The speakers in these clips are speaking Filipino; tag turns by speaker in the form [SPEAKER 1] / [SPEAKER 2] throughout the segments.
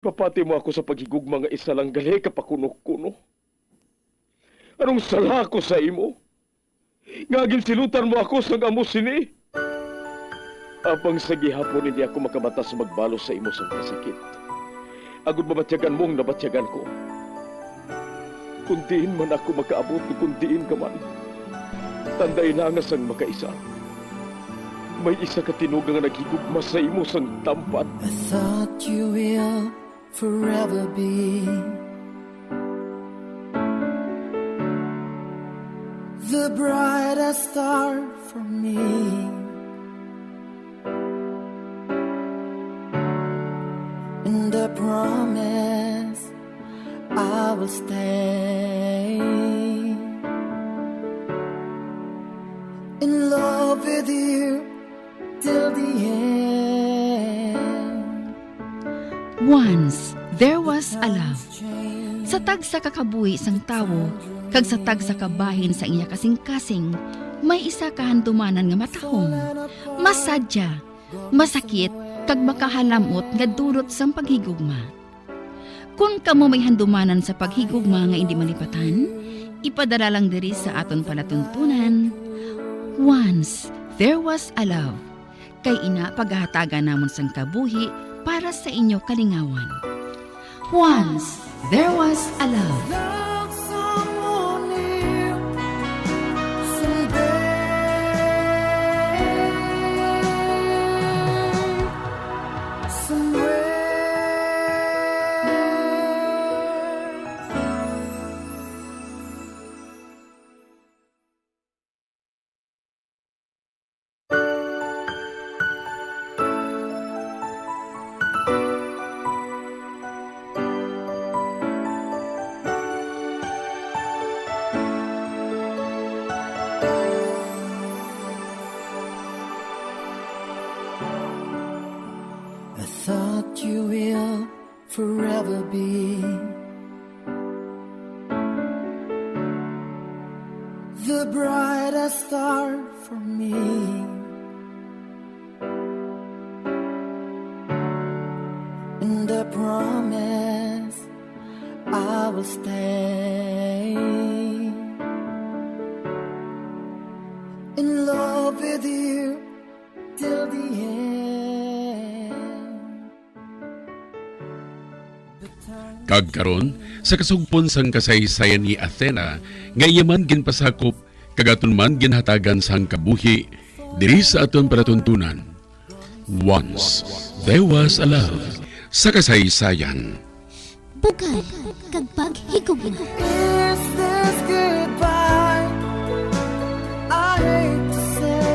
[SPEAKER 1] Papati mo ako sa paghigugma nga isa lang gali kapakuno-kuno. Anong sala ko sa imo? Ngagin silutan mo ako sa amo sini. Abang sa gihapon hindi ako makabatas magbalo sa imo sa kasakit. Agud mabatyagan mong nabatyagan ko. Kundiin man ako makaabot, kundiin ka man. Tanday na nga sang makaisa. May isa ka tinugang nga naghigugma sa imo sang tampat.
[SPEAKER 2] I thought you will forever be the brightest star for me. And I promise I will stay in love with you till the end.
[SPEAKER 3] Once, there was a love. Sa tag sa kakabuhi sang tawo, kag sa tag sa kabahin sa iya kasing-kasing, may isa kahandumanan nga matahong, masadya, masakit, kag makahalamot nga dulot sang paghigugma. Kung kamo may handumanan sa paghigugma nga hindi malipatan, ipadala lang diri sa aton palatuntunan. Once, there was a love. Kay ina paghahatagan namon sang kabuhi para sa inyo kalingawan. Once, there was a love.
[SPEAKER 2] Love someone new someday. Somewhere. I thought you will forever be the brightest star for me. And I promise I will stay in love with you till the end.
[SPEAKER 4] Kagkaron sa kasugpon sang kasaysayan ni Athena, ngayaman ginpasakop kagaton man ginhatagan sang kabuhi diri sa aton palatuntunan. Once there was a love sa kasaysayan.
[SPEAKER 5] Bugad kag paghigugma.
[SPEAKER 2] Is this goodbye? I hate to say.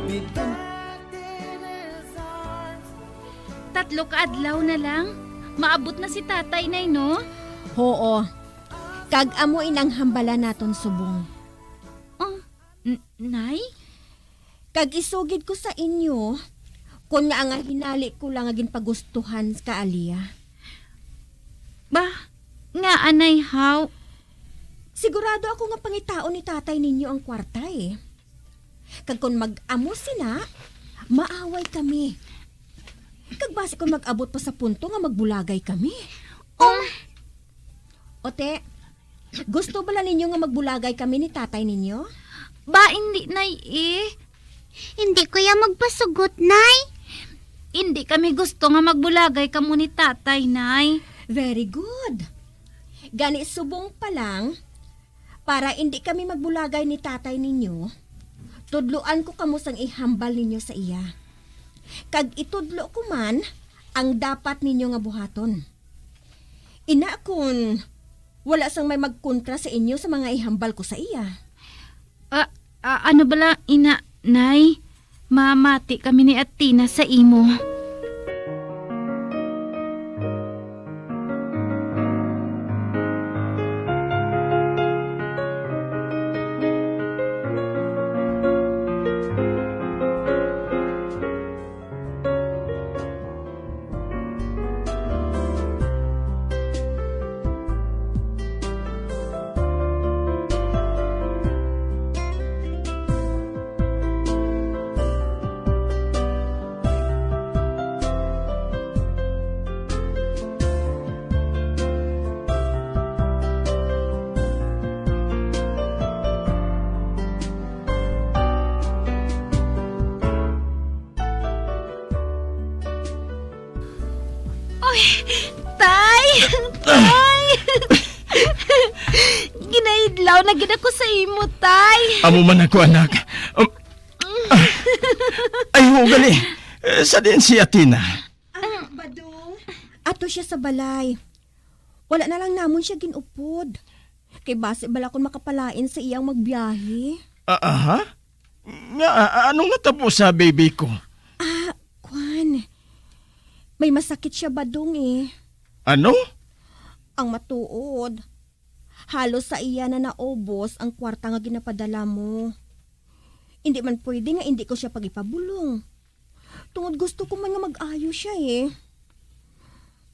[SPEAKER 2] Be back in his arms.
[SPEAKER 3] Tatlo ka adlaw na lang, maabot na si tatay nay no?
[SPEAKER 5] Oo. Kag amo inang hambala naton subong.
[SPEAKER 3] Oh, nay?
[SPEAKER 5] Kag isugid ko sa inyo, kun nga nga hinali ko lang agin pagustuhan ka Alia.
[SPEAKER 3] Bah, nga anay how?
[SPEAKER 5] Sigurado ako nga pangitaon ni tatay ninyo ang kwarta eh. Kag kun mag-amo sila, maaway kami. Kag base kun mag-abot pa sa punto nga magbulagay kami. Ote, gusto bala ninyo nga magbulagay kami ni tatay ninyo?
[SPEAKER 3] Ba, hindi nay eh.
[SPEAKER 6] Hindi ko ya magpasugot, Nay.
[SPEAKER 3] Hindi kami gusto nga magbulagay kamo ni tatay, nay.
[SPEAKER 5] Very good. Gani subong pa lang, para hindi kami magbulagay ni tatay ninyo, tudluan ko kamo sang ihambal ninyo sa iya. Kag itudlo ko man, ang dapat ninyo nga buhaton. Ina kun, wala sang may magkontra sa inyo sa mga ihambal ko sa iya.
[SPEAKER 3] Ano bala, ina, nay? Mamati kami ni Atina sa imo.
[SPEAKER 7] Tay! Tay! Ginaidlaw na gid ako sa imo, tay.
[SPEAKER 8] Amo man ako, anak. Ay, hugali. Sa din si Atina.
[SPEAKER 5] Badong, ato siya sa balay. Wala na lang namon siya ginupod. Kay base bala kon makapalain sa iyang magbiyahe.
[SPEAKER 8] Aha? Nga, anong natapos sa baby ko?
[SPEAKER 5] Kwan. May masakit siya badong eh.
[SPEAKER 8] Ano?
[SPEAKER 5] Ang matuod. Halos sa iya na naubos ang kwarta nga ginapadala mo. Hindi man pwede nga hindi ko siya pagipabulong. Tungod gusto ko man nga mag-ayo siya eh.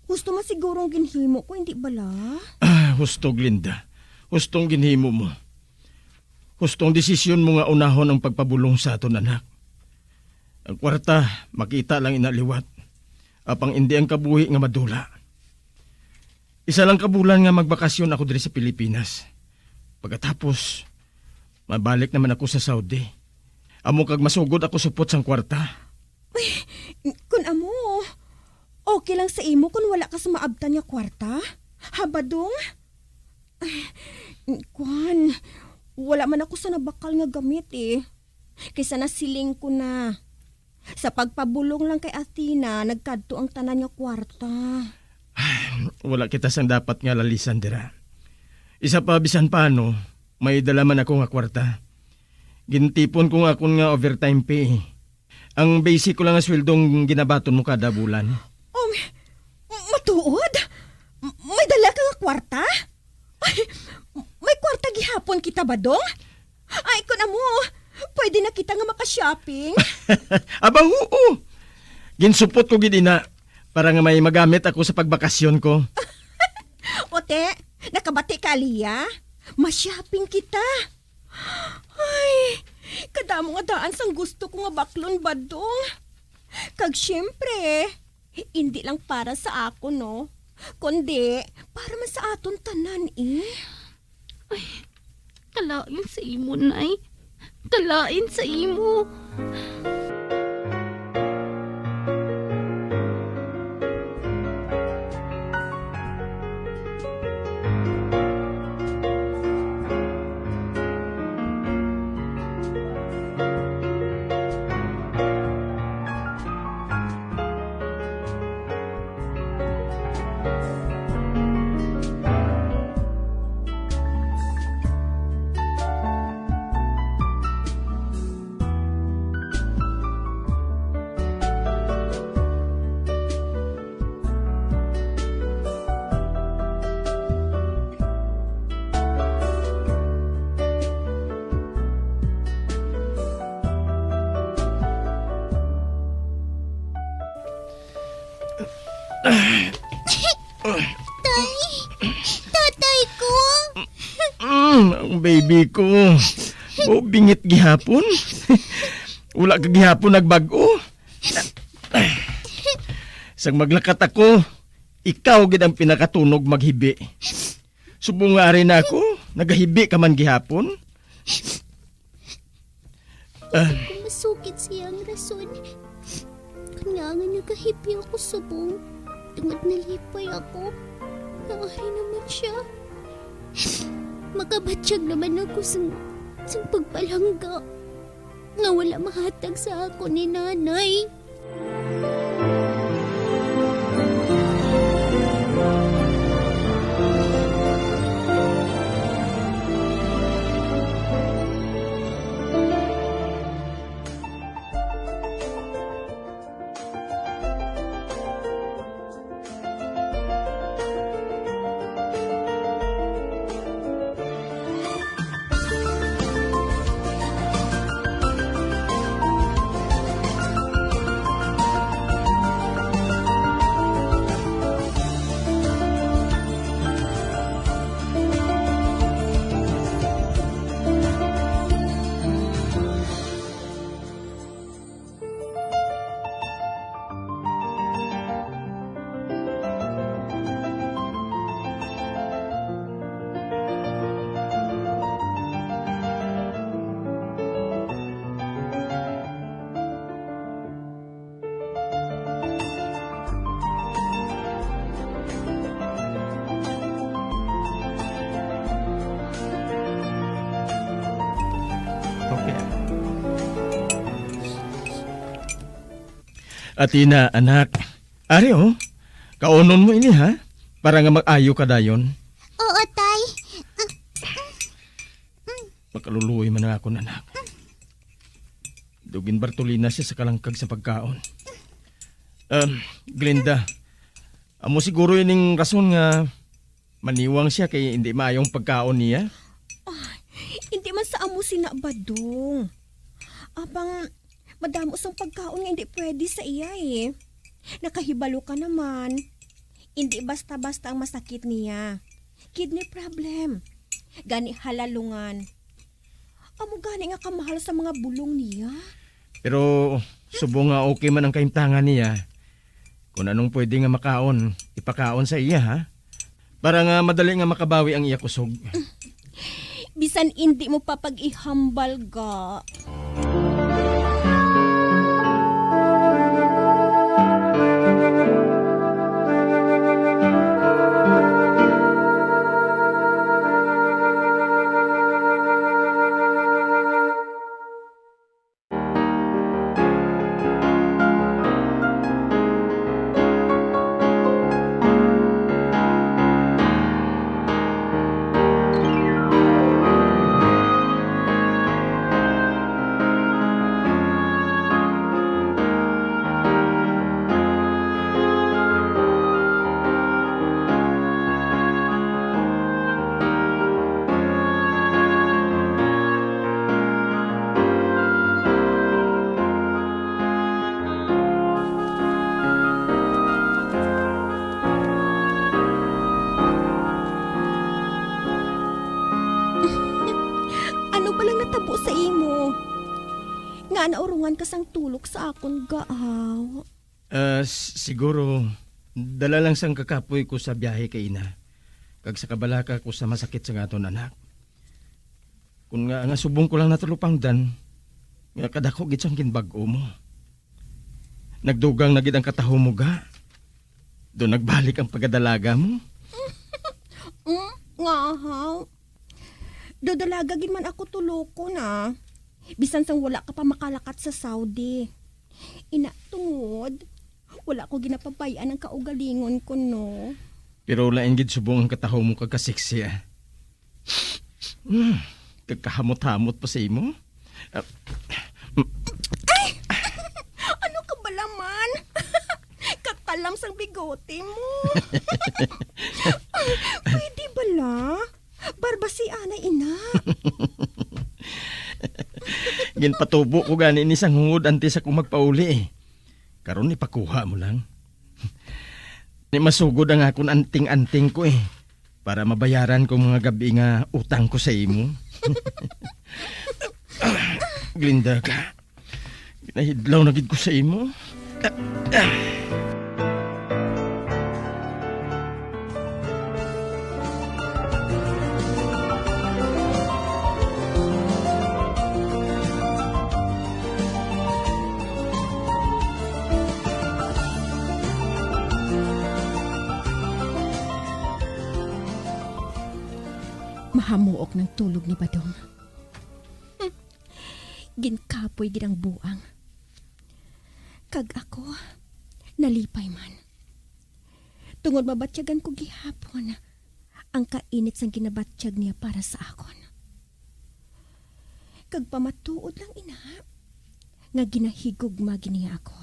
[SPEAKER 5] Gusto man sigurong ginhimo ko, hindi bala?
[SPEAKER 8] Hustog, Linda. Hustong ginhimo mo. Hustong desisyon mo nga unahon ang pagpabulong sa aton anak. Ang kwarta, makita lang inaliwat. Apang hindi ang kabuhi nga madula. Isa lang kabulan nga magbakasyon ako diri sa Pilipinas. Pagkatapos, mabalik naman ako sa Saudi. Amo kag masugod ako supot sang kwarta.
[SPEAKER 5] Kun amo, okay lang sa imo kung wala ka sa maabtan nga kwarta? Habadong? Kwan, wala man ako sa nabakal nga gamit eh. Kaysa nasiling ko na. Sa pagpabulong lang kay Athena, nagkadto ang tanan nga kwarta.
[SPEAKER 8] Wala kita sang dapat nga lalisan dira. Isa pa bisan paano, may dala man ako nga kwarta. Gintipon ko nga akong nga overtime pay. Ang basic ko lang nga sweldong ginabaton mo kada bulan.
[SPEAKER 5] Oh, matuod? May dala ka nga kwarta? Ay, may kwarta gihapon kita ba dong? Ay, kun amo, pwede na kita nga maka-shopping.
[SPEAKER 8] Abang oo. Ginsupot ko gidina para nga may magamit ako sa pagbakasyon ko.
[SPEAKER 5] Ote, nakabati ka Aliyah? Ma-shopping kita. Ay, kadamo nga daan sang gusto ko nga baklon badong. Kag syempre, hindi lang para sa ako no, kundi para man sa aton tanan eh.
[SPEAKER 7] Ay, kalain sa imo, nay. Kalain sa imo.
[SPEAKER 6] Tatay ko!
[SPEAKER 8] Ang baby ko. O, bingit gihapon. Wala ka gihapon nagbago. Sang maglakat ako, ikaw gid ang pinakatunog maghibi. Subong nga rin ako, nagahibi ka man gihapon.
[SPEAKER 6] Kung masukit siyang rason, kailangan nagahipi ako subong. Tungod nalipay ako. Naari naman siya. Makabatsyag naman ako sa pagpalangga. Nga wala mahatag sa ako ni nanay.
[SPEAKER 8] Atina, anak. Ari, kaunon mo ini, ha? Para nga mag-ayo ka dayon.
[SPEAKER 6] Oo, tay.
[SPEAKER 8] Makaluluoy man ako, anak. Dugin Bartolina siya sa kalangkag sa pagkaon. Glenda, amo siguro ining rason nga maniwang siya kay hindi maayong pagkaon niya.
[SPEAKER 5] Hindi man sa amo sinabadong. Abang madamo sang pagkaon nga hindi pwede sa iya eh. Nakahibalo ka naman. Hindi basta-basta ang masakit niya. Kidney problem. Gani halalungan. Amo gani nga kamahal sa mga bulong niya.
[SPEAKER 8] Pero subo nga okay man ang kaimtangan niya. Kung anong pwede nga makaon, ipakaon sa iya, ha? Para nga madali nga makabawi ang iya kusog.
[SPEAKER 5] Bisan hindi mo papag-ihambal ga. Ano ba lang natabo sa imo? Nga naurungan ka sang tulok sa akon gaaw.
[SPEAKER 8] Siguro, dala lang sang kakapoy ko sa biyahe kay ina. Kag sa kabalaka ko sa masakit sa aton anak. Kung nga subong ko lang natulupang dan, nga kadako gid sang ginbag-o mo. Nagdugang na gid ang kataho mo ga. Doon nagbalik ang pagdalaga mo.
[SPEAKER 5] Nga haw. Dodalaga gid man ako tuloko na. Bisan sang wala ka pa makalakat sa Saudi. Ina tungod, wala ko ginapabayaan ang kaugalingon ko no.
[SPEAKER 8] Pero lain gid subong ang kataho mo kagkaseksi ah. Kagkahamot-hamot pa sa imo.
[SPEAKER 5] Ano ka ba laman? Kakalam sang bigote mo. Pwede bala? Barbasi ana ina.
[SPEAKER 8] Ginpatubo ko gani ni sang hungod antes ako magpauli eh. Karon ipakuha mo lang. Ni masugod ang akon anting-anting ko eh. Para mabayaran ko mga gabi nga utang ko sa imo. Glinda ka. Ginahidlaw na gid ko sa imo.
[SPEAKER 5] Mahamuok ng tulog ni Badong. Ginkapoy gid ang buang. Kag ako, nalipay man. Tungod mabatyagan ko gihapon ang kainit sang ginabatyag niya para sa akon. Kag pamatuod lang ina, nga ginahigugma niya ako.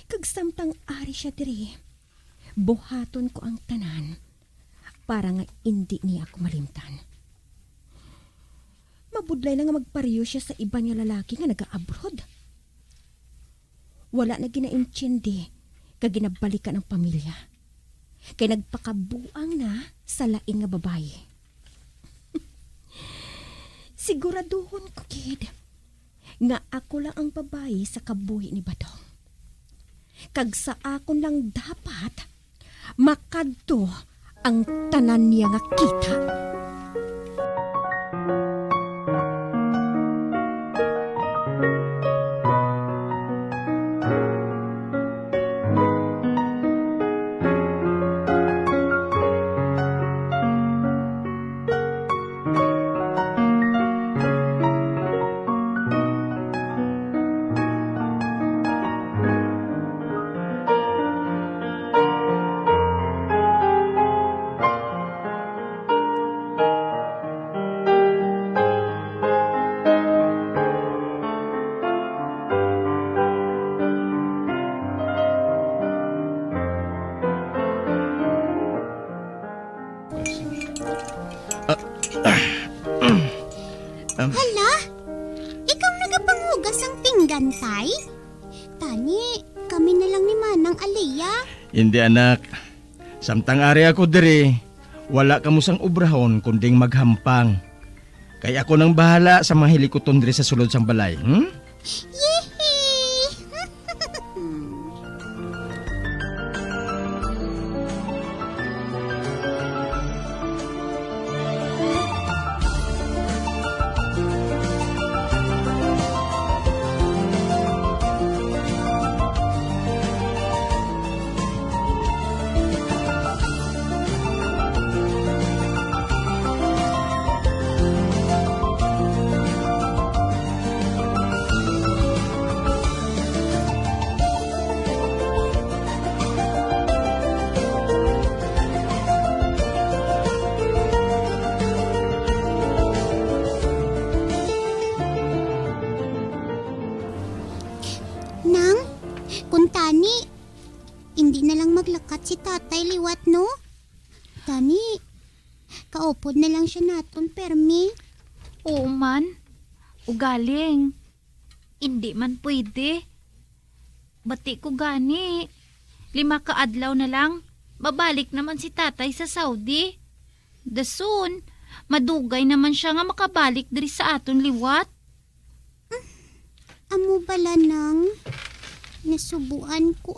[SPEAKER 5] Kag samtang ari siya diri, buhaton ko ang tanan para nga hindi niya ako malimtan. Mabudlay na nga magpariyo siya sa iba niya lalaki nga naga-abroad. Wala na ginaintindi kag ginabalikan ang pamilya. Kay nagpakabuang na sa laing nga babae. Siguraduhon ko, kid, nga ako lang ang babae sa kabuhi ni Badong. Kag sa akon lang dapat makadto ang tanan niya nga kita.
[SPEAKER 6] Hala? Ikaw nagapangugas ang pinggan, tay? Tani, kami na lang ni Manang Alea.
[SPEAKER 8] Hindi anak. Samtang ari ako diri, wala kamusang ubrahon kunding maghampang. Kaya ako nang bahala sa mga hilikoton diri sa sulod sang balay.
[SPEAKER 6] Yehey! Nang, kung tani, hindi na lang maglakat si tatay liwat, no? Tani, kaupod na lang siya naton, permi.
[SPEAKER 7] Oo man. Ugaling. Hindi man pwede. Bati ko gani. 5 kaadlaw na lang. Babalik naman si tatay sa Saudi. Dasun, madugay naman siya nga makabalik diri sa aton liwat.
[SPEAKER 6] Amo bala nang, nasubuan ko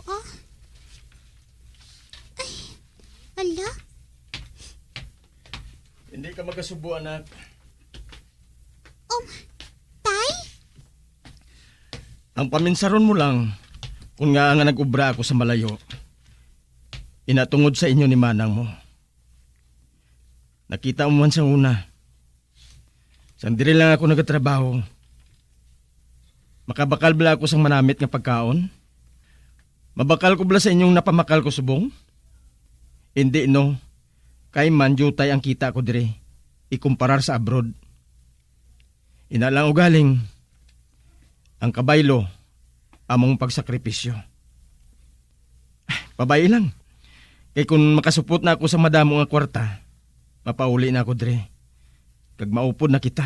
[SPEAKER 6] Ay, ala,
[SPEAKER 8] Hindi ka magkasubo anak.
[SPEAKER 6] tay?
[SPEAKER 8] Ang paminsaron mo lang, kung nga nag-ubra ako sa malayo, inatungod sa inyo ni Manang mo. Nakita mo man sa una. Sandiri lang ako nagatrabaho. Makabakal bala ako sang manamit nga pagkaon? Mabakal ko bala sa inyong napamakal ko subong? Hindi no. Kay man jutay ang kita ko dire. Ikumparar sa abroad. Inalang ugaling. Ang kabaylo, among pagsakripisyo. Pabay lang. Kay kung makasupot na ako sa madamo nga kwarta, mapauli na ako dire. Kag maupod na kita.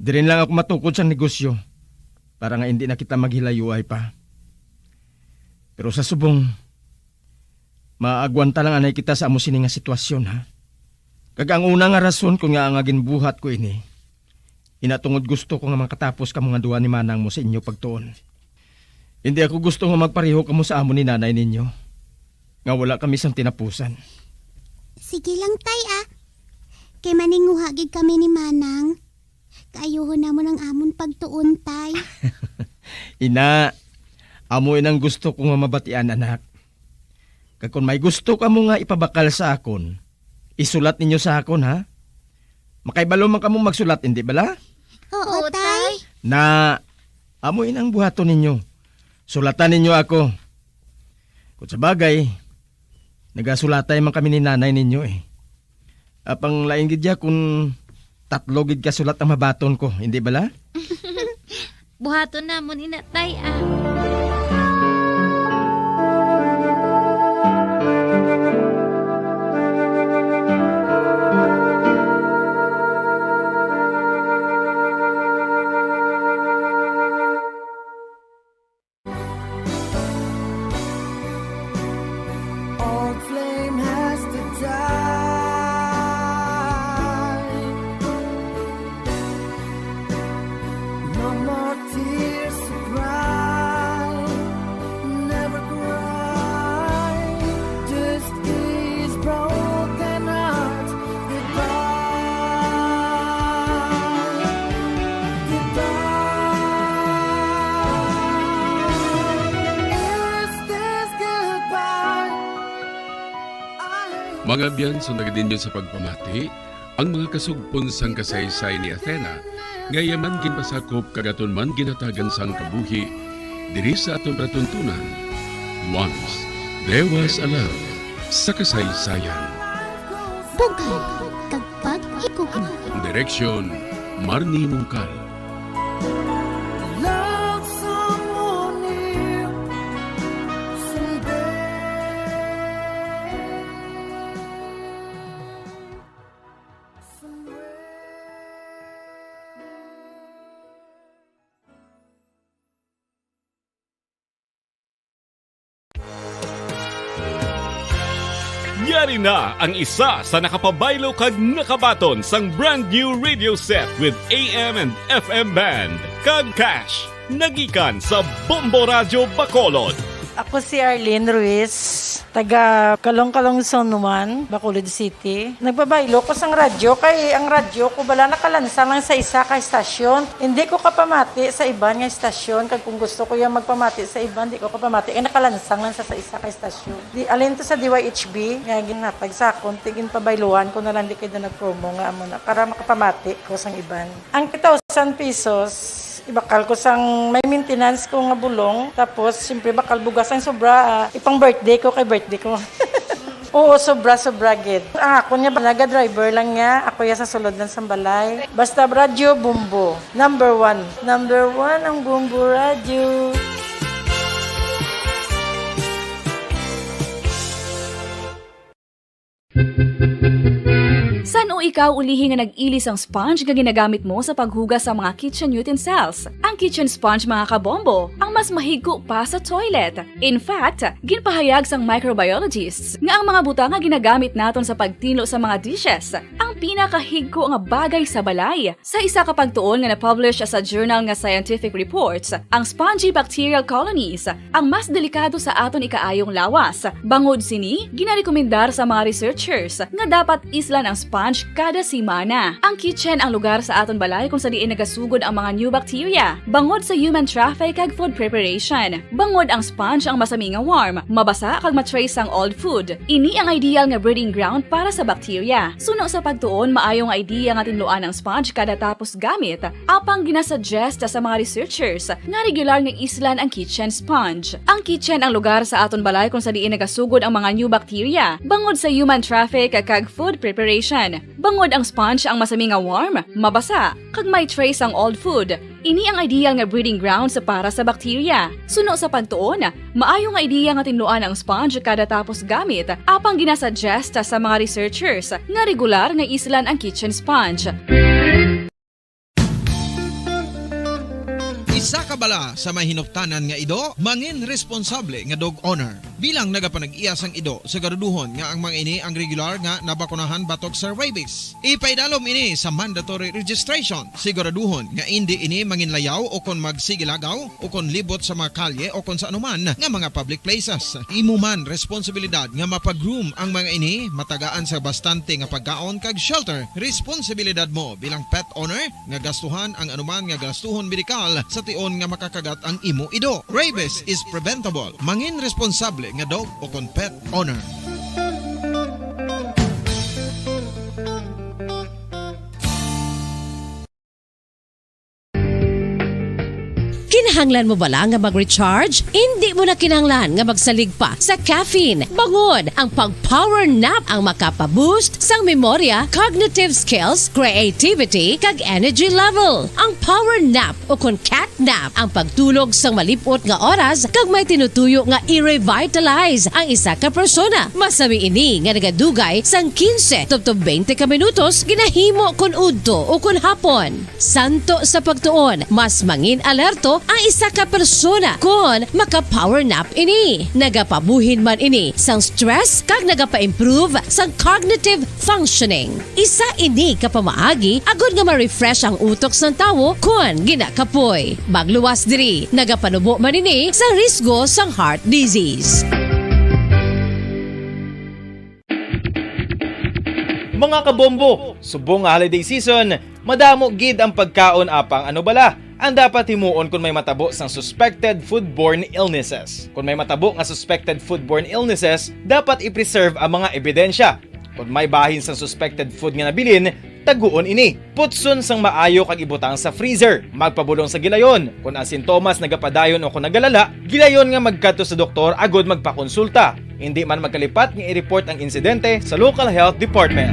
[SPEAKER 8] Dirin lang ako matukod sa negosyo. Para nga hindi na kita maghilayuay pa. Pero sa subong, maagwanta lang anay kita sa amo sini nga sitwasyon ha. Kag ang una nga rason kung nga ang ginbuhat ko ini, inatungod gusto ko nga makatapos ka mga duwa ni Manang mo sa inyo pagtuon. Hindi ako gusto nga magpareho kamo sa amo ni nanay ninyo. Nga wala kami sang tinapusan.
[SPEAKER 6] Sige lang, tay Kay maninguhagig kami ni Manang. Kaayuho na mo ng amon pagtuon, tay.
[SPEAKER 8] Ina, amo inang gusto ko nga mabatian anak. Kag kung may gusto ka mo nga ipabakal sa akon, isulat ninyo sa akon ha. Makaibalo man kamo magsulat, hindi bala?
[SPEAKER 6] Oo, tay.
[SPEAKER 8] Na, amo inang buhaton ninyo. Sulatan ninyo ako. Kung sa bagay, nagasulatay man kami ni nanay ninyo eh. Apang laing gidya kung 3 gid ka sulat ang mabaton ko, hindi bala?
[SPEAKER 7] Buhaton namon inatay
[SPEAKER 2] Old flame has to die. No more tears to cry. Never cry. Just these broken hearts. Goodbye. Goodbye. Is this goodbye?
[SPEAKER 4] Mga biyan, sundag din sa pagpamati, ang mga kasugpon sang kasaysay ni Athena, ngayaman ginpasakop kagaton man ginatagan sang kabuhi, diri sa atong pratuntunan. Once, there was a love sa kasaysayan.
[SPEAKER 6] Bugay, kagpag ikugma.
[SPEAKER 4] Direksyon, Marnie Mungkal.
[SPEAKER 2] Love someone new someday. Somewhere.
[SPEAKER 9] Yari na ang isa sa nakapabaylo kag nakabaton sang brand new radio set with AM and FM band. Kag cash, nagikan sa Bombo Radio Bacolod.
[SPEAKER 10] Ako si Arlene Ruiz, taga Kalong-Kalong Zone 1, Bacolod City. Nagbabaylo ko sa radyo, kay ang radyo ko bala nakalansang lang sa isa ka estasyon. Hindi ko kapamati sa iba nga estasyon, kag kung gusto ko yung magpamati sa iba, hindi ko kapamati. Nakalansang lang sa isa ka estasyon. Alin to sa DYHB, nga ginatag sa akon, tigin pabayluhan ko na lang di kayo na nag-promo nga amo na, para makapamati ko sang iban. Ang 1,000 pesos, ibakal ko sang may maintenance ko nga bulong, tapos siyempre bakal bugas ang sobra, ipang birthday ko kay birthday ko. Oo, sobra gid. Ako niya naga-driver lang nga, ako ya sa sulod ng sambalay. Basta radyo Bombo, number 1 ang Bombo Radio.
[SPEAKER 11] San o ikaw ulihi nga nag-ilis ang sponge nga ginagamit mo sa paghugas sa mga kitchen utensils? Ang kitchen sponge mga kabombo, ang mas mahigko pa sa toilet. In fact, ginpahayag sang microbiologists nga ang mga butang nga ginagamit naton sa pagtilo sa mga dishes, ang pinakahigko nga bagay sa balay. Sa isa ka pagtuon nga na-publish sa journal nga Scientific Reports, ang spongy bacterial colonies ang mas delikado sa aton ikaayong lawas. Bangod sini, ginarekomendar sa mga researchers nga dapat islan ang sponge kada simana. Ang kitchen ang lugar sa aton balay kung sa diin nagasugod ang mga new bacteria. Bangod sa human traffic kag food preparation. Bangod ang sponge ang masami nga warm, mabasa kag matrace ang old food. Ini ang ideal nga breeding ground para sa bacteria. Suno sa pagtuon, maayo nga idea nga tinluan ang sponge kada tapos gamit. Apang ginasuggest sa mga researchers nga regular nga islan ang kitchen sponge. Ang kitchen ang lugar sa aton balay kung sa diin nagasugod ang mga new bacteria. Bangod sa human traffic kag food preparation. Bangod ang sponge ang masami nga warm, mabasa, kag may trace ang old food. Ini ang ideal nga breeding ground sa para sa bacteria. Suno sa pagtuon, maayo nga ideya nga tinluan ang sponge kada tapos gamit, apang ginasuggest sa mga researchers nga regular nga islan ang kitchen sponge.
[SPEAKER 12] Isa ka bala sa may hinuptanan nga ido, mangin responsable nga dog owner. Bilang nagapanag-iyas ang ido, siguraduhon nga ang mga ini ang regular nga nabakunahan batok sa rabies. Ipaidalom ini sa mandatory registration. Siguraduhon nga hindi ini manginlayaw o kon magsigilagaw o kon libot sa mga kalye o kon sa anuman nga mga public places. Imo man responsibilidad nga mapag-groom ang mga ini, matagaan sa bastante nga pagkaon kag shelter. Responsibilidad mo bilang pet owner nga gastuhan ang anuman nga gastuhon medikal sa tion nga makakagat ang imo ido. Rabies is preventable. Mangin responsable nga dog o kon pet owner.
[SPEAKER 13] Kinahanglan mo bala nga mag-recharge? Hindi mo na kinahanglan nga magsalig pa sa caffeine. Bangod, ang pag-power nap ang makapaboost sang memorya, cognitive skills, creativity, kag energy level. Ang power nap o kon cat nap ang pagtulog sang malipot nga oras kag may tinutuyo nga i-revitalize ang isa ka persona. Masami ini nga nagadugay sang 15 tubtob 20 ka minutos ginahimo kun udto o kun hapon. Santo sa pagtuon, mas mangin alerto ang isa ka persona kung maka-power nap ini. Nagapabuhin man ini sang stress kag nagapa-improve sang cognitive functioning. Isa ini kapamaagi agud nga ma-refresh ang utok sang tawo kung ginakapoy. Magluwas diri, nagapanubo man ini sa risgo sang heart disease.
[SPEAKER 14] Mga kabombo, subong nga holiday season, madamo gid ang pagkaon apang ano bala ang dapat himuon kung may matabo sang suspected foodborne illnesses. Kung may matabo nga suspected foodborne illnesses, dapat i-preserve ang mga ebidensya. Kung may bahin sang suspected food nga nabilin, taguon ini. Putson sang maayo kag ibutang sa freezer. Magpabulong sa gilayon. Kung ang sintomas nagapadayon o kung nagalala, gilayon nga magkadto sa doktor agud magpakonsulta. Hindi man magkalipat nga i-report ang insidente sa local health department.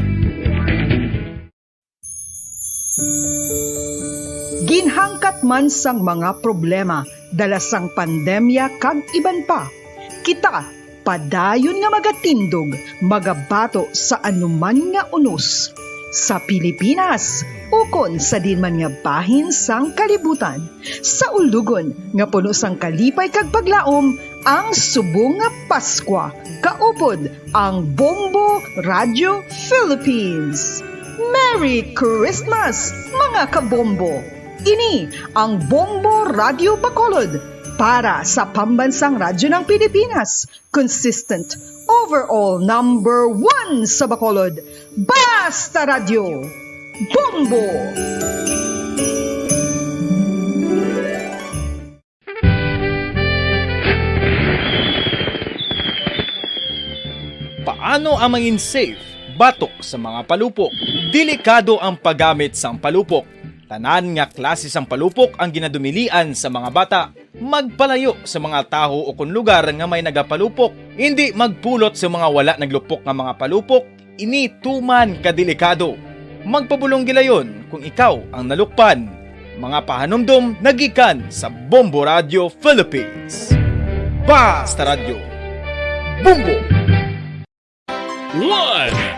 [SPEAKER 15] Ginhangkat man sang mga problema dala sang pandemya kag iban pa. Kita padayon nga magatindog, magabato sa anuman nga unos. Sa Pilipinas, ukon sa dinman nga bahin sang kalibutan. Sa ulugon nga puno sang kalipay kag paglaom, ang subong nga Paskwa. Kaupod ang Bombo Radio Philippines. Merry Christmas, mga kabombo! Ini ang Bombo Radio Bacolod para sa pambansang radyo ng Pilipinas. Consistent, overall number 1 sa Bacolod. Basta Radio! Bombo!
[SPEAKER 14] Paano ang mangin safe batok sa mga palupok? Delikado ang paggamit sang palupok. Tanan nga klase sang palupok ang ginadumilian sa mga bata. Magpalayo sa mga taho o kung lugar nga may nagapalupok. Hindi magpulot sa mga wala naglupok nga mga palupok. Ini tuman kadelikado. Magpabulong gilayon kung ikaw ang nalukpan. Mga pahanumdum nagikan sa Bombo Radio Philippines. Basta Radio Bombo!
[SPEAKER 9] 1,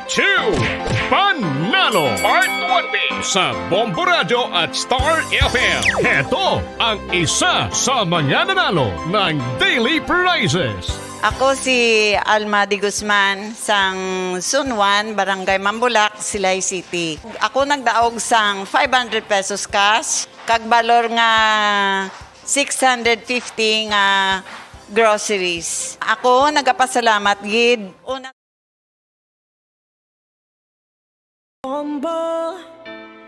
[SPEAKER 9] 2, Panalo Part 1B sa Bombo Radio at Star FM. Heto ang isa sa mga nanalo ng daily prizes.
[SPEAKER 16] Ako si Alma de Guzman sang Sunwan, Barangay Mambulak, Silay City. Ako nagdaog sang 500 pesos cash, kag balor nga 650 nga groceries. Ako nagapasalamat gid.
[SPEAKER 17] Bombo,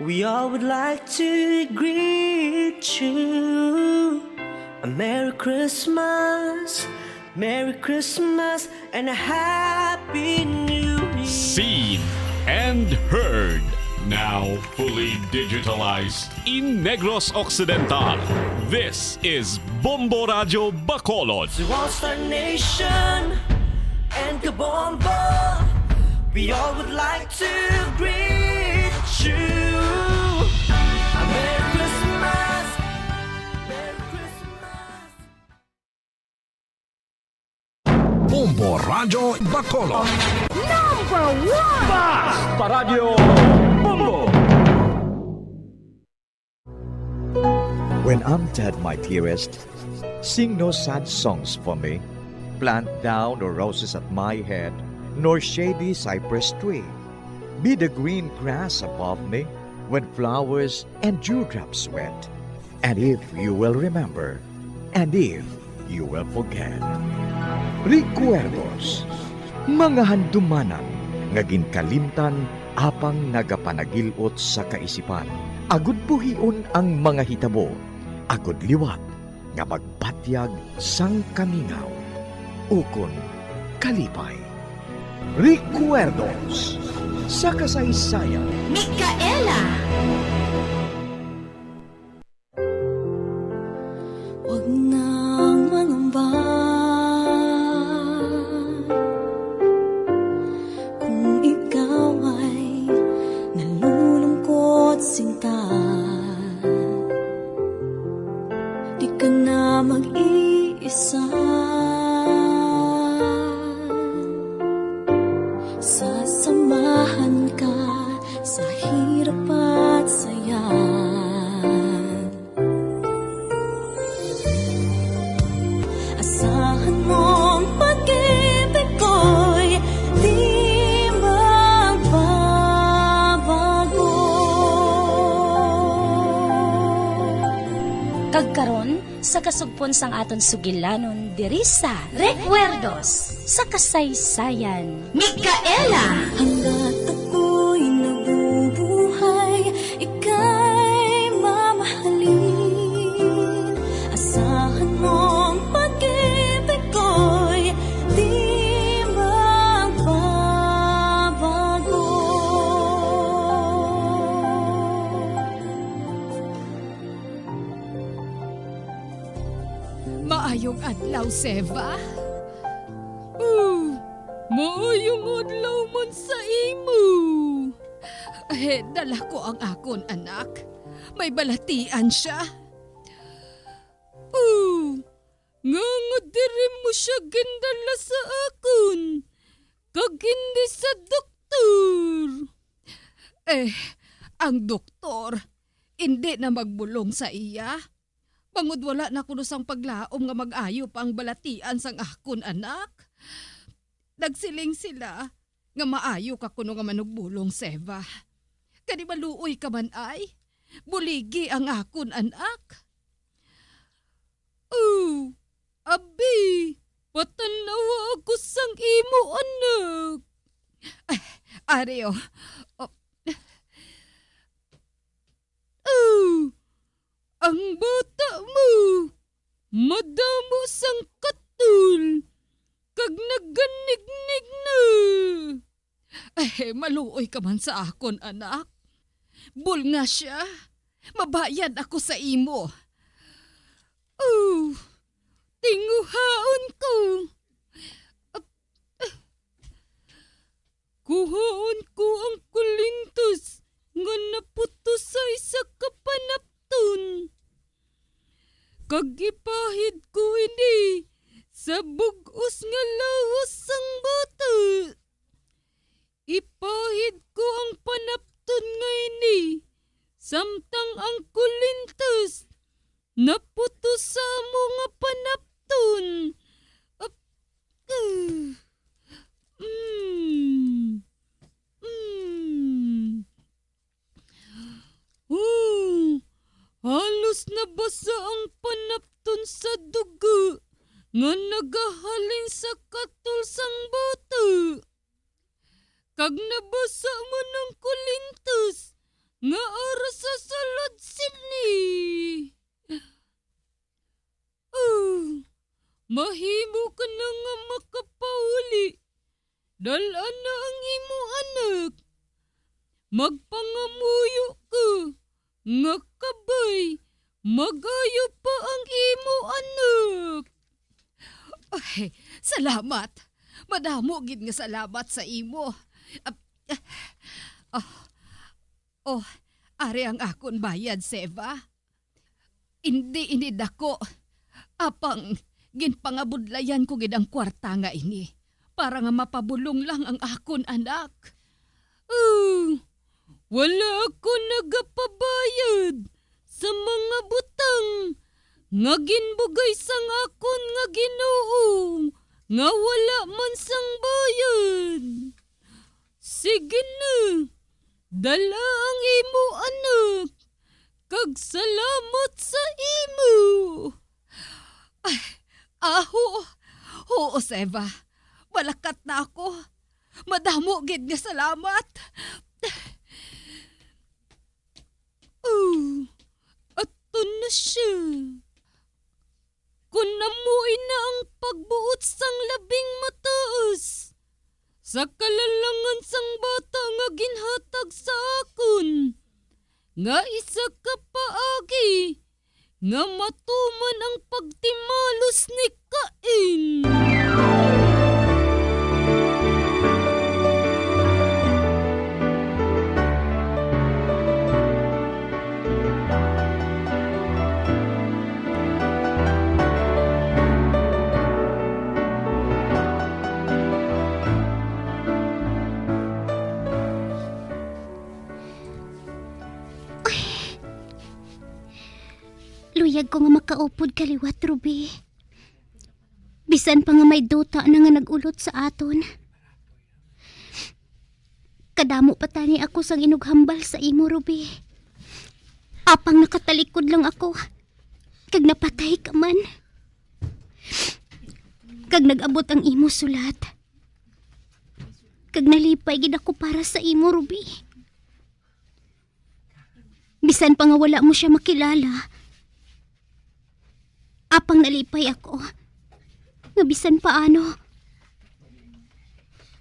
[SPEAKER 17] we all would like to greet you. A Merry Christmas, Merry Christmas, and a Happy New Year.
[SPEAKER 9] Seen and heard. Now fully digitalized in Negros Occidental. This is Bombo Radio Bacolod.
[SPEAKER 17] To All-Star Nation and Kabombo, we all would like to greet you. A Merry Christmas, Merry Christmas.
[SPEAKER 18] Bombo Radio Bacolod.
[SPEAKER 17] Number 1!
[SPEAKER 18] Basta Radio Bombo!
[SPEAKER 19] When I'm dead, my dearest, sing no sad songs for me. Plant down no roses at my head, nor shady cypress tree. Be the green grass above me when flowers and dewdrops wet. And if you will remember, and if you will forget. Recuerdos, mga handumanan, nga ginkalimtan apang nagapanagilot sa kaisipan. Agud buhion ang mga hitabo, agud liwat, nga magpatyag sang kamingaw. Ukon kalipay. Recuerdos sa kasaysayan.
[SPEAKER 6] Micaela!
[SPEAKER 2] Huwag nang mangamba kung ikaw ay nalulungkot sinta. Di ka na mag-iisa. Sasamahan ka sa hirap at saya. Asahan mong pag-ibig ko'y di magbabago.
[SPEAKER 20] Kagkaron sa kasugpon sang aton sugilanon diri sa Recuerdos sa kasaysayan.
[SPEAKER 2] Micaela! Hanggat ako'y nabubuhay, ika'y mamahalin. Asahan mong pag-ibig ko'y di magbabago.
[SPEAKER 21] Maayong adlaw, Seva. Maayong adlaw man sa imo. Dala ko ang akon anak. May balatian siya. Nga diri mo siya gindala sa akon. Kag hindi sa doktor. Ang doktor, hindi na magbulong sa iya. Bangod wala na kuno sang paglaom nga mag-ayo pa ang balatian sang akon anak. Nagsiling sila nga maayo ka kuno nga manugbulong, Seva. Kani maluoy ka man ay, buligi ang akon anak. Abi, patanawa ako sang imo anak. Areo, ang bata mo, madamo sang katul, kag nagganignig na. Maluoy ka man sa akon, anak. Bul nga siya, mabayad ako sa imo. Tinguhaon ko. Kuhaon ko ang kulintos nga naputos sa isa ka panapton. Kag ipahid ko ini sa bugos nga lahos sang bata. Ipahid ko ang panapton nga ini samtang ang kulintos naputos sa mga panapton. Halos nabasa ang panapton sa dugo nga nagahalin sa katul sang bata. Kag nabasa mo ng kulintos nga ara sa salad sini. Mahimo ka na nga makapauli. Dala na ang imo anak. Magpangamuyo ka. Nga kabay, magayo pa ang imo anak. Salamat. Madamo gid nga salamat sa imo. Are ang akon bayad, Seva. Hindi dako. Apang ginpangabudlayan ko gid ang kwarta nga ini para nga mapabulong lang ang akon anak. Wala ako nagapabayad sa mga butang nga ginbugay sang akon nga Ginoo nga wala man sang bayad. Sige na, dala ang imo anak, kag salamat sa imo. Oo, Seva, balakat na ako. Madamo gid nga salamat. Ato na siya. Kung namuin na ang pagbuot sang labing mataas, sa kalalangan sang bata nga ginhatag sa akon, nga isa ka paagi, nga matuman ang pagtimalos ni Cain.
[SPEAKER 6] Luyag ko nga makaupod kaliwat, Ruby. Bisan pa nga may duta na nga nagulot sa aton. Kadamo pa tani ako sang inughambal sa imo, Ruby. Apang nakatalikod lang ako. Kag napatay ka man. Kag nag-abot ang imo sulat. Kag nalipay gid ako para sa imo, Ruby. Bisan pa nga wala mo siya makilala. Apang nalipay ako. Nga bisan paano.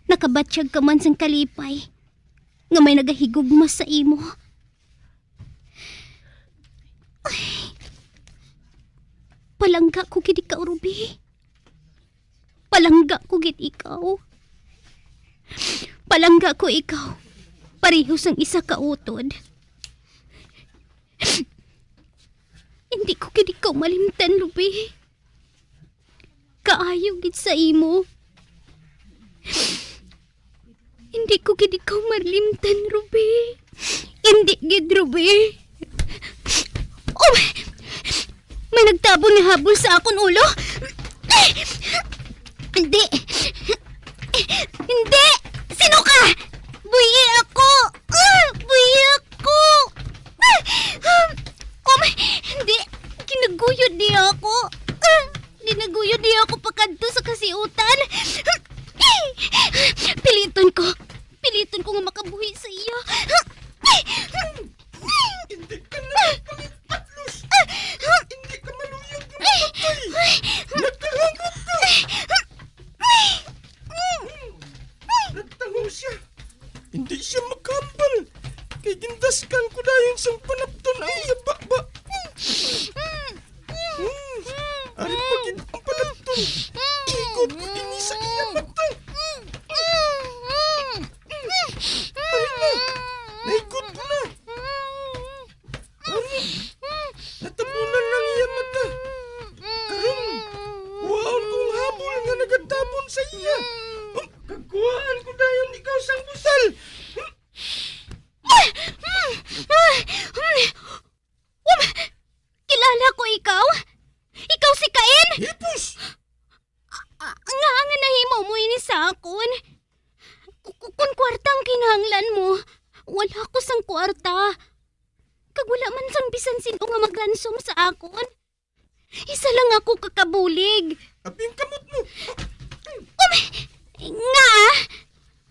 [SPEAKER 6] Nakabatsyag ka man sang kalipay. Nga may nagahigugma sa imo. Ay, palangga ko gid ikaw, Ruby. Palangga ko gid ikaw. Palangga ko ikaw. Pareho sang isa ka utod. Hindi ko gid ikaw malimtan, Ruby. Kaayo gid sa imo. Hindi ko gid ikaw malimtan, Ruby. Hindi gid, Ruby. Oh, May nagtabon nga habol sa akon ulo. Hindi. Hindi! Sino ka? Buyi ako! Buyi ako! Hindi. Kinaguyod niya ako. Dinaguyod niya ako pagkanto sa kasiutan. Piliton ko nga makabuhi sa iyo.
[SPEAKER 8] Hindi ka na pangipatlos. Hindi ka maluyog na mapatay. Nagtahangat ka. Nagtango siya. Hindi siya makambal. Kay gindaskan ko dayon sang panapton ay yabakba. Ari pagin ang panapton. Ikot ko kini sa iya mata. Ari na. Naikot ko na. Ari. Natabunan lang iya mata. Karon, waon kong habol nga nagatabon sa iya. Kagkuhaan ko dayon ikaw sang busal.
[SPEAKER 6] Kilala ko ikaw? Ikaw si Cain?
[SPEAKER 8] Hipos!
[SPEAKER 6] Nga nga nahimo mo ini sa akon. Kung kwartang kinahanglan mo, wala ko sang kwarta. Kag wala man sang bisan sino nga magransom sa akon. Isa lang ako kakabulig.
[SPEAKER 8] Abing kamot mo.
[SPEAKER 6] Nga?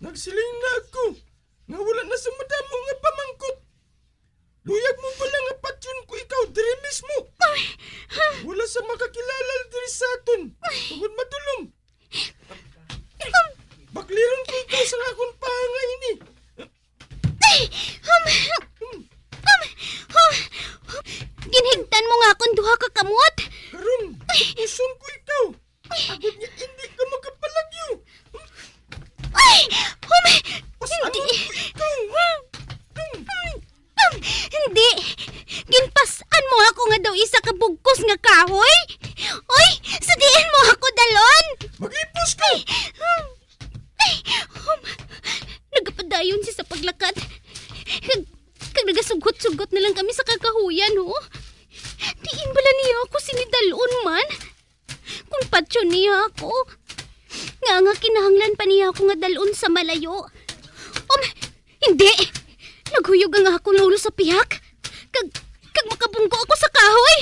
[SPEAKER 8] Nagsiling na ako. Nga wala na sa madamo nga pamangkot. Luyag mo pala nga patyon ko ikaw diri mismo. Wala sa makakilala diri sa aton. Tungod madulom. Bakliron ko ikaw sa akong pangay ini.
[SPEAKER 6] Ginhigtan mo nga akong duha ka kamot.
[SPEAKER 8] Karon, uson ko ikaw. Agad niya hindi ka makapalagyo.
[SPEAKER 6] Hindi. Ginpasan mo ako nga daw isa ka bugkos nga kahoy. Oy, sadiin mo ako dalon.
[SPEAKER 8] Mag-ipos ka.
[SPEAKER 6] Nagapadayon siya sa paglakat. Kag nagasugot-sugot na lang kami sa kakahuyan, ho. Diin bala niya ako sinidalon man. Kung patyon niya ako. Nga kinahanglan pa niya ako nga dalon sa malayo. Hindi. Naghuyog ang akong ulo sa piyak. Kag makabunggo ako sa kahoy.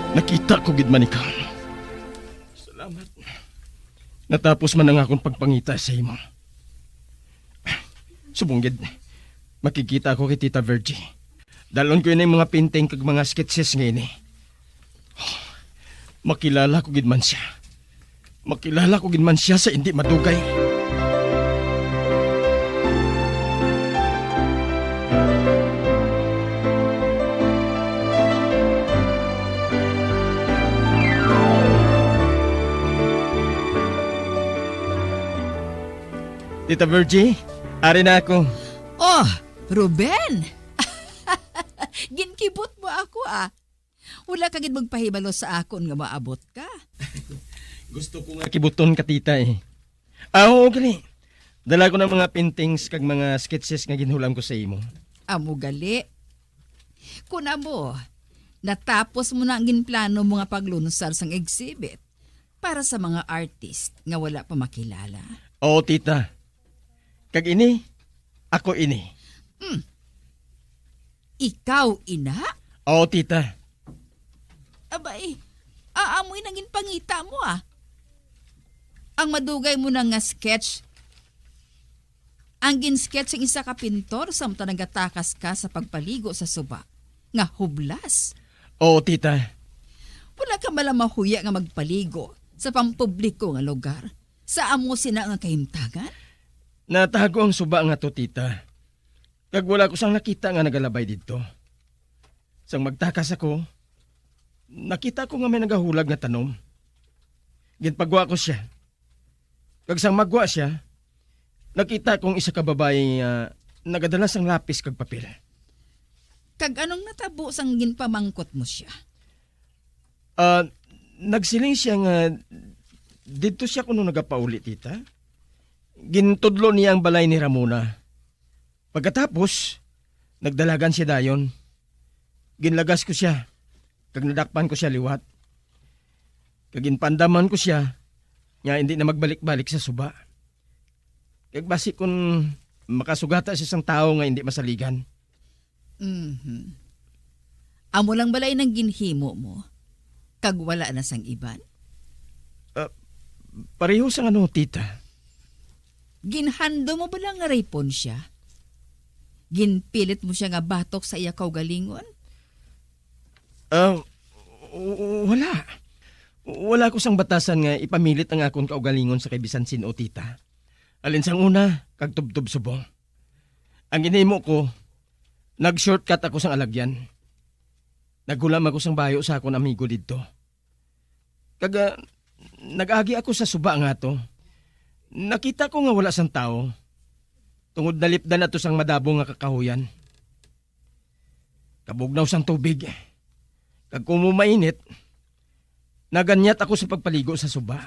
[SPEAKER 8] Nakita ko gid man ikaw. Salamat. Natapos man ang akong pagpangita sa imo. Subong gid. Makikita ko kay Tita Virgie. Dalon ko yun ang mga painting kag mga sketches ngayon eh. Makilala ko gid man siya. Makilala ko gid man siya sa hindi madugay. Tita Virgie, ari na ako.
[SPEAKER 1] Oh, Ruben! Ginkibot mo ako Wala ka gid magpahibalo sa akon nga maabot ka.
[SPEAKER 8] Gusto ko nga kibuton ka tita eh. Oo, gali. Dala ko ng mga paintings kag mga sketches nga ginhulam ko sa imo.
[SPEAKER 1] Amo gali. Kuna mo, natapos mo na ang ginplano mo nga paglunsad sang exhibit para sa mga artist nga wala pa makilala.
[SPEAKER 8] Oo, tita. Kag ini, ako ini.
[SPEAKER 1] Ikaw, ina?
[SPEAKER 8] Oo, tita.
[SPEAKER 1] Abay, aamoy nangin pangita mo Ang madugay mo na nga sketch, ang gin-sketch ang isa ka pintor samtang nagatakas ka sa pagpaligo sa suba. nga hublas.
[SPEAKER 8] Oo, tita.
[SPEAKER 1] Wala ka malamahuya nga magpaligo sa pampubliko nga lugar. Sa amo sina nga kahimtangan?
[SPEAKER 8] Natago ang suba nga to, tita. Kag wala ko sang nakita nga nagalabay dito. Sang magtakas ako, nakita ko nga may nagahulag nga tanom. Ginpagwa ko siya. Kag sang magwa siya, nakita kong isa ka babae nga nagadala sang lapis kag papel.
[SPEAKER 1] Kag anong natabo sang ginpamangkot mo siya?
[SPEAKER 8] Nagsiling siya nga dito siya kuno nagapauli, tita. Gintudlo niya ang balay ni Ramona. Pagkatapos, nagdalagan siya dayon. Ginlagas ko siya. Kag nadakpan ko siya liwat. Kag ginpandaman ko siya nga hindi na magbalik-balik sa suba. Kag basi kung makasugata siya sang tao nga hindi masaligan.
[SPEAKER 1] Amo lang balay ng ginhimo mo. Kag wala na sang iban?
[SPEAKER 8] Pareho sang ano, tita.
[SPEAKER 1] Ginhando mo ba lang nga raypon siya? Ginpilit mo siya nga batok sa iya kaugalingon?
[SPEAKER 8] Wala. Wala ko sang batasan nga ipamilit ang akong kaugalingon sa kay Bisansin o tita. Alin sang una, kag tubtub subong. Ang ginhimo ko, nag-shortcut ako sang alagyan. Naghulam ako sang bayo sa akong amigo dito. Kag nag-agi ako sa suba nga to. Nakita ko nga wala sang tao. Tungod nalipdan ato sang madabo nga kakahuyan. Kabugnaw sang tubig. Kag kumumainit, naganyat ako sa pagpaligo sa suba.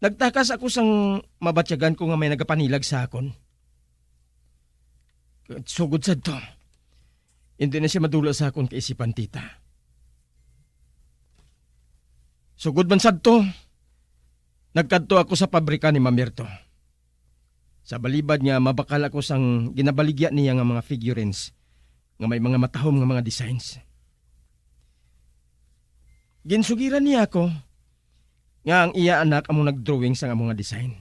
[SPEAKER 8] Nagtakas ako sang mabatyagan ko nga may nagapanilag sa akon. Sugod sad to. Hindi na siya madula sa akon kaisipan, tita. Sugod man sad to. Nagkadto ako sa pabrika ni Mamirto. Sa balibad nga mabakal ako sang ginabaligya niya nga mga figurines nga may mga matahom nga mga designs. Ginsugiran niya ako nga ang iya anak among nagdrawing sang among nga design.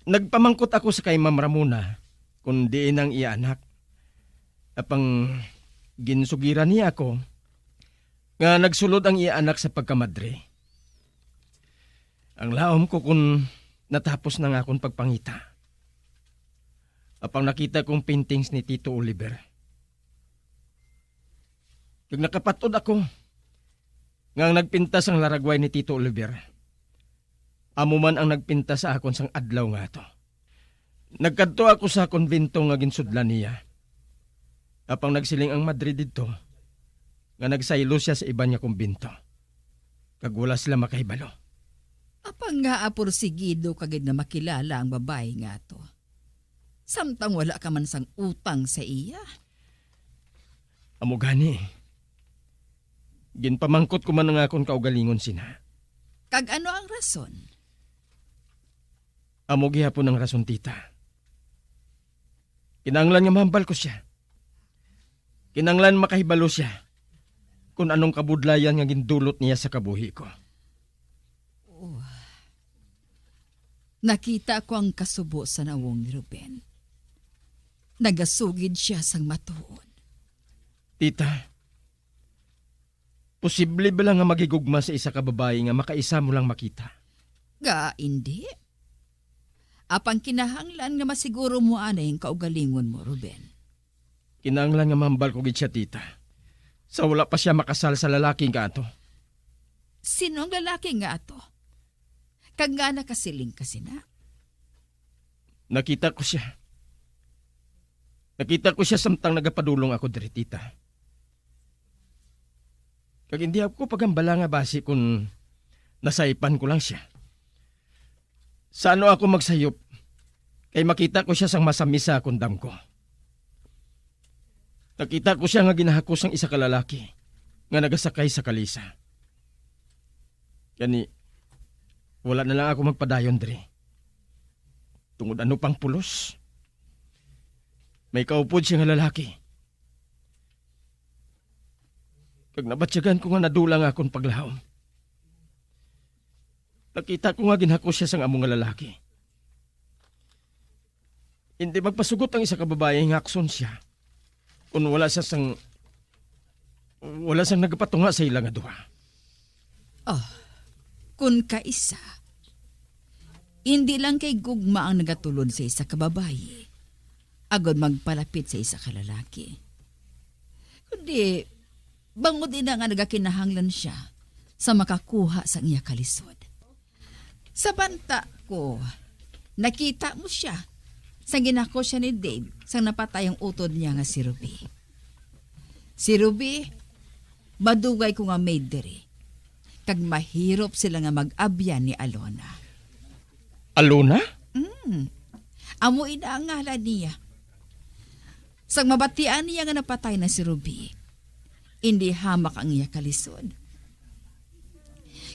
[SPEAKER 8] Nagpamangkot ako sa kay Ma'am Ramona kung diin ang iya anak. Apang ginsugiran niya ako nga nagsulod ang iya anak sa pagkamadre. Ang laom ko kung natapos na nga akong pagpangita. Apang nakita kong paintings ni Tito Oliver. Kag nakapatod ako nga ang nagpintas ang laragway ni Tito Oliver. Amo man ang nagpinta sa akon sang adlaw nga to. Nagkadto ako sa konbento nga ginsudlan niya. Apang nagsiling ang Madrid dito nga nagsaylo siya sa iba niya kumbento. Kag wala sila makahibalo.
[SPEAKER 1] Apang nga apursigido kagid na makilala ang babae nga to. Samtang wala ka man sang utang sa iya.
[SPEAKER 8] Amo gani. Ginpamangkot ko man nga akong kaugalingon sina.
[SPEAKER 1] Kag ano ang rason?
[SPEAKER 8] Amo gihapon ang rason, tita. Kinanglan nga mahambal ko siya. Kinanglan makahibalo siya kung anong kabudlayan nga gindulot niya sa kabuhi ko.
[SPEAKER 1] Nakita ko ang kasubo sa nawong ni Ruben. Nagasugid siya sang matuon.
[SPEAKER 8] Tita, posible ba lang nga magigugma sa isa ka babae nga makaisa mo lang makita?
[SPEAKER 1] Ga, hindi. Apang kinahanglan nga masiguro mo anay ang kaugalingon mo, Ruben.
[SPEAKER 8] Kinahanglan nga mahambal ko gid siya, tita. Sa wala pa siya makasal sa lalaking kaato.
[SPEAKER 1] Sino ang lalaki nga ato? Kag nga nakasiling kasi na.
[SPEAKER 8] Nakita ko siya. Nakita ko siya samtang nagapadulong ako diri, tita. Kag hindi ako pagambala nga basi kung nasaipan ko lang siya. Sa ano ako magsayop, kay makita ko siya sang masami sa akong damko. Nakita ko siya nga ginahakos ang isa ka lalaki nga nagasakay sa kalisa. Kani, wala na lang ako magpadayon diri. Tungod ano pang pulos. May kaupod siya nga lalaki. Kag nabatsyagan ko nga nadulang akong paglahom. Nakita ko nga ginhakos siya sang among nga lalaki. Hindi magpasugot ang isa ka babae nga akson siya. kung wala siya sang nagapatunga sa ilang aduha.
[SPEAKER 1] Oh, kun kaisa, hindi lang kay gugma ang nagatulod sa isa ka babayi, agad magpalapit sa isa ka lalaki. Kundi, bangod din nga nagakinahanglan siya sa makakuha sa iya kalisod. Sa banta ko, nakita mo siya sa ginako siya ni Dave sa napatay ang utod niya nga si Ruby. Si Ruby, madugay ko nga maid diri. Kag mahirop sila nga mag-abyan ni Alona.
[SPEAKER 8] Alona?
[SPEAKER 1] Amo ina ang ngalan niya. Sang mabatian niya nga napatay na si Ruby, hindi hamak ang iya kalisod.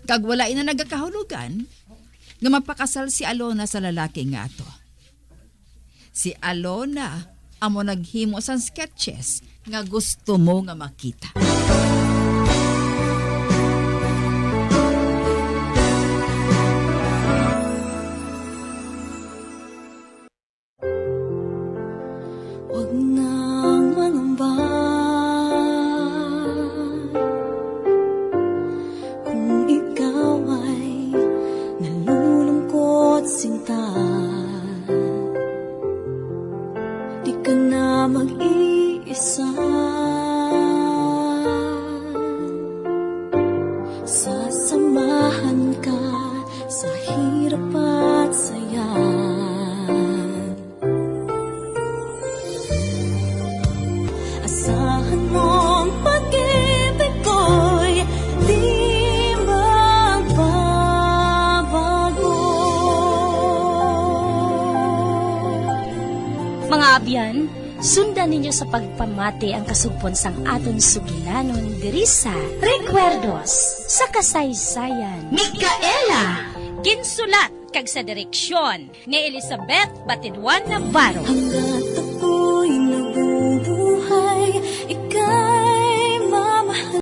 [SPEAKER 1] Kag wala ina nagakahulugan, nga mapakasal si Alona sa lalaki nga ato. Si Alona amo naghimo sang sketches nga gusto mo nga makita.
[SPEAKER 17] Huwag nang mangamba kung ikaw ay nalulungkot sinta. Di ka na mag-iisa. Sasamahan ka sa hirap at saya. Asahan mong pag-ibig ko'y di magbabago.
[SPEAKER 20] Mga abyan, sundan ninyo sa pagpamati ang kasugpon sang aton sugilanon diri sa Recuerdos sa kasaysayan. Micaela! Ginsulat kag sa direksyon ni Elizabeth Batidwan Navarro.
[SPEAKER 17] Hanggat ako'y nabubuhay, ika'y mamahal.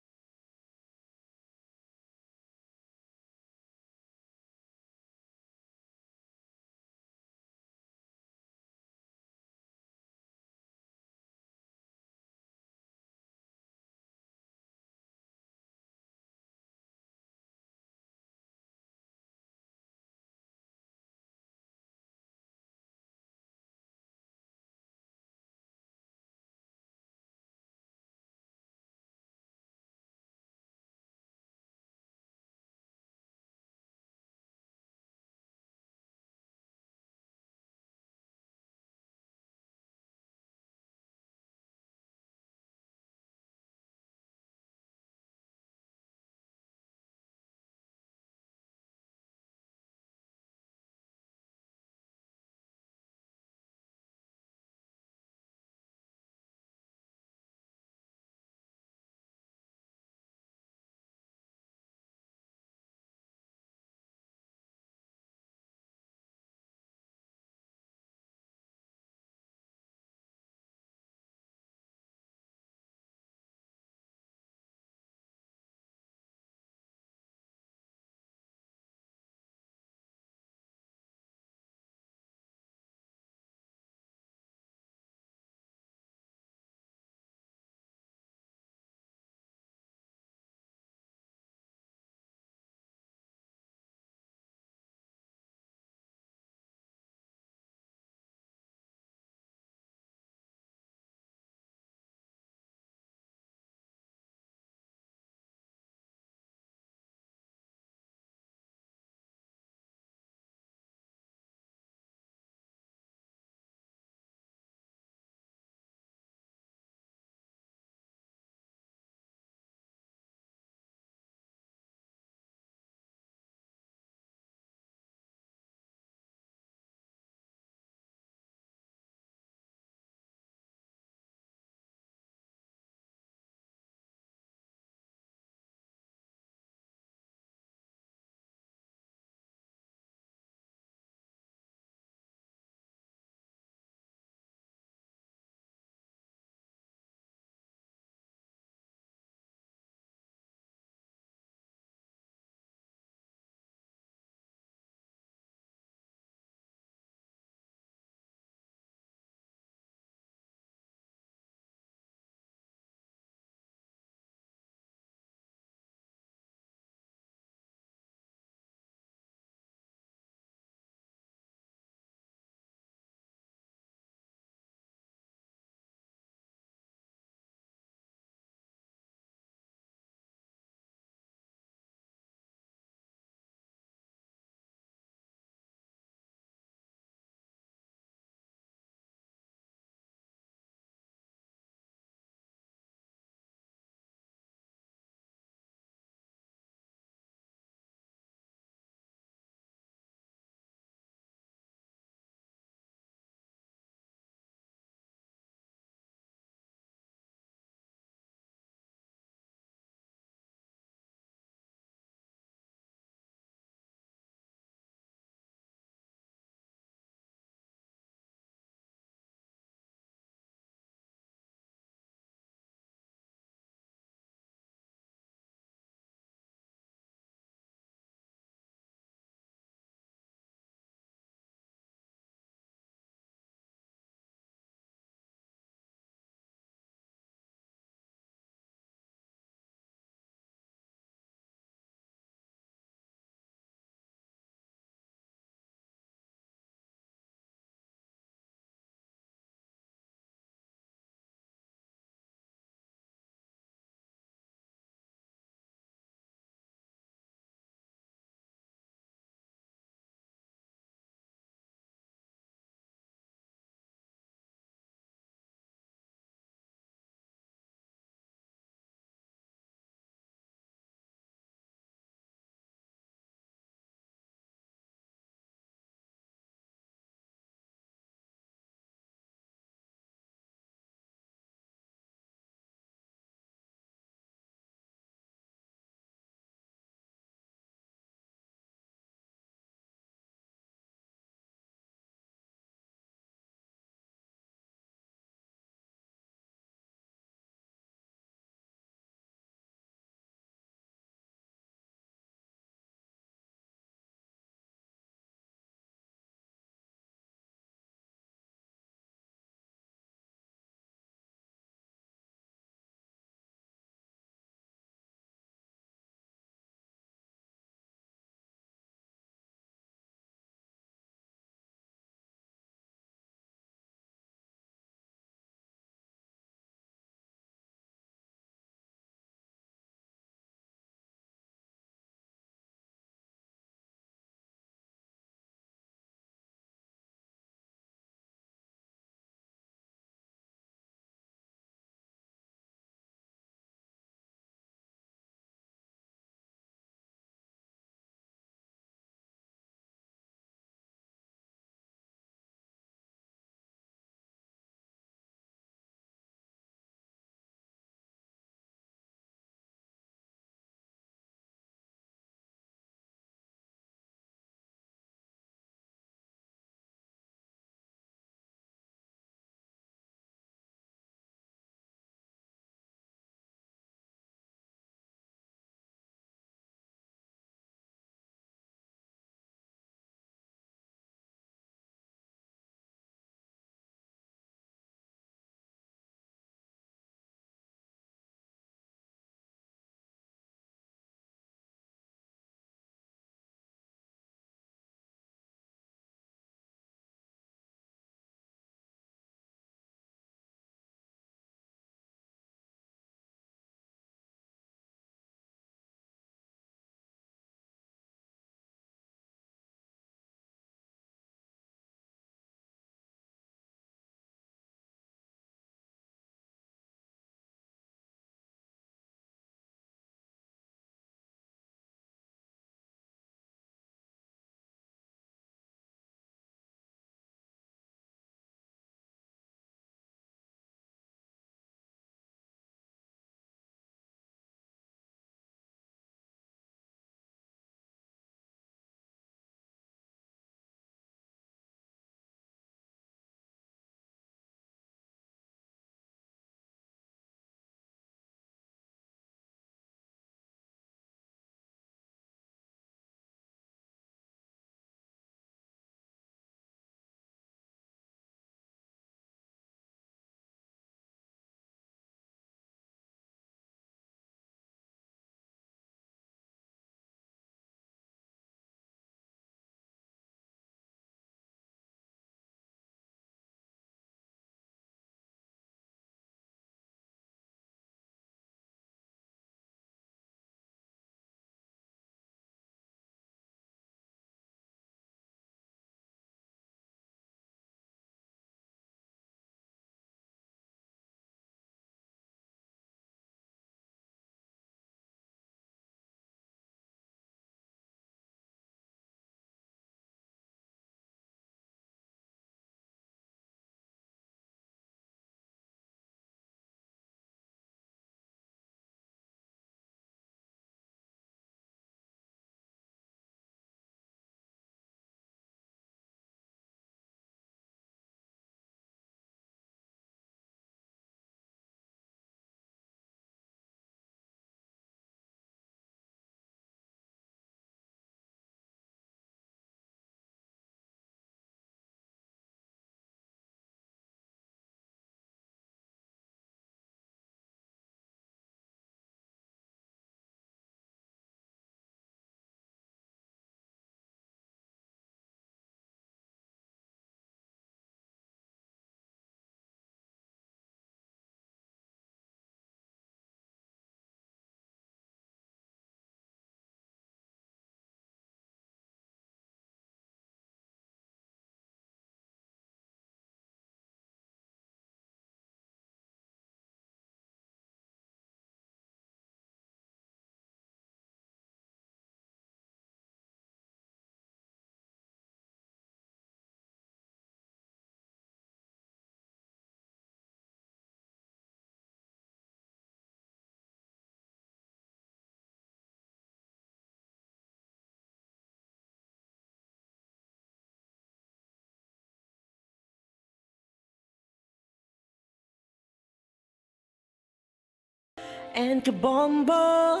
[SPEAKER 2] and Kabombo,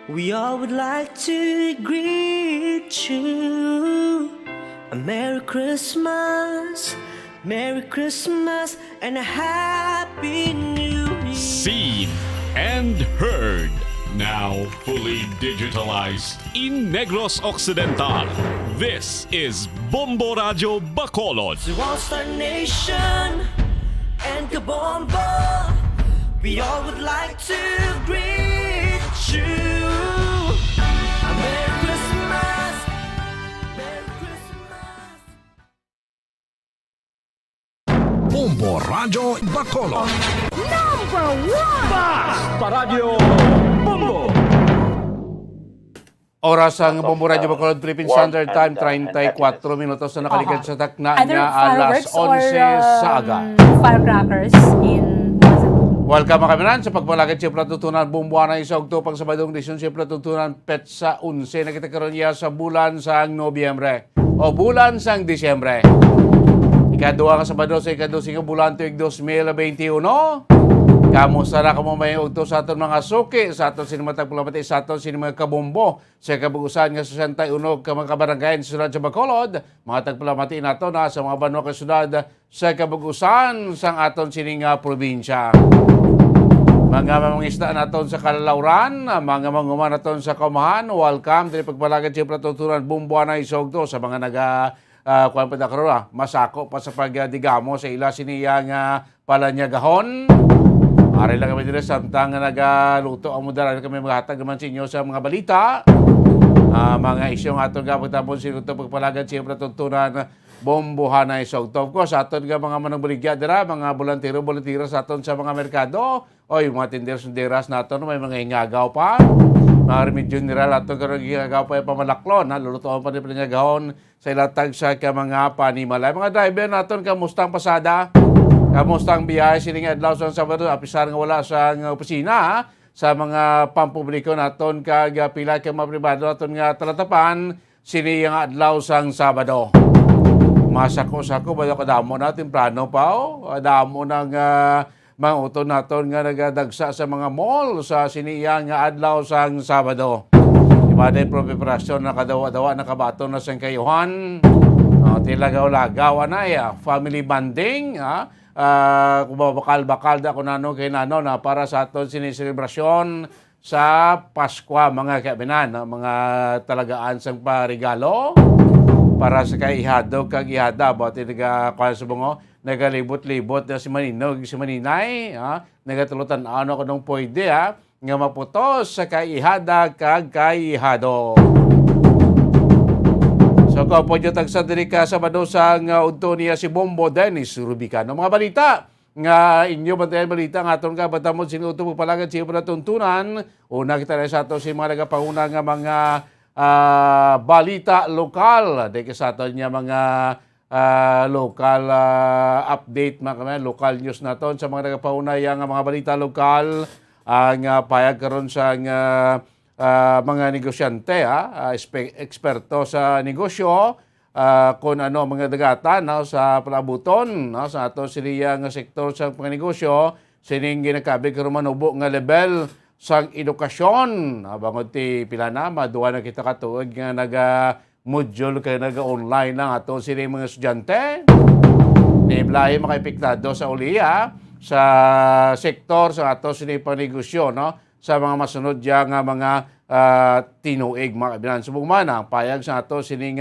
[SPEAKER 2] we all would like to greet you. A Merry Christmas, and a Happy New Year.
[SPEAKER 9] Seen and heard. Now fully digitalized in Negros Occidental. This is Bombo Radio Bacolod.
[SPEAKER 2] To All-Star Nation and Kabombo, we all would like to greet you. A Merry Christmas, Merry Christmas.
[SPEAKER 18] Bombo Radio Bacolod.
[SPEAKER 2] Number 1!
[SPEAKER 18] Basta Radio Bombo.
[SPEAKER 3] Oras ang Bombo Radio Bacolod, Philippine Standard Time, 34 minutos na nakalikan sa takna niya alas 11 sa aga.
[SPEAKER 22] Firecrackers in
[SPEAKER 3] Welcome mga kaminan sa pagpalagad siya Platutunan Bumbuana isa Oktobang Sabadong Disyon siya Platutunan Petsa 11 na kita karoon niya sa bulan sang Nobyembre o bulan sang Disyembre. Ikadua ka Sabado sa ikadusing bulan tuig 2021. Kamusta na kamo may ugto sa aton mga suki, sa aton sinimatag pulamati, sa aton sinimag kabombo, sa kabugusan nga 61 ka mga kabaranggayan sa syudad sa Bacolod, mga tagpulamati nato na sa mga banwa ka syudad sa kabugusan sang aton sining probinsya. Mga mangisda naton sa Kalalauran, mga manguman naton sa Kaumahan, welcome dili pagpalagad siya Platutunan Bumbuana isogto sa mga kuan pa karon masako pa sa pagdigamo sa ila siniyang palanyagahon. Ari lang kami dito samtang nagaluto ang mudaran kami maghatag naman sa inyo sa mga balita. Mga isyong atong kapagtapon sinuto pagpalagad siya Platutunan Bombohanay Sogtog ko sa aton nga mga manangbuligya dira, mga volunteer sa aton sa mga merkado. Oy, mga tinderas naton may mga ingagaw pa. Mga remedyo nila aton karon ingagaw pa pamalaklon, lulutuan pa ni gahon sa ilatag sa mga panimalay. Mga driver naton kamustang pasada? Kamusta ang biyahe sining adlaw sa Sabado apisar nga wala sa opisina sa mga pampubliko naton kag pila ka mga pribado naton nga talatapan sini nga adlaw sang Sabado. Masako-sako ba kadamo na temprano pa damo nang mga uton naton nga nagadagsa sa mga mall sa siniya nga adlaw sang Sabado. Ibaday preparasyon na kadawa-dawa na kabaton na sang kayuhan. Tilagaw-lagaw na family bonding kung bakal-bakal da ko nano kay nano na para sa aton siniselebrasyon sa Pasko mga kaibigan, mga talagaan sang parigalo para sa kay ihado kag ihada ba tinaga kuan sa bungo nagalibot-libot na si Maninog si Maninay nagatulutan ano ko nung pwede nga maputos sa kay ihada kag kay ihado. So kung po dyan tagsa diri ka Sabado sang udto niya si Bombo Dennis Rubicano. Mga balita nga inyo bantayan balita nga aton ka batamod sinuto pagpalagad siya Platutunan. Una kita na sa ato si mga nagapanguna nga mga balita lokal. Dahil sa aton niya mga local update, mga local news naton sa mga nagapanguna nga mga balita lokal. Ang payag karon sa mga negosyante, eksperto sa negosyo, kung ano mga dagatan sa palabuton sa ato siliya nga sektor sa mga negosyo, sining ginakabi karon manubo nga level sang edukasyon. Bangod ti pila na maduwa na kita katuig nga naga-module kay naga-online lang ato sining mga estudyante. Niblahi makaepektado sa uliya sa sektor sa ato sining panegosyo sa mga masunod diya nga mga tinuig mga kabinan. Subong man ang payag sa ato sining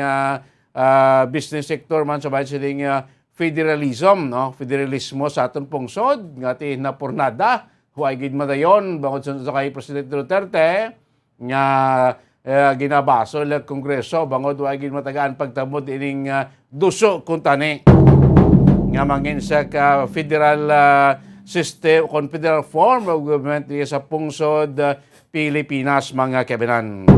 [SPEAKER 3] business sector man sabay sining federalism, federalismo sa aton pungsod nga ti napurnada huwag gid madayon bangod sa kay Presidente Duterte nga ginabaso sa Kongreso bangod huwag gid matagaan pagtamod ining duso kuntani nga mangin sa federal system, confederal form of government sa pungsod Pilipinas mga kabinan.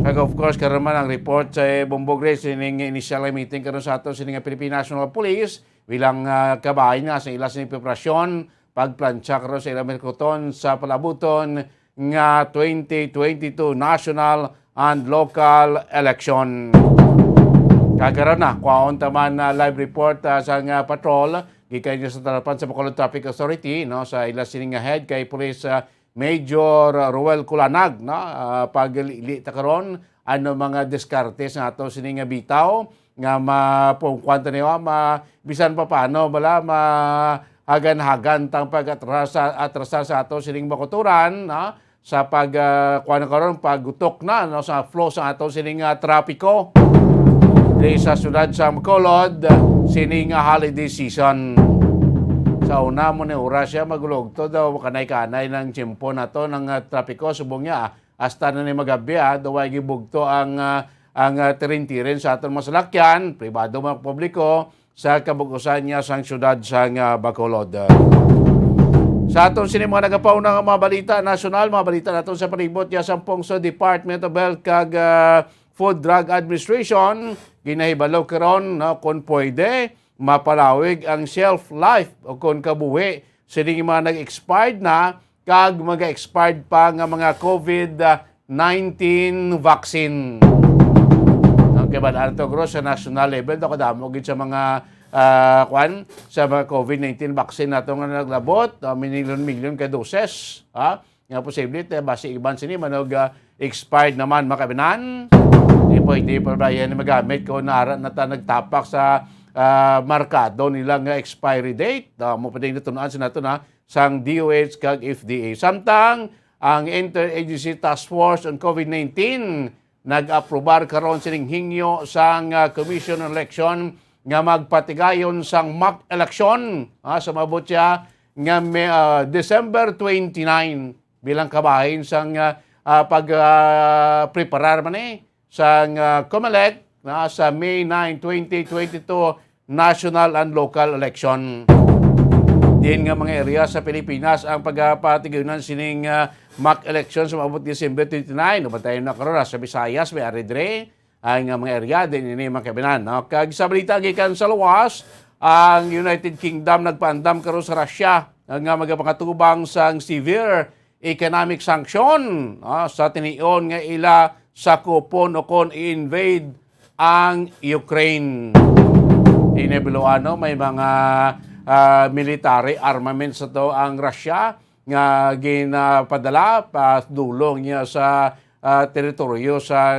[SPEAKER 3] Kag of course karon man ang report sa Bombo Grace sining initial meeting karon sa ato sining Philippine National Police bilang kabahin nga sa ila sining preparasyon pagplansya karon sa ilang merkuton sa palabuton nga 2022 national and local election. Kagaran na kuwaon taman live report sa patrol gikan sa tarapan sa Bacolod Traffic Authority sa ila sining head kay Police Major Ruel Kulanag, no? Paglita karon ano mga diskartes nga ato sining nga bitaw nga mapungkwanta niya bisan pa paano bala hagan-hagan tang atrasa sa ato sining makuturan, no? Sa kuan karon pagutok na, no? Sa flow sa ato sining trapiko di sa syudad sa Bacolod sining holiday season. Sa una mo ni oras siya magulog to daw kanay-kanay ng tiyempo na to ng trapiko subong niya hasta na ni magabi daw ay gibugto ang tirin-tirin sa aton masalakyan pribado mga publiko sa kabugusan niya sa syudad sa Bacolod. Sa aton sini mga nagapauna nga mga balita nasyonal, mga balita naton sa palibot niya sa Pongso Department of Health kag Food Drug Administration ginahibalo karon kung pwede mapalawig ang shelf life o kung kabuhi sining mga nag-expired na kag mga-expired pa nga mga COVID-19 vaccine. Okay ba to gross sa national level daw kadamo gid sa mga sa mga COVID-19 vaccine nato nga naglabot milyon ka doses nga posible base iban sini manog expired naman makabinan di pwede pa ba yan magamit ko naara na ta nagtapak sa markado nilang expiry date. Mo pwedeng natunan sa nato na sang DOH kag FDA. Samtang ang Interagency Task Force on COVID-19 nag-aprobar karon sining hingyo sang Commission on Election nga magpatigayon sang mock election sa mabot siya nga December 29 bilang kabahin sang pag-preparar man sang COMELEC sa May 9, 2022 national and local election. Din nga mga area sa Pilipinas ang pagpatigayonan sining mock election sa maabot December 29. Ubantayan na karon sa Visayas, may aridre ang mga area din ini makabinan. Kag sa balita gikan sa luwas, ang United Kingdom nagpaandam karon sa Russia nga magapakatubang sang severe economic sanction sa tinion nga ila sakupon o kon i-invade ang Ukraine. Inebiluano may mga military armaments sa to ang Russia nga ginapadala dulong niya sa teritoryo sa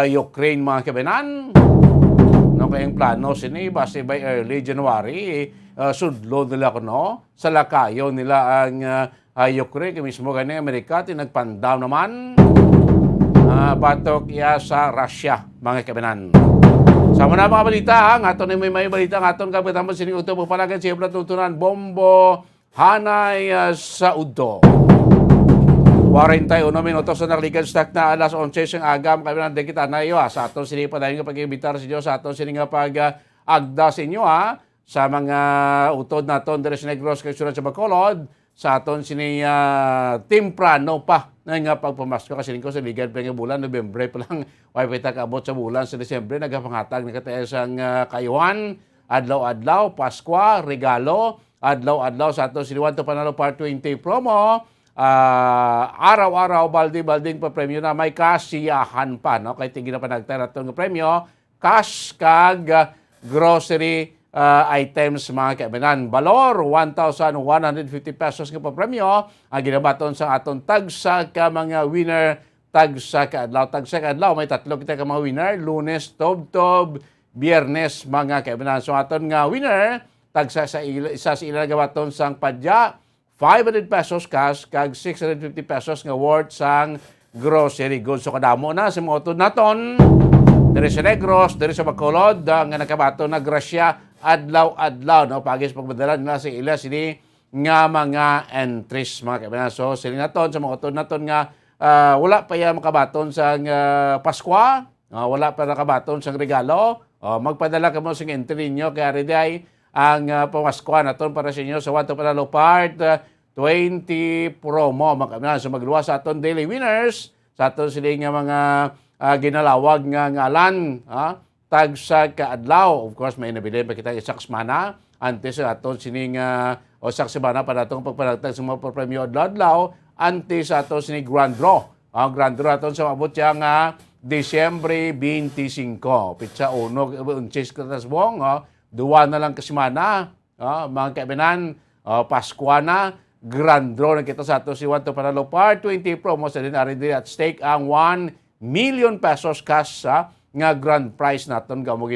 [SPEAKER 3] Ukraine mga kabinan. No kayong plano sini base by early January sudlo nila kuno sa lakayo nila ang Ukraine mismo kani Amerika tinagpandaw naman batok iya sa Russia mga kabinan. Sama na mga balita ang aton ni may balita ang aton kapitamos sining uto mo palagan siya tutunan Bombo hanay sa udto. 41 minutos na nakalikan stock na alas 11 siyang agam kami na kita na iyo sa aton sini pa dahil nga pag-ibitar sa inyo sa aton sini nga pag-agda sa inyo sa mga utod naton Tres Negros kay Surat sa Bacolod sa aton sini temprano pa na nga pagpamasko kasi ko sa ligan pa nga bulan Nobyembre pa lang way pita kaabot sa bulan sa Disyembre nagapangatag ni kataas ang kayuhan adlaw-adlaw Pasko regalo adlaw-adlaw sa aton sini Wanto Panalo Part 20 promo araw-araw baldi-balding pa premyo na may kasiyahan pa no kay tingin na panagtay naton nga premyo cash kag grocery items mga kaibigan. Balor, 1,150 pesos nga papremyo. Ang ginabaton sa aton tagsa ka mga winner, tagsa ka adlaw. Tagsa ka adlaw, may tatlo kita ka mga winner. Lunes, Tob-Tob, Biyernes, mga kaibigan. So aton nga winner, tagsa sa isa sa ilang gabaton sang padya, 500 pesos cash, kag 650 pesos nga worth sang grocery goods. So kadamo na sa mga utod naton. Dari sa Negros, dari sa Bacolod, nga nakabato na grasya adlaw-adlaw no pagis pagmadala nila sa ila sini nga mga entries mga kaibigan. So sila naton sa mga utod naton nga wala pa ya makabaton sa Pasko, wala pa nakabaton sa regalo. Magpadala ka mo sa entry niyo kay ariday ang pamasko naton para sa inyo sa Wanto Panalo Part 20 promo mga kaibigan. So magluwas sa aton daily winners sa aton sila nga mga ginalawag nga ngalan tagsa kaadlaw. Of course, may nabili pa kita isak semana antes sa aton sining o sak semana para atong pagpanagtag sa mga premyo adlaw antes sa aton sining grand draw. Ang grand draw aton sa mabot siya nga Disyembre 25. Pitsa 1 unchis katas buong duwa na lang ka semana mga kaibigan Pasko na grand draw na kita sa ato si Wanto Panalo Part 20 promo sa din at stake ang 1 million pesos cash nga grand prize naton gamo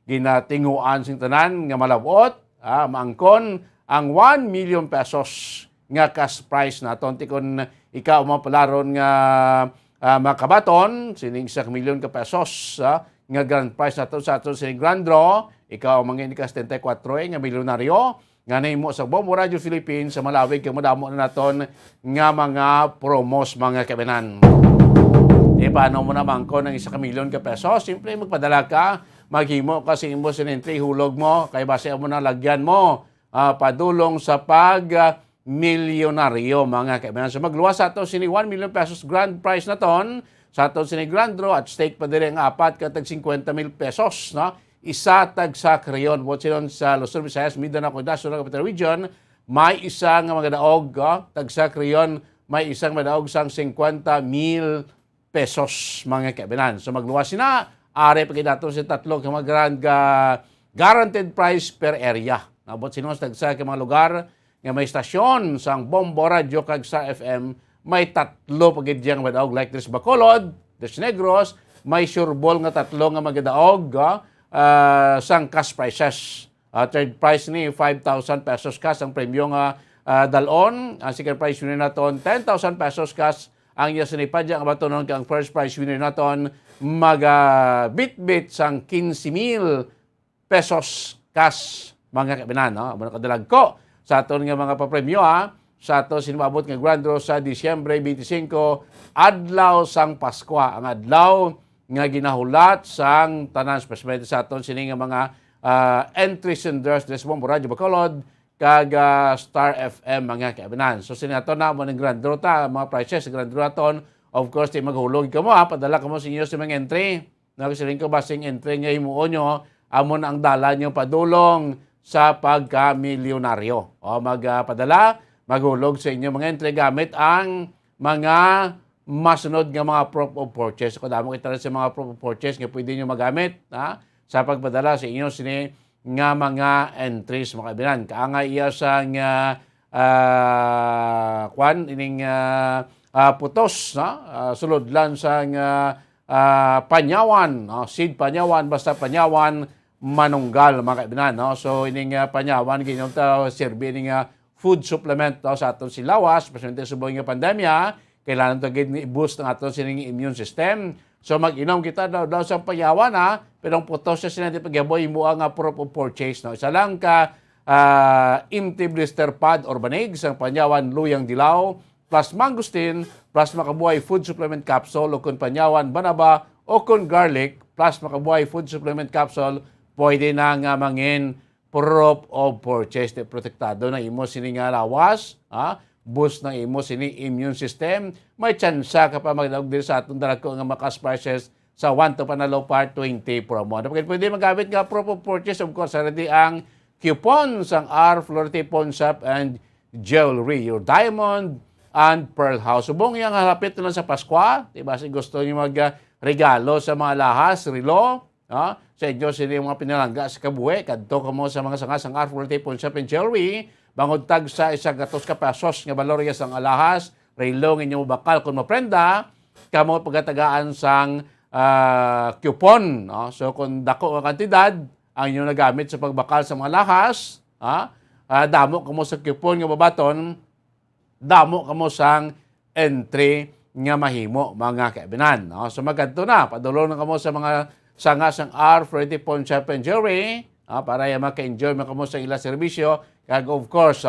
[SPEAKER 3] ginatinguan sing tanan nga malabot maangkon ang 1 million pesos nga cash prize naton tikon ikaw mapalaron nga makabaton sining 1 million ka pesos nga grand prize naton sa aton sining grand draw ikaw mangin ka 74 nga milyonaryo nga nahimo sa Bombo Radio Philippines sa malawig kay madamo na naton nga mga promos mga kabanan. Paano mo naman ko ng 1 milyon ka pesos? Simple magpadala ka, maghimo ka sa imo sinentry hulog mo, kay base mo na lagyan mo padulong sa milyonaryo mga kaibigan. So magluwas sa ato sini 1 million pesos grand prize na ton, sa ato sini grand draw at stake pa din ang 4 katag 50,000 pesos. No? Isa tag sa Crayon. Botsinon sa Luzon, Visayas, Mindanao, National Capital Region, may isang mga daog, tag sa Crayon, may isang madaog sang 50,000 pesos mga kaibigan. So magluwas na, are pagkidato sa tatlo ka mga guaranteed price per area. Nabot sinos tag sa mga lugar nga may stasyon sang Bombo Radio kag sa FM, may tatlo pagkidyang madaog like this Bacolod, Des Negros, may sureball nga tatlo nga magadaog sang cash prices. Third prize ni 5,000 pesos cash ang premyo nga dalon. Ang second prize winner naton 10,000 pesos cash. Ang iya sinipadya ang batonon kang first prize winner naton bit-bit sang 15,000 pesos cash mga kabinan. No? Amo kadalag ko sa aton nga mga papremyo sa ato sinumabot nga grand draw sa Disyembre 25 adlaw sang Pasko. Ang adlaw nga ginahulat sang tanan specimen sa aton sini nga mga entries and draws des Bombo Radio Bacolod kag Star FM mga kaibigan. So sinato na mo ng grand draw ta mga prices sa grand draw aton. Of course di maghulog kamo padala kamo sa inyo sa mga entry. Nagsiling ko basing entry nga himuon nyo amon ang dala nyo padulong sa pagka-milyonaryo. O magpadala maghulog sa inyo mga entry gamit ang mga masunod nga mga proof of purchase. Kung damo kita sa mga proof of purchase nga pwede nyo magamit sa pagpadala sa inyo sini nga mga entries mga kaibigan. Kaangay iya sang putos sulodlan sang panyawan, seed panyawan basta panyawan manunggal mga kaibigan. So ining panyawan ginyong serbi ning food supplement sa aton silawas presente sa buong pandemya. Kailangan ito i-boost ang aton sining immune system. So mag-inom kita daw sa payawan pero ang putos siya sinati pagyaboy mo ang proof of purchase. No? Isa lang ka empty blister pad or banig sang panyawan luyang dilaw plus mangustin plus makabuhay food supplement capsule o kun panyawan banaba o kun garlic plus makabuhay food supplement capsule pwede na nga mangin proof of purchase. Protektado na imo sining lawas. Boost ng imo sini immune system, may tsansa ka pa magdaog din sa atong dalako nga makas prices sa Wanto Panalo Part 20 promo. Pwede magamit nga proof of purchase, of course, already ang coupon sang R Flority Pawn Shop and Jewelry, your diamond and pearl house. Subong yung halapit na lang sa Pasko, diba? Si gusto nyo mag-regalo sa mga lahas, relo, sa inyo sila yung mga pinalangga sa kabuhi, kadto ka mo sa mga sangasang R Flority Pawn Shop and Jewelry, bangod tag sa 100 ka pesos nga balorya sang alahas, relo inyong bakal kung maprenda, kamo pagkatagaan sang coupon. So kung dako ang kantidad, ang inyong nagamit sa pagbakal sa mga lahas, damo kamo sa coupon nga babaton, damo kamo sang entry nga mahimo mga kaibigan. So magkanto na, padulong na kamo sa mga sangas ang R Freddy Pawn Shop and Jewelry, para maka-enjoy mo kamo sa ilang serbisyo. Kag of course,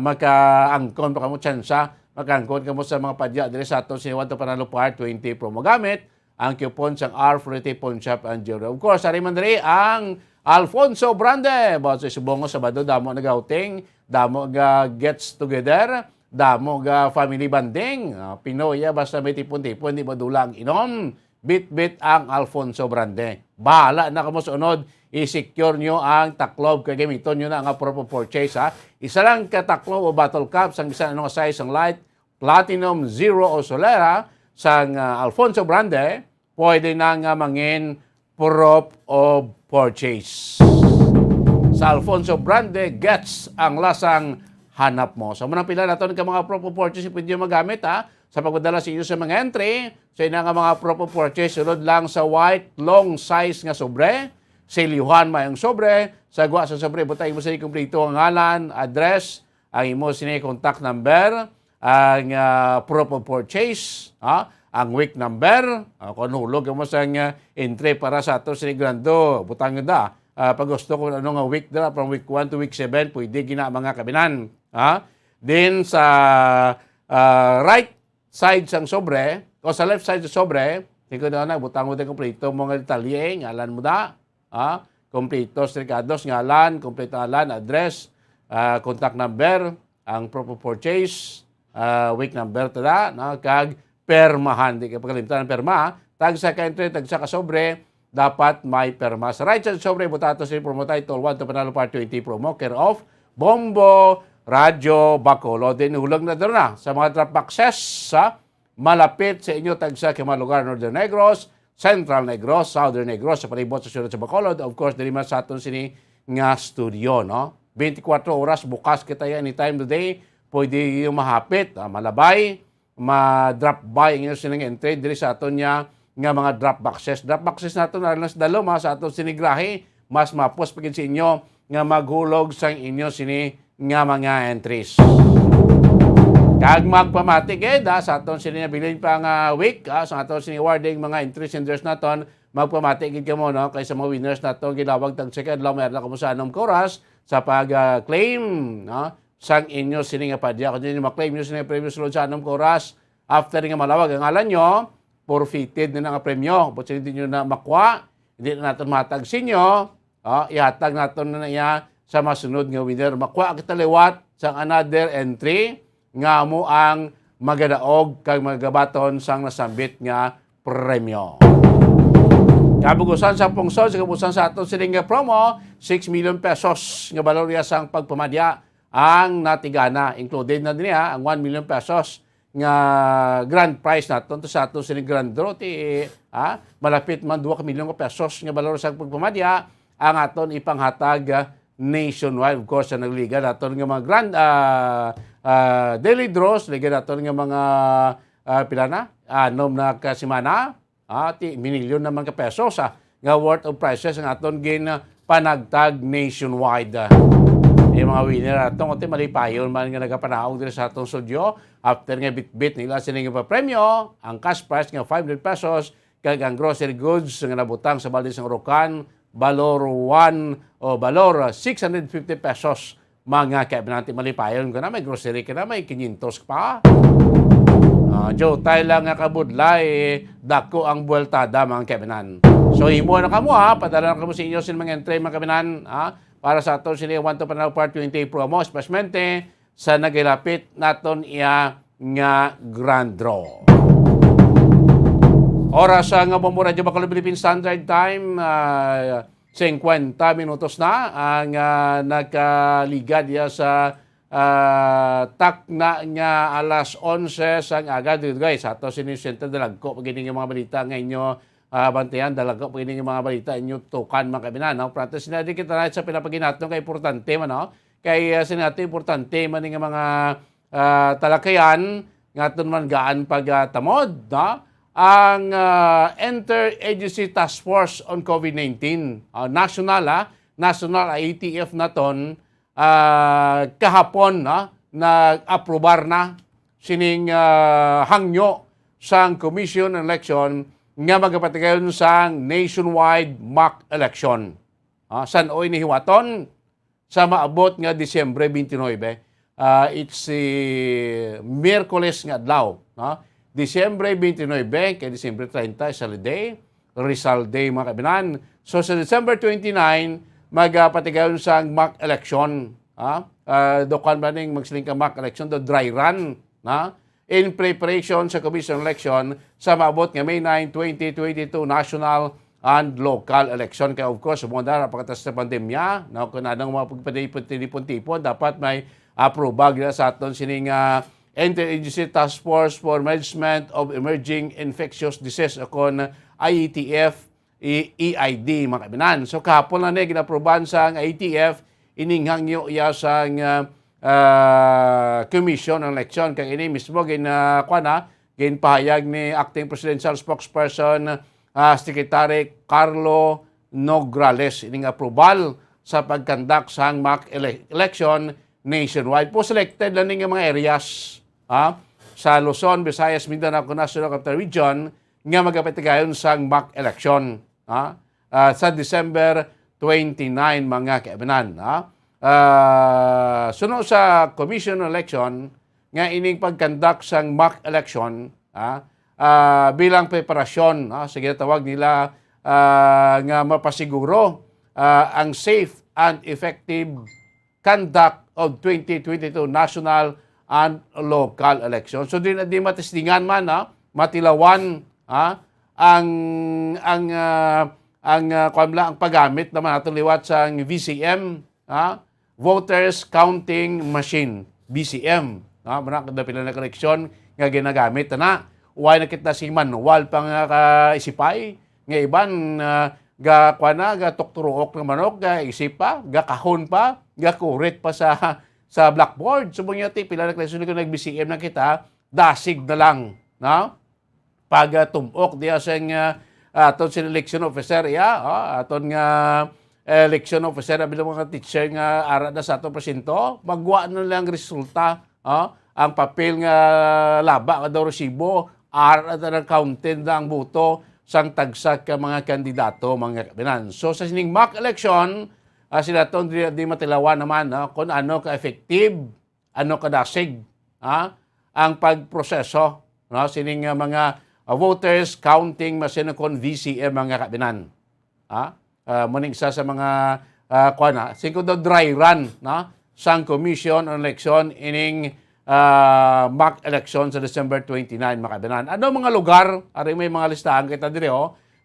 [SPEAKER 3] maka-angkon pa kamo tsansa, maka-angkon kamo sa mga padya diri sa aton sa Wanto Panalo Part 20 promo gamit ang coupon sang R Freddy Pawn Shop and Jewelry. Of course, ari man diri ang Alfonso Brande. Bawat sa Subongo Sabado damo nag-outing, damo gets together, damo family banding. Pinoy basta may tipon-tipon di madula ang inom. Bit-bit ang Alfonso Brande. Bahala na kamo sa unod, i-secure nyo ang taklob kay gamiton nyo na ang proof of purchase. Isa lang ka taklob o bottle cap sang bisan anong size ang light, platinum, zero o solera sang Alfonso Brande, pwede na nga mangin proof of purchase. Sa Alfonso Brande gets ang lasang hanap mo. So, manang pila natin ka mga proof of purchase pwede yung magamit sa pagpadala sa inyo sa mga entry. So, ina nga mga proof of purchase, sunod lang sa white long size nga sobre. Silihan mayong sobre. Sagwa sa sobre, butay mo sa kompleto ang ngalan, address, ang imo sini contact number, ang proof of purchase, ang week number, kung hulog mo sa entry para sa ato sinigrando, butang da. Pag gusto ko ano nga week na, from week 1 to week 7, pwede gina mga kabinan. Then sa right side sang sobre, o sa left side sa sobre, tingko na butang mo din kompleto mga detalye, ngalan mo da, kompleto strikados, ngalan, kompleto ngalan, address, contact number, ang proof of purchase, week number tada, kag permahan. Di ka pagkalimtan ng perma, tag sa ka-entry, tag sa ka-sobre, dapat may perma. Sa right side sobre, butato sa promo title 1 to Panalo Part 20 promo, care of Bombo, Radio, Bacolod. Then hulag na doon na sa mga drop boxes sa malapit sa inyo tag sa mga lugar, Northern Negros, Central Negros, Southern Negros, sa palibot sa syudad sa Bacolod. Of course, dili man sa aton sini nga studio, no? 24 oras bukas kita yan anytime today. Pwede yung mahapit, malabay, ma-drop by inyo sining entry diri sa aton niya nga mga drop boxes. Drop boxes nato na lang sa dalo sa aton sinigrahe, mas mapos pagin sa inyo nga maghulog sa inyo sini nga mga entries. Kag magpamatik sa aton sini nabilin pa nga week, sa aton sini awarding mga entries senders naton, magpamatik gid kamo no kay sa mga winners nato gilawag tag second law mayroon kamo sa anom koras sa pag-claim sang inyo sini nga padya kung inyo maklaim nyo sini premyo sulod sa anom koras after nga malawag ang ngalan nyo forfeited na nga premyo but hindi nyo na makwa hindi na natin matag sinyo ihatag natin na iya sa masunod nga winner makwa kita liwat sang another entry nga mo ang magadaog kag magabaton sang nasambit nga premyo. Kabugusan sa pungsod, sa kabugusan sa aton sining nga promo, 6 million pesos nga balorya sang pagpamadya ang natigana. Included na din ang 1 million pesos nga grand prize naton to sa aton sining grand draw. Malapit man 2 milyon pesos nga balorya sang pagpamadya ang aton ipanghatag nationwide. Of course, sa nagliga naton nga mga grand daily draws, liga naton nga mga pilana, anom na kasimana, minilyon naman ka pesos nga worth of prizes ang aton gin panagtag nationwide. Yung mga winner atong ati malipayon man nga nagapanaog diri sa atong studio after nga bitbit nila sining pa premyo ang cash prize nga 500 pesos kag ang grocery goods nga nabutang sa balde sang Rocan balor 1 o balor 650 pesos mga kaibigan natin malipayon ko na may grocery ka na may 500 pa. Joe, tayo lang nga kabudlay, dako ang buweltada mga kabinan. So, himo na kamo padala na kamo sa inyo sa mga entry mga kabinan para sa aton sila 1 to Panalo Part 20 promo, especially sa nagilapit naton iya nga grand draw. Oras nga Bombo Radio Bacolod Philippine Standard Time, 50 minutos na ang nagkaligad sa takna nga alas 11 sang aga dito guys ato sinisenta dalagko pagini nga mga balita nga inyo bantayan dalagko pagini nga mga balita inyo tukan mga kabinan no prato sinadi kita na sa pinapaginaton kay importante man kay sinati importante man nga mga talakayan nga aton man gaan pagtamod no ang Interagency Task Force on COVID-19 national IETF naton kahapon nag-aprobar na sining hangyo sang Commission on Election nga magapatigayon sang nationwide mock election. San oy ni hiwaton sa maabot nga Disyembre 29. It's Miyerkules nga adlaw. Disyembre 29 kay Disyembre 30 is holiday, Rizal Day mga kabinan. So sa December 29 magpatigayon sa mock election. Dokan ba ning magsiling ka mock election, the dry run. In preparation sa Commission election sa maabot nga May 9, 2022 national and local election. Kaya of course, sumunod pagkatas sa pandemya, kung anong mga pagpatipon-tipon, dapat may aprobag sa aton sining Interagency Task Force for Management of Emerging Infectious Disease o kon IETF EID mga kabinan. So kahapon lang ginaproban sa IETF ininghangyo iya sa Commission on Election. Kaya ini mismo ginpahayag ni Acting Presidential Spokesperson Secretary Carlo Nograles ining approval sa pagkandak sa mock election nationwide. Po selected lang ng mga areas sa Luzon, Visayas, Mindanao, National Capital Region nga magapatigayon sa mock election sa December 29 mga kaibanan. Sunod sa Commission on Election nga ining pagkandak sa mock election bilang preparasyon sa ginatawag nila nga mapasiguro ang safe and effective conduct of 2022 national and local elections. So di matistingan man matilawan ang paggamit naman atong liwat sa VCM, voters counting machine, VCM. Manak kada pila na koleksyon nga ginagamit na. Uway na kita si manual pang kaisipay nga iban ga tukturuok ng manok, ga isip pa, ga kahon pa, ga kurit pa sa blackboard. Subong yun, pila na klasyon ko nag-BCM na kita, dasig na lang. Pag tumok diya sa aton si election officer, aton nga election officer, bilang mga teacher nga ara na sa atong presinto, magwa na lang resulta. Ang papel nga laba nga daw resibo, ara na ng counted na ang boto sang tagsak ka mga kandidato, mga kabinan. So sa sining mock election, sila ito di matilawan naman kung ano ka-effective, ano ka-dasig ang pagproseso. Sining mga voters counting machine kon VCM mga kabinan. Muning isa sa mga singko daw dry run sang Commission on Election ining mock election sa December 29 makabinan. Ano mga lugar? Ari may mga listahan kita dire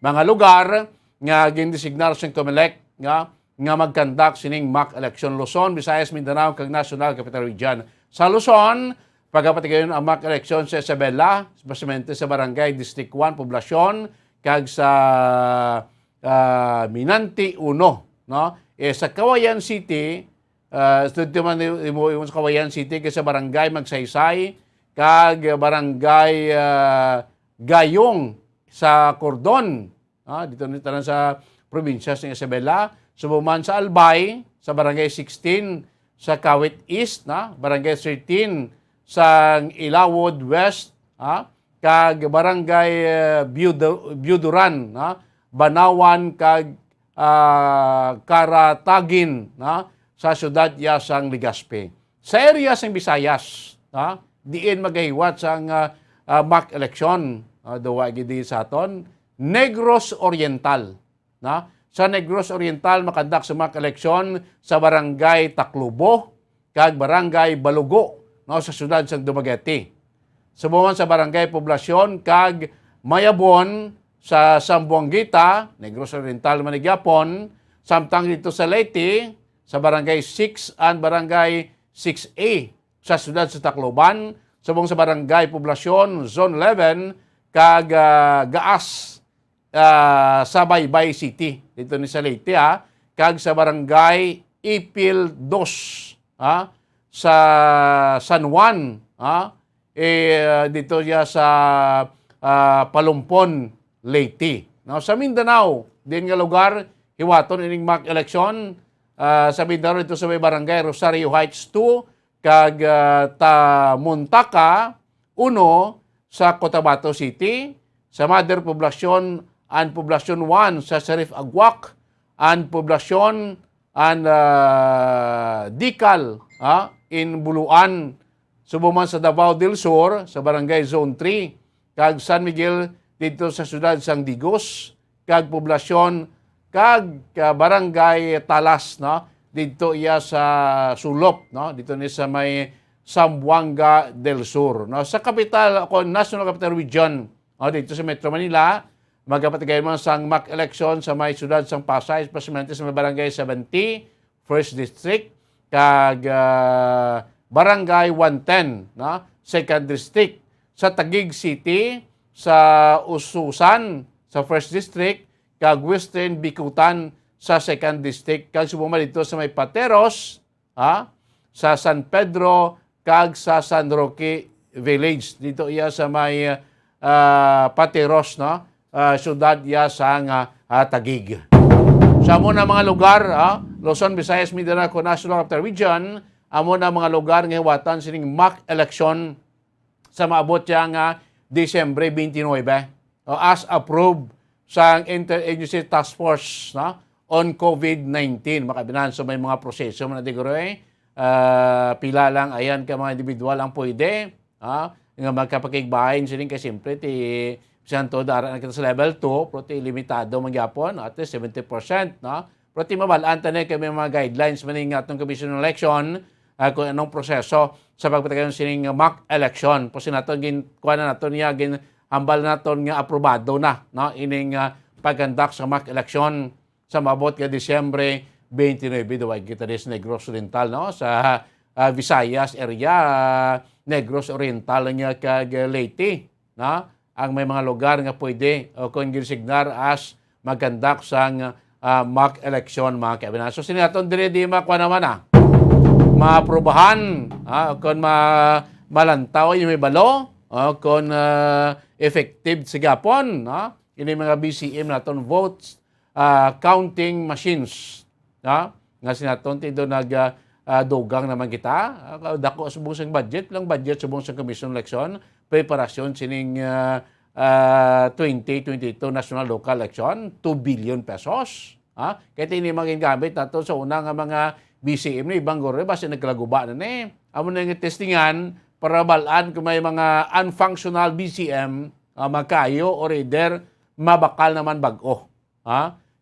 [SPEAKER 3] mga lugar nga gindesignar sa COMELEC nga magkandak sining mock election. Luzon, Visayas, Mindanao kag National Capital Region. Sa Luzon, pagkapatigayon ang mock election sa Isabela, especialmente sa Barangay District 1 Poblasyon kag sa Minanti 1, sa Kawayan City. Studio man sa Kawayan City kasi barangay Magsaysay kag barangay Gayong sa Cordon dito tanan sa probinsya sa Isabela. Subuman sa Albay sa barangay 16 sa Kawit East barangay 13 sa Ilawod West kag barangay Biuduran Banawan kag Karatagin sa syudad Yasang Legazpi. Sa area ng Visayas, diin magahiwat sa mock election, duwa gidi sa aton, Negros Oriental. Sa Negros Oriental, makandak sa mock election sa barangay Taclobo, kag barangay Balugo, sa syudad ng Dumaguete. Subukan sa barangay Poblasyon, kag Mayabon, sa Sambuanguita, Negros Oriental, Manigyapon, samtang dito sa Leyte, sa barangay 6 and barangay 6A sa siyudad sa Tacloban, subong sa barangay Poblasyon, Zone 11, kag Gaas sa Baybay City, dito ni sa Leyte, kag sa barangay Ipil 2 sa San Juan, dito niya sa Palumpon, Leyte. Sa Mindanao, din nga lugar, hiwaton ining mock election, sa Mindanao ito sa may barangay Rosario Heights 2 kag Muntaka 1 sa Cotabato City, sa Mother Poblasyon and Poblasyon 1 sa Serif Aguac and Poblasyon and Dikal in Buluan, subuman sa Davao del Sur sa barangay Zone 3 kag San Miguel dito sa siyudad sang Digos kag Poblasyon kag barangay Talas dito iya sa Sulop dito ni sa may Zamboanga del Sur sa capital National Capital Region dito sa Metro Manila magapatigayon man sang mock election sa may siyudad sang Pasay especially sa may barangay 70 First District kag barangay 110 Second District sa Taguig City sa Ususan sa First District kag Western Bikutan sa Second District kag sumuma dito sa may Pateros sa San Pedro kag sa San Roque Village. Dito iya sa may Patiros, no? Syudad iya sa Taguig. Sa amo na mga lugar, Luzon, Visayas, Mindanao, National Capital Region, amo na mga lugar nga hiwatan sining mock election sa maabot nga Disyembre 29 as approved sa Interagency Task Force, no, on COVID-19. Makabinan, so may mga proseso man natin pila lang ayan ka mga individual ang pwede nga magkapakigbahin sining kasi siyempre ti santo dara na kita sa level 2 pero ti limitado magyapon at least 70%, no, pero ti mabalaan tayo kami mga guidelines maning atong Commission on Election kung anong proseso sa pagpatagayon sining mock election. Po sinaton kuha na naton niya hambal naton nga aprobado na, no, ining pagkandak sa mock election sa mabot nga Disyembre 29. Duwag kita sa Negros Oriental, no, sa Visayas area, Negros Oriental nga kag Leyte, no, ang may mga lugar nga pwede o kung gisignar as magkandak sa mock election mga kaibigan. So sinaton dire di makuha naman maaprobahan kung malantaw yung may balo kung effective sigapon, no? Ini mga BCM naton votes counting machines, no? Nga sinaton tido dugang naman kita dako subong sang budget subong sang Commission Election preparasyon sining 2022 National Local Election 2 billion pesos. Kaya ini maging gamit nato sa unang mga BCM ni ibang gore basta naglaguba na ni. Amo na nga testingan para balaan kung may mga unfunctional BCM magkayo or either mabakal naman bag-o.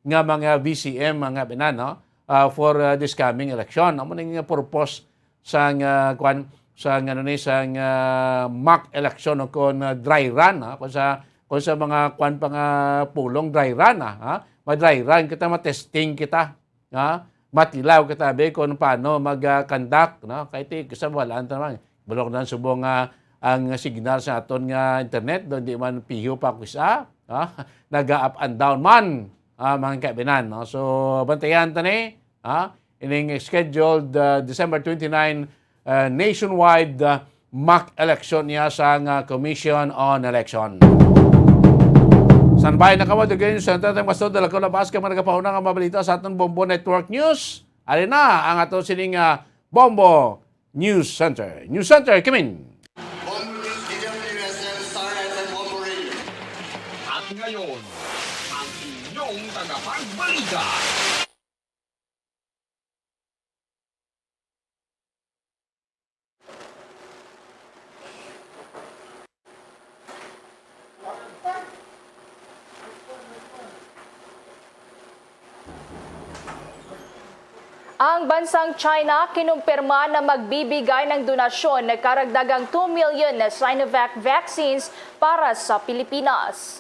[SPEAKER 3] Nga mga BCM mga binan, for this coming election. Amo na nga purpose sa mock election o kung dry run, kung sa mga pulong dry run, ma-dry run kita, ma-testing kita, matilaw kita kung paano mag-conduct, no? Kahit isa walaan naman. Bulok na subong ang signal sa aton nga internet, doon di man piho pa kusa, naga-up and down man, mga kaibinan, no? So, bantayan tani, ining scheduled December 29 nationwide mock election niya sa Commission on Election. Sanbay na kamo dugay sa tatang masto dala ko labas ka man nagapahuna nga mabalita sa aton Bombo Network News. Ali na ang ato sining Bombo News Center. News Center, come in.
[SPEAKER 18] At ngayon, ang inyong tagapagbalita.
[SPEAKER 11] Ang bansang China kinumpirma na magbibigay ng donasyon na karagdagang 2 million na Sinovac vaccines para sa Pilipinas.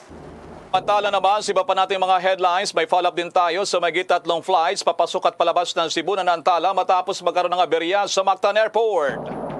[SPEAKER 5] Pantala naman, sa iba pa natin mga headlines, may follow-up din tayo sa magit 3 flights papasok at palabas ng Cebu na naantala matapos magkaroon ng aberya sa Mactan Airport.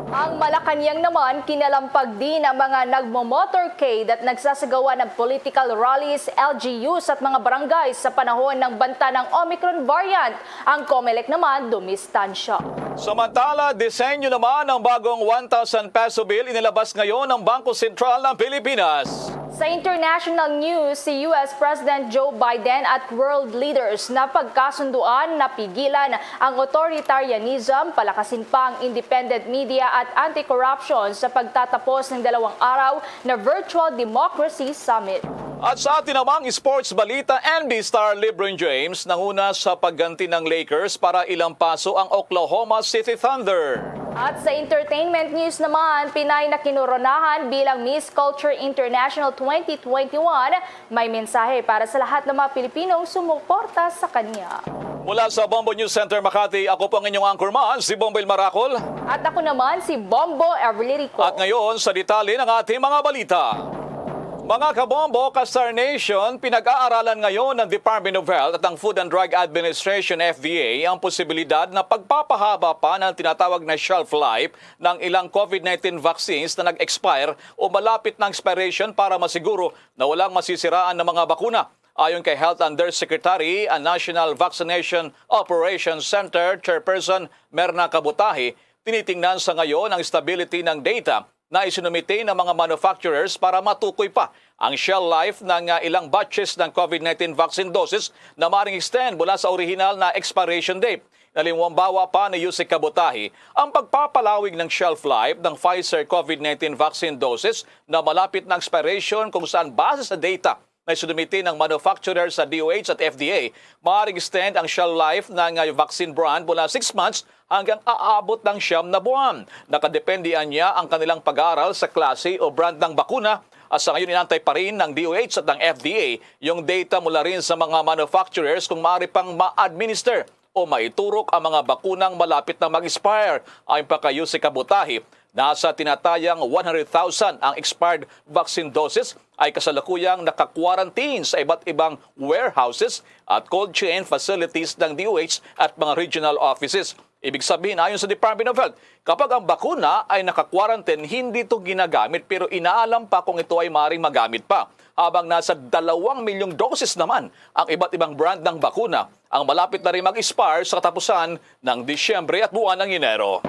[SPEAKER 11] Ang Malacanang naman, kinalampag din ang mga nagmo-motorcade at nagsasagawa ng political rallies, LGUs at mga barangays sa panahon ng banta ng Omicron variant. Ang COMELEC naman, dumistansya.
[SPEAKER 5] Samantala, disenyo naman ng bagong 1,000 peso bill inilabas ngayon ng Bangko Sentral ng Pilipinas.
[SPEAKER 11] Sa international news, si US President Joe Biden at world leaders na pagkasunduan na pigilan ang authoritarianism, palakasin pa ang independent media at anti-corruption sa pagtatapos ng 2 araw na Virtual Democracy Summit.
[SPEAKER 5] At sa atin namang sports balita, NBA star LeBron James nanguna sa pagganti ng Lakers para ilampaso ang Oklahoma City Thunder.
[SPEAKER 11] At sa entertainment news naman, Pinay na kinoronahan bilang Miss Culture International 2021, may mensahe para sa lahat ng mga Pilipinong sumuporta sa kanya.
[SPEAKER 5] Mula sa Bombo News Center Makati, ako po ang inyong anchorman, si Bombo Maracol.
[SPEAKER 11] At ako naman si Bombo Everlirico.
[SPEAKER 5] At ngayon, sa detalye ng ating mga balita. Mga kabombo, Kastar Nation, pinag-aaralan ngayon ng Department of Health at ang Food and Drug Administration FDA ang posibilidad na pagpapahaba pa ng tinatawag na shelf life ng ilang COVID-19 vaccines na nag-expire o malapit ng expiration para masiguro na walang masisiraan ng mga bakuna. Ayon kay Health Undersecretary and National Vaccination Operations Center Chairperson Merna Kabutahi, Tinitingnan sa ngayon ang stability ng data na isinumite ng mga manufacturers para matukoy pa ang shelf life ng ilang batches ng COVID-19 vaccine doses na maaaring extend mula sa original na expiration date. Nalimbawa pa ni Yusek Kabutahi ang pagpapalawig ng shelf life ng Pfizer COVID-19 vaccine doses na malapit na expiration kung saan base sa data na isinumite ng manufacturer sa DOH at FDA, maaaring extend ang shelf life ng vaccine brand mula 6 months hanggang aabot ng 9 na buwan. Nakadependihan niya ang kanilang pag-aaral sa klase o brand ng bakuna at sa ngayon inantay pa rin ng DOH at ng FDA yung data mula rin sa mga manufacturers kung maaari pang ma-administer o maiturok ang mga bakunang malapit na mag-expire. Ayon pa kay Yusek Kabutahi, nasa tinatayang 100,000 ang expired vaccine doses ay kasalukuyang naka-quarantine sa iba't ibang warehouses at cold chain facilities ng DOH at mga regional offices. Ibig sabihin, ayon sa Department of Health, kapag ang bakuna ay naka-quarantine, hindi ito ginagamit pero inaalam pa kung ito ay maaaring magamit pa. Habang nasa 2 milyong doses naman ang iba't ibang brand ng bakuna ang malapit na rin mag-expire sa katapusan ng Disyembre at buwan ng Enero.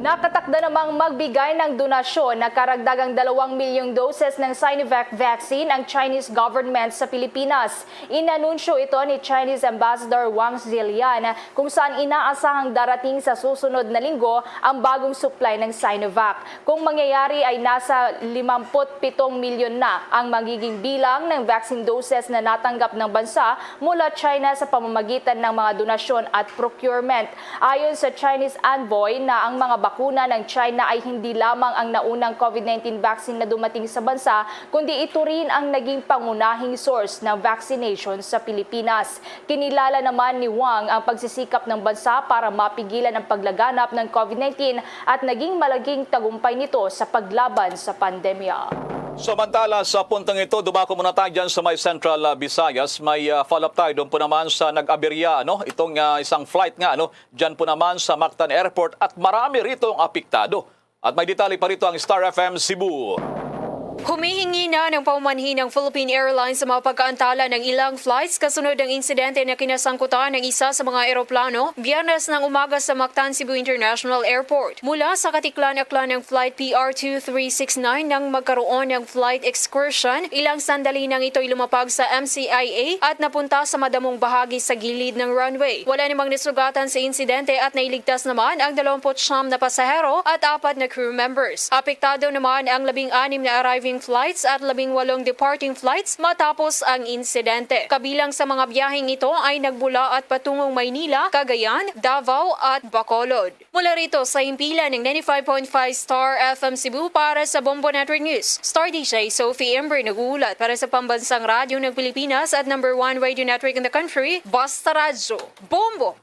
[SPEAKER 4] Nakatakda namang magbigay ng donasyon na karagdagang 2 milyong doses ng Sinovac vaccine ang Chinese government sa Pilipinas. Inanunsyo ito ni Chinese Ambassador Wang Zilian kung saan inaasahang darating sa susunod na linggo ang bagong supply ng Sinovac. Kung mangyayari ay nasa 57 milyon na ang magiging bilang ng vaccine doses na natanggap ng bansa mula China sa pamamagitan ng mga donasyon at procurement. Ayon sa Chinese envoy na ang mga bakuna ng China ay hindi lamang ang naunang COVID-19 vaccine na dumating sa bansa, kundi ito rin ang naging pangunahing source ng vaccination sa Pilipinas. Kinilala naman ni Wang ang pagsisikap ng bansa para mapigilan ang paglaganap ng COVID-19 at naging malaking tagumpay nito sa paglaban sa pandemya.
[SPEAKER 5] Samantala, sa puntong ito, dumako muna tayo dyan sa may Central Visayas. May follow-up tayo doon po naman sa nag-aberya, itong isang flight nga, dyan po naman sa Mactan Airport at marami rito ang apektado. At may detalye pa rito ang Star FM Cebu.
[SPEAKER 7] Humihingi na ng paumanhin ng Philippine Airlines sa mga pagkaantala ng ilang flights kasunod ng insidente na kinasangkutan ng isa sa mga eroplano Biyernes ng umaga sa Mactan, Cebu International Airport. Mula sa katiklan-aklan ng Flight PR2369 nang magkaroon ng flight excursion, ilang sandali nang ito'y lumapag sa MCIA at napunta sa madamong bahagi sa gilid ng runway. Wala namang nasugatan sa insidente at nailigtas naman ang 29 na pasahero at 4 na crew members. Apektado naman ang 16 na arriving flights at 18 departing flights matapos ang insidente. Kabilang sa mga biyaheng ito ay nagbula at patungong Maynila, Cagayan, Davao at Bacolod. Mula rito sa himpilan ng 95.5 Star FM Cebu para sa Bombo Network News, Star DJ Sophie Ember nagulat para sa Pambansang Radyo ng Pilipinas at #1 radio network in the country, Basta Radyo, Bombo!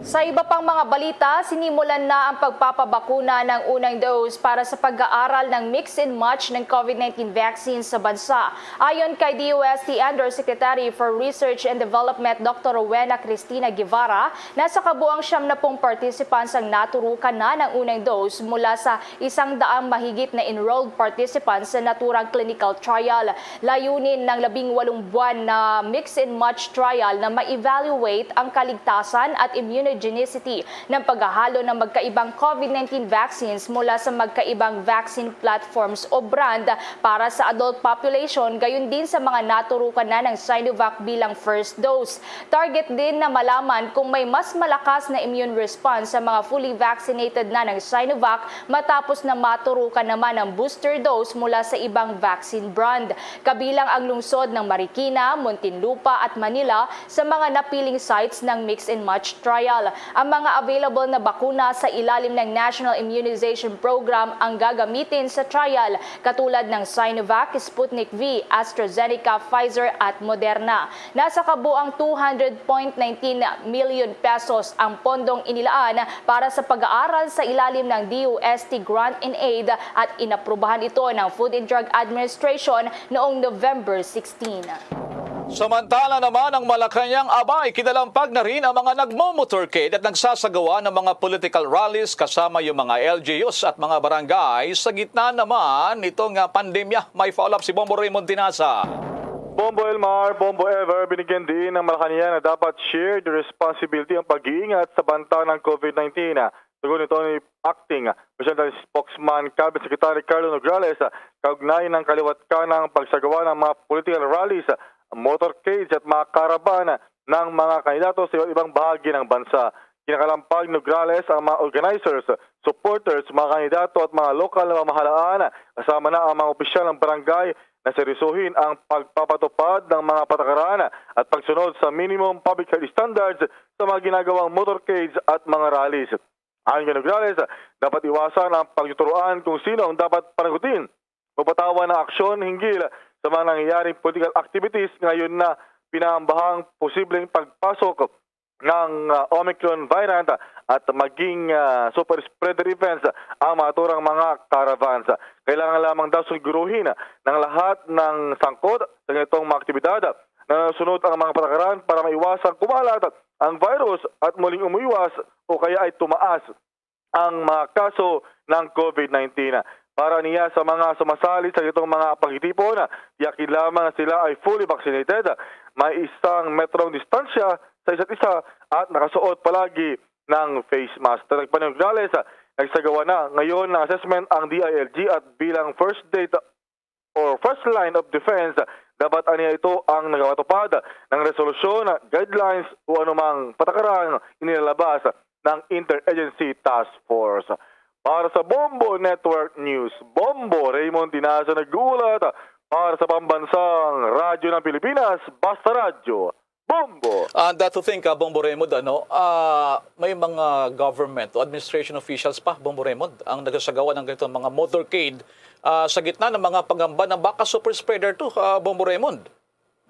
[SPEAKER 4] Sa iba pang mga balita, sinimulan na ang pagpapabakuna ng unang dose para sa pag-aaral ng mix and match ng COVID-19 vaccine sa bansa. Ayon kay DOST Undersecretary for Research and Development Dr. Rowena Cristina Guevara, nasa kabuang 70 participants ang naturukan na ng unang dose mula sa 100 mahigit na enrolled participants sa naturang clinical trial. Layunin ng 18 buwan na mix and match trial na ma-evaluate ang kaligtasan at immunogenicity ng paghahalo ng magkaibang COVID-19 vaccines mula sa magkaibang vaccine platforms o brand para sa adult population, gayon din sa mga naturukan na ng Sinovac bilang first dose. Target din na malaman kung may mas malakas na immune response sa mga fully vaccinated na ng Sinovac matapos na maturukan naman ang booster dose mula sa ibang vaccine brand. Kabilang ang lungsod ng Marikina, Muntinlupa at Manila sa mga napiling sites ng mix and match trial. Ang mga available na bakuna sa ilalim ng National Immunization Program ang gagamitin sa trial, katulad ng Sinovac, Sputnik V, AstraZeneca, Pfizer at Moderna. Nasa kabuang 200.19 million pesos ang pondong inilaan para sa pag-aaral sa ilalim ng DOST Grant and Aid at inaprubahan ito ng Food and Drug Administration noong November 16.
[SPEAKER 5] Samantala naman ang Malacanang abay, kinalampag na rin ang mga nagmo-motorcade at nagsasagawa ng mga political rallies kasama yung mga LGUs at mga barangay sa gitna naman nitong pandemya. May follow-up si Bombo Raymond Dinasa.
[SPEAKER 23] Bombo Elmar, Bombo Ever, binigyan din ng Malacanang na dapat share the responsibility ang pag-iingat sa banta ng COVID-19. Tugon ito ni Acting Presidential Spokesman Cabinet Secretary Carlo Nograles, kaugnay ng kaliwat kanang pagsagawa ng mga political rallies, motorcades at mga karaban ng mga kandidato sa ibang bahagi ng bansa. Kinakalampag Nograles ang mga organizers, supporters, mga kandidato at mga lokal na mamahalaan, kasama na ang mga opisyal ng barangay na seryosohin ang pagpapatupad ng mga patakaran at pagsunod sa minimum public health standards sa mga ginagawang motorcades at mga rallies. Ayon kay Nograles, dapat iwasan ang pagtuturuan kung sino ang dapat panagutin o patawan ng aksyon hinggil sa mga nangyayaring political activities ngayon na pinambahang posibleng pagpasok ng Omicron variant at maging super spreader events ang maturang mga caravans. Kailangan lamang daw siguruhin ng lahat ng sangkot sa ganitong mga aktibidad na sunod ang mga patakaran para maiwasan kumalat ang virus at muling umiwas o kaya ay tumaas ang mga kaso ng COVID-19. Para niya sa mga sumasali sa itong mga pagtitipon, yakin lamang na sila ay fully vaccinated, may isang metrong distansya sa isa't isa at nakasuot palagi ng face mask. Nagpanong Nograles, nagsagawa na ngayon ng assessment ang DILG at bilang first line of defense, dapat aniya ito ang nagpatupad ng resolusyon, guidelines o anumang patakaran inilalabas ng Interagency Task Force. Para sa Bombo Network News, Bombo Raymond Tinaza nag-uulat para sa pambansang radyo ng Pilipinas, Basta Radyo, Bombo.
[SPEAKER 5] And to think, Bombo Raymond, may mga government o administration officials pa, Bombo Raymond, ang nagsasagawa ng ganitong mga motorcade sa gitna ng mga pagamba ng baka super spreader to, Bombo Raymond.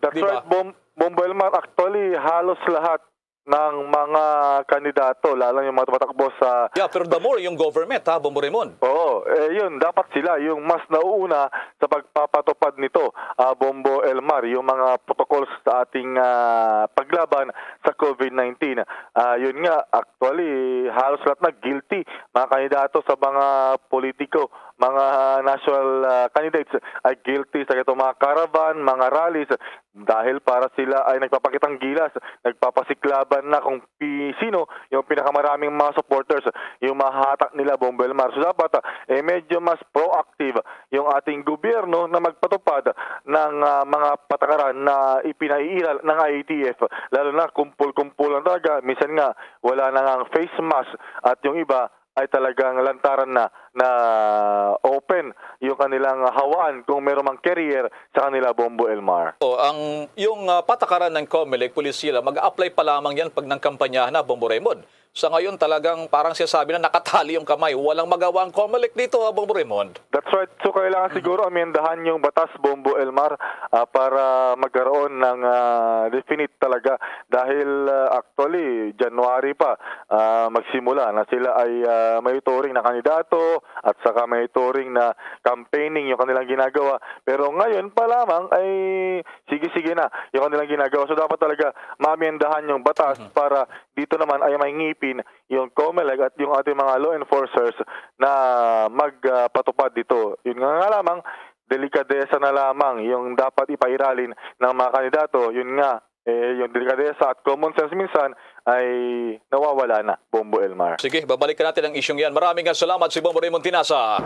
[SPEAKER 23] That's
[SPEAKER 5] diba?
[SPEAKER 23] right, Bombo Elmar. Actually, halos lahat ng mga kandidato, lalo yung mga tumatakbo sa...
[SPEAKER 5] Yeah, pero the more yung government, Bombo Raymond.
[SPEAKER 23] Oo, yun, dapat sila yung mas nauuna sa pagpapatupad nito, Bombo Elmar, yung mga protocols sa ating paglaban sa COVID-19. Yun nga, actually, halos lahat na guilty, mga kandidato sa mga politiko, mga national candidates ay guilty sa itong mga caravan, mga rallies, dahil para sila ay nagpapakitang gilas, nagpapasiklaban na kung sino yung pinakamaraming mga supporters, yung mahatak nila, Bombo Elmar. So dapat medyo mas proactive yung ating gobyerno na magpatupad ng mga patakaran na ipinaiiral ng IATF, lalo na kumpul-kumpulan talaga. Minsan nga wala na nga face mask at yung iba ay talagang lantaran na open yung kanilang hawaan kung meron mang carrier sa kanila, Bombo Elmar.
[SPEAKER 5] Yung patakaran ng COMELEC, pulisila, mag-apply pa lamang yan pag ng kampanya na, Bombo Raymond. Sa ngayon talagang parang sinasabi na nakatali yung kamay. Walang magawa ang COMELEC dito, Bombo Raymond.
[SPEAKER 23] That's right. So kailangan siguro amendahan yung batas, Bombo Elmar, para magkaroon ng definite talaga. Dahil actually, January pa magsimula na sila ay may turing na kandidato at saka may turing na campaigning yung kanilang ginagawa. Pero ngayon pa lamang ay sige-sige na yung kanilang ginagawa. So dapat talaga maamendahan yung batas para dito naman ay may ngipin yung COMELEC at yung ating mga law enforcers na magpatupad dito. Yun nga lamang, delikadesa na lamang yung dapat ipairalin ng mga kandidato. Yun nga, yung delikadesa at common sense minsan ay nawawala na, Bombo Elmar.
[SPEAKER 5] Sige, babalikan natin ang isyong yan. Maraming salamat si Bombo Raymond Tinasa.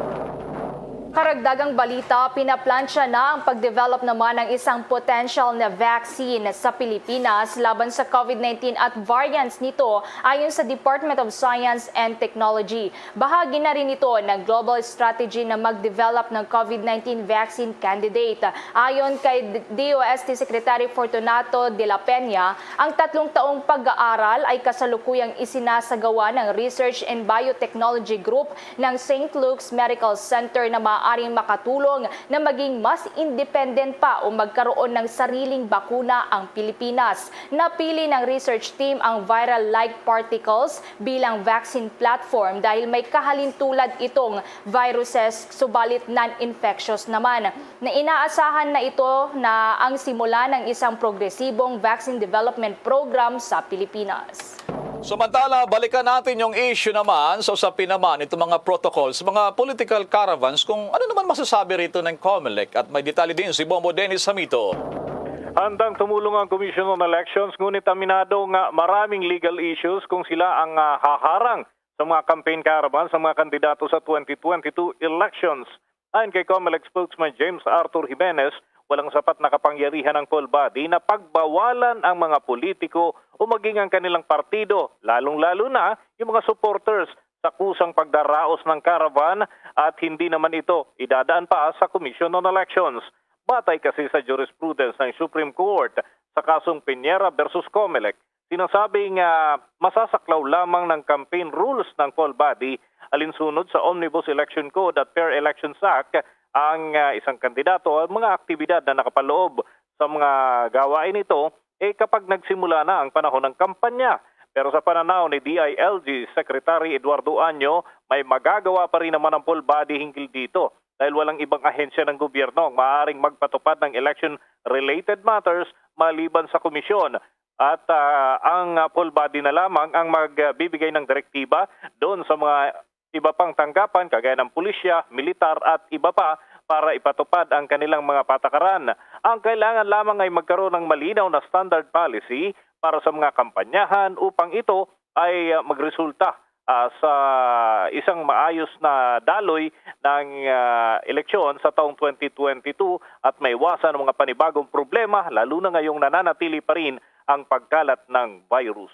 [SPEAKER 4] Karagdagang balita, pinaplansya na ang pag-develop naman ng isang potential na vaccine sa Pilipinas laban sa COVID-19 at variants nito ayon sa Department of Science and Technology. Bahagi na rin ito ng global strategy na mag-develop ng COVID-19 vaccine candidate. Ayon kay DOST Secretary Fortunato de la Peña, ang 3 taong pag-aaral ay kasalukuyang isinasagawa ng Research and Biotechnology Group ng St. Luke's Medical Center na maaaring makatulong na maging mas independent pa o magkaroon ng sariling bakuna ang Pilipinas. Napili ng research team ang viral-like particles bilang vaccine platform dahil may kahalintulad itong viruses subalit non-infectious naman. Na inaasahan na ito na ang simula ng isang progresibong vaccine development program sa Pilipinas.
[SPEAKER 5] Samantala, balikan natin yung issue naman sa usapin naman itong mga protocols, mga political caravans, kung ano naman masasabi rito ng COMELEC. At may detalye din si Bombo Dennis Hamito.
[SPEAKER 23] Handang tumulong ang Commission on Elections, ngunit aminado nga maraming legal issues kung sila ang haharang sa mga campaign caravan sa mga kandidato sa 2022 elections. Ayon kay COMELEC spokesman James Arthur Jimenez, walang sapat na kapangyarihan ng full body na pagbawalan ang mga politiko o maging ang kanilang partido, lalong-lalo na yung mga supporters sa kusang pagdaraos ng caravan at hindi naman ito idadaan pa sa Commission on Elections. Batay kasi sa jurisprudence ng Supreme Court sa kasong Piñera versus COMELEC, sinasabing masasaklaw lamang ng campaign rules ng full body alinsunod sa Omnibus Election Code at Fair Elections Act ang isang kandidato at mga aktibidad na nakapaloob sa mga gawain ito kapag nagsimula na ang panahon ng kampanya. Pero sa pananaw ni DILG Secretary Eduardo Año, may magagawa pa rin naman ang full body hinggil dito dahil walang ibang ahensya ng gobyerno ang maaaring magpatupad ng election-related matters maliban sa komisyon. At ang full body na lamang ang magbibigay ng direktiba doon sa mga iba pang tanggapan kagaya ng pulisya, militar at iba pa para ipatupad ang kanilang mga patakaran. Ang kailangan lamang ay magkaroon ng malinaw na standard policy para sa mga kampanyahan upang ito ay magresulta sa isang maayos na daloy ng eleksyon sa taong 2022 at maiwasan ang mga panibagong problema lalo na ngayong nananatili pa rin ang pagkalat ng virus.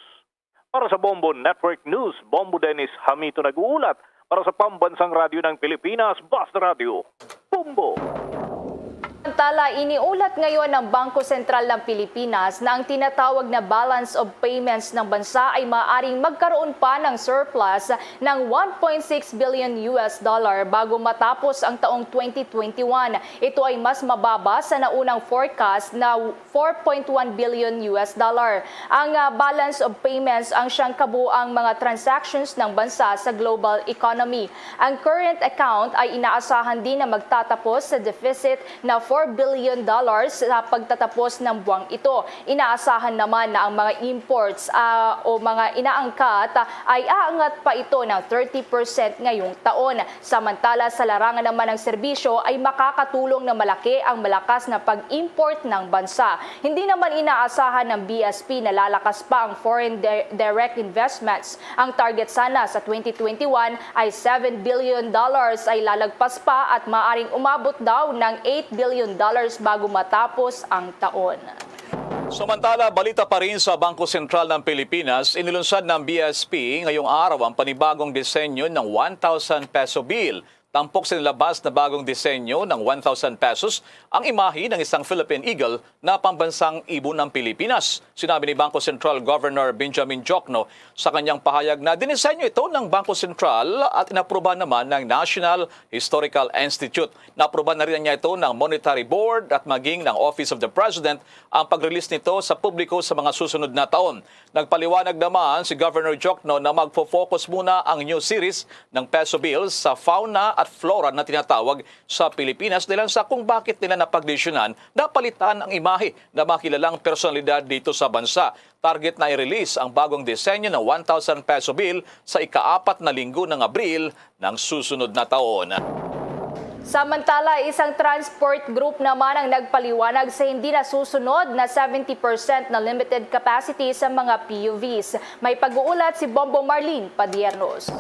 [SPEAKER 23] Para sa Bombo Network News, Bombo Dennis Hamito nag-uulat. Para sa Pambansang Radyo ng Pilipinas, Basta Radio, Bombo.
[SPEAKER 4] Samantala, iniulat ngayon ng Bangko Sentral ng Pilipinas na ang tinatawag na balance of payments ng bansa ay maaaring magkaroon pa ng surplus ng $1.6 billion bago matapos ang taong 2021. Ito ay mas mababa sa naunang forecast na $4.1 billion. Ang balance of payments ang siyang kabuang mga transactions ng bansa sa global economy. Ang current account ay inaasahan din na magtatapos sa deficit na $4 billion sa pagtatapos ng buwang ito. Inaasahan naman na ang mga imports o mga inaangkat ay aangat pa ito ng 30% ngayong taon. Samantala sa larangan naman ng serbisyo ay makakatulong na malaki ang malakas na pag-import ng bansa. Hindi naman inaasahan ng BSP na lalakas pa ang foreign direct investments. Ang target sana sa 2021 ay $7 billion ay lalagpas pa at maaring umabot daw ng $8 billion bago matapos ang taon.
[SPEAKER 5] Samantala, balita pa rin sa Bangko Sentral ng Pilipinas, inilunsad ng BSP ngayong araw ang panibagong disenyo ng 1,000 peso bill. Tampok sa nilabas na bagong disenyo ng 1,000 pesos ang imahe ng isang Philippine Eagle na pambansang ibon ng Pilipinas. Sinabi ni Bangko Sentral Governor Benjamin Jokno sa kanyang pahayag na dinisenyo ito ng Bangko Sentral at inaproba naman ng National Historical Institute. Naproba na rin niya ito ng Monetary Board at maging ng Office of the President ang pag-release nito sa publiko sa mga susunod na taon. Nagpaliwanag naman si Governor Jokno na magfo-focus muna ang new series ng peso bills sa fauna at flora na tinatawag sa Pilipinas dahil sa kung bakit nila napagdesisyonan na palitan ang imahe na makilalang personalidad dito sa bansa. Target na i-release ang bagong disenyo ng 1,000 peso bill sa ika-4 na linggo ng Abril ng susunod na taon.
[SPEAKER 4] Samantala, isang transport group naman ang nagpaliwanag sa hindi nasusunod na 70% na limited capacity sa mga PUVs. May pag-uulat si Bombo Marlene Padiernos.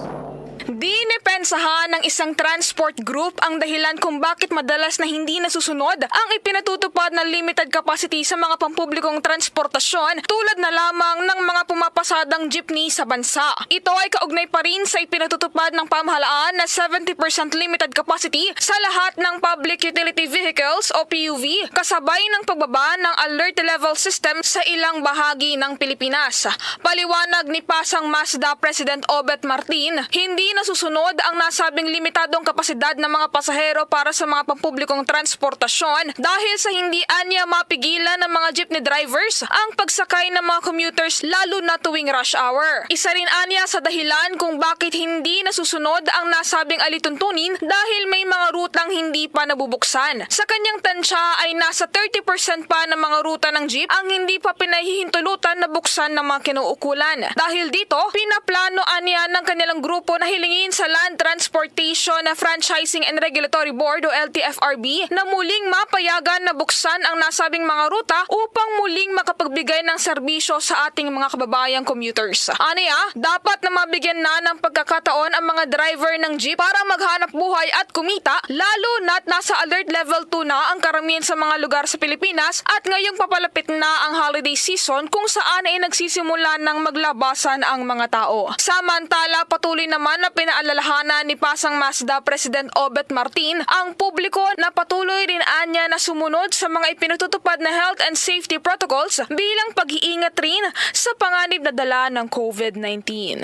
[SPEAKER 10] Dinipensahan ng isang transport group ang dahilan kung bakit madalas na hindi nasusunod ang ipinatutupad na limited capacity sa mga pampublikong transportasyon tulad na lamang ng mga pumapasadang jeepney sa bansa. Ito ay kaugnay pa rin sa ipinatutupad ng pamahalaan na 70% limited capacity sa lahat ng public utility vehicles o PUV kasabay ng pagbaba ng alert level system sa ilang bahagi ng Pilipinas. Paliwanag ni Pasang Mazda President Obet Martin, hindi nasusunod ang nasabing limitadong kapasidad ng mga pasahero para sa mga pampublikong transportasyon dahil sa hindi anya mapigilan ng mga jeepney drivers ang pagsakay ng mga commuters lalo na tuwing rush hour. Isa rin anya sa dahilan kung bakit hindi nasusunod ang nasabing alituntunin dahil may mga rutang hindi pa nabubuksan. Sa kanyang tansya ay nasa 30% pa ng mga ruta ng jeep ang hindi pa pinahihintulutan na buksan ng mga kinuukulan. Dahil dito, pinaplano anya ng kanilang grupo na hinihilingin sa Land Transportation Franchising and Regulatory Board o LTFRB na muling mapayagan na buksan ang nasabing mga ruta upang muling makapagbigay ng serbisyo sa ating mga kababayang commuters. Aniya, dapat na mabigyan na ng pagkakataon ang mga driver ng jeep para maghanap buhay at kumita, lalo na't nasa alert level 2 na ang karamihan sa mga lugar sa Pilipinas at ngayong papalapit na ang holiday season kung saan ay nagsisimula ng maglabasan ang mga tao. Samantala, patuloy naman na pinaalalahanan ni Pasang Mazda President Obet Martin ang publiko na patuloy rin anya na sumunod sa mga ipinatutupad na health and safety protocols bilang pag-iingat rin sa panganib na dala ng COVID-19.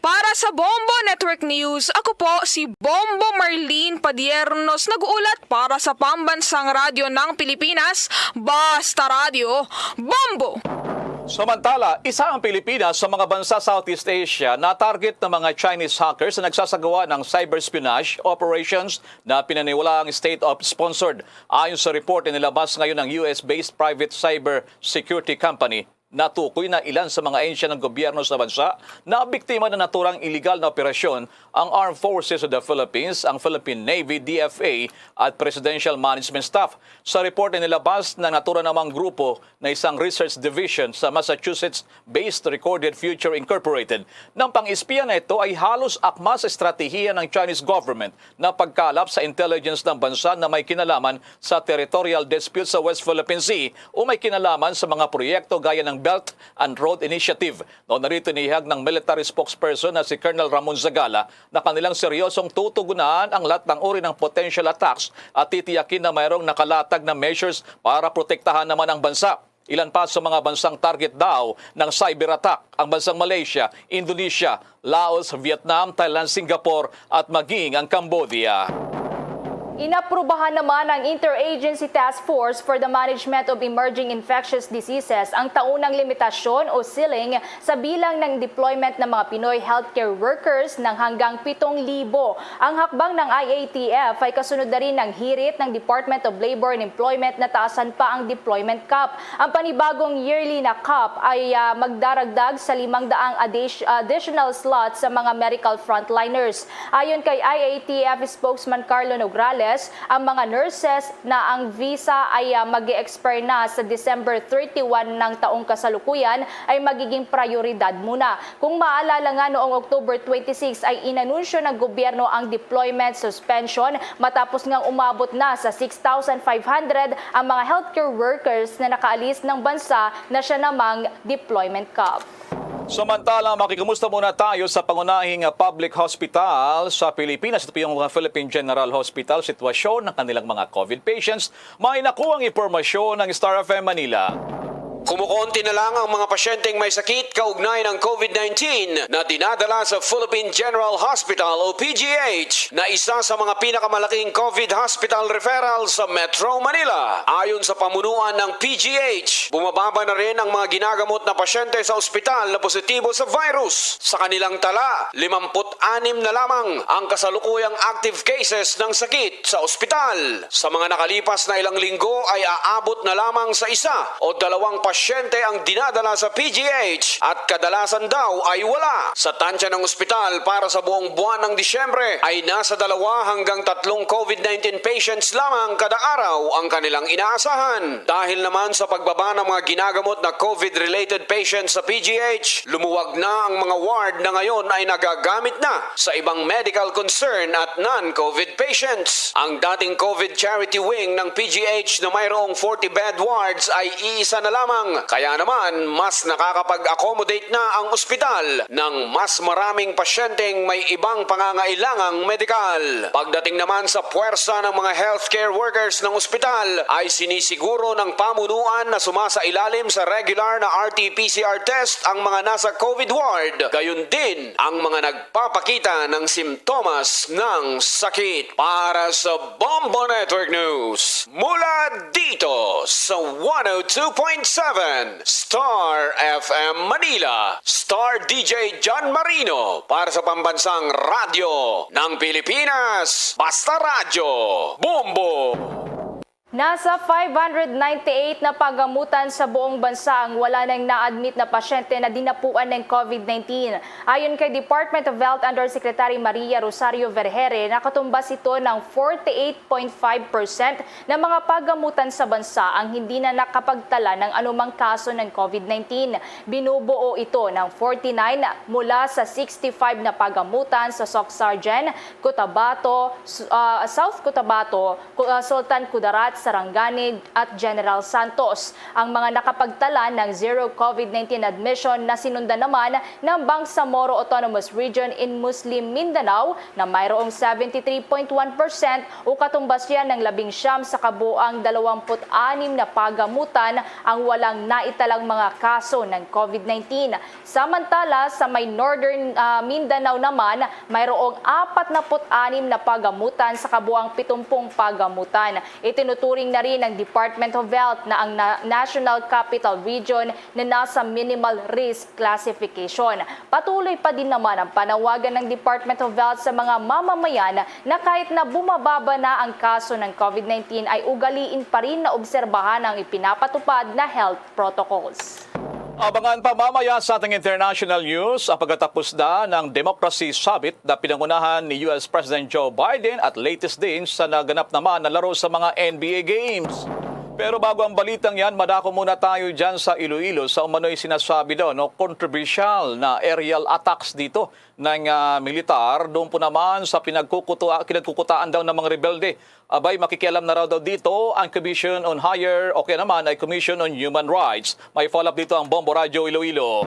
[SPEAKER 10] Para sa Bombo Network News, ako po si Bombo Marlene Padiernos, nag-uulat para sa Pambansang Radyo ng Pilipinas, Basta Radio, Bombo!
[SPEAKER 5] Samantala, isa ang Pilipinas sa mga bansa Southeast Asia na target ng mga Chinese hackers na nagsasagawa ng cyber espionage operations na pinaniwalaang state-sponsored. Ayon sa report na nilabas ngayon ng US-based private cyber security company, natukoy na ilan sa mga ahensya ng gobyerno sa bansa na biktima ng naturang iligal na operasyon ang Armed Forces of the Philippines, ang Philippine Navy, DFA at Presidential Management Staff. Sa report na nilabas ng natura namang grupo na isang research division sa Massachusetts-based Recorded Future Incorporated, ng pang-espiya na ito ay halos akma sa estratehiya ng Chinese government na pagkalap sa intelligence ng bansa na may kinalaman sa territorial dispute sa West Philippine Sea o may kinalaman sa mga proyekto gaya ng Belt and Road Initiative. Noon narito nihag ng military spokesperson na si Colonel Ramon Zagala na kanilang seryosong tutugunan ang lahat ng uri ng potential attacks at titiyakin na mayroong nakalatag na measures para protektahan naman ang bansa. Ilan pa sa mga bansang target daw ng cyber attack ang bansang Malaysia, Indonesia, Laos, Vietnam, Thailand, Singapore at maging ang Cambodia.
[SPEAKER 4] Inaprubahan naman ng Interagency Task Force for the Management of Emerging Infectious Diseases ang taunang limitasyon o ceiling sa bilang ng deployment ng mga Pinoy healthcare workers ng hanggang 7,000. Ang hakbang ng IATF ay kasunod na rin ng hirit ng Department of Labor and Employment na taasan pa ang deployment cap. Ang panibagong yearly na cap ay magdaragdag sa 500 additional slots sa mga medical frontliners. Ayon kay IATF spokesman Carlo Nograles, ang mga nurses na ang visa ay mag-e-expire na sa December 31 ng taong kasalukuyan ay magiging prioridad muna. Kung maalala nga noong October 26 ay inanunsyo ng gobyerno ang deployment suspension matapos ngang umabot na sa 6,500 ang mga healthcare workers na nakaalis ng bansa na siya namang deployment cap.
[SPEAKER 5] Samantala, makikamusta muna tayo sa pangunahing public hospital sa Pilipinas. Ito po yung Philippine General Hospital. Sitwasyon ng kanilang mga COVID patients. May nakuhang impormasyon ng Star FM Manila.
[SPEAKER 12] Kumukonti na lang ang mga pasyenteng may sakit kaugnay ng COVID-19 na dinadala sa Philippine General Hospital o PGH na isa sa mga pinakamalaking COVID hospital referral sa Metro Manila. Ayon sa pamunuan ng PGH, bumababa na rin ang mga ginagamot na pasyente sa ospital na positibo sa virus. Sa kanilang tala, 56 na lamang ang kasalukuyang active cases ng sakit sa ospital. Sa mga nakalipas na ilang linggo ay aabot na lamang sa isa o dalawang pasyente ang dinadala sa PGH at kadalasan daw ay wala. Sa tansya ng ospital para sa buong buwan ng Disyembre ay nasa 2 hanggang 3 COVID-19 patients lamang kada araw ang kanilang inaasahan. Dahil naman sa pagbaba ng mga ginagamot na COVID-related patients sa PGH, lumuwag na ang mga ward na ngayon ay nagagamit na sa ibang medical concern at non-COVID patients. Ang dating COVID charity wing ng PGH na mayroong 40-bed wards ay iisa na lamang. Kaya naman, mas nakakapag-accommodate na ang ospital ng mas maraming pasyenteng may ibang pangangailangang medikal. Pagdating naman sa puwersa ng mga healthcare workers ng ospital, ay sinisiguro ng pamunuan na sumasailalim sa regular na RT-PCR test ang mga nasa COVID ward. Gayun din ang mga nagpapakita ng simptomas ng sakit. Para sa Bombo Network News, mula dito sa 102.7 Star FM Manila, Star DJ John Marino para sa Pambansang Radyo ng Pilipinas, Basta Radio, Bombo!
[SPEAKER 4] Nasa 598 na pagamutan sa buong bansa ang wala nang na-admit na pasyente na dinapuan ng COVID-19. Ayon kay Department of Health Undersecretary Maria Rosario Vergere, nakatumbas ito ng 48.5% ng mga pagamutan sa bansa ang hindi na nakapagtala ng anumang kaso ng COVID-19. Binubuo ito ng 49 mula sa 65 na pagamutan sa Socsargen, Cotabato, South Cotabato, Sultan Kudarat, Sarangani at General Santos. Ang mga nakapagtala ng zero COVID-19 admission na sinundan naman ng Bangsamoro Autonomous Region in Muslim Mindanao na mayroong 73.1% o katumbas yan ng 19 sa kabuang 26 na pagamutan ang walang naitalang mga kaso ng COVID-19. Samantala, sa may Northern Mindanao naman, mayroong 46 na pagamutan sa kabuang 70 pagamutan. Itinuturing na rin ng Department of Health na ang National Capital Region na nasa minimal risk classification. Patuloy pa din naman ang panawagan ng Department of Health sa mga mamamayan na kahit na bumababa na ang kaso ng COVID-19 ay ugaliin pa rin na obserbahan ang ipinapatupad na health protocols.
[SPEAKER 5] Abangan pa mamaya sa ating international news ang pagkatapos na ng Democracy Summit na pinangunahan ni US President Joe Biden at latest din sa naganap naman na laro sa mga NBA Games. Pero bago ang balitang yan, madako muna tayo dyan sa Iloilo sa umano'y sinasabi daw, controversial na aerial attacks dito ng militar. Doon po naman sa kinagkukutaan daw ng mga rebelde. Abay, makikialam na raw daw dito ang Commission on Higher o kaya naman ay Commission on Human Rights. May follow-up dito ang Bombo Radio Iloilo.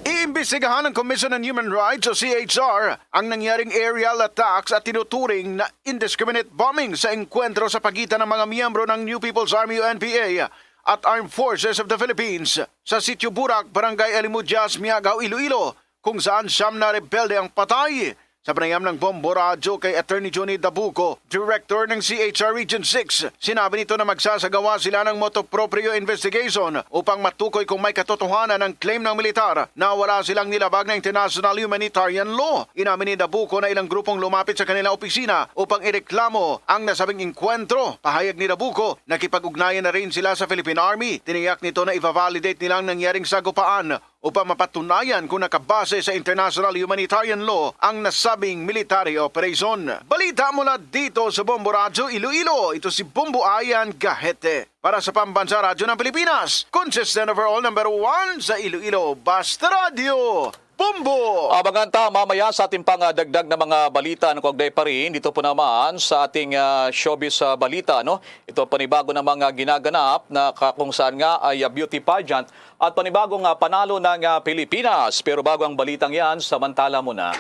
[SPEAKER 13] Iimbestigahan ng Commission on Human Rights o CHR ang nangyaring aerial attacks at tinuturing na indiscriminate bombing sa engkwentro sa pagitan ng mga miyembro ng New People's Army o NPA at Armed Forces of the Philippines sa Sitio Burak, Barangay Alimudyas, Miagaw, Iloilo, kung saan siyam na rebelde ang patay. Sa panayam ng Bombo Radio kay Attorney Johnny Dabuco, Director ng CHR Region 6, sinabi nito na magsasagawa sila ng motu proprio investigation upang matukoy kung may katotohanan ng claim ng militar na wala silang nilabag na international humanitarian law. Inamin ni Dabuco na ilang grupong lumapit sa kanilang opisina upang ireklamo ang nasabing inkwentro. Pahayag ni Dabuco, nakipag-ugnayan na rin sila sa Philippine Army. Tiniyak nito na i-validate nilang nangyaring sagupaan upang mapatunayan kung nakabase sa international humanitarian law ang nasabing military operation. Balita mula dito sa Bombo Radio Iloilo, ito si Bombo Ayan Gahete. Para sa Pambansa Radyo ng Pilipinas, consistent overall number 1 sa Iloilo, Basta Radio. Bombo!
[SPEAKER 5] Abangan ta mamaya sa ating pang dagdag na mga balita ng kaugnay pa rin. Dito po naman sa ating showbiz balita. Ito panibago ng mga ginaganap na kung saan nga ay beauty pageant at panibagong panalo ng Pilipinas. Pero bago ang balitang yan, samantala muna.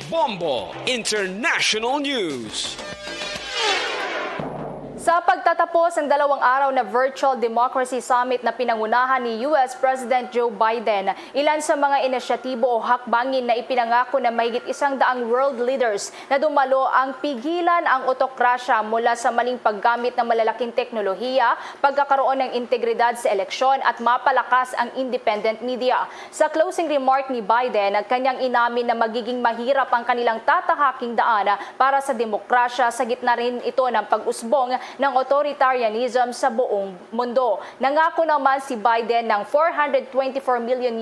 [SPEAKER 18] Bombo International News.
[SPEAKER 4] Sa pagtatapos ng 2 araw na Virtual Democracy Summit na pinangunahan ni US President Joe Biden, ilan sa mga inisyatibo o hakbangin na ipinangako na mahigit 100 world leaders na dumalo ang pigilan ang otokrasya mula sa maling paggamit ng malalaking teknolohiya, pagkakaroon ng integridad sa eleksyon at mapalakas ang independent media. Sa closing remark ni Biden, kanyang inamin na magiging mahirap ang kanilang tatahaking daan para sa demokrasya sa gitna rin ito ng pag-usbong ng authoritarianism sa buong mundo. Nangako naman si Biden ng $424 million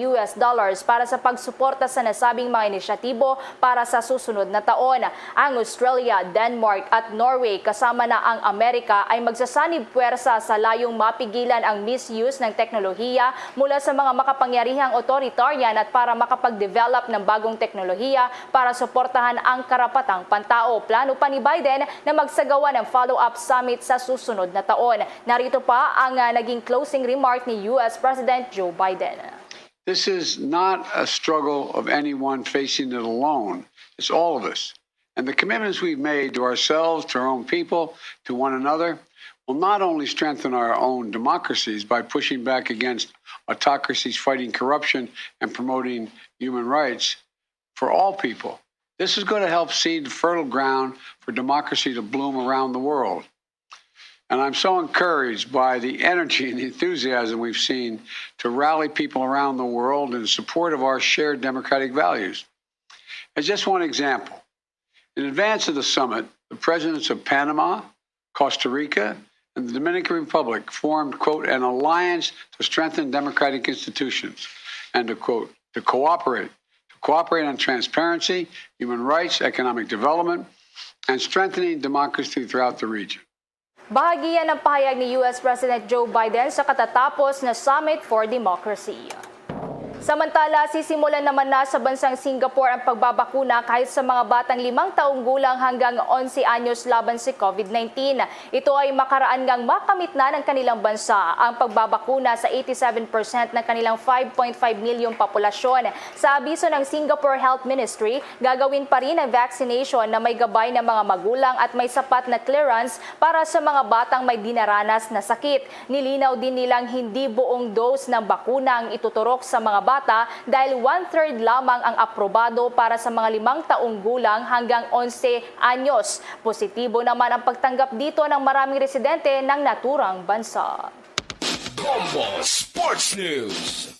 [SPEAKER 4] para sa pagsuporta sa nasabing mga inisyatibo para sa susunod na taon. Ang Australia, Denmark at Norway kasama na ang Amerika ay magsasanib puwersa sa layong mapigilan ang misuse ng teknolohiya mula sa mga makapangyarihang authoritarian at para makapag-develop ng bagong teknolohiya para suportahan ang karapatang pantao. Plano pa ni Biden na magsagawa ng follow-up summit sa susunod na taon. Narito pa ang naging closing remark ni US President Joe Biden.
[SPEAKER 14] This is not a struggle of anyone facing it alone. It's all of us. And the commitments we've made to ourselves, to our own people, to one another, will not only strengthen our own democracies by pushing back against autocracies, fighting corruption, and promoting human rights for all people. This is going to help seed fertile ground for democracy to bloom around the world. And I'm so encouraged by the energy and the enthusiasm we've seen to rally people around the world in support of our shared democratic values. As just one example, in advance of the summit, the presidents of Panama, Costa Rica, and the Dominican Republic formed, quote, an alliance to strengthen democratic institutions and to, quote, to cooperate on transparency, human rights, economic development, and strengthening democracy throughout the region.
[SPEAKER 4] Bahagi yan ng pahayag ni US President Joe Biden sa katatapos na Summit for Democracy. Samantala, sisimulan naman na sa bansang Singapore ang pagbabakuna kahit sa mga batang 5 taong gulang hanggang 11 anyos laban sa COVID-19. Ito ay makaraan ngang makamit na ng kanilang bansa ang pagbabakuna sa 87% ng kanilang 5.5 milyong populasyon. Sa abiso ng Singapore Health Ministry, gagawin pa rin ang vaccination na may gabay ng mga magulang at may sapat na clearance para sa mga batang may dinaranas na sakit. Nilinaw din nilang hindi buong dose ng bakuna ang ituturok sa mga bata dahil 1/3 lamang ang aprobado para sa mga 5 taong gulang hanggang 11 anyos. Positibo naman ang pagtanggap dito ng maraming residente ng naturang bansa.
[SPEAKER 18] Bombo Sports News.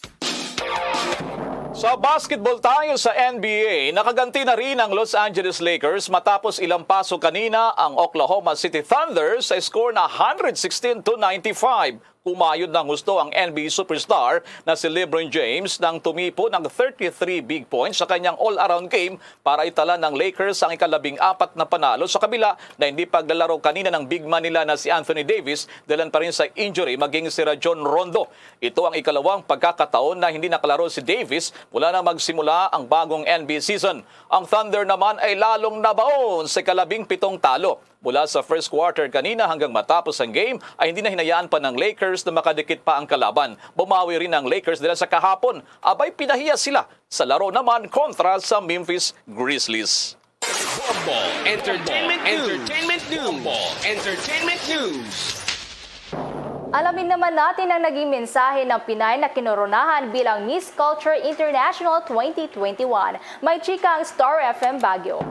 [SPEAKER 5] Sa basketball tayo sa NBA, nakaganti na rin ang Los Angeles Lakers matapos ilang paso kanina ang Oklahoma City Thunder sa score na 116-95. Kumayod ng gusto ang NBA superstar na si LeBron James nang tumipo ng 33 big points sa kanyang all-around game para itala ng Lakers ang ika-14 na panalo sa kabila na hindi paglalaro kanina ng big man nila na si Anthony Davis dahil pa rin sa injury maging si Rajon Rondo. Ito ang ikalawang pagkakataon na hindi nakalaro si Davis mula na magsimula ang bagong NBA season. Ang Thunder naman ay lalong nabaon sa ika-17 talo. Mula sa first quarter kanina hanggang matapos ang game ay hindi na hinayaan pa ng Lakers na makadikit pa ang kalaban. Bumawi rin ang Lakers nila sa kahapon. Abay pinahiya sila sa laro naman kontra sa Memphis Grizzlies.
[SPEAKER 18] Bombo Entertainment News.
[SPEAKER 4] Alamin naman natin ang naging mensahe ng Pinay na kinoronahan bilang Miss Culture International 2021. May chika ang Star FM Baguio.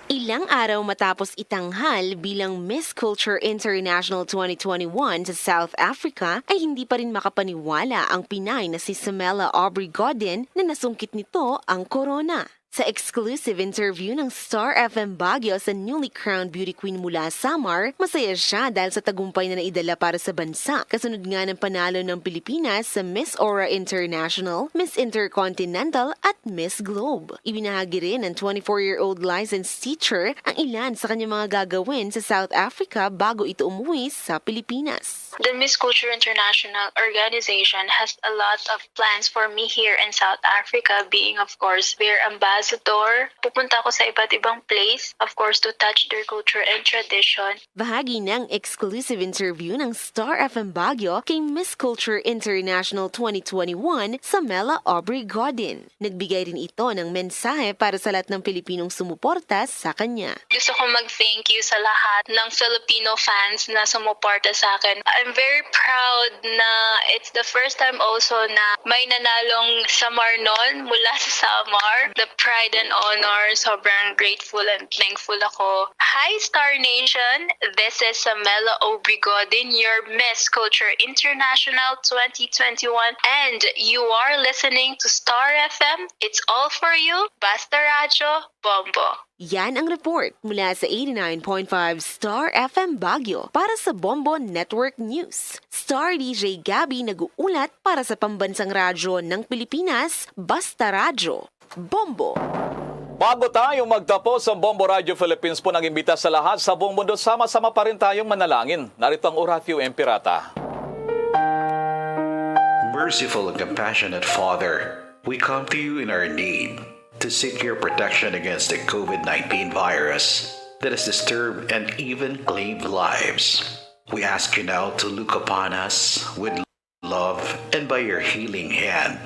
[SPEAKER 15] Ilang araw matapos itanghal bilang Miss Culture International 2021 sa South Africa ay hindi pa rin makapaniwala ang Pinay na si Samela Aubrey Godin na nasungkit nito ang corona. Sa exclusive interview ng Star FM Baguio sa newly crowned beauty queen mula Samar, masaya siya dahil sa tagumpay na naidala para sa bansa. Kasunod nga ng panalo ng Pilipinas sa Miss Aura International, Miss Intercontinental at Miss Globe. Ibinahagi rin ng 24-year-old licensed teacher ang ilan sa kanyang mga gagawin sa South Africa bago ito umuwi sa Pilipinas.
[SPEAKER 16] The Miss Culture International organization has a lot of plans for me here in South Africa, being of course their ambassador. Pupunta ako sa iba't ibang place, of course to touch their culture and tradition.
[SPEAKER 15] Bahagi ng exclusive interview ng Star FM Baguio kay Miss Culture International 2021 Samela Aubrey Godin. Nagbigay rin ito ng mensahe para sa lahat ng Pilipinong sumuporta sa kanya.
[SPEAKER 16] Gusto ko mag-thank you sa lahat ng Filipino fans na sumuporta sa akin. I'm very proud na it's the first time also na may nanalong Samar noon mula sa Samar. The pride and honor, sobrang grateful and thankful ako. Hi Star Nation, this is Samela Aubrey Godin, your Miss Culture International 2021 and you are listening to Star FM. It's all for you. Basta Radyo, Bombo.
[SPEAKER 15] Yan ang report mula sa 89.5 Star FM Baguio para sa Bombo Network News. Star DJ Gabby nag-uulat para sa pambansang radyo ng Pilipinas, Basta Radyo, Bombo.
[SPEAKER 5] Bago tayo magtapos sa Bombo Radio Philippines po nag-imbita sa lahat sa buong mundo, sama-sama pa rin tayong manalangin. Narito ang Oratio Impirata.
[SPEAKER 19] Merciful and compassionate Father, we come to you in our need to seek your protection against the COVID-19 virus that has disturbed and even claimed lives. We ask you now to look upon us with love and by your healing hand.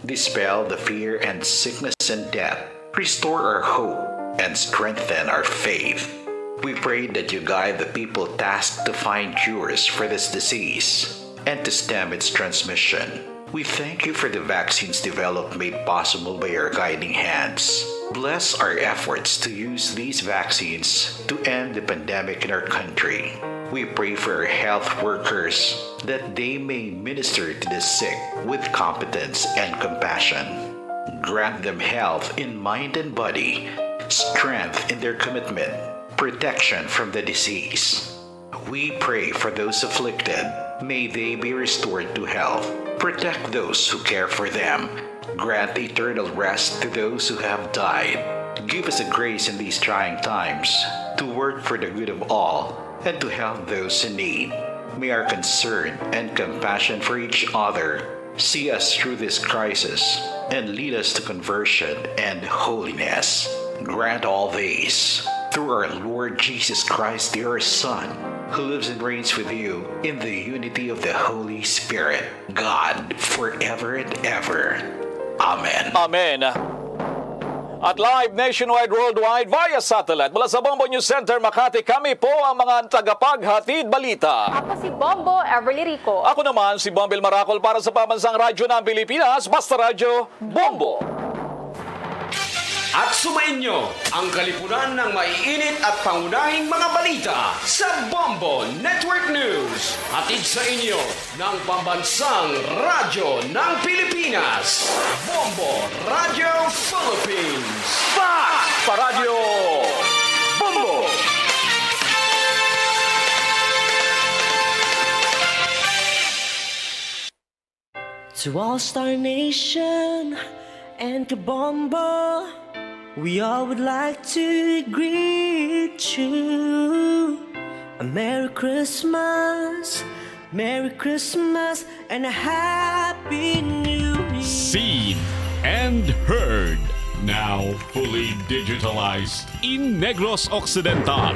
[SPEAKER 19] Dispel the fear and sickness and death. Restore our hope and strengthen our faith. We pray that you guide the people tasked to find cures for this disease and to stem its transmission. We thank you for the vaccines developed made possible by your guiding hands. Bless our efforts to use these vaccines to end the pandemic in our country. We pray for our health workers that they may minister to the sick with competence and compassion. Grant them health in mind and body, strength in their commitment, protection from the disease. We pray for those afflicted. May they be restored to health. Protect those who care for them. Grant eternal rest to those who have died. Give us a grace in these trying times to work for the good of all and to help those in need. May our concern and compassion for each other see us through this crisis and lead us to conversion and holiness. Grant all these through our Lord Jesus Christ, your Son, who lives and reigns with you in the unity of the Holy Spirit, God, forever and ever. Amen.
[SPEAKER 5] Amen. At live nationwide, worldwide, via satellite. Mula sa Bombo News Center, Makati, kami po ang mga tagapaghatid balita.
[SPEAKER 4] Ako si Bombo Everly Rico.
[SPEAKER 5] Ako naman si Bombil Maracol para sa Pambansang Radyo ng Pilipinas, Basta Radyo, Bombo.
[SPEAKER 18] At sumainyo ang kalipunan ng maiinit at pangunahing mga balita sa Bombo Network News. Hatid sa inyo ng Pambansang Radyo ng Pilipinas, Bombo Radio Philippines.
[SPEAKER 5] Pa Radyo Bombo.
[SPEAKER 6] To All-Star Nation and Kabombo, we all would like to greet you. A Merry Christmas, and a Happy New Year.
[SPEAKER 9] Seen and heard. Now fully digitalized in Negros Occidental.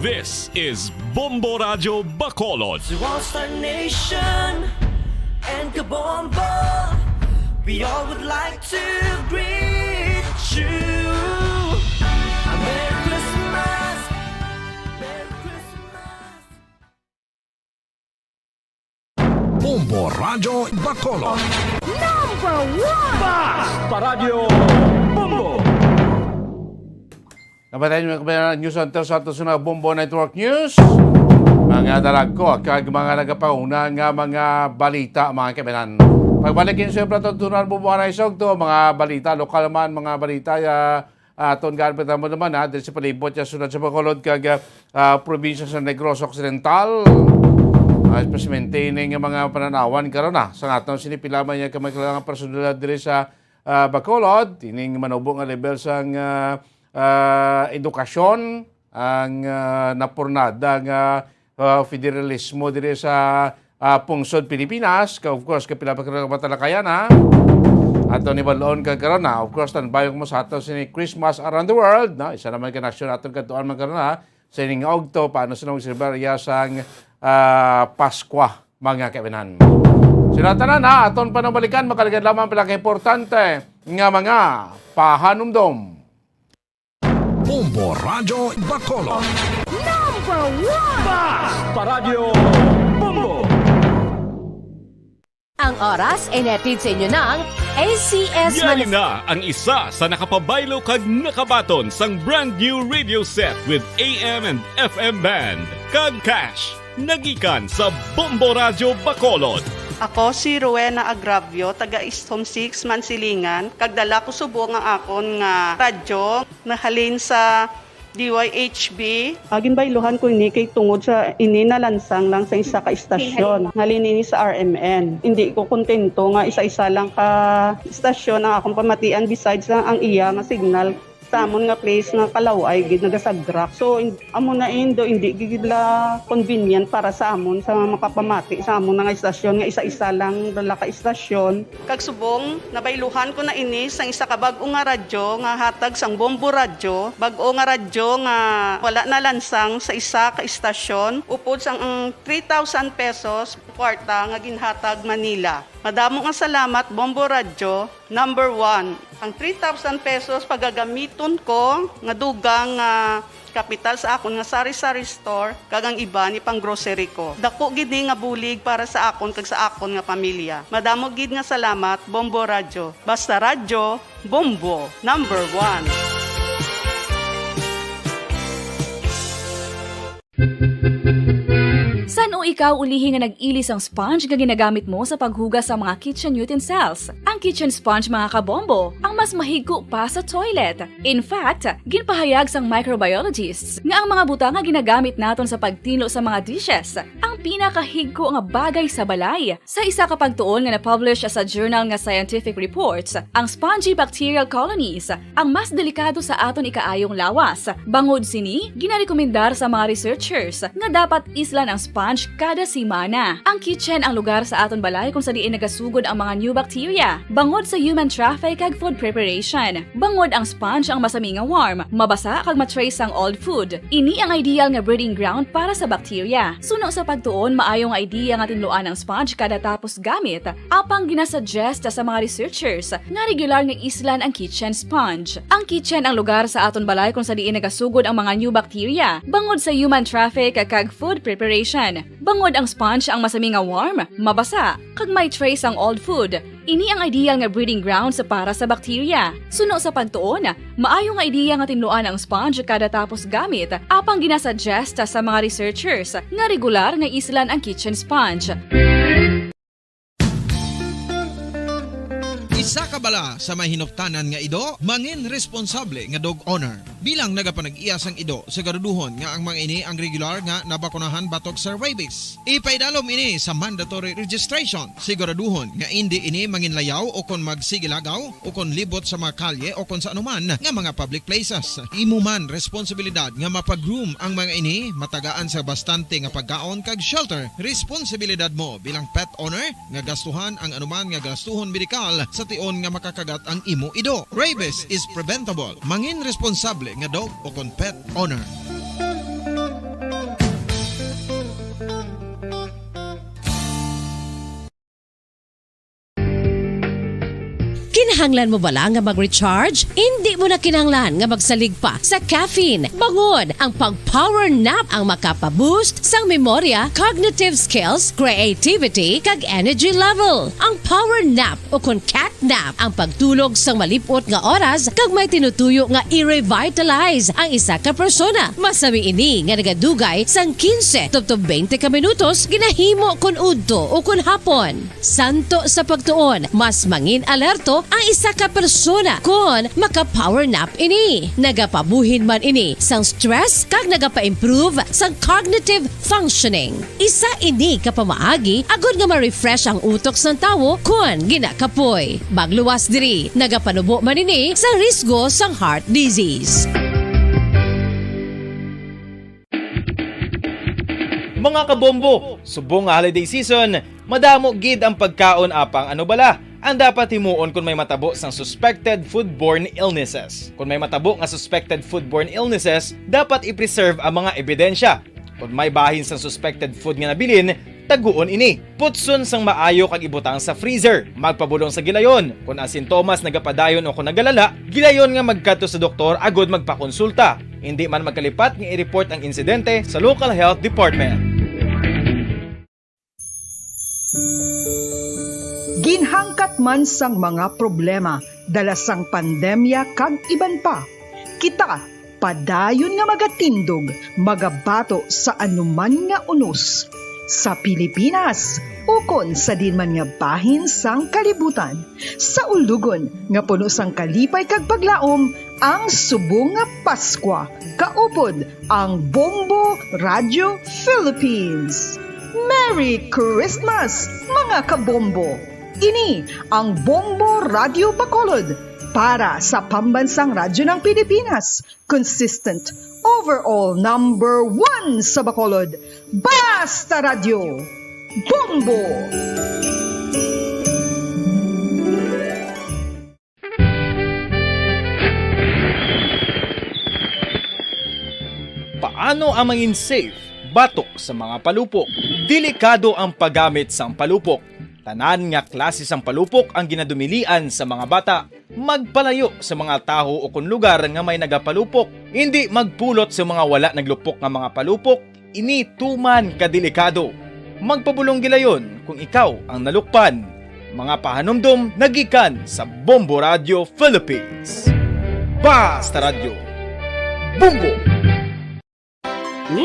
[SPEAKER 9] This is Bombo Radio Bacolod.
[SPEAKER 6] To All-Star Nation and Kabombo, we all would like to greet you. A Merry Christmas, Merry Christmas.
[SPEAKER 18] Bombo Radio Bacolod.
[SPEAKER 6] Number 1!
[SPEAKER 18] Basta Radio Bombo.
[SPEAKER 3] Napatayin mo kami News Center sa ato sa Bombo Network News. Mga dalag ko, kag mga nagapauna nga mga balita, mga kabinan. Pagbalikin sa Platutunan Bumbuana Isog to, mga balita, lokal man, mga balita, aton garbitan mo naman, dahil sa palibot ya sunod sa Bacolod, kag probinsya sa Negros Occidental. Especially maintaining mga pananawan karon na sa atong sinipilaman niya kamay kailangan personalidad diri sa Bacolod, tining manubong nga level sang edukasyon ang napurnada nga federalismo diri sa pungsod Pilipinas, of course kapila pa karon matalakayan ha. Ato ni balon ka karon na, of course tanbayong mo sa ato sini Christmas around the world, no? Isa naman ka nasyon aton katuan man karon ha. Sa ining ogto paano sila magsilbarya sang Paskwa, mga kaibigan. Sinatanan ha, aton panabalikan, makaligad lamang pinaka-importante nga mga pahanumdom.
[SPEAKER 18] Bombo Radio Bacolod.
[SPEAKER 6] Number 1!
[SPEAKER 18] Basta Radio Bombo.
[SPEAKER 8] Ang oras ay netid sa inyo ng ACS
[SPEAKER 9] Yari na ang isa sa nakapabaylo kag nakabaton sang brand new radio set with AM and FM band. Kag cash, nagikan sa Bombo Radio Bacolod.
[SPEAKER 21] Ako si Rowena Agravio, taga Istom 6, Mansilingan. Kagdala ko subong nga akon nga radyo nahalin sa DYHB. Agin bayluhan ko ini kay tungod sa ininalansang lang sa isa ka istasyon. Halin ini sa RMN. Hindi ko kontento nga isa-isa lang ka istasyon ang akong pamatian besides ang iya nga signal sa amon nga place nga kalaway gid nagasagrak. So amo na indo hindi gid la convenient para sa amon sa makapamati sa amon nga istasyon nga isa-isa lang dala ka istasyon. Kag subong nabayluhan ko na ini sang isa ka bag-o nga radyo nga hatag sang Bombo Radio, bag-o nga radyo nga wala na lansang sa isa ka istasyon upod sang 3,000 pesos kwarta nga ginhatag Manila. Madamo nga salamat Bombo Radio. Number 1, ang 3,000 pesos pagagamiton ko nga dugang kapital sa akon nga sari-sari store kag ang iba ni pang grocery ko. Dako gid ni nga bulig para sa akon kag sa akon nga pamilya. Madamo gid nga salamat Bombo Radio. Basta Radio Bombo. Number 1.
[SPEAKER 11] Sa Ngano ikaw ulihi nga nag-ilis ang sponge nga ginagamit mo sa paghugas sa mga kitchen utensils? Ang kitchen sponge mga kabombo, ang mas mahigko pa sa toilet. In fact, ginpahayag sang microbiologists nga ang mga butang nga ginagamit naton sa pagtilo sa mga dishes ang pinakahigko nga bagay sa balay. Sa isa ka pagtuon nga na-publish sa journal nga Scientific Reports, ang spongy bacterial colonies ang mas delikado sa aton ikaayong lawas. Bangod sini, ginarekomendar sa mga researchers nga dapat islan ang sponge kada simana. Ang kitchen ang lugar sa aton balay kung sa diin nagasugod ang mga new bacteria. Bangod sa human traffic kag food preparation. Bangod ang sponge ang masami nga warm, mabasa kag matrace ang old food. Ini ang ideal nga breeding ground para sa bacteria. Suno sa pagtuon, maayong idea nga tinluan ang sponge kada tapos gamit. Apang ginasuggest sa mga researchers nga regular nga islan ang kitchen sponge. Ang kitchen ang lugar sa aton balay kung sa diin nagasugod ang mga new bacteria. Bangod sa human traffic kag food preparation. Bangod ang sponge ang masami nga warm, mabasa, kag may trace ang old food. Ini ang ideal nga breeding ground sa para sa bacteria. Suno sa pagtuon, maayong idea nga tinluan ang sponge kada tapos gamit. Apang ginasuggest sa mga researchers nga regular nga islan ang kitchen sponge.
[SPEAKER 1] Isa ka bala sa may hinuptanan nga ido, mangin responsable nga dog owner. Bilang nagapanag-iyas ang ido, siguraduhon nga ang mga ini ang regular nga nabakunahan batok sa rabies. Ipaidalom ini sa mandatory registration. Siguraduhon nga hindi ini manginlayaw o kon magsigilagaw o kon libot sa mga kalye o kon sa anuman nga mga public places. Imuman responsibilidad nga mapag-groom ang mga ini, matagaan sa bastante nga pagkaon kag shelter. Responsibilidad mo bilang pet owner nga gastuhan ang anuman nga gastuhon medikal sa tion nga makakagat ang imo ido. Rabies is preventable. Mangin responsable nga dog o kon pet owner.
[SPEAKER 8] Kinahanglan mo bala nga mag-recharge? Hindi mo na kinahanglan nga magsalig pa sa caffeine. Bangod, ang pag-power nap ang makapaboost sang memorya, cognitive skills, creativity, kag energy level. Ang power nap o kon cat nap ang pagtulog sang malipot nga oras kag may tinutuyo nga i-revitalize ang isa ka persona. Masami ini nga nagadugay sang 15 to 20 ka minutos ginahimo kon udto o kon hapon. Santo sa pagtuon, mas mangin alerto ang isa ka persona kung maka-power nap ini. Nagapabuhin man ini sang stress kag nagapa-improve sang cognitive functioning. Isa ini kapamaagi agud nga ma-refresh ang utok sang tawo kung ginakapoy. Bagluwas diri, nagapanubo man ini sa risgo sang heart disease.
[SPEAKER 17] Mga kabombo, subong nga holiday season, madamo gid ang pagkaon apang ano bala ang dapat himuon kung may matabo sang suspected foodborne illnesses. Kung may matabo nga suspected foodborne illnesses, dapat i-preserve ang mga ebidensya. Kung may bahin sang suspected food nga nabilin, taguon ini. Putson sang maayo kag ibutang sa freezer. Magpabulong sa gilayon. Kung ang sintomas nagapadayon o kung nagalala, gilayon nga magkadto sa doktor agud magpakonsulta. Hindi man magkalipat nga i-report ang insidente sa local health department.
[SPEAKER 20] Ginhangkat man sang mga problema, dala sang pandemya kag iban pa. Kita, padayon nga magatindog, magabato sa anuman nga unos. Sa Pilipinas, ukon sa dinman nga bahin sang kalibutan. Sa ulugon, nga puno sang kalipay kag paglaom, ang subong nga Paskwa. Kaupod, ang Bombo Radio Philippines. Merry Christmas, mga kabombo! Ini ang Bombo Radio Bacolod para sa pambansang radyo ng Pilipinas. Consistent, overall number 1 sa Bacolod. Basta Radio! Bombo!
[SPEAKER 17] Paano ang mangin safe batok sa mga palupok? Delikado ang paggamit sang palupok. Tanan nga klase sang palupok ang ginadumilian sa mga bata. Magpalayo sa mga taho o kung lugar nga may nagapalupok. Hindi magpulot sa mga wala naglupok nga mga palupok. Ini tuman kadelikado. Magpabulong gilayon kung ikaw ang nalukpan. Mga pahanumdum nagikan sa Bombo Radio Philippines. Basta Radio Bombo!
[SPEAKER 9] 1,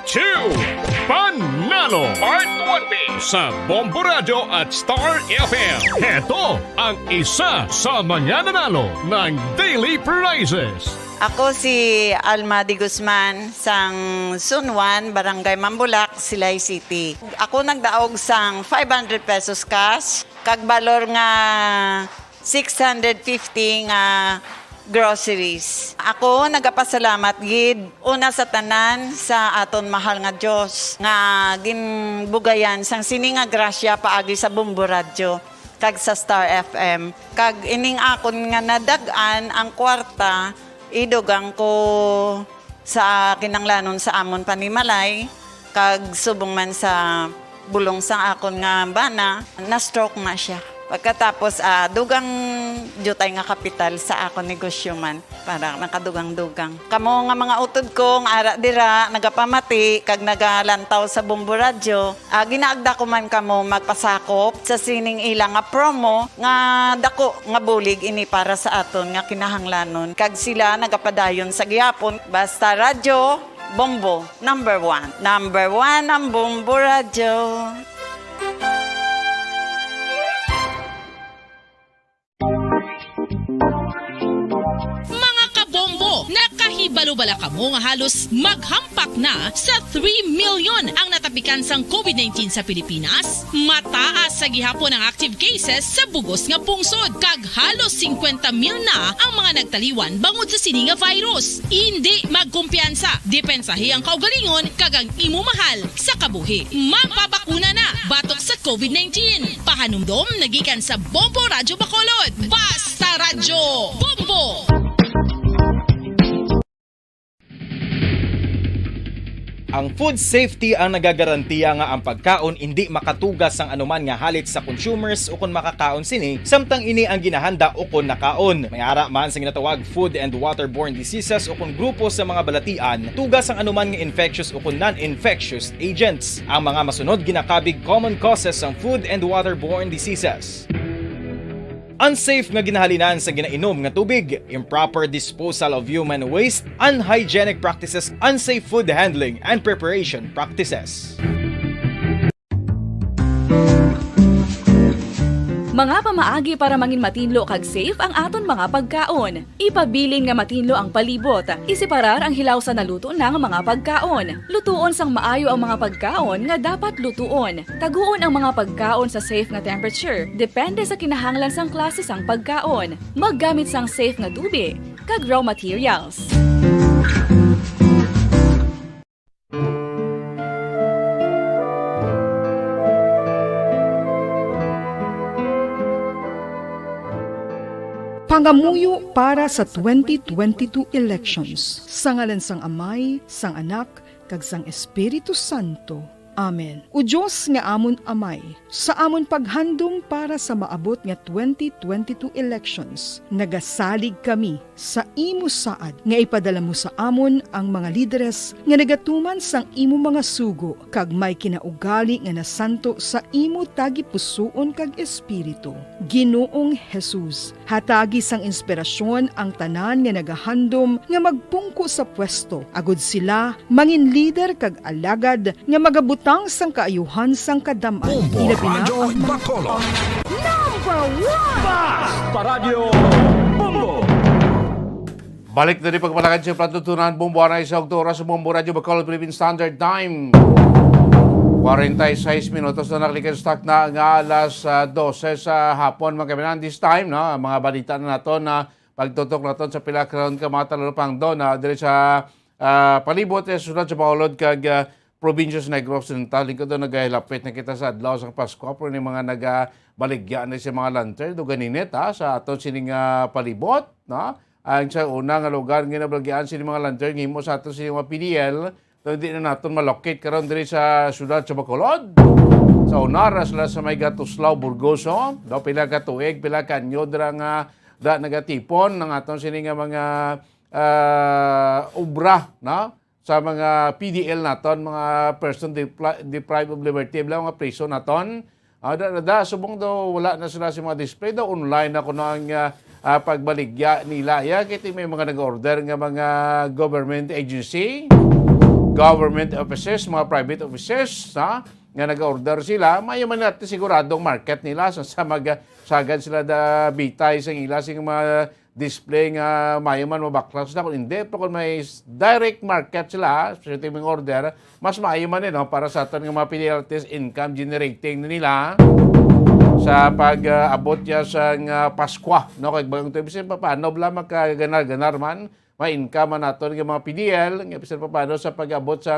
[SPEAKER 9] 2, panay! Nanalo Part 1B sa Bombo Radio at Star FM. Heto ang isa sa mga nanalo ng daily prizes.
[SPEAKER 2] Ako si Alma de Guzman sang Sunwan, Barangay Mambulak, Silay City. Ako nagdaog sang 500 pesos cash, kag balor nga 650 nga groceries. Ako nagapasalamat gid una sa tanan sa aton mahal nga Dios nga ginbugayan sang sini nga grasya paagi sa Bombo Radio kag sa Star FM. Kag ining akon nga nadag-an ang kwarta idugang ko sa kinanglanon sa amon panimalay kag subong man sa bulong sa akon nga bana na stroke na siya. Pagkatapos dugang jutay nga kapital sa akon negosyo man para nakadugang-dugang. Kamo nga mga utod ko nga ara dira nagapamati kag nagalantaw sa Bombo Radio, ginaagda ko man kamo magpasakop sa sining ilang nga promo nga dako nga bulig ini para sa aton nga kinahanglanon. Kag sila nagapadayon sa gihapon basta radyo Bombo number 1. Number 1 ang Bombo Radio.
[SPEAKER 7] Nakahibalo-bala ka mo nga halos maghampak na sa 3 million ang natapikan sang COVID-19 sa Pilipinas. Mataas sa gihapon ang active cases sa bugos nga pungsod. Kag halos 50 mil na ang mga nagtaliwan bangod sa sini nga virus. Hindi magkumpiyansa. Depensahi ang kaugalingon kag ang imo mahal sa kabuhi. Magpabakuna na batok sa COVID-19. Pahanumdom nagikan sa Bombo Radio Bacolod. Basta Radyo Bombo!
[SPEAKER 17] Ang food safety ang nagagarantiya nga ang pagkaon hindi makatugas sang anuman nga halit sa consumers o kung makakaon sini, samtang ini ang ginahanda o kung nakaon. May ara man sa ginatawag food and waterborne diseases o kung grupo sa mga balatian, tugas ang anuman nga infectious o kung non-infectious agents. Ang mga masunod ginakabig common causes ng food and waterborne diseases. Unsafe nga ginahalinan sa ginainom nga tubig, improper disposal of human waste, unhygienic practices, unsafe food handling, and preparation practices.
[SPEAKER 11] Mga pamaagi para mangin matinlo kag safe ang aton mga pagkaon. Ipabilin nga matinlo ang palibot. Isiparar ang hilaw sa naluto ng mga pagkaon. Lutuon sang maayo ang mga pagkaon nga dapat lutuon. Taguon ang mga pagkaon sa safe nga temperature. Depende sa kinahanglan sang klase sang pagkaon. Maggamit sang safe nga tubig kag raw materials.
[SPEAKER 20] Pangamuyo para sa 2022 elections. Sa ngalan sang Amay, sang Anak, kag sang Espiritu Santo. Amen. O Diyos nga amon Amay, sa amon paghandom para sa maabot nga 2022 elections, nagasalig kami sa imo saad nga ipadala mo sa amon ang mga lideres nga nagatuman sang imo mga sugo kag may kinaugali nga nasanto sa imo tagipusoon kag espiritu. Ginoong Jesus, hatagi sang inspirasyon ang tanan nga nagahandom nga magpungko sa pwesto. Agud sila mangin leader kag alagad nga magabutang sang kaayuhan sang kadama.
[SPEAKER 9] Bombo Radio Bacolod.
[SPEAKER 6] Number 1!
[SPEAKER 9] Basta Radio Bombo!
[SPEAKER 3] Balik na rin pagpalakad sa platutunan Bombo na isa oras sa Bombo Radio Bacolod Philippine Standard Time. 46 minutos na nakalikan stock na ang alas 12 sa hapon mga kaminan. This time, no, mga balita na nato na pagtutok nato sa pilakron ka mga talalupang doon diri sa palibot sunod sa Bacolod kag Provincias Negros Occidental. Lingkod doon nagahilapit na kita sa adlaw sa Pasko. Pero ni mga nagabaligyan na sa mga lantern. Doon ganinit sa aton sining palibot. No? Ang sa unang lugar nga nabaligyan sining mga lantern. Ngimo sa aton sining mga PDL. Doon di na natin malocate karon diri sa syudad sa Bacolod. Sa unar sila sa may Gatuslaw, Burgoso. Daw pila ka tuig, pila ka anyo nga nagatipon ng aton sining mga obra. No? Sa mga PDL naton, mga person deprived of liberty, mga preso naton. Subong daw wala na sila sa mga display, daw online na kuno ang pagbaligya nila. Kaya may mga nag-order nga mga government agency. government offices, mga private offices, nga nag-order sila, mayaman natin siguradong market nila sa magsagad sila da bitay sa ila sing mga display nga mayaman mabaklas na kung hindi pa kung may direct market sila specific order mas mayaman din para sa aton nga mga PDLTs income generating na nila sa pag-abot niya sa Paskwa no kay bagong tuig bisan paano bla magkaganar-ganar man may income man naton nga mga PDL nga bisan paano sa pag-abot sa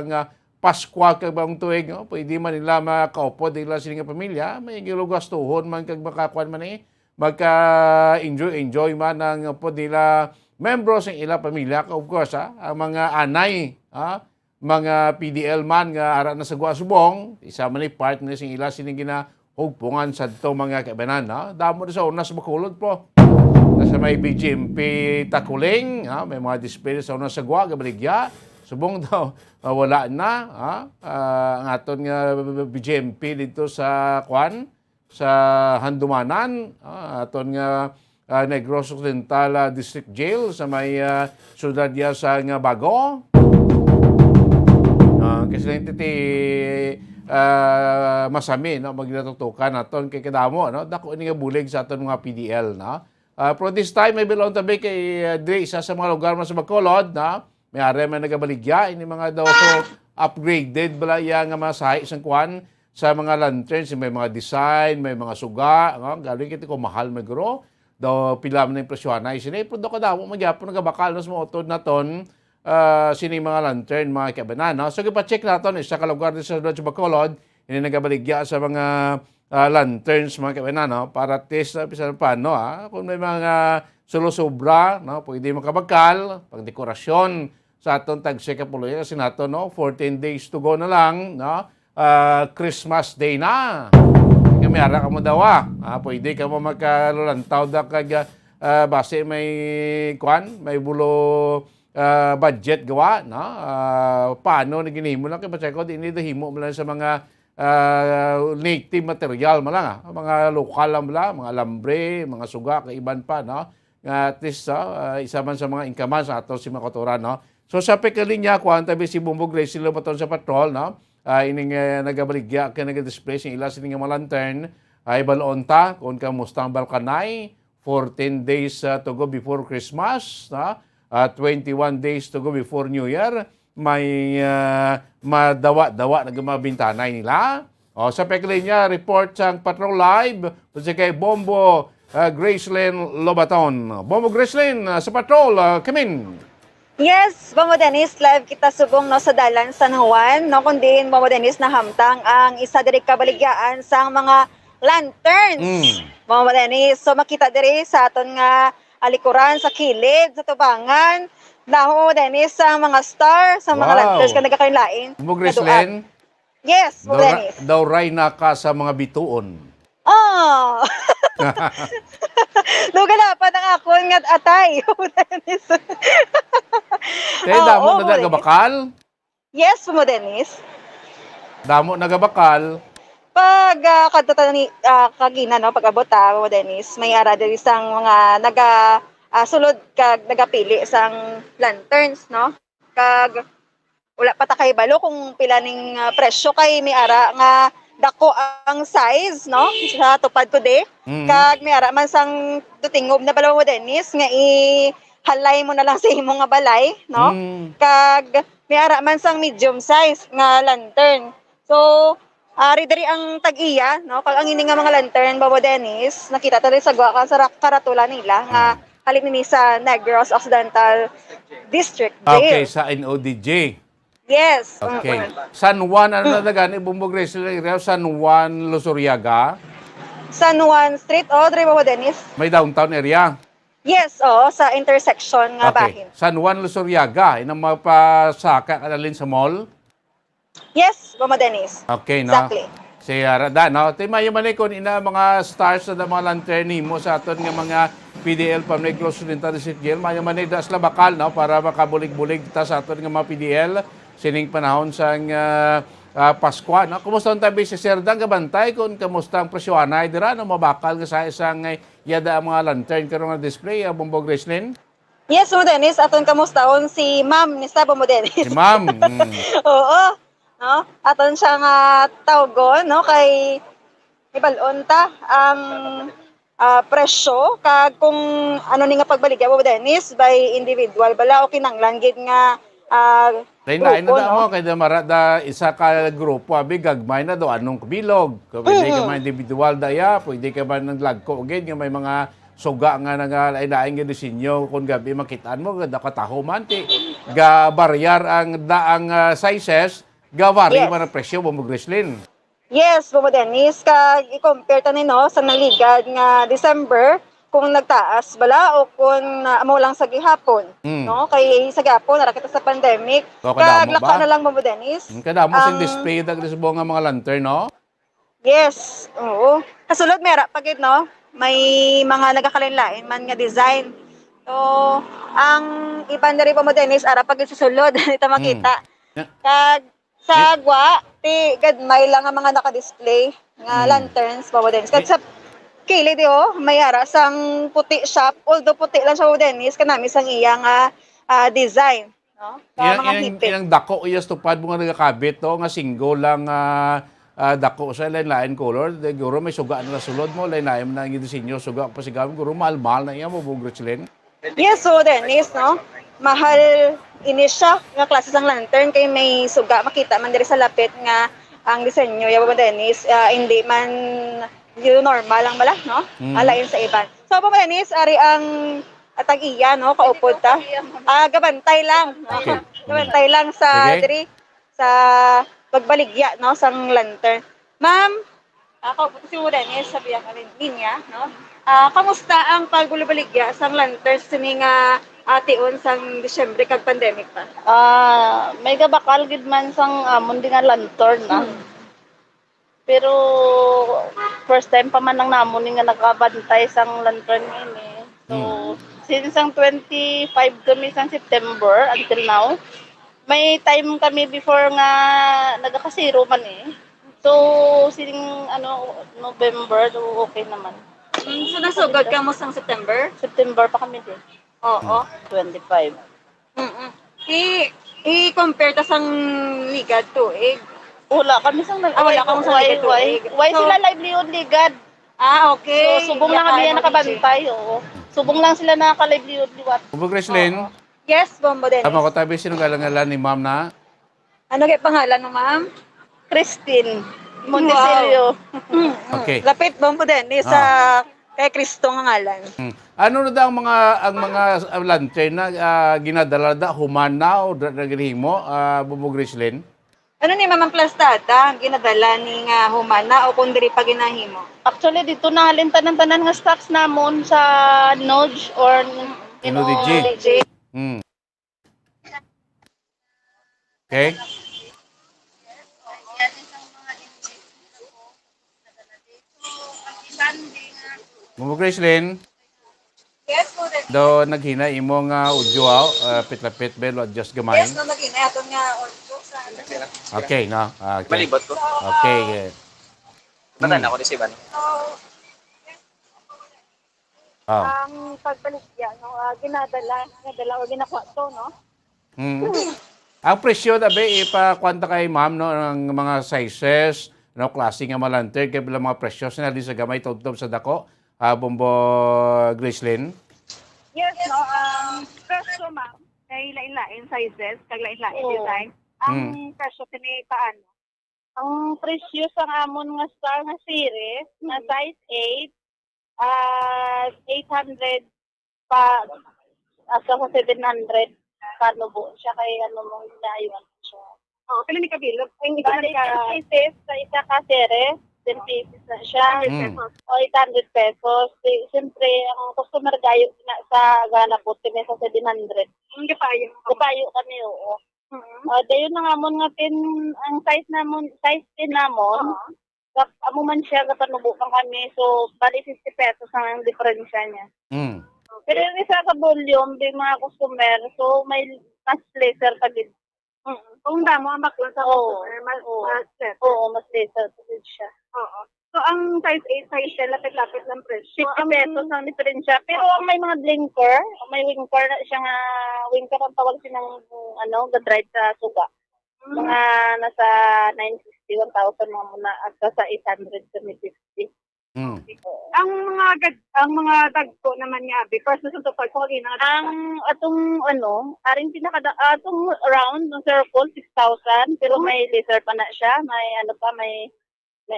[SPEAKER 3] Paskwa kag bagong tuig, no? Pwede man nila makaupo nila sila nga pamilya, may gilugastuhon man kag makakuan man magka-enjoy man ang po nila membro sa ila pamilya, of course, ang mga anay, mga PDL man nga ara na sa subong, isa man ni part na sing ila sila ginahugpungan sa to mga kaibanan, damo sa unas makulod po. Sa may BGMP Takuling, may mga display sa unas sagwa, gabaligya, subong daw, wala na. Ang aton nga BGMP dito sa sa Handumanan. Aton nga Negros Occidental District Jail sa may syudad niya sa Bago. Kasi lang iti masami, maginatutukan naton kay kadamo. Dako ni nga bulig sa aton mga PDL. For this time, may bilong tabi kay Dre, isa sa mga lugar sa Bacolod, may are man nagabaligya, ini mga daw upgraded bala yang mga sahi isang kuan sa mga lanterns, may mga design, may mga suga, galing kiti ko mahal magro, daw pila man yung presyon na isini, pero daw kadamo magyapon nagabakal sa mga utod naton, sini mga lantern, mga kabanan. So ipa-check naton, isa ka lugar din sa Bacolod, ini nagabaligya sa mga lanterns, mga kabanan, para test na pisan paano, kung may mga solo-sobra, pwede makabakal, pang dekorasyon sa aton tag-check kapuloy kasi nato 14 days to go na lang, Christmas Day na. May ara ka mo daw, pwede ka mo magkalulantaw da kag base may may bulo budget gawa, paano na ginihimo lang kay pa-check out, hindi himo mo lang sa mga native material mo lang, mga lokal lang mga lambre, mga suga, kaiban pa, at least isa man sa mga inkaman sa ato si Makotoran, So sa pekalinya kuan tabi si Bombo Grace sila baton sa patrol, ining nagabaligya kay nag-display sing ila sining mga lantern ay balonta kung kamusta ang Balkanay 14 days to go before Christmas, 21 days to go before New Year, may madawa-dawa na gumabintanay nila. Sa pekalinya report sang Patrol Live sa kay Bombo Gracelyn Lobaton. Bombo Gracelyn, sa patrol, Kamin.
[SPEAKER 10] Yes, Bombo Dennis, live kita subong sa dalan San Juan, kundi Bombo Dennis na hamtang ang isa diri kabaligyan sa mga lanterns. Bombo Dennis, so makita diri sa aton nga alikuran sa kilid, sa tubangan, Bombo Dennis sa mga star, sa mga lanterns ka nagakainlain.
[SPEAKER 3] Bombo Gracelyn?
[SPEAKER 10] Yes, Bombo Dennis.
[SPEAKER 3] Daw ray na ka sa mga bituon.
[SPEAKER 10] Oh! Lugalapan ang akon nga atay.
[SPEAKER 3] Kaya damo na nagabakal?
[SPEAKER 10] Yes, mo Dennis.
[SPEAKER 3] Damo nagabakal?
[SPEAKER 10] Pag kagina, pag-abot mo Dennis, may ara diri sang mga sulod kag nagapili sang lanterns, Kag wala pa ta kay balo kung pila ning presyo kay may ara nga dako ang size, sa tupad ko de. Kag may ara man sang tutingob na balaw mo Dennis nga halay mo na lang sa imong nga balay, Kag may ara man sang medium size nga lantern. So, ari diri ang tag-iya, Kag ang ini nga mga lantern Bobo Dennis, nakita ta rin sa gwa sa karatula nila nga halin ni sa Negros Occidental District Jail.
[SPEAKER 3] Okay, sa NODJ.
[SPEAKER 10] Yes.
[SPEAKER 3] Okay. San Juan, ano na gani? Bombo Grace, San Juan, Luzuriaga?
[SPEAKER 10] San Juan Street, Dre Bobo Dennis.
[SPEAKER 3] May downtown area?
[SPEAKER 10] Yes, sa intersection nga bahin.
[SPEAKER 3] San Juan, Luzuriaga, inang mapasaka kanalin sa mall?
[SPEAKER 10] Yes, Bobo Dennis.
[SPEAKER 3] Okay,
[SPEAKER 10] Exactly.
[SPEAKER 3] Si Rada, Timayo man kung ina mga stars na mga lantern mo sa aton nga mga PDL from Negros Occidental District Jail, mayo man das labakal, para makabulig-bulig ta sa aton nga mga PDL sining panahon sang Paskwa. Kumusta ang tabi si Sir Dang gabantay kung kamusta ang presyoanay dira mabakal nga sa isang yada ang mga lantern karon nga display Bombo Gracelyn?
[SPEAKER 10] Yes, mo Dennis, aton kamustahon si Ma'am ni Sabo mo Dennis.
[SPEAKER 3] Si ma'am.
[SPEAKER 10] Oo. No? Aton siya nga tawgon no kay ibalon ta ang presyo kag kung ano ni nga pagbaligya mo Dennis by individual bala o kinanglan gid nga
[SPEAKER 3] Lain-lain
[SPEAKER 10] grupo,
[SPEAKER 3] na mo
[SPEAKER 10] no?
[SPEAKER 3] kay da isa ka grupo abi gagmay na do anong kabilog. Pwede ka man individual daya, pwede ka man ng lagko gid nga may mga suga nga lain-lain nga disenyo kun gabi makitaan mo gada kataho man ti ga baryar ang daang sizes ga vary
[SPEAKER 10] Yes.
[SPEAKER 3] man ang presyo mo Grislin.
[SPEAKER 10] Yes, Bobo Dennis, kag i-compare ta no sa naligad nga December kung nagtaas bala o kung amo lang sa gihapon, no? Kay sa gihapon nara kita sa pandemic.
[SPEAKER 3] O,
[SPEAKER 10] Kag
[SPEAKER 3] kadamo
[SPEAKER 10] laka
[SPEAKER 3] ba?
[SPEAKER 10] na lang Bobo Dennis.
[SPEAKER 3] Kadamo sing display dag sa nga mga lantern no.
[SPEAKER 10] Yes, oo. Kasulod mera pagid no, may mga nagakalain-lain man nga design. So, ang iban na rin Bobo Dennis ara pagid sa sulod ita makita. Kag sa agwa, ti gadmay lang ang mga naka-display nga lanterns Bobo Dennis. Kag sa kilid may ara sang puti shop, although puti lang siya Bobo Dennis, kanami sang iya nga design, no? Sa mga hipit.
[SPEAKER 3] Ilang dako iyas tupad mo nga nagakabit to nga single lang dako sa lain-lain color. Siguro may suga na sulod mo, lain-lain na ang disenyo, suga pa siguro guro mahal-mahal na iya mo Grislin.
[SPEAKER 10] Yes, so Dennis, no? Mahal ini siya nga klase sang lantern kay may suga makita man diri sa lapit nga ang disenyo ya Bobo Dennis hindi man yung normal lang bala no alain sa iban. So Bobo Dennis ari ang tag-iya no kaupod ta. Gabantay lang no?
[SPEAKER 3] Okay.
[SPEAKER 10] Gabantay lang sa
[SPEAKER 3] Sige.
[SPEAKER 10] diri sa pagbaligya no sang lantern. Ma'am, kaupod si Bobo Dennis sa biyang linya no. Kamusta ang pagbulibaligya sang lanterns sini nga ation sang Disyembre kag pandemic pa?
[SPEAKER 12] May gabakal gid man sang amon di nga lantern na. Pero first time pa man nang namon nga nakabantay sang lantern ini. So since ang 25 kami sang September until now, may time kami before nga nagakasiro man eh. So sining November okay naman.
[SPEAKER 10] So nasugod ka mo sang September?
[SPEAKER 12] September pa kami din.
[SPEAKER 10] Oo.
[SPEAKER 12] 25.
[SPEAKER 10] I-compare ta sang ligad tuig.
[SPEAKER 12] Wala kami sang
[SPEAKER 10] wala ka mo sang ligad tuig.
[SPEAKER 12] Why sila livelihood ligad?
[SPEAKER 10] Okay.
[SPEAKER 12] So, subong lang kami yan nakabantay, oo. Subong lang sila nakaka-livelihood liwat.
[SPEAKER 3] Grislin.
[SPEAKER 10] Yes, Bombo Dennis.
[SPEAKER 3] Tama ko tabi sino galang-galang ni ma'am na?
[SPEAKER 10] Ano kay pangalan mo, ma'am?
[SPEAKER 12] Christine Montecillo.
[SPEAKER 3] Okay.
[SPEAKER 10] Lapit Bombo Dennis sa kay Kristo nga ngalan.
[SPEAKER 3] Ano na daw ang mga lantern na ginadala da humana o nagihimo Bobo Grislin?
[SPEAKER 10] Ano ni Mamang Plastada ginadala ni nga humana o kung diri pa ginahimo?
[SPEAKER 12] Actually dito na halin tanan-tanan nga stocks namon sa Nodge or
[SPEAKER 3] NODG. Okay. Bobo Grislin.
[SPEAKER 10] Yes, po Dennis.
[SPEAKER 3] Do naghina imo nga udyo pitlapit belo adjust gamay.
[SPEAKER 10] Yes, no magina aton nga ordo sa
[SPEAKER 3] Okay, no. Okay.
[SPEAKER 22] Malibot ko.
[SPEAKER 3] Okay.
[SPEAKER 22] Batan ako ni Siban.
[SPEAKER 10] Ang pagbaligya no ginadala o ginakuha to no.
[SPEAKER 3] Ang presyo dabe ipakwanta kay ma'am no ng mga sizes, no klase nga malantern kay bilang mga presyo na di sa gamay tubtob sa dako. Bombo Grislin.
[SPEAKER 10] Yes, no. Presyo ma'am kay lain-lain sizes, kag lain-lain design. Ang presyo kini paano?
[SPEAKER 12] Ang presyo sa amon nga star nga series na size 800 pa asa sa 700 kanubo siya kay mong dayon siya.
[SPEAKER 10] Pila ni kabilog? Ay
[SPEAKER 12] Bali, 10 pieces sa isa ka series, 10 pieces na siya.
[SPEAKER 10] 100 pesos.
[SPEAKER 12] O 800 pesos. Siyempre, ang customer gayo na sa gana po, kami sa 700. Gapayo kami, oo. Dayon na nga mo nga ang size 10 namon. Amo man siya, gatanubukan kami. So, bali 50 pesos ang diferensya niya. Pero yung isa sa volume, may mga customer, so may mas laser pa din.
[SPEAKER 10] Kung damo ang bakla sa
[SPEAKER 12] mas laser pa din siya.
[SPEAKER 10] So, So, ang size 8, size 10, lapit-lapit lang presyo. 50 pesos ang diferensya. Pero ang may mga blinker, may winker na siya nga, winker ang tawag siya ng, ga-drive sa suga. Mga nasa 960, 1,000 mga muna, at sa 800 to 50. Ang mga dagko naman nga abi first na sa pagko ang aring atong round ng circle 6,000 pero may laser pa na siya, may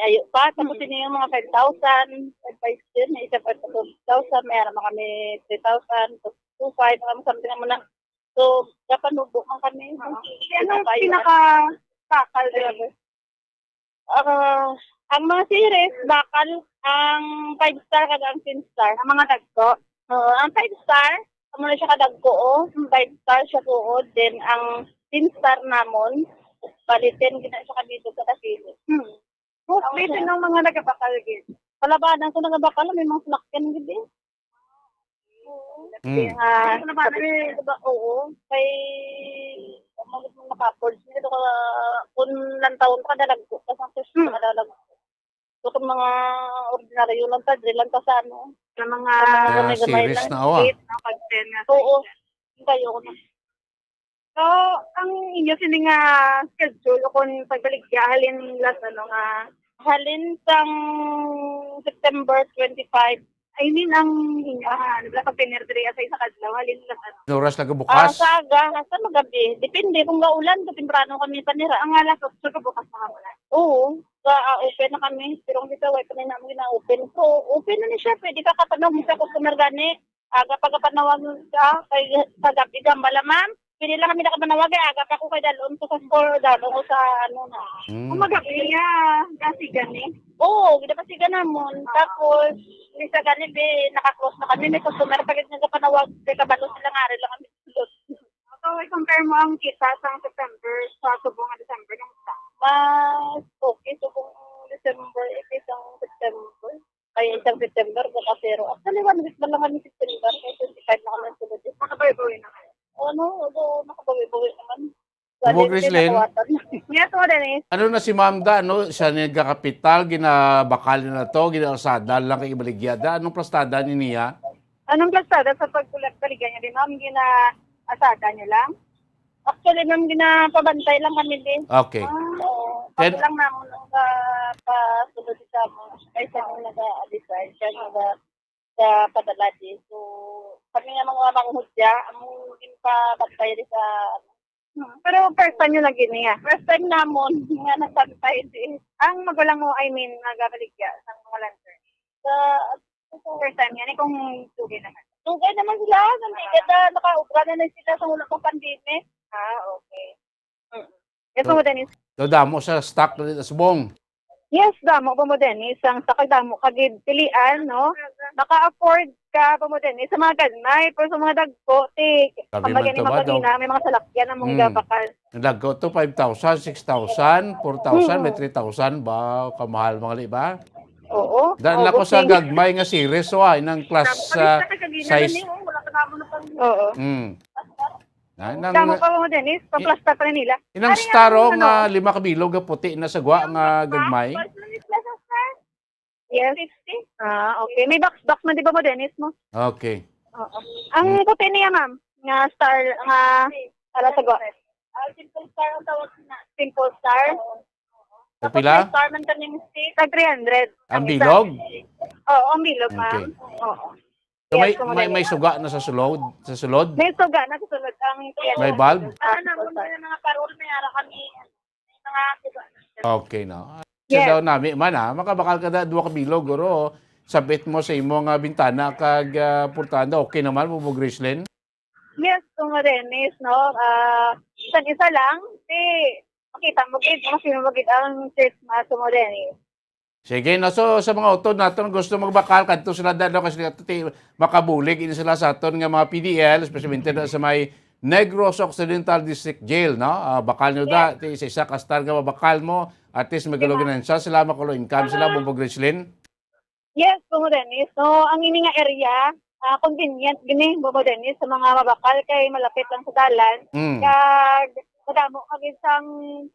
[SPEAKER 10] ayo pa tapos ini yung mga 5,000, 5,000 may isa pa 2,000, may ara kami 3,000 to 2,500 something muna. So dapat nubok man kami. Anong pinaka bakal dito? Ang mga series, bakal, ang 5-star kada ang 10-star. Ang mga dagko. Ang 5-star, muna siya kadagko, ang 5-star siya tuod. Then, ang 10-star namon, balitin, gina siya kadito sa kasilo. Bitin ng mga nagabakal, gid. Palabanan ko nagabakal, may mga slakyan, gid. Oo, kay makapords nito kung lantaon ka dalagko ka sa susunod ka dalagko. So kung mga ordinaryo lang ta, drill lang ta sa sa mga
[SPEAKER 3] series na awa.
[SPEAKER 10] Oo, kayo ko na. So, ang inyo sini nga schedule kung pagbaligya halin last halin sang September 25. I mean, ang pag pinerdiri sa isa kadlaw, halin lang
[SPEAKER 3] Oras lang bukas?
[SPEAKER 10] Sa aga, sa magabi. Depende kung gaulan, temprano kami panira. Ang alas, so bukas na kami. Oo, open na kami. Pero kung dito, pa na namin na-open. So, open na ni siya. Pwede ka kapanawag sa customer gani. Aga pagkapanawag ka, kay sa gabi gambala, ma'am. Pwede lang kami nakapanawag. Aga pa ko kay dalon ko sa store, dalon ko sa na. Kung magabi niya, kasi gani. Oo, gina kasi ganamon. Tapos, sa gani, naka-close na kami. May customer pagkat nagkapanawag. Kay kabalo sila nga rin lang kami. So, i-compare mo ang kita sa September sa subong December ng isa. Mas okay, subong December, isang September. Kaya isang September, baka pero. Actually, 1 week na lang kami September. Kaya 25 na kami sunod. Makabawi-bawi na kayo. Makabawi-bawi naman.
[SPEAKER 3] Mo, Grislin?
[SPEAKER 10] Yes, mo, Dennis.
[SPEAKER 3] Ano na si Ma'am Da, siya nagkakapital, ginabakal na to, ginasada lang kay ibaligyada. Anong plastada niya?
[SPEAKER 10] Anong plastada sa pagbaligyan niya din, ma'am? Asada niyo lang? Actually, ma'am, ginapabantay lang kami din.
[SPEAKER 3] Okay.
[SPEAKER 10] Pag lang naman pasunod sa mo. Ay, siya nung nag-decide. Siya nung padala din. So, kami nga mga manghudya, among ginapabantay din sa... Pero first time nyo lagi niya. First time namon, nga nagsabitay din. Ang magulang mo, nagabaligya sa mga lantern. Sa first time yan, kung tugay naman. Tugay naman sila. Naka-ubra na sila sa ulang ng pandemic. Okay. Yes, mo, Dennis.
[SPEAKER 3] Damo sa stock na sa subong.
[SPEAKER 10] Yes, damo po mo, Dennis. Ang sakag damo kagid pilian, no? Naka-afford ka po mo, Dennis. Sa mga ganay, pero sa mga dagko, pamagyan ni Magalina, may mga salakyan na mong gabakal.
[SPEAKER 3] Nagko to 5,000, 6,000, 4,000, may 3,000 ba? Kamahal mga liba?
[SPEAKER 10] Oo.
[SPEAKER 3] Dahil ako sa gagmay nga series, ng class size.
[SPEAKER 10] Oo. Damo pa mo, Dennis. Paplasta pa nila.
[SPEAKER 3] Inang staro nga 5 kabilog nga puti na sagwa nga gagmay.
[SPEAKER 10] Yes. 50. Okay. May box man di ba mo, Dennis mo?
[SPEAKER 3] Okay.
[SPEAKER 10] Oo. Ang puti niya, ma'am, nga star, nga sagwa. Simple star ang tawag na. Simple star.
[SPEAKER 3] Pila?
[SPEAKER 10] Star man kanyang stick. 300.
[SPEAKER 3] Ang bilog?
[SPEAKER 10] Oo, ang bilog, ma'am. Oo.
[SPEAKER 3] So may suga na sa sulod? Sa sulod?
[SPEAKER 10] May suga na sa sulod.
[SPEAKER 3] May bulb?
[SPEAKER 10] Mga parol, may ara kami. Mga suga.
[SPEAKER 3] Okay na. Yes. Daw nami man makabakal ka da 2 kabilog guro sabit mo sa imong bintana kag portanda okay naman mo Grislin?
[SPEAKER 10] Yes, kung Dennis, no. Isa lang, makita mo gid, mas ang church mas mo Dennis.
[SPEAKER 3] Sige, so sa mga utod naton gusto magbakal kadto sila daw kasi makabulig ini sila sa aton nga mga PDL, especially sa may Negros Occidental District Jail, no? Bakal nyo da, isa ka star nga mabakal mo, at least magaluginan siya, sila makulo income sila, Bombo Grislin?
[SPEAKER 10] Yes, Bombo Dennis. So, ang ini nga area, convenient, gini, Bombo Dennis, sa mga mabakal kay malapit lang sa dalan, kag madamo kag isang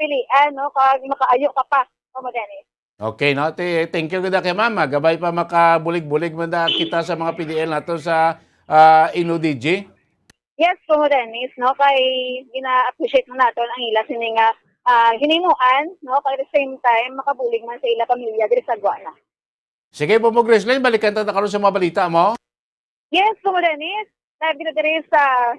[SPEAKER 10] pilian, no? Kag makaayo ka pa, Bombo Dennis.
[SPEAKER 3] Okay, no? Thank you gud kay mama. Gabay pa makabulig-bulig man da kita sa mga PDL nato sa INUDG.
[SPEAKER 10] Yes, po Dennis, no, kay gina-appreciate mo naton ang ila sini nga hinimuan, no, kay the same time makabulig man sa ila pamilya diri sa Guana.
[SPEAKER 3] Sige po mo, Graceline, balikan ta karon sa mga balita mo.
[SPEAKER 10] Yes, po Dennis, live dito diri sa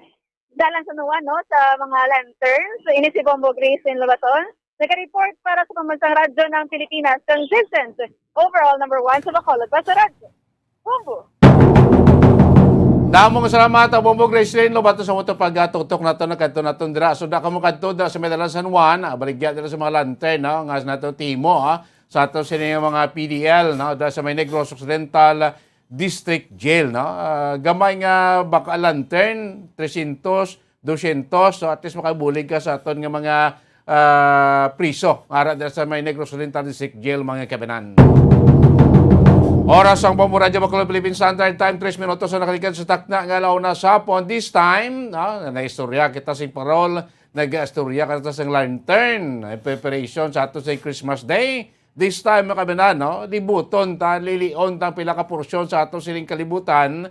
[SPEAKER 10] Dalan San Juan, no, sa mga lanterns. So, ini si Bombo Grace in Lobaton. Nag-report para sa pambansang radyo ng Pilipinas, consistent overall number 1 sa Bacolod pa sa radyo. Bombo.
[SPEAKER 3] Damo nga salamat ang Bombo Graceline Lobato sa moto pagtutok nato na kadto naton dira. So da kamo kadto sa Dalan San Juan, baligya dira sa mga lantern, no, nga nato timo sa ato sini mga PDL, no, da sa may Negros Occidental District Jail, no. Gamay nga baka lantern 300, 200, so at least makabulig ka sa aton nga mga priso ara dira sa may Negros Occidental District Jail mga kabanan. Oras ang Bombo Radyo Bacolod Philippine Standard Time 3 minutos sa nakalikan sa takna nga law na sapon. This time, na-istorya kita sing parol, nag-istorya kita sa lantern, preparation sa ato sa Christmas Day. This time mga kabanan, no, libuton ta lilion ta pila ka porsyon sa ato siling kalibutan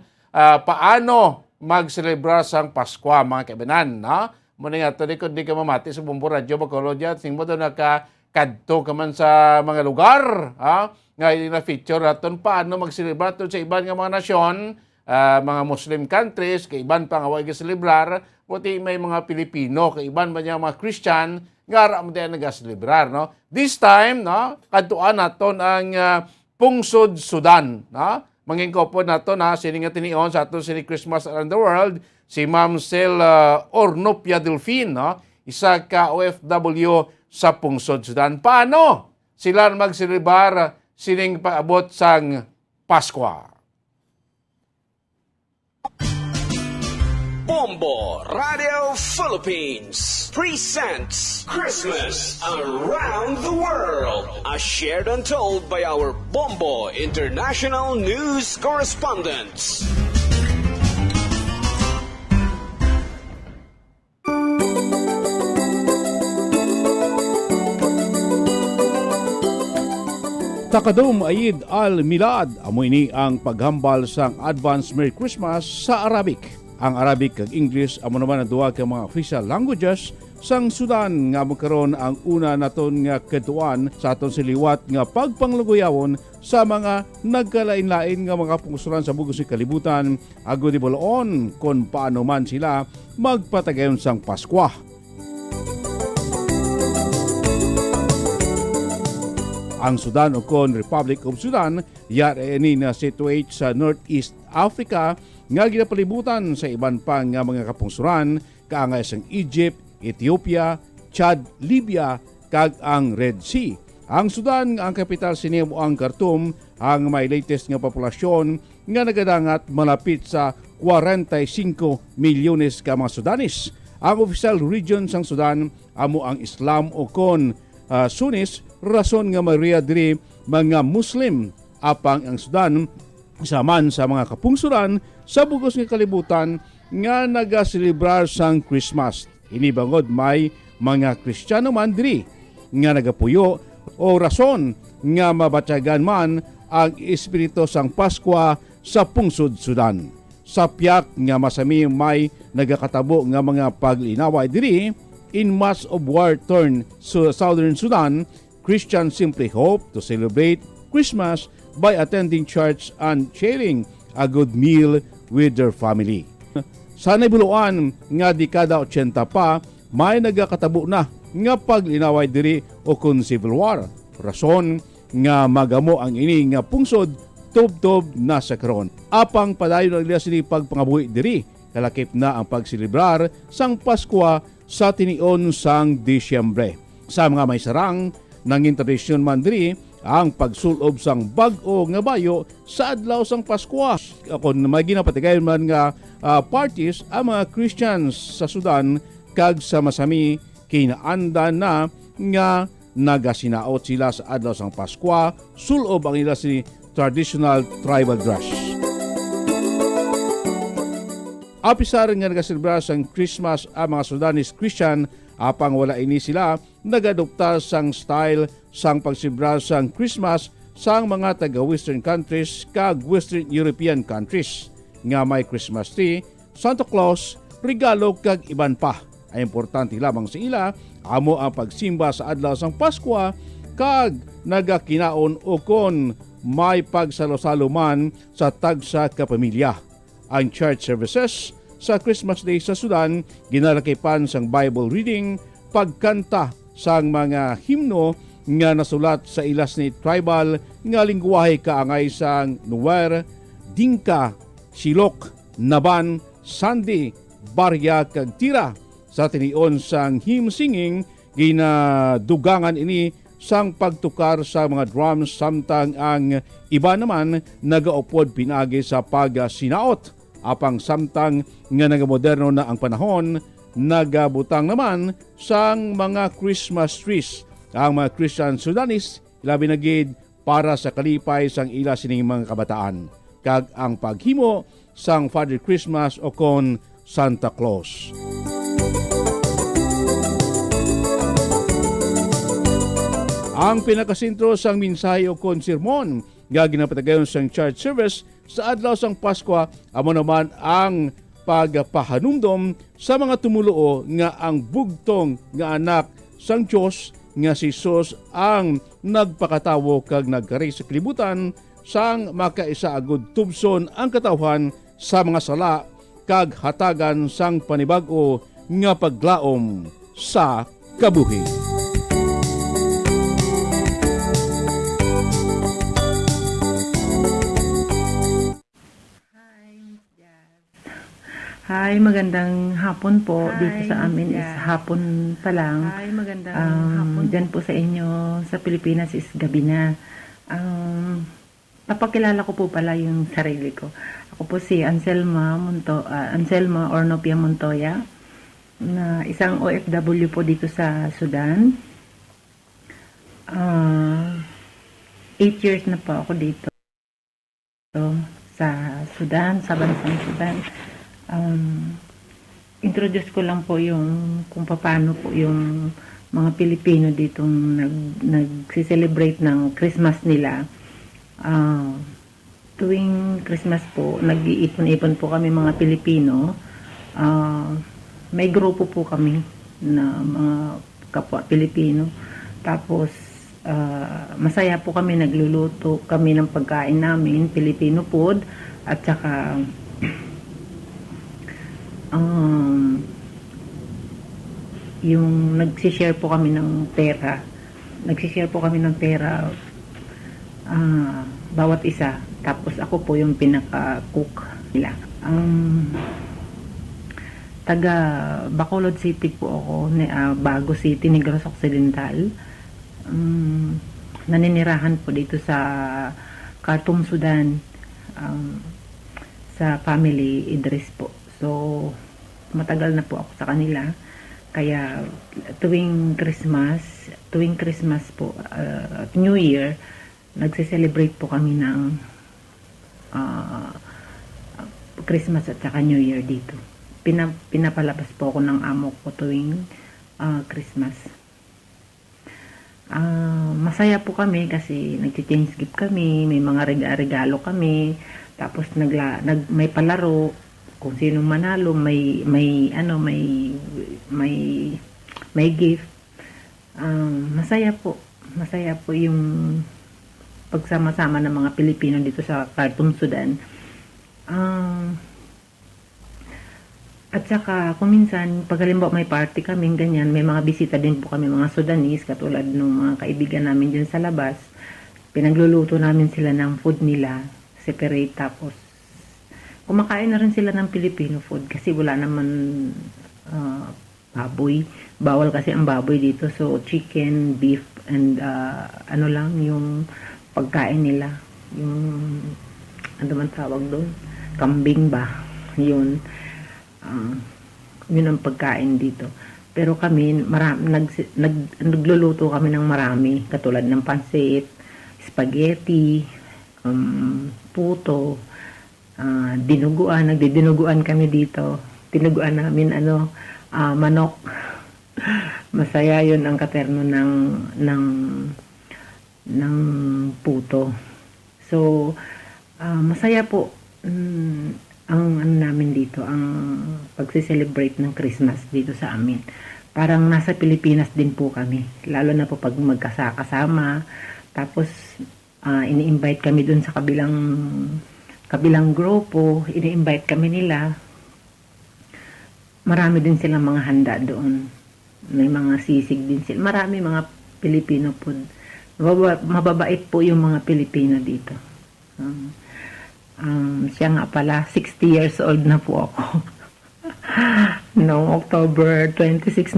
[SPEAKER 3] paano mag-celebrar sang Pasko mga kabanan, no? Muna nga ito, di ka mamati sa Bombo Radyo Bacolod yan. Sing mo doon nakakadto ka man sa mga lugar. Nga na-feature natin paano mag-celebrar sa iban nga mga nasyon, mga Muslim countries, kay iban pa nga huwag celebrar, puti may mga Pilipino, kay iban ba niya mga Christian, nga ra mo din nag-celebrar. No? This time, no, kadtuan natin ang Pungsod, Sudan. No? Mangingkopod natin sini nga tinion sa ato sini Christmas Around the World, si Ma'am Sel Ornopia Delfin, no? Isa ka OFW sa Pungsod, Sudan. Paano sila mag-celebrar sining paabot sang Pasko?
[SPEAKER 18] Bombo Radio Philippines presents Christmas Around the World, as shared and told by our Bombo International News Correspondents.
[SPEAKER 3] Takadum Eid al-Milad, amo ini ang paghambal sang Advance Merry Christmas sa Arabic. Ang Arabic kag English amo naman ang duha ka mga official languages sang Sudan nga magkaroon ang una naton nga ketuan sa aton siliwat nga pagpangluguyawon sa mga nagkalain-lain nga mga pungsuran sa bugos ni kalibutan agud iboloon kon paano man sila magpatagayon sang Pasko. Ang Sudan o kon Republic of Sudan yari ni na situate sa Northeast Africa nga ginapalibutan sa iban pa nga mga kapungsuran kaangay sang Egypt, Ethiopia, Chad, Libya kag ang Red Sea. Ang Sudan ang kapital sinimo ang Khartoum, ang may latest nga populasyon nga nagadangat malapit sa 45 milyones ka mga Sudanis. Ang official region sang Sudan amo ang Islam o kon Sunnis, rason nga Maria diri mga Muslim. Apang ang Sudan saman sa mga kapungsuran sa bugos nga kalibutan nga nagaselebrar sang Christmas. Inibangod may mga Kristiyano man diri nga nagapuyo o rason nga mabatyagan man ang espiritu sang Pasko sa Pungsod Sudan. Sa piyak nga masami may nagakatabo nga mga paglinaway diri in mass of war torn sa Southern Sudan, Christians simply hope to celebrate Christmas by attending church and sharing a good meal with their family. Sa nabuluan nga dekada 80 pa, may nagakatabo na nga paglinaway diri o kun civil war. Rason nga magamo ang ini nga pungsod tub-tub na sa karon. Apang padayon ang ila sini pagpangabuhi diri, kalakip na ang pagselebrar sang Pasko sa tinion sang Disyembre. Sa mga may sarang, nanging tradisyon man diri ang pagsulob sang bag-o nga bayo sa adlaw sang Pasko. Kung may ginapatigayon man nga parties ang mga Christians sa Sudan kag sa masami kinaanda na nga nagasinaot sila sa adlaw sang Pasko, sulob ang ila si traditional tribal dress. Apisar nga nagaselebrar sang Christmas ang mga Sudanese Christian, apang wala ini sila nagadopta sang style sang pagsibra sang Christmas sang mga taga-Western countries kag Western European countries nga may Christmas tree, Santa Claus, regalo kag iban pa. Ay importante lamang sa ila amo ang pagsimba sa adlaw sang Paskwa kag nagakinaon o kon may pagsalo-salo man sa tagsa kapamilya. Ang church services sa Christmas Day sa Sudan ginalakipan sang Bible reading, pagkanta sang mga himno nga nasulat sa ilas ni tribal nga lingwahe kaangay sang Nuer, Dinka, Silok, Naban, Sandi, Barya kag Tira. Sa tinion sang hymn singing ginadugangan ini sang pagtukar sa mga drums samtang ang iba naman nagaupod pinagi sa pagsinaot. Apang samtang nga nagamoderno na ang panahon, nagabutang naman sang mga Christmas trees ang mga Christian Sudanese labi na gid para sa kalipay sang ila sining mga kabataan kag ang paghimo sang Father Christmas o kon Santa Claus. Ang pinakasentro sang mensahe o kon sermon nga ginapatagayon sang church service sa adlaw sang Paskwa amo naman ang pagpahanumdom sa mga tumuluo nga ang bugtong nga anak sang Dios nga si Jesus ang nagpakatawo kag nagkari sa kalibutan sang makaisa agud tubson ang katawhan sa mga sala kag hatagan sang panibag-o nga paglaom sa kabuhi.
[SPEAKER 13] Hi, magandang hapon po. Dito sa amin is hapon pa lang. Hi, magandang hapon. Diyan po sa inyo sa Pilipinas is gabi na. Papakilala ko po pala yung sarili ko. Ako po si Anselma or Nopia Montoya, na isang OFW po dito sa Sudan. 8 years na po ako dito sa Sudan, sa bansang Sudan. Introduce ko lang po yung kung paano po yung mga Pilipino dito nag-celebrate ng Christmas nila. Tuwing Christmas po, nag-iipon-ipon po kami mga Pilipino. May grupo po kami na mga kapwa Pilipino. Tapos, masaya po kami, nagluluto kami ng pagkain namin, Filipino food, at saka yung nagsishare po kami ng pera. Bawat isa. Tapos ako po yung pinaka-cook nila. Taga Bacolod City po ako, Bago City, Negros Occidental. Naninirahan po dito sa Khartoum, Sudan, sa family Idris po. So, matagal na po ako sa kanila. Kaya tuwing Christmas po at New Year, nagse-celebrate po kami ng Christmas at saka New Year dito. Pinapalabas po ako ng amo ko tuwing Christmas. Masaya po kami kasi nag-change gift kami, may mga regalo kami, tapos may palaro. Kung sino manalo, may gift. Masaya po yung pagsama-sama ng mga Pilipino dito sa Khartoum, Sudan. At saka kung minsan pag halimbawa may party kami ganyan, may mga bisita din po kami mga Sudanese, katulad ng mga kaibigan namin dyan sa labas. Pinagluluto namin sila ng food nila separate, tapos kumakain na rin sila ng Filipino food kasi wala naman baboy. Bawal kasi ang baboy dito. So, chicken, beef, and lang yung pagkain nila. Yung, ano man tawag doon? Kambing ba? Yun. Yun ang pagkain dito. Pero kami, nagluluto kami ng marami. Katulad ng pansit, spaghetti, puto, nagdidinuguan kami dito. Tinuguan namin manok. Masaya yun ang katerno ng puto. So, masaya po ang ano namin dito, ang pagse-celebrate ng Christmas dito sa amin. Parang nasa Pilipinas din po kami, lalo na po pag magkasama. Tapos, ini-invite kami dun sa kabilang grupo, ini-invite kami nila. Marami din silang mga handa doon. May mga sisig din sila. Marami mga Pilipino po. Mababait po yung mga Pilipino dito. Siya nga pala, 60 years old na po ako. Noong October 26,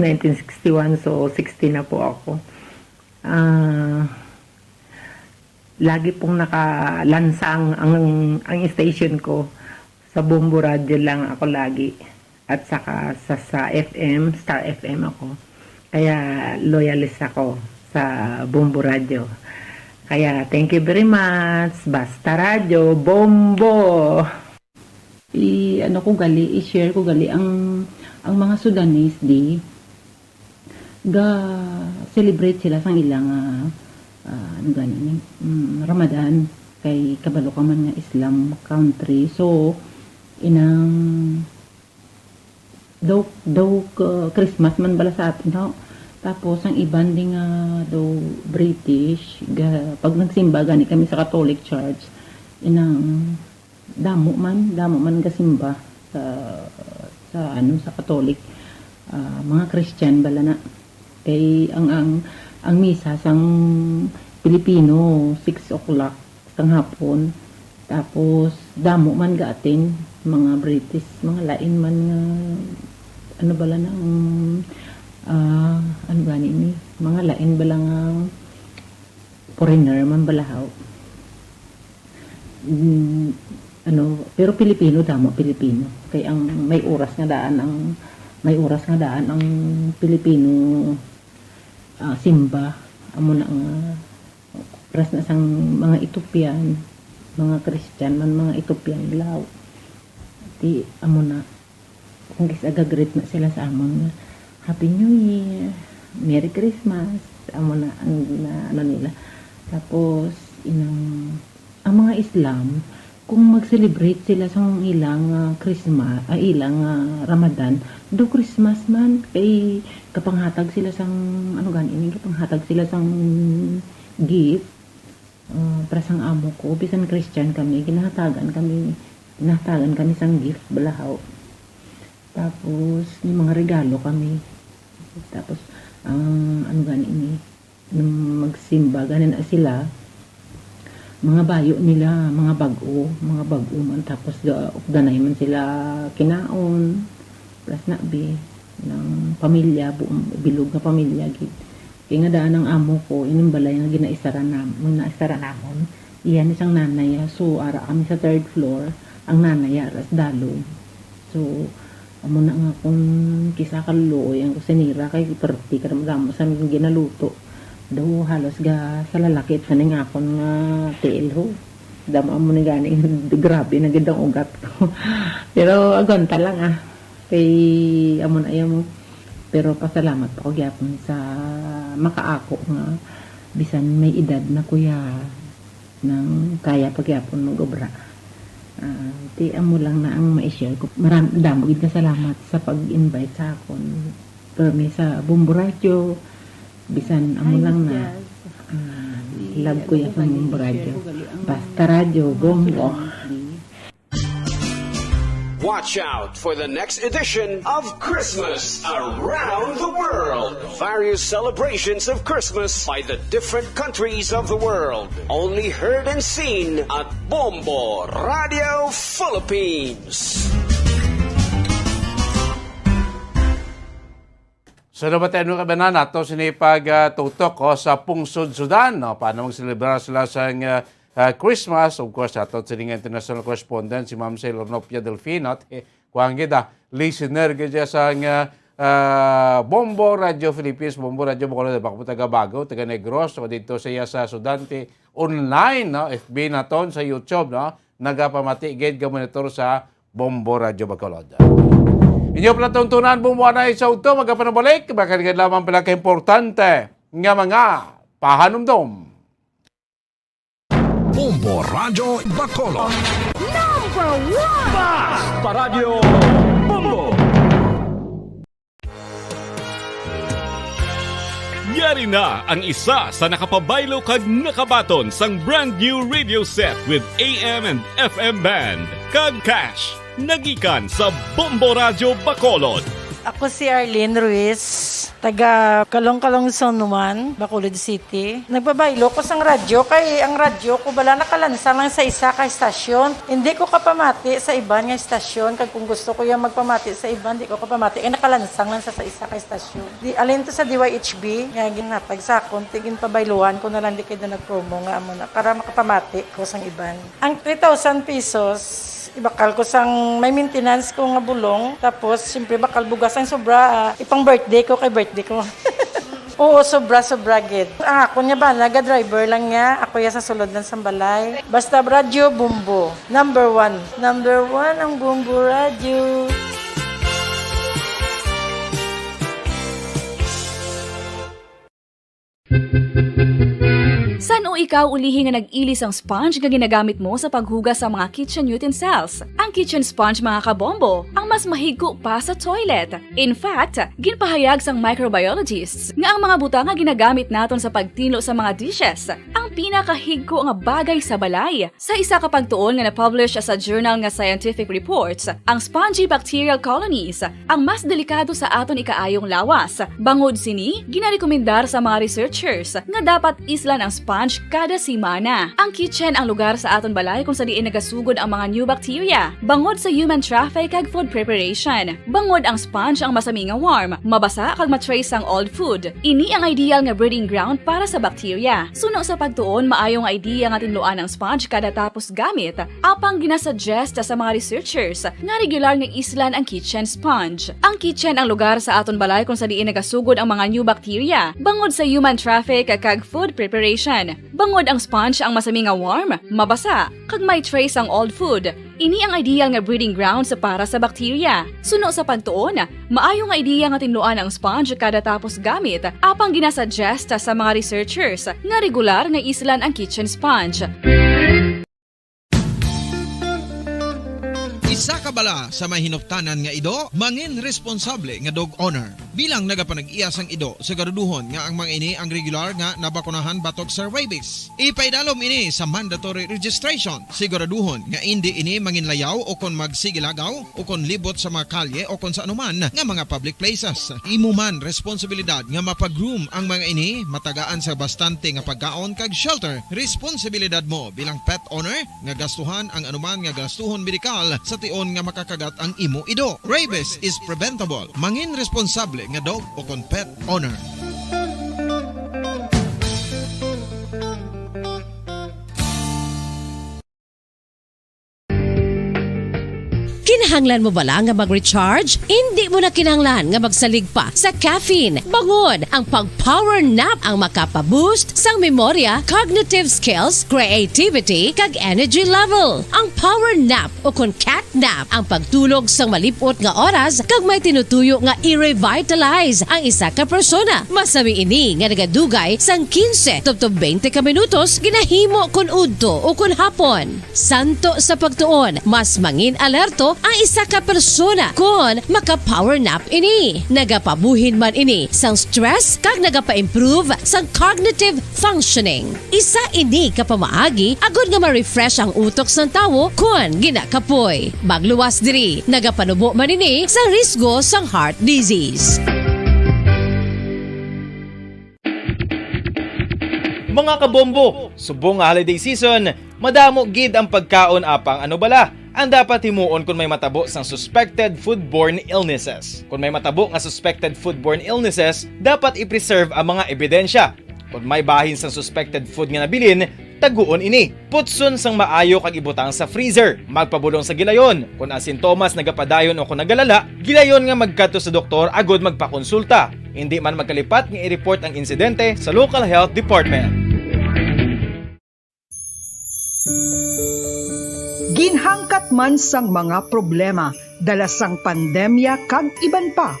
[SPEAKER 13] 1961, so 60 na po ako. Lagi pong nakalansang ang station ko. Sa Bombo Radio lang ako lagi. At saka sa FM, Star FM ako. Kaya loyalist ako sa Bombo Radio. Kaya thank you very much. Basta Radio, Bombo! I-share ko gali ang mga Sudanese di celebrate sila sang ilang Ramadan kay kabalo ka man nga Islam country. So inang daw Christmas man bala sa atin, no? Tapos ang iban ding daw British pag nagsimba gani kami sa Catholic Church, inang damo man gasimba sa Catholic, mga Christian bala na kay ang misa sang Pilipino 6 o'clock sang hapon. Tapos damo man gaatin mga British, mga lain man nga bala na mga lain bala nga foreigner man balahaw. Pero Pilipino damo Pilipino kay ang may oras nga daan ang Pilipino simba amo na nga oras na sang mga Ethiopian, mga Christian man, mga Ethiopian law. Di amo na kung agagreet na sila sa amon nga Happy New Year, Merry Christmas, amo na nila. Tapos ang mga Islam kung mag-celebrate sila sa ilang Christmas, ilang Ramadan, do Christmas man kay kapanghatag sila sang kapanghatag sila sang gift para sang amo ko. Bisan Christian kami, ginahatagan kami sang gift balahaw. Tapos yung mga regalo kami. Tapos nung magsimba ganin na sila, mga bayo nila, mga bago man. Tapos ganay man sila kinaon plus na ng pamilya, bilog na pamilya gid. Kaya nga daan ang amo ko inimbalay nga ginaisara namon iyan isang nanay. So ara kami sa 3rd floor, ang nanay aras dalong. So amo na nga kung kisa kaluoy ang kusinira kay perti karamdam sa ginaluto daw halos sa lalaki at kaning akon nga tiil ho. Dama mo ni gani grabe na gid ang ugat ko. Pero agonta lang kay amo na mo. Pero pasalamat pa ko gyapon sa makaako nga bisan may edad na kuya nang kaya pagyapon mag-obra. Ti amo lang na ang ma-share ko. Damo gid ka salamat sa pag-invite sa akon. Permi sa Bombo Radio. Bisan amo lang na love ko ya sa Bombo Radio. Basta Radio, Bombo.
[SPEAKER 18] Watch out for the next edition of Christmas Around the World. Various celebrations of Christmas by the different countries of the world. Only heard and seen at Bombo Radio Philippines.
[SPEAKER 3] So nabatiin mo kami na nato sinipag tutok sa Pungsod, Sudan. Paano magselebrar sila sa Christmas. Of course, ato sining international correspondent si Ma'am Sailor Nopia Delfino at kuang gida listener gaya sa Bombo Radio Philippines, Bombo Radio Bacolod, bako taga Bago, taga Negros, so dito siya sa Sudante online, FB naton sa YouTube, nagapamati gate ga monitor sa Bombo Radio Bacolod. Inyo palatuntunan bumuanay sa ugto, magkapanabalik, makaligan lamang pala ka-importante nga mga pahanumdom.
[SPEAKER 14] Bombo Radio Bacolod.
[SPEAKER 6] Number 1!
[SPEAKER 14] Basta Radio Bombo!
[SPEAKER 9] Yari na ang isa sa nakapabaylo kag nakabaton sang brand new radio set with AM and FM band. Kag cash, nagikan sa Bombo Radio Bacolod.
[SPEAKER 16] Ako si Arlene Ruiz, taga Kalong-Kalong Zone 1, Bacolod City. Nagbabaylo ko sang radyo, kay ang radyo ko bala nakalansang lang sa isa ka istasyon. Hindi ko kapamati sa iban nga istasyon, kag kung gusto ko yung magpamati sa iban, hindi ko kapamati, kaya nakalansang lang sa isa ka istasyon. Alin to sa DYHB, nga ginatag sa akon, tigin pabayluan ko na lang di kayo na nag-promo nga amo na, para makapamati ko sang iban. Ang 3,000 pesos, ibakal ko sang may maintenance ko nga bulong, tapos siyempre bakal bugas ang sobra, ipang birthday ko kay birthday ko. Oo, sobra gid. Ako niya ba, naga-driver lang niya, ako ya sa sulod ng sambalay. Basta radyo, Bombo. Number 1. Number 1 ang Bombo Radio.
[SPEAKER 11] San o ikaw ulihin nga nag-ilis ang sponge nga ginagamit mo sa paghugas sa mga kitchen utensils? Ang kitchen sponge mga kabombo, ang mas mahigko pa sa toilet. In fact, ginpahayag sang microbiologists nga ang mga butang nga ginagamit naton sa pagtinlo sa mga dishes ang pinakahigko nga bagay sa balay. Sa isa ka pagtuon nga na-publish sa journal nga Scientific Reports, ang spongy bacterial colonies ang mas delikado sa aton ikaayong lawas. Bangod sini, ginarekomendar sa mga researchers nga dapat islan ang sponge kada simana. Ang kitchen ang lugar sa aton balay kung sa diin nagasugod ang mga new bacteria. Bangod sa human traffic kag food preparation. Bangod ang sponge ang masami nga warm, mabasa kag matrace ang old food. Ini ang ideal nga breeding ground para sa bacteria. Suno sa pagtuon, maayong idea nga tinluan ang sponge kada tapos gamit. Apang ginasuggest sa mga researchers nga regular nga islan ang kitchen sponge. Ang kitchen ang lugar sa aton balay kung sa diin nagasugod ang mga new bacteria. Bangod sa human traffic kag food preparation. Bangod ang sponge ang masami nga warm, mabasa, kag may trace ang old food. Ini ang ideal nga breeding ground sa para sa bacteria. Suno sa pagtuon, maayo nga idea nga tinluan ang sponge kada tapos gamit, apang ginasuggest sa mga researchers nga regular nga islan ang kitchen sponge.
[SPEAKER 1] Isa ka bala sa may hinuptanan nga ido, mangin responsable nga dog owner. Bilang nagapanag-iyas ang ido, siguraduhon nga ang mga ini ang regular nga nabakunahan batok sa rabies. Ipaidalom ini sa mandatory registration. Siguraduhon nga hindi ini manginlayaw o kon magsigilagaw o kon libot sa mga kalye o kon sa anuman nga mga public places. Imo man responsibilidad nga mapag-groom ang mga ini, matagaan sa bastante nga pagkaon kag shelter. Responsibilidad mo bilang pet owner nga gastuhan ang anuman nga gastuhon medikal sa tion nga makakagat ang imo ido. Rabies is preventable. Mangin responsable nga dog o kon pet owner.
[SPEAKER 8] Kinahanglan mo bala nga mag-recharge? Hindi mo na kinahanglan nga magsalig pa sa caffeine. Bangod ang pag-power nap ang makapaboost sang memorya, cognitive skills, creativity, kag energy level. Ang power nap o kon cat nap ang pagtulog sang malipot nga oras kag may tinutuyo nga i-revitalize ang isa ka persona. Masami ini nga nagadugay sang 15 to 20 ka minutos ginahimo kun udto o kun hapon. Santo sa pagtuon, mas mangin alerto ang isa ka persona kung maka-power nap ini. Nagapabuhin man ini sang stress kag nagapa-improve sang cognitive functioning. Isa ini kapamaagi agud nga ma-refresh ang utok sang tawo kung ginakapoy. Magluwas diri, nagapanubo man ini sa risgo sang heart disease.
[SPEAKER 17] Mga kabombo, subong nga holiday season, madamo gid ang pagkaon apang ano bala ang dapat himuon kung may matabo sang suspected foodborne illnesses. Kung may matabo nga suspected foodborne illnesses, dapat i-preserve ang mga ebidensya. Kung may bahin sang suspected food nga nabilin, taguon ini. Putson sang maayo kag ibutang sa freezer. Magpabulong sa gilayon. Kung ang sintomas nagapadayon o kung nagalala, gilayon nga magkadto sa doktor agud magpakonsulta. Hindi man magkalipat nga i-report ang insidente sa local health department.
[SPEAKER 20] Ginhangkat man sang mga problema dala sang pandemya kag iban pa.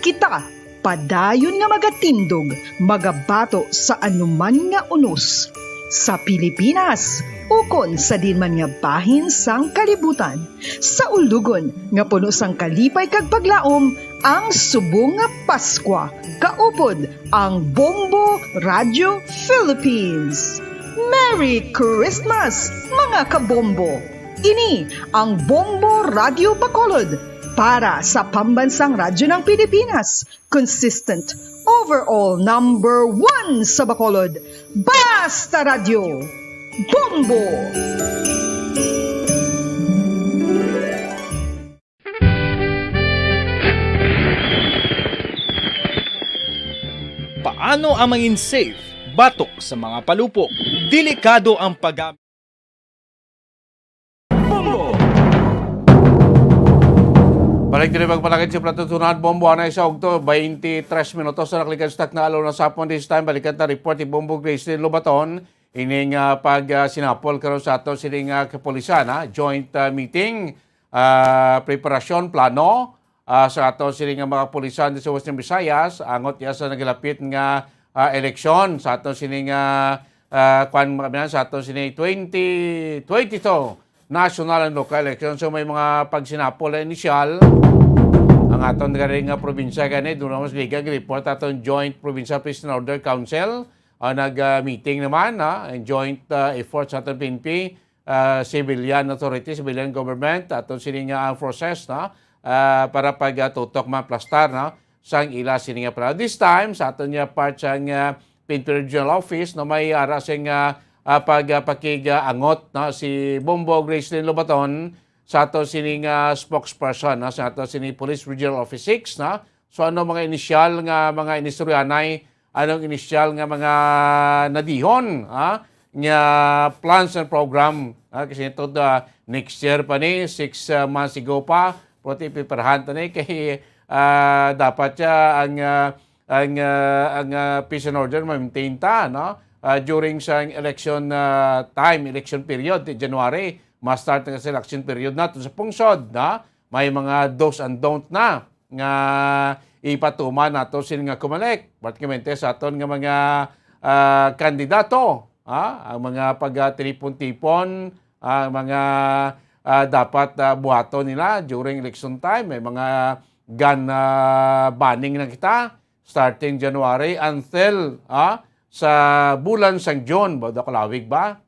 [SPEAKER 20] Kita padayon nga magatindog, magabato sa anuman nga unos. Sa Pilipinas, ukon sa dinman nga bahin sang kalibutan. Sa ulugon nga puno sang kalipay kag paglaom, ang subong nga Paskwa. Kaupod ang Bombo Radio Philippines. Merry Christmas, mga kabombo! Ini ang Bombo Radio Bacolod para sa pambansang radyo ng Pilipinas. Consistent, overall number 1 sa Bacolod. Basta Radio! Bombo!
[SPEAKER 17] Paano ang maging safe batok sa mga palupok? Delikado ang paggamit.
[SPEAKER 3] Balik din magpalagay sa Platutunan Bombo na isa ogto 23 minutos na naklikan stock na alaw na sapon this time balikan na report ni Bombo Grace Lobaton ining pag sinapol karon sa ato sining kapulisan joint meeting preparasyon plano sa ato sining mga pulisan sa Western Visayas angot ya sa nagilapit nga eleksyon sa ato sining sa ato sining 2022 national and local election. So may mga pagsinapol na initial. Ang aton garing probinsya gani doon naman sa Liga report aton Joint Provincial Peace and Order Council nag-meeting naman and joint efforts aton PNP, civilian authority, civilian government aton sining forces para pagtutok maplastar sang ila sining para this time sa aton niya part sang PNP Regional Office may ara sing pagpakigangot si Bombo Grace Lobaton sa ato sining spokesperson sa ato sining Police Regional Office 6 so ano mga initial nga mga inistoryanay anong initial nga mga nadihon nga plans and program kasi ito next year pa ni 6 months ago pa pati piperahan ni kay dapat siya ang peace and order ma-maintain ta during sa election election period, January, ma-start na kasi election period natin sa pungsod, may mga do's and don't na nga ipatuman nato sila nga kumalek. Particularmente sa aton nga mga kandidato, ang mga pag-tipon-tipon, mga dapat buhaton nila during election time. May mga gun banning na kita starting January until sa bulan sang June, bado kalawig ba?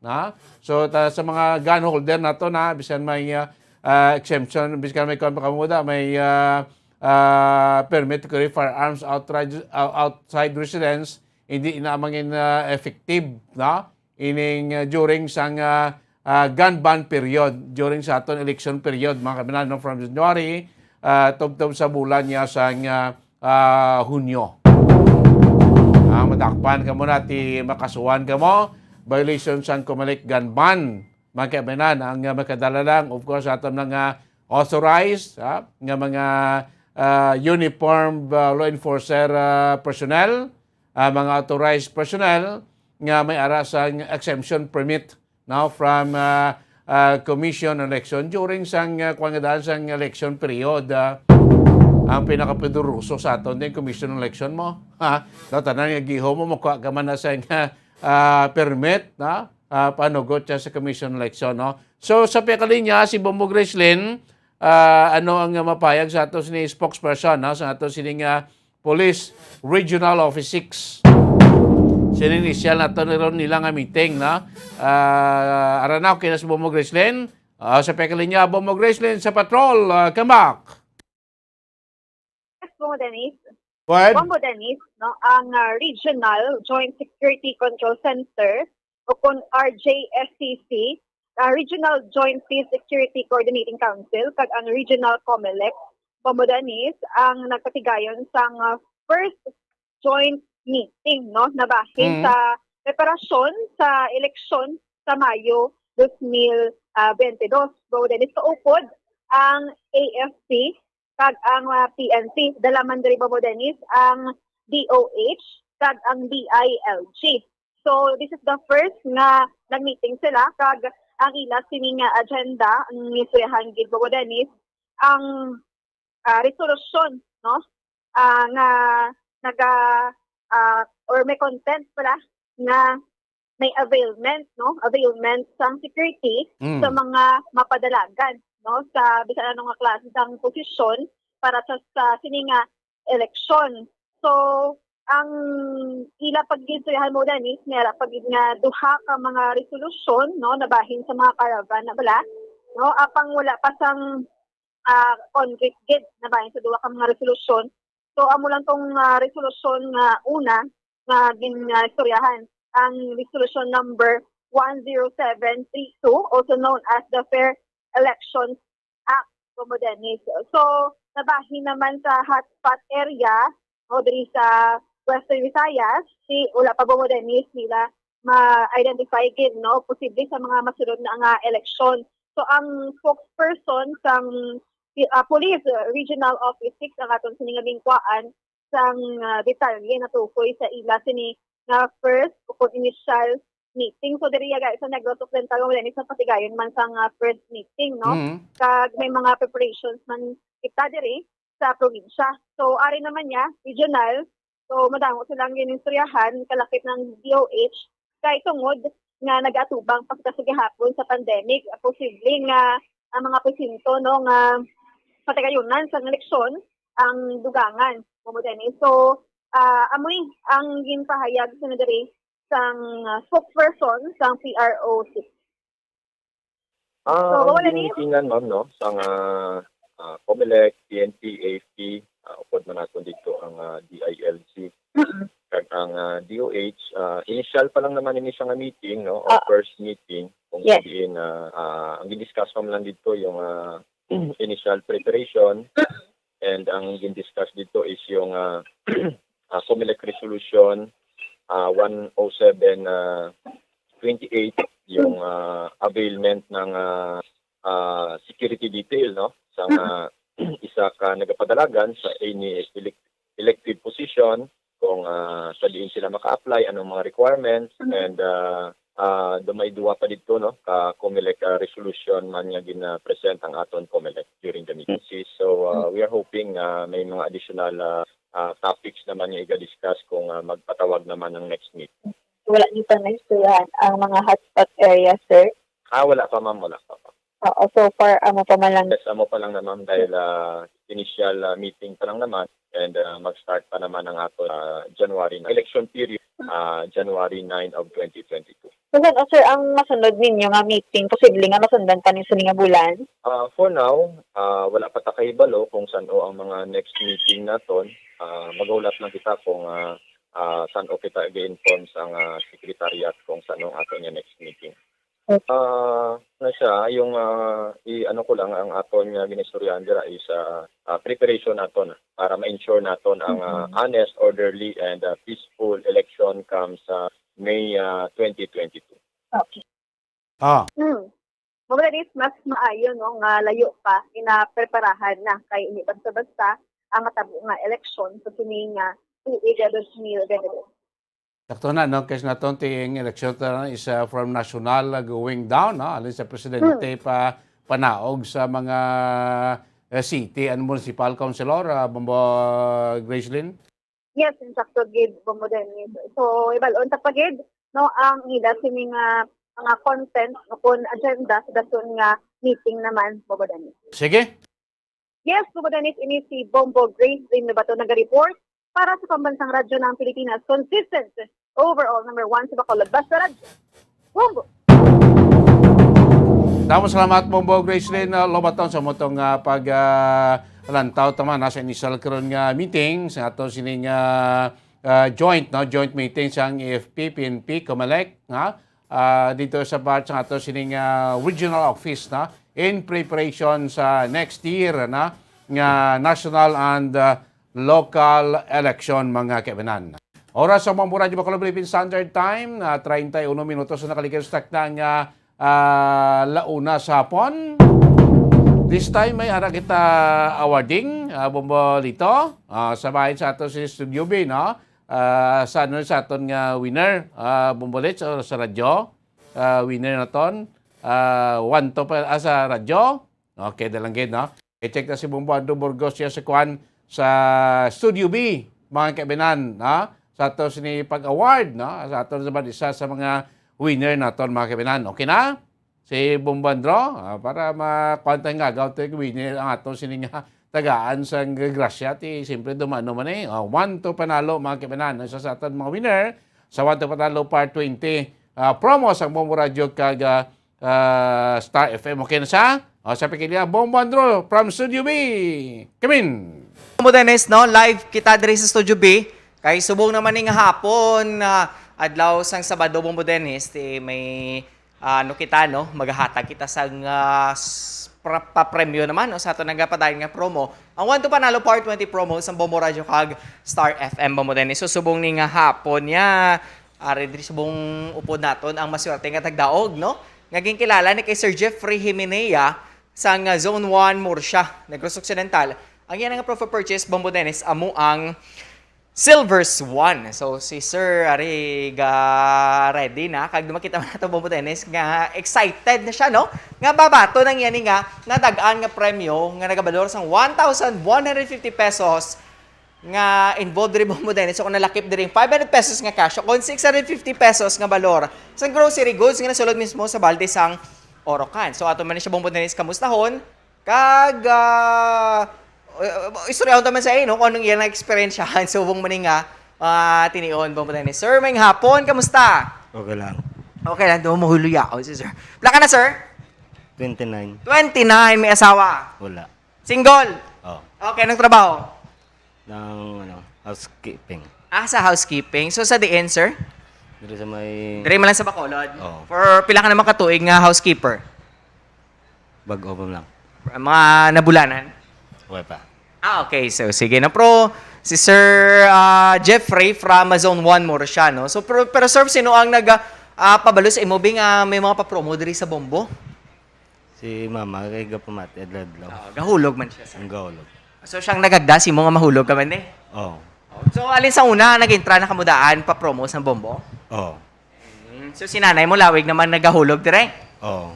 [SPEAKER 3] So sa mga gun holder nato bisan may exemption, bisan may kamuda, may permit to carry firearms outside residence, hindi inaamangin effective ining during sang gun ban period, during sa aton election period, mga kabinan from January tubtob sa bulan niya sang Hunyo. Madakpan ka mo makasuhan ka mo, violation sang kumalik gun ban. Mga kabinan, ang makadala lang, of course, aton nga authorized, nga mga uniformed law enforcer personnel, mga authorized personnel, nga may aras ang exemption permit from commission election during sang kwangadaan sang election period. Ang pinaka-peduruso sa aton din commission election mo. Tanan nga giho mo makuha ka man na sa permit panugot siya sa commission election. So sa pikalinya si Bombo Gracelyn, ano ang mapayag sa ato ni spokesperson sa ato sining Police Regional Office 6. Sininitial na ito nila nga meeting aranaw kina si Bombo Gracelyn. Sa pikalinya Bombo Gracelyn sa patrol, kamak.
[SPEAKER 10] Bombo Dennis.
[SPEAKER 3] What?
[SPEAKER 10] Bombo Dennis, ang Regional Joint Security Control Center o kung RJSCC, Regional Joint Peace Security Coordinating Council, kag ang Regional COMELEC, Bombo Dennis, ang nagpatigayon sa first joint meeting, nabahin sa preparasyon sa eleksyon sa Mayo 2022. Bombo Dennis, kaupod ang AFC, kag ang PNC, dalaman diri Bombo Dennis, ang DOH, kag ang DILG. So, this is the first nga nag-meeting sila, kag ang ila sini nga agenda ang istoryahan gid Bobo Dennis ang resolusyon no nga naga or may content pala na may availment sa security sa mga mapadalagan no sa bisan anong nga klase sang posisyon para sa sini nga eleksyon. So ang ila pag-istoryahan mo Dennis nera pag nga duha ka mga resolusyon no nabahin sa mga caravan na bala no apang wala pa sang concrete gid nabahin sa duha ka mga resolusyon. So amo lang tong resolusyon nga una nga ginistoryahan ang resolution number 10732 also known as the Fair Elections Act Bobo Dennis. So nabahin naman sa hotspot area o diri sa Western Visayas si wala pa Bobo Dennis nila ma-identify gid no posible sa mga masunod na nga eleksyon. So ang spokesperson sang Police Regional Office 6 ang aton siningabing kuan sang detalye na tukoy sa ila sini nga first o initial meeting. So diri guys sa Negros Occidental wala ni sa patigayon man sang first meeting no. Kag may mga preparations man kita diri sa probinsya. So ari naman niya regional. So madamo silang ginistoryahan kalakip ng DOH kay tungod nga nag-atubang pagka sa gihapon sa pandemic posible nga ang mga presinto no nga patagayunan sa eleksyon ang dugangan mo Dennis. So amoy ang ginpahayag sa diri sang spokesperson sang PRO6.
[SPEAKER 15] So wala ni tingnan ma'am no sang COMELEC, PNP, AFP, upod man natin dito ang DILG. Kag ang DOH, initial pa lang naman ini nga meeting no, or first meeting kung sabihin ang gidiscuss pa man lang dito yung initial preparation and ang gin-discuss dito is yung COMELEC resolution 10728 yung availment ng security detail no sa isa ka nagapadalagan sa any elective position kung sa diin sila maka-apply anong mga requirements and dumay duwa pa dito no ka COMELEC resolution man nga gina-present ang aton COMELEC during the meeting. So we are hoping may mga additional topics naman nga i-discuss kung magpatawag naman ng next meeting.
[SPEAKER 10] Wala niyo pa na-istoryahan ang mga hotspot area, sir?
[SPEAKER 15] Wala pa ma'am, wala pa.
[SPEAKER 10] So far, amo pa man lang?
[SPEAKER 15] Yes, amo pa lang naman dahil initial meeting pa lang naman and mag-start pa naman ang ato January election period, January 9 of 2022.
[SPEAKER 10] So sir, ang masunod ninyo nga meeting, posible nga masundan pa ni sa nga bulan?
[SPEAKER 15] For now, wala pa ta kahibalo kung saan ang mga next meeting naton. Mag-ulat lang kita kung saan kita i-inform sa secretariat kung saan ang ato niya next meeting. Na siya, yung ano ko lang ang aton nga ginistoryahan dira is preparation naton para ma-ensure naton ang honest, orderly and peaceful election comes May 2022.
[SPEAKER 10] Okay. Magalis mas maayo no nga layo pa ina-preparahan na kay ini basta-basta ang matabo nga election sa kini nga tuig 2022.
[SPEAKER 3] Sakto na, no? Kasi naton ting eleksyon is from national going down, no? Alin sa presidente pa panaog sa mga city and municipal councilor, Bombo Gracelyn?
[SPEAKER 10] Yes, in sakto gid Bombo Dennis. So ibalon ta pagid no ang ila sini nga mga content upon agenda sa dason nga meeting naman Bombo Dennis.
[SPEAKER 3] Sige.
[SPEAKER 10] Yes, Bombo Dennis, ini si Bombo Gracelyn na bato nag-report para sa pambansang radyo ng Pilipinas, consistent overall number 1 sa Bacolod. Basta radyo. Bombo!
[SPEAKER 3] Damo salamat Bombo Gracelyn, lobaton sa motong paglantaw tama nasa initial karon nga meeting sa ato sining joint meeting sa AFP, PNP, COMELEC dito sa part sa ato sining regional office na in preparation sa next year na nga national and local election mga kaibigan. Oras sa Bombo Radio Bacolod Philippine Standard Time, 31 minutos na nakalikas na nga launa sa hapon. This time may ara kita awarding Bombo dito sa bahay sa ato si Studio B no. Sa aton nga winner Bombo sa radyo winner naton 1 to pa sa radyo. Okay, dalang gid, no? I-check na si Bombo Ando Burgos siya sa kwan sa Studio B, mga kaibinan, no? Sa ato sini pag-award, no? Sa ato naman isa sa mga winner naton, mga kaibinan. Okay na? Si Bombo Andro, para makwanta nga gawin winner ang ato sini nga tagaan sa grasya ti siyempre dumano man 1 to panalo, mga kaibinan. Isa sa aton mga winner sa 1 to panalo part 20 promo sa Bombo Radio kag Star FM. Okay na siya? Sa pikilya, Bombo Andro from Studio B. Come in!
[SPEAKER 4] Bombo Dennis, no? Live kita diri sa Studio B. Kay subong naman nga hapon, adlaw sang Sabado, Bombo Dennis, may kita, no? Maghahatag kita sang pa-premyo naman, no? Sa ato nagapadayon nga promo. Ang 1 to panalo part 20 promo sa Bombo Radio kag Star FM, Bombo Dennis. So subong ni nga hapon niya, diri subong upod naton ang maswerte nga tagdaog, no? Ngaging kilala ni kay Sir Jeffrey Jimenea sa Zone 1 Murcia, Negros Occidental. Ang yan nga proof of purchase, Bombo Dennis, amo ang Silvers 1. So si Sir ari ready na kag dumakita man nato, Bombo Dennis, nga excited na siya, no? Nga babato nang yan nga nadagaan nga premyo nga nagabalor sang 1,150 pesos nga involved rin, Bombo Dennis. So kung nalakip din 500 pesos nga cash, o kung 650 pesos nga balor sa grocery goods nga nasulod mismo sa balde sang Orocan. So ato man siya, Bombo Dennis, kamustahon kag istoryahon naman sa no kung anong iyan na experiensyahan. So bong maning nga tinion, Bombo Dennis. Sir, may hapon, kamusta?
[SPEAKER 19] Okay lang.
[SPEAKER 4] Okay lang, doon mahuluya ako si Sir. Wala ka na, Sir?
[SPEAKER 19] 29.
[SPEAKER 4] 29, may asawa?
[SPEAKER 19] Wala.
[SPEAKER 4] Single?
[SPEAKER 19] Oh.
[SPEAKER 4] Okay, anong trabaho?
[SPEAKER 19] Ng housekeeping.
[SPEAKER 4] Sa housekeeping. So sa DN, Sir?
[SPEAKER 19] Dito sa may...
[SPEAKER 4] Dire mo lang sa Bacolod?
[SPEAKER 19] Oo.
[SPEAKER 4] For pila ka naman katuig nga housekeeper?
[SPEAKER 19] Bag-o lang.
[SPEAKER 4] Mga nabulanan?
[SPEAKER 19] Okay pa.
[SPEAKER 4] Okay. So sige na, pro. Si Sir Jeffrey from Zone 1 Murcia, no? So pero Sir, sino ang pabalo sa imo nga may mga pa-promo diri sa Bombo?
[SPEAKER 19] Si Mama, kay Gapamati, Adladlaw.
[SPEAKER 4] Gahulog man siya, Sir.
[SPEAKER 19] Ang gahulog.
[SPEAKER 4] So siyang nagagda, si mo nga mahulog ka man, eh?
[SPEAKER 19] Oo.
[SPEAKER 4] So alin sa una, nag-intra na kamudaan pa-promo sa Bombo?
[SPEAKER 19] Oo.
[SPEAKER 4] So si nanay mo, lawig naman nagahulog dire?
[SPEAKER 19] Oo.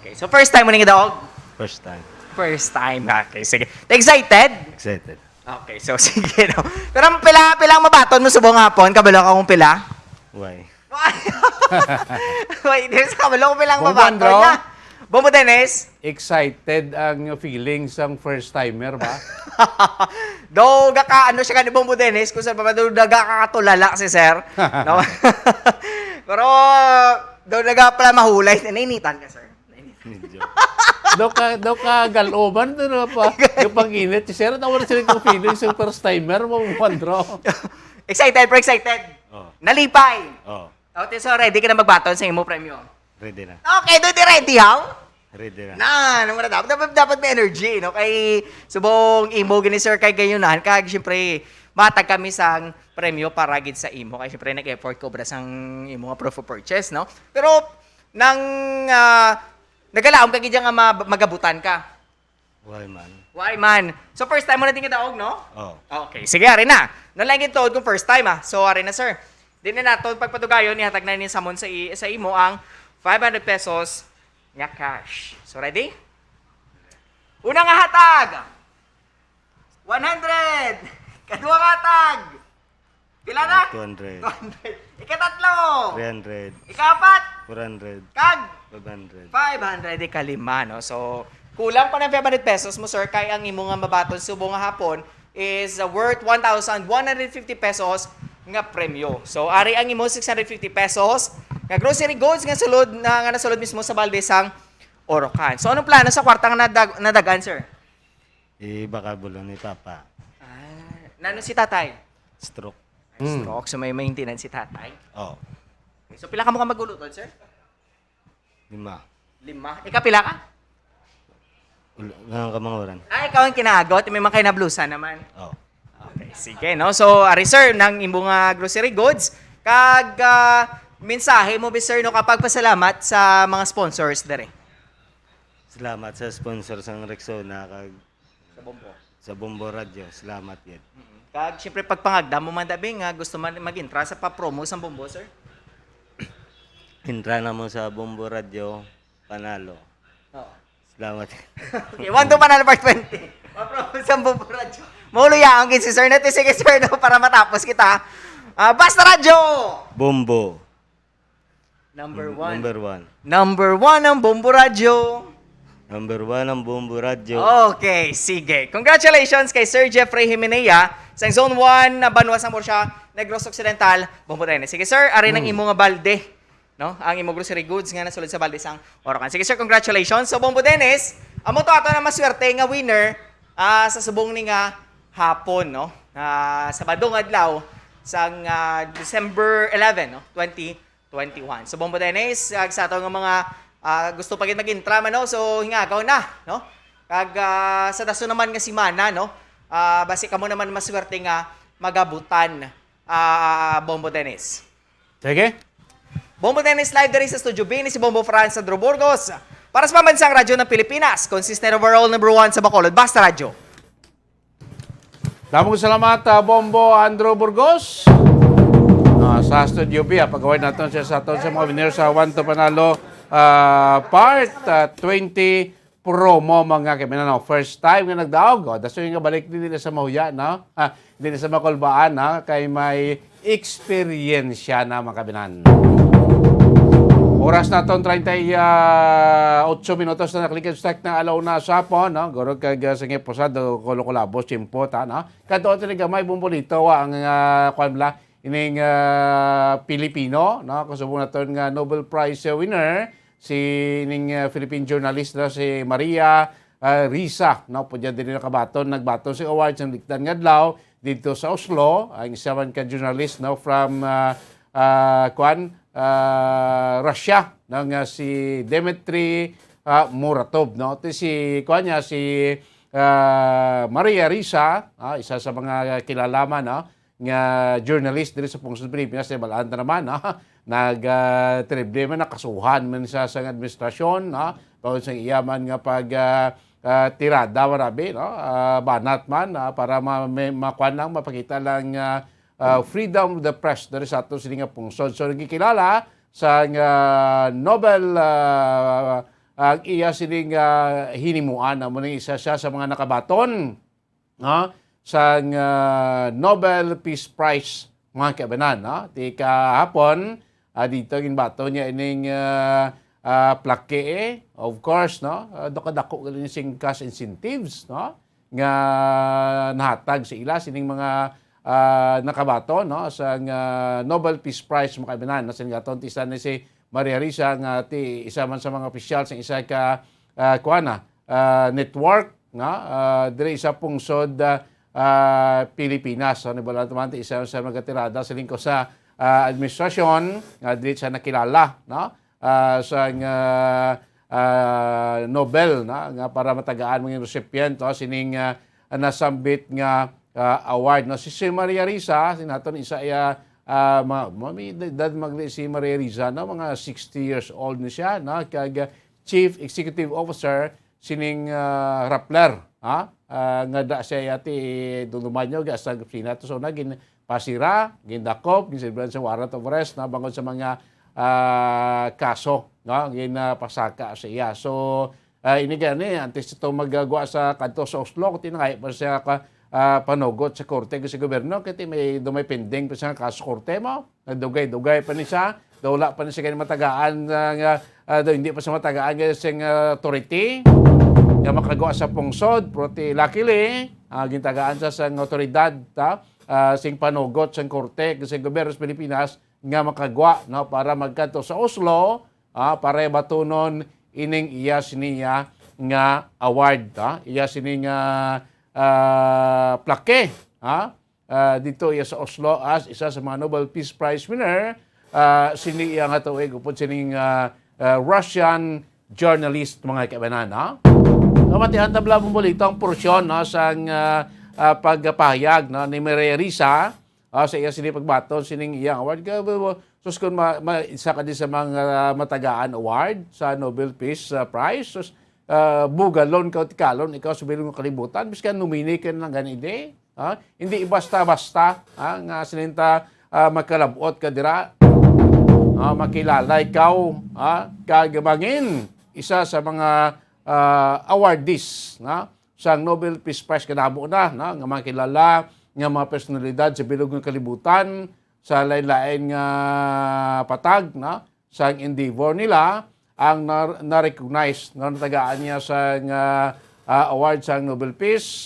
[SPEAKER 4] Okay. So first time mo nga daog?
[SPEAKER 19] First time.
[SPEAKER 4] First time. Okay, sige. Excited?
[SPEAKER 19] Excited.
[SPEAKER 4] Okay, so sige, no. Pero pilang mabaton mo subong hapon, kabalo ka kung pila?
[SPEAKER 19] Why?
[SPEAKER 4] Wait, there's kabalo kung pilang
[SPEAKER 3] Bombo
[SPEAKER 4] mabaton
[SPEAKER 3] Andro?
[SPEAKER 4] na. Bombo Dennis?
[SPEAKER 3] Excited ang feelings ng first timer ba?
[SPEAKER 4] Do ano siya ni Bombo Dennis kung saan pa do kakatulala si Sir. No? Pero do pala mahulay, nainitan ka, Sir.
[SPEAKER 3] daw ka galoban na pa yung pag-init. Si Sir, tawag na sila yung feelings yung first timer mo, Andro.
[SPEAKER 4] Excited, pero excited.
[SPEAKER 19] Oo.
[SPEAKER 4] Nalipay.
[SPEAKER 19] Oo.
[SPEAKER 4] Okay, so ready ka na magbaton sa imo premyo?
[SPEAKER 19] Ready na.
[SPEAKER 4] Okay, do ready, how?
[SPEAKER 19] Ready na.
[SPEAKER 4] Nung dapat may energy, no? Kay subong imo gini, Sir, kay gayunan kag syempre matag kami sang premyo para gid sa imo, kay syempre nag-effort ko bra sang imo nga proof of purchase, no? Pero nang nagalaom ka gid nga magabutan ka.
[SPEAKER 19] Why man?
[SPEAKER 4] Why man? So first time mo na din daog, no?
[SPEAKER 19] Oo.
[SPEAKER 4] Okay, sige, ari na. Nalangin to kung first time, So ari na, Sir. Din na nato pagpatugayon ihatag na ni samon sa imo ang 500 pesos nga cash. So ready? Unang hatag. 100. Kadua hatag. Pila na?
[SPEAKER 19] 200.
[SPEAKER 4] 200. Ikatatlo.
[SPEAKER 19] 300.
[SPEAKER 4] Ikapat.
[SPEAKER 19] 400.
[SPEAKER 4] Kag
[SPEAKER 19] 500.
[SPEAKER 4] 500 ikalima, no? So kulang pa ng 500 pesos mo, Sir, kay ang imo nga mabaton subong nga hapon is worth 1,150 pesos nga premyo. So ari ang imo 650 pesos nga grocery goods nga nasulod mismo sa balde sang Orocan. So anong plano sa kwarta nga nadagan, Sir?
[SPEAKER 19] Baka bulo ni Papa.
[SPEAKER 4] Nano si tatay?
[SPEAKER 19] Stroke.
[SPEAKER 4] Stroke, so may maintenance si tatay.
[SPEAKER 19] Oo.
[SPEAKER 4] Okay, so pila ka mo ka magulutod, Sir?
[SPEAKER 19] 5.
[SPEAKER 4] Ika pila ka?
[SPEAKER 19] Ganang kamanguran.
[SPEAKER 4] Ikaw ang kinagot, may mga kinablusa naman.
[SPEAKER 19] Oo.
[SPEAKER 4] Okay, sige, no? So, ari, Sir, nang imong grocery goods, kag mensahe mo, Sir, no, kapag pasalamat sa mga sponsors dere.
[SPEAKER 19] Salamat sa sponsor sang Rexona kag
[SPEAKER 4] Sa Bombo.
[SPEAKER 19] sa Bombo Radio. Salamat yun.
[SPEAKER 4] Kag syempre pagpangagda mo man dabi nga gusto man mag-intra sa pa-promo sa Bombo, Sir.
[SPEAKER 19] Intra na mo sa Bombo Radio Panalo.
[SPEAKER 4] Oo.
[SPEAKER 19] Salamat.
[SPEAKER 4] Okay, 1-2 panalo part 20. Mapromise ang Bombo Radyo. Mauluya ang si Sir Neto. Sige, Sir, no, para matapos kita. Basta Radyo!
[SPEAKER 19] Bombo.
[SPEAKER 4] Number 1.
[SPEAKER 19] Number 1.
[SPEAKER 4] Number 1 ang Bombo Radyo.
[SPEAKER 19] Number 1 ang Bombo Radyo.
[SPEAKER 4] Okay, sige. Congratulations kay Sir Jeffrey Jimenea sa Zone 1 na Banwa sa Morsha, Negros Occidental, Bombo Dennis. Sige, Sir, ari ng imo nga balde. No? Ang imo grocery goods nga nasulod sa balde sang Orocan. Sige, Sir, congratulations. So, Bombo Dennis, amo to ato na maswerte nga winner sa subong ni nga hapon, no? Sa badong adlaw sang December 11, no? 2021. So, Bombo Dennis, sa ato nga mga gusto pa gid mag-intra man, no? So hingagaw na, no? Kag sa daso naman nga si Mana, no? Basi kamo naman maswerte nga magabutan Bombo Dennis.
[SPEAKER 3] Sige.
[SPEAKER 4] Bombo Dennis live diri sa Studio B ni si Bombo Franz Sandro Burgos. Para sa pambansang radyo ng Pilipinas, consistent overall number 1 sa Bacolod, Basta Radyo.
[SPEAKER 3] Damong salamat, Bombo Andrew Burgos. Sa Studio B, pag-award natin siya sa aton sa mga winner sa 1 to panalo part 20 promo mga kaibigan. First time nga nagdaog. Daso yung balik din nila sa mahuya, no? Hindi na sa makulbaan, na kay may experience na mga kaibigan. Oras na itong 38 minutos na naklikip-stack na alaw na sa po, no? Goro kag singip posado, kolo-kolabos, chimpota, no? Kato ito may bumbolito ang kwanbla, ining Pilipino, no? Kasubong na ito nga Nobel Prize winner, si ining Philippine journalist na si Maria Risa, no? Pwede din nakabaton, nagbaton si awards ng Diktan Ngadlaw dito sa Oslo, ang isa man ka journalist, no? From Russia, ng si Dmitry Muratov, no? Ito si si Maria Risa, isa sa mga kilalaman, no? Nga journalist dito sa Pungsod Pilipinas, balaan na naman, nag-trible man, nakasuhan man sa administrasyon, bawal sa iyaman nga pag tirada marabi, banat man, para makuha lang, mapakita lang freedom of the press dito sa ato sininga Pungsod. So, nagkikilala sa Nobel ang iya sining hinimuan, muna isa siya sa mga nakabaton, sa Nobel Peace Prize mga kaibanan, ti kahapon dito ginbato niya ining plaque, of course, dako galing sing cash incentives, nga nahatag sa ila sining mga nakabato, sa Nobel Peace Prize mga kaibanan. Nasin gaton ti isa ni si Maria Risa nga ti isa man sa mga opisyal sa isa ka network dire sa Pungsod Pilipinas. So, nabala naman isa sa nagatirada sa lingko sa administrasyon, dito sa nakilala, sa Nobel, nga para matagaan mga recipient, sining nasambit nga award. Si Maria Risa, sinaton isa may edad si Maria Risa, mga 60 years old na siya, kag Chief Executive Officer sining Rappler, nga da siya yati dulumanyo sa opisina to, so naging pasira, gindakop, ginsilbihan sa warrant of arrest na bangod sa mga kaso, gin pasaka sa iya. So inigani antes ito magagawa sa kanto sa Oslo, kuti nangay pa siya panugot sa korte sa gobyerno, kasi may pending pa siya kaso korte mo, nagdugay pa ni siya, wala pa ni siya ganyan matagaan, hindi pa siya matagaan sa authority nga makagawa sa Pungsod, proti luckily, gintagaan sa otoridad, sing panugot sa korte sa gobyerno sa Pilipinas nga makagawa, para magkanto sa Oslo, para batunon ining iya siniya nga award, iya siniya plaque, dito iya sa Oslo as isa sa mga Nobel Peace Prize winner, siniya nga tuwig upod sining Russian journalist mga kaibanan. Kamatihan tabla mo muli itong porsyon sa pagpahayag ni Maria Risa sa iya sining pagbaton sining iyang award. Sus kung isa ka din sa mga matagaan award sa Nobel Peace Prize, sus bugalon ka o tikalon, ikaw sabihin mo kalibutan, bis ka numini ka ng ganide. Hindi basta-basta nga sininta magkalabot ka dira, makilala ikaw, kagamangin isa sa mga awardees sa Nobel Peace Prize kanamo na nga mga kilala nga mga personalidad sa bilog ng kalibutan sa lain-lain nga patag sa endeavor nila ang na-recognize na natagaan niya sa award sa Nobel Peace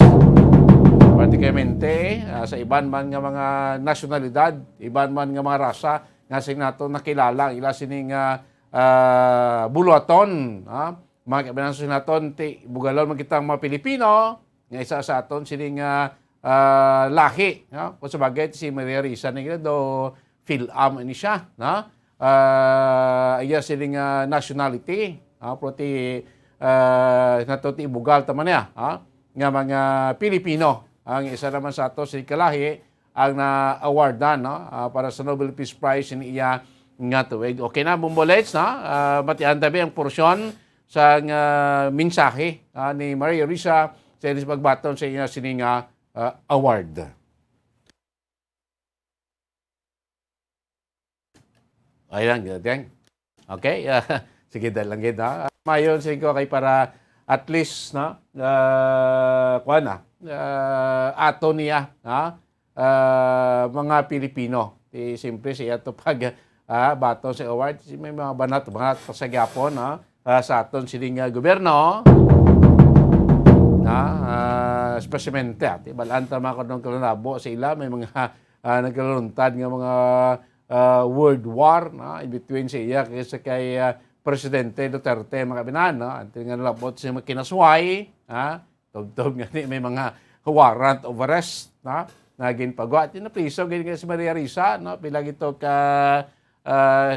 [SPEAKER 3] partikularmente sa iban man nga mga nasyonalidad, iban man nga mga rasa nga sing nato nakilala ila sining buluaton mga kaibigan sa naton bugalon man kitang mga Pilipino nga isa sa aton sining lahi kung sa bagay si Maria Risa ni do Phil-Am ni siya iya sining nationality proti nato ti bugal taman niya nga mga Pilipino ang isa naman sa ato si kalahi ang na-awardan para sa Nobel Peace Prize ni iya nga tuwid. Okay na, Bumbolets, matian tabi ang porsyon sa mensahe ni Maria Risa sa ilis pagbaton sa iya sining award. Ay lang, gang. Okay, sige dahil lang gid mayon sa ko kay para at least ato niya mga Pilipino. Siyempre siya to pag bato sa award, may mga banat sa Kahapon sa aton sining gobyerno especialmente balanta mga kanong kalanabo sa ila may mga nagkaluntad nga mga world war in between sa iya kay Presidente Duterte mga kabinan until nga nalabot siya kinasway tugtog nga may mga warrant of arrest naging pagwa at napriso ganyan si Maria Risa bilang ito ka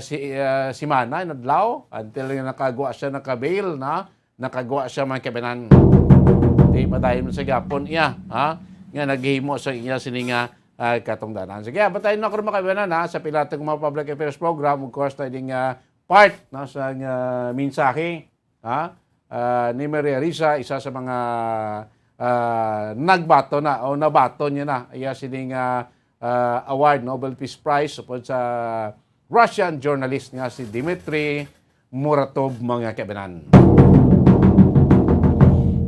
[SPEAKER 3] si Mana nadlaw until nga nakagawa siya nakabail nakagawa siya mga kabinan di padayon sa Kahapon iya nga naghimo sa iya sininga katungdanan. Sige, batayin na ko mga kabinan sa pilatong mga public affairs program of course na ding part sa mensahe ni Maria Risa, isa sa mga nagbato na o nabato niya na iya sining award Nobel Peace Prize upod sa Russian journalist nga si Dmitry Muratov mga kabinan.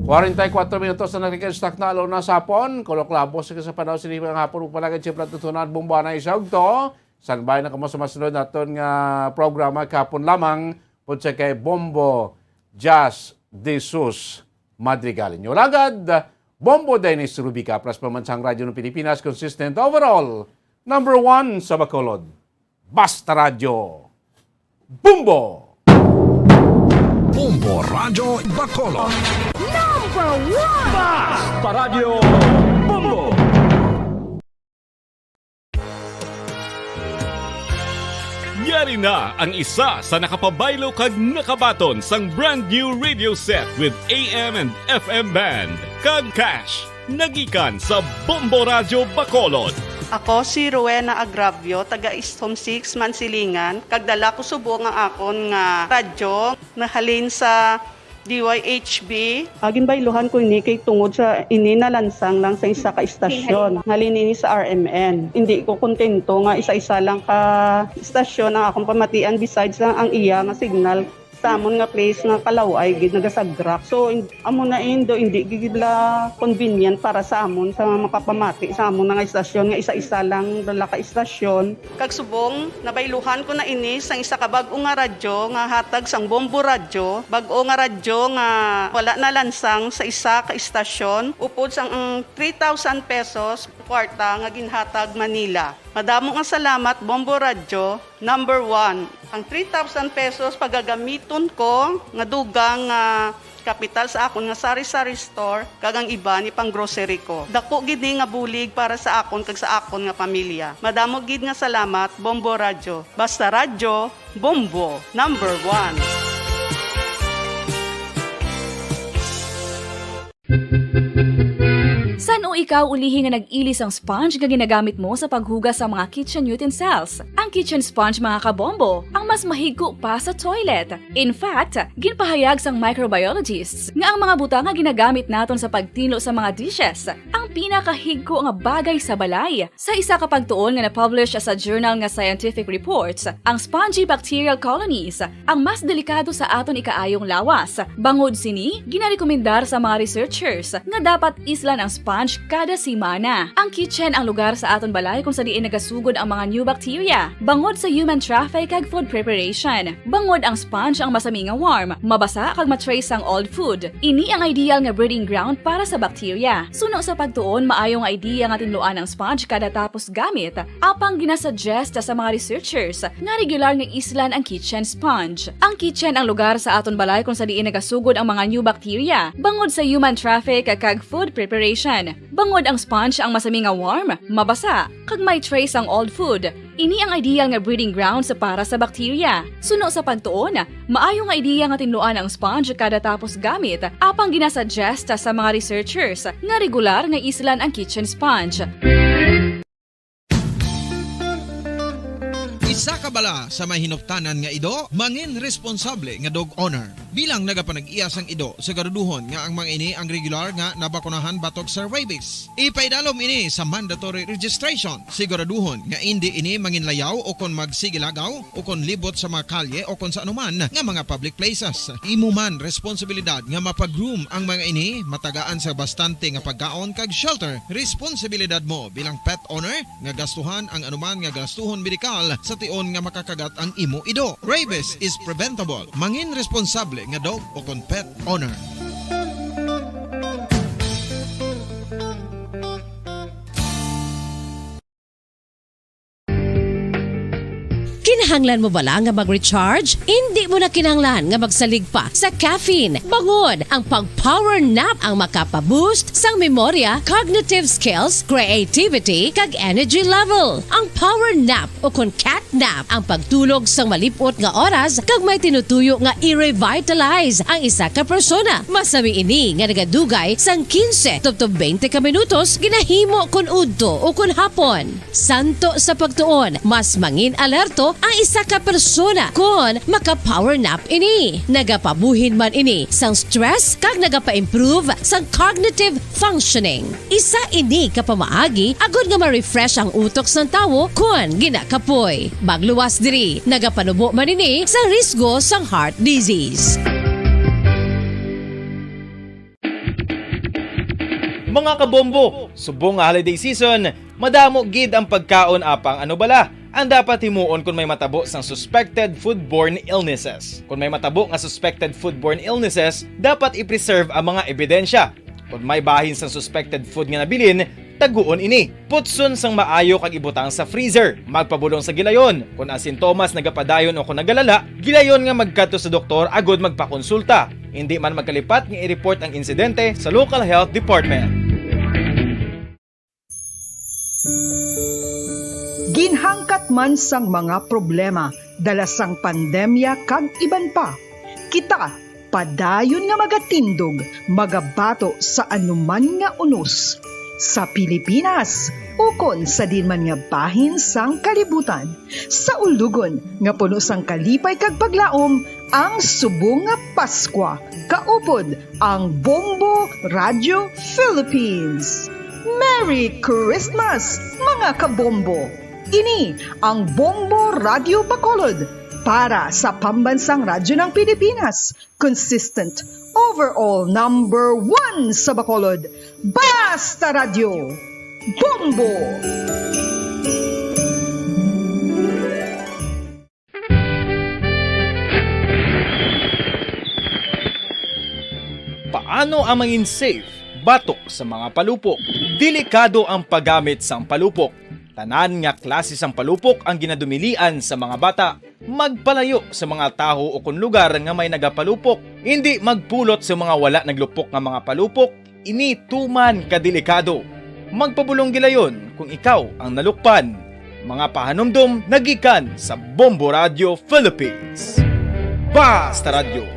[SPEAKER 3] 44 minutos na nagkikistak na alaw na sapon. Koloklabo sa panahon sinipang hapon upalagad siya platutunan Bombo na isog to. Sanbay na kamo sa masunod natin nga programa Kahapon lamang po sa kay Bombo Jesus-Madrigal. Inyo lagad, Bombo Dennis Rubica plus Pamansang Radyo ng Pilipinas, consistent overall, number 1 sa Bacolod. Basta Radyo. Bombo!
[SPEAKER 14] Bombo Radyo Bacolod.
[SPEAKER 6] Number 1!
[SPEAKER 14] Basta Radyo Bombo!
[SPEAKER 9] Yari na ang isa sa nakapabaylo kag nakabaton sang brand new radio set with AM and FM band kag cash nagikan sa Bombo Radyo Bacolod.
[SPEAKER 5] Ako si Rowena Agravio, taga Istom 6, Mansilingan. Kagdala ko subo nga akon nga radyo nahalin sa DYHB. Agin bayluhan ko ini kay tungod sa ini na lansang lang sa isa ka istasyon. Halin ini sa RMN. Hindi ko kontento nga isa-isa lang ka istasyon ang akong pamatian besides lang ang iya nga signal sa amon nga place nga kalaway gid nagasagrak. So amo na indo hindi gid la convenient para sa amon sa makapamati sa amon nga istasyon nga isa-isa lang dala ka istasyon. Kag subong nabayluhan ko na ini sang isa ka bag-o nga radyo nga hatag sang Bombo Radyo, bag-o nga radyo nga wala na lansang sa isa ka istasyon upod sang 3,000 pesos kwarta nga ginhatag Manila. Madamo nga salamat Bombo Radyo. Number 1, ang 3,000 pesos pagagamiton ko nga dugang kapital sa akon nga sari-sari store kag ang iba ni pang grocery ko. Dako gid nga bulig para sa akon kag sa akon nga pamilya. Madamo gid nga salamat Bombo Radyo. Basta Radyo, Bombo, number
[SPEAKER 11] 1. San o ikaw ulihi nga nag-ilis ang sponge nga ginagamit mo sa paghugas sa mga kitchen utensils? Ang kitchen sponge mga kabombo, ang mas mahigko pa sa toilet. In fact, ginpahayag sang microbiologists nga ang mga butang nga ginagamit naton sa pagtilo sa mga dishes, ang pinakahigko nga bagay sa balay. Sa isa ka pagtuon nga na-publish sa journal nga Scientific Reports, ang spongy bacterial colonies ang mas delikado sa aton ikaayong lawas. Bangod sini, ginarekomendar sa mga researchers nga dapat islan ang sponge kada semana. Ang kitchen ang lugar sa aton balay kung sa diin nagasugod ang mga new bacteria. Bangod sa human traffic kag food preparation. Bangod ang sponge ang masami nga warm, mabasa kag matrace ang old food. Ini ang ideal nga breeding ground para sa bacteria. Suno sa pagtuon, maayong idea nga tinluan ang sponge kada tapos gamit. Apang ginasuggest sa mga researchers nga regular nga islan ang kitchen sponge. Ang kitchen ang lugar sa aton balay kung sa diin nagasugod ang mga new bacteria. Bangod sa human traffic kag food preparation. Bangod ang sponge ang masami nga warm, mabasa kag may trace ang old food. Ini ang ideal nga breeding ground sa para sa bacteria. Suno sa pagtuon, maayo nga ideya nga tinluan ang sponge kada tapos gamit, apang ginasuggest sa mga researchers nga regular nga islan ang kitchen sponge.
[SPEAKER 1] Isa ka bala sa mahinuptanan nga ido, mangin responsable nga dog owner. Bilang nagapanag-iyas ang ido, siguraduhon nga ang mga ini ang regular nga nabakunahan batok sa rabies. Ipaidalom ini sa mandatory registration. Siguraduhon nga hindi ini manginlayaw o kon magsigilagaw o kon libot sa mga kalye o kon sa anuman nga mga public places. Imo man responsibilidad nga mapag-groom ang mga ini, matagaan sa bastante nga pagkaon kag shelter. Responsibilidad mo bilang pet owner nga gastuhan ang anuman nga gastuhon medikal sa tion nga makakagat ang imo ido. Rabies is preventable. Mangin responsable nga dog o kon pet owner.
[SPEAKER 8] Kinahanglan mo bala nga mag-recharge? Hindi mo na kinahanglan nga magsalig pa sa caffeine. Bangod ang pag-power nap ang makapaboost sang memorya, cognitive skills, creativity, kag energy level. Ang power nap o kon cat nap ang pagtulog sang malipot nga oras kag may tinutuyo nga i-revitalize ang isa ka persona. Masami ini nga nagadugay sang 15 tubtob 20 ka minutos ginahimo kun udto o kun hapon. Santo sa pagtuon, mas mangin alerto ang isa ka persona kung maka-power nap ini. Nagapabuhin man ini sang stress kag nagapa-improve sang cognitive functioning. Isa ini kapamaagi agud nga ma-refresh ang utok sang tawo kung ginakapoy. Bagluwas diri, nagapanubo man ini sang risgo sang heart disease.
[SPEAKER 17] Mga kabombo, subong nga holiday season, madamo gid ang pagkaon apang ano bala ang dapat himuon kung may matabo sang suspected foodborne illnesses. Kung may matabo nga suspected foodborne illnesses, dapat i-preserve ang mga ebidensya. Kung may bahin sang suspected food nga nabilin, taguon ini. Putson sang maayo kag ibutang sa freezer. Magpabulong sa gilayon. Kung ang sintomas nagapadayon o kung nagalala, gilayon nga magkadto sa doktor agud magpakonsulta. Hindi man magkalipat nga i-report ang insidente sa local health department.
[SPEAKER 20] Ginhangkat man sang mga problema dala sang pandemya kag iban pa. Kita padayon nga magatindog, magabato sa anuman nga unos. Sa Pilipinas, ukon sa dinman nga bahin sang kalibutan. Sa ulugon nga puno sang kalipay kag paglaom, ang subong nga Paskwa. Kaupod ang Bombo Radio Philippines. Merry Christmas, mga kabombo! Ini ang Bombo Radio Bacolod para sa pambansang radyo ng Pilipinas. Consistent, overall number 1 sa Bacolod. Basta Radio! Bombo!
[SPEAKER 17] Paano ang mangin safe batok sa mga palupok? Delikado ang paggamit sang palupok. Tanan nga klase sang palupok ang ginadumilian sa mga bata. Magpalayo sa mga taho o kung lugar nga may nagapalupok. Hindi magpulot sa mga wala naglupok nga mga palupok. Ini tuman kadelikado. Magpabulong gilayon kung ikaw ang nalukpan. Mga pahanumdum nagikan sa Bombo Radio Philippines. Basta Radio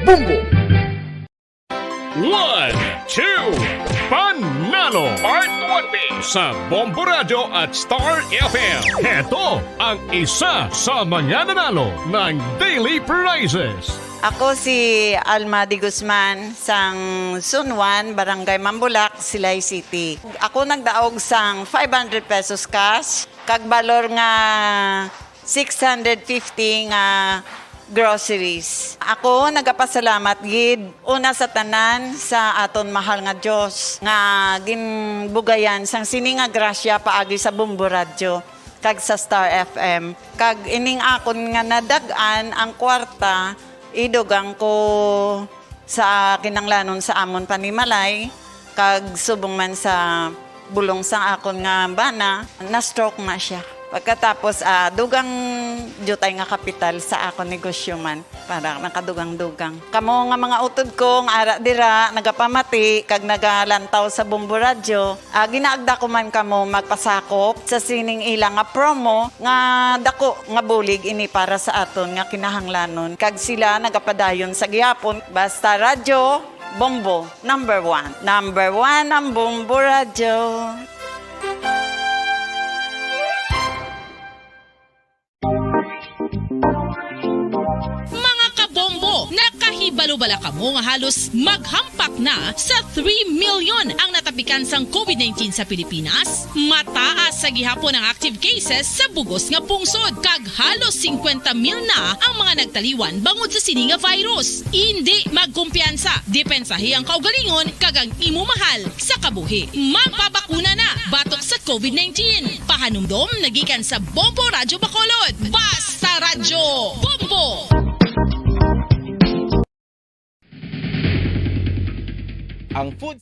[SPEAKER 17] Bombo!
[SPEAKER 9] 1, 2, Panalo! Nanalo Part 1B sa Bombo Radio at Star FM. Heto ang isa sa mananalo ng daily prizes.
[SPEAKER 2] Ako si Alma de Guzman sang Sunwan, Barangay Mambulak, Silay City. Ako nagdaog sang 500 pesos cash, kag balor nga 650 nga groceries. Ako nagapasalamat gid una sa tanan sa aton mahal nga Dios nga ginbugayan sang sini nga grasya paagi sa Bombo Radio kag sa Star FM. Kag ining akon nga nadagan ang kwarta idugang ko sa kinanglanon sa amon panimalay kag subong man sa bulong sa akon nga bana na stroke na siya. Pagkatapos dugang jutay nga kapital sa akon negosyo man para nakadugang-dugang. Kamo nga mga utod ko nga ara dira nagapamati kag nagalantaw sa Bombo Radio, ginaagda ko man kamo magpasakop sa sining ilang nga promo nga dako nga bulig ini para sa aton nga kinahanglanon. Kag sila nagapadayon sa gihapon basta radyo Bombo number 1. Number 1 ang Bombo Radio.
[SPEAKER 7] Mga kabombo, nakahibalo-bala ka mo nga halos maghampak na sa 3 million ang natapikan sang COVID-19 sa Pilipinas. Mataas sa gihapon ang active cases sa bugos nga pungsod kag halos 50 mil na ang mga nagtaliwan bangod sa sini nga virus. Hindi magkumpiyansa, depensahi ang kaugalingon kag ang imo mahal sa kabuhi. Magpabakuna na batok sa COVID-19. Pahanumdom nagikan sa Bombo Radio Bacolod. Basta Radyo Bombo!
[SPEAKER 17] Ang food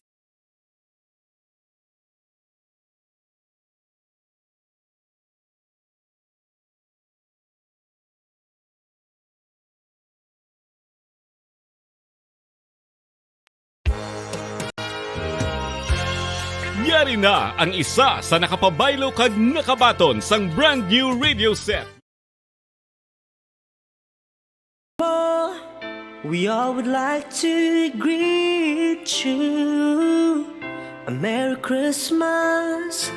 [SPEAKER 9] Yari na ang isa sa nakapabaylo kag nakabaton sang brand new radio set.
[SPEAKER 21] We all would like to greet you a Merry Christmas,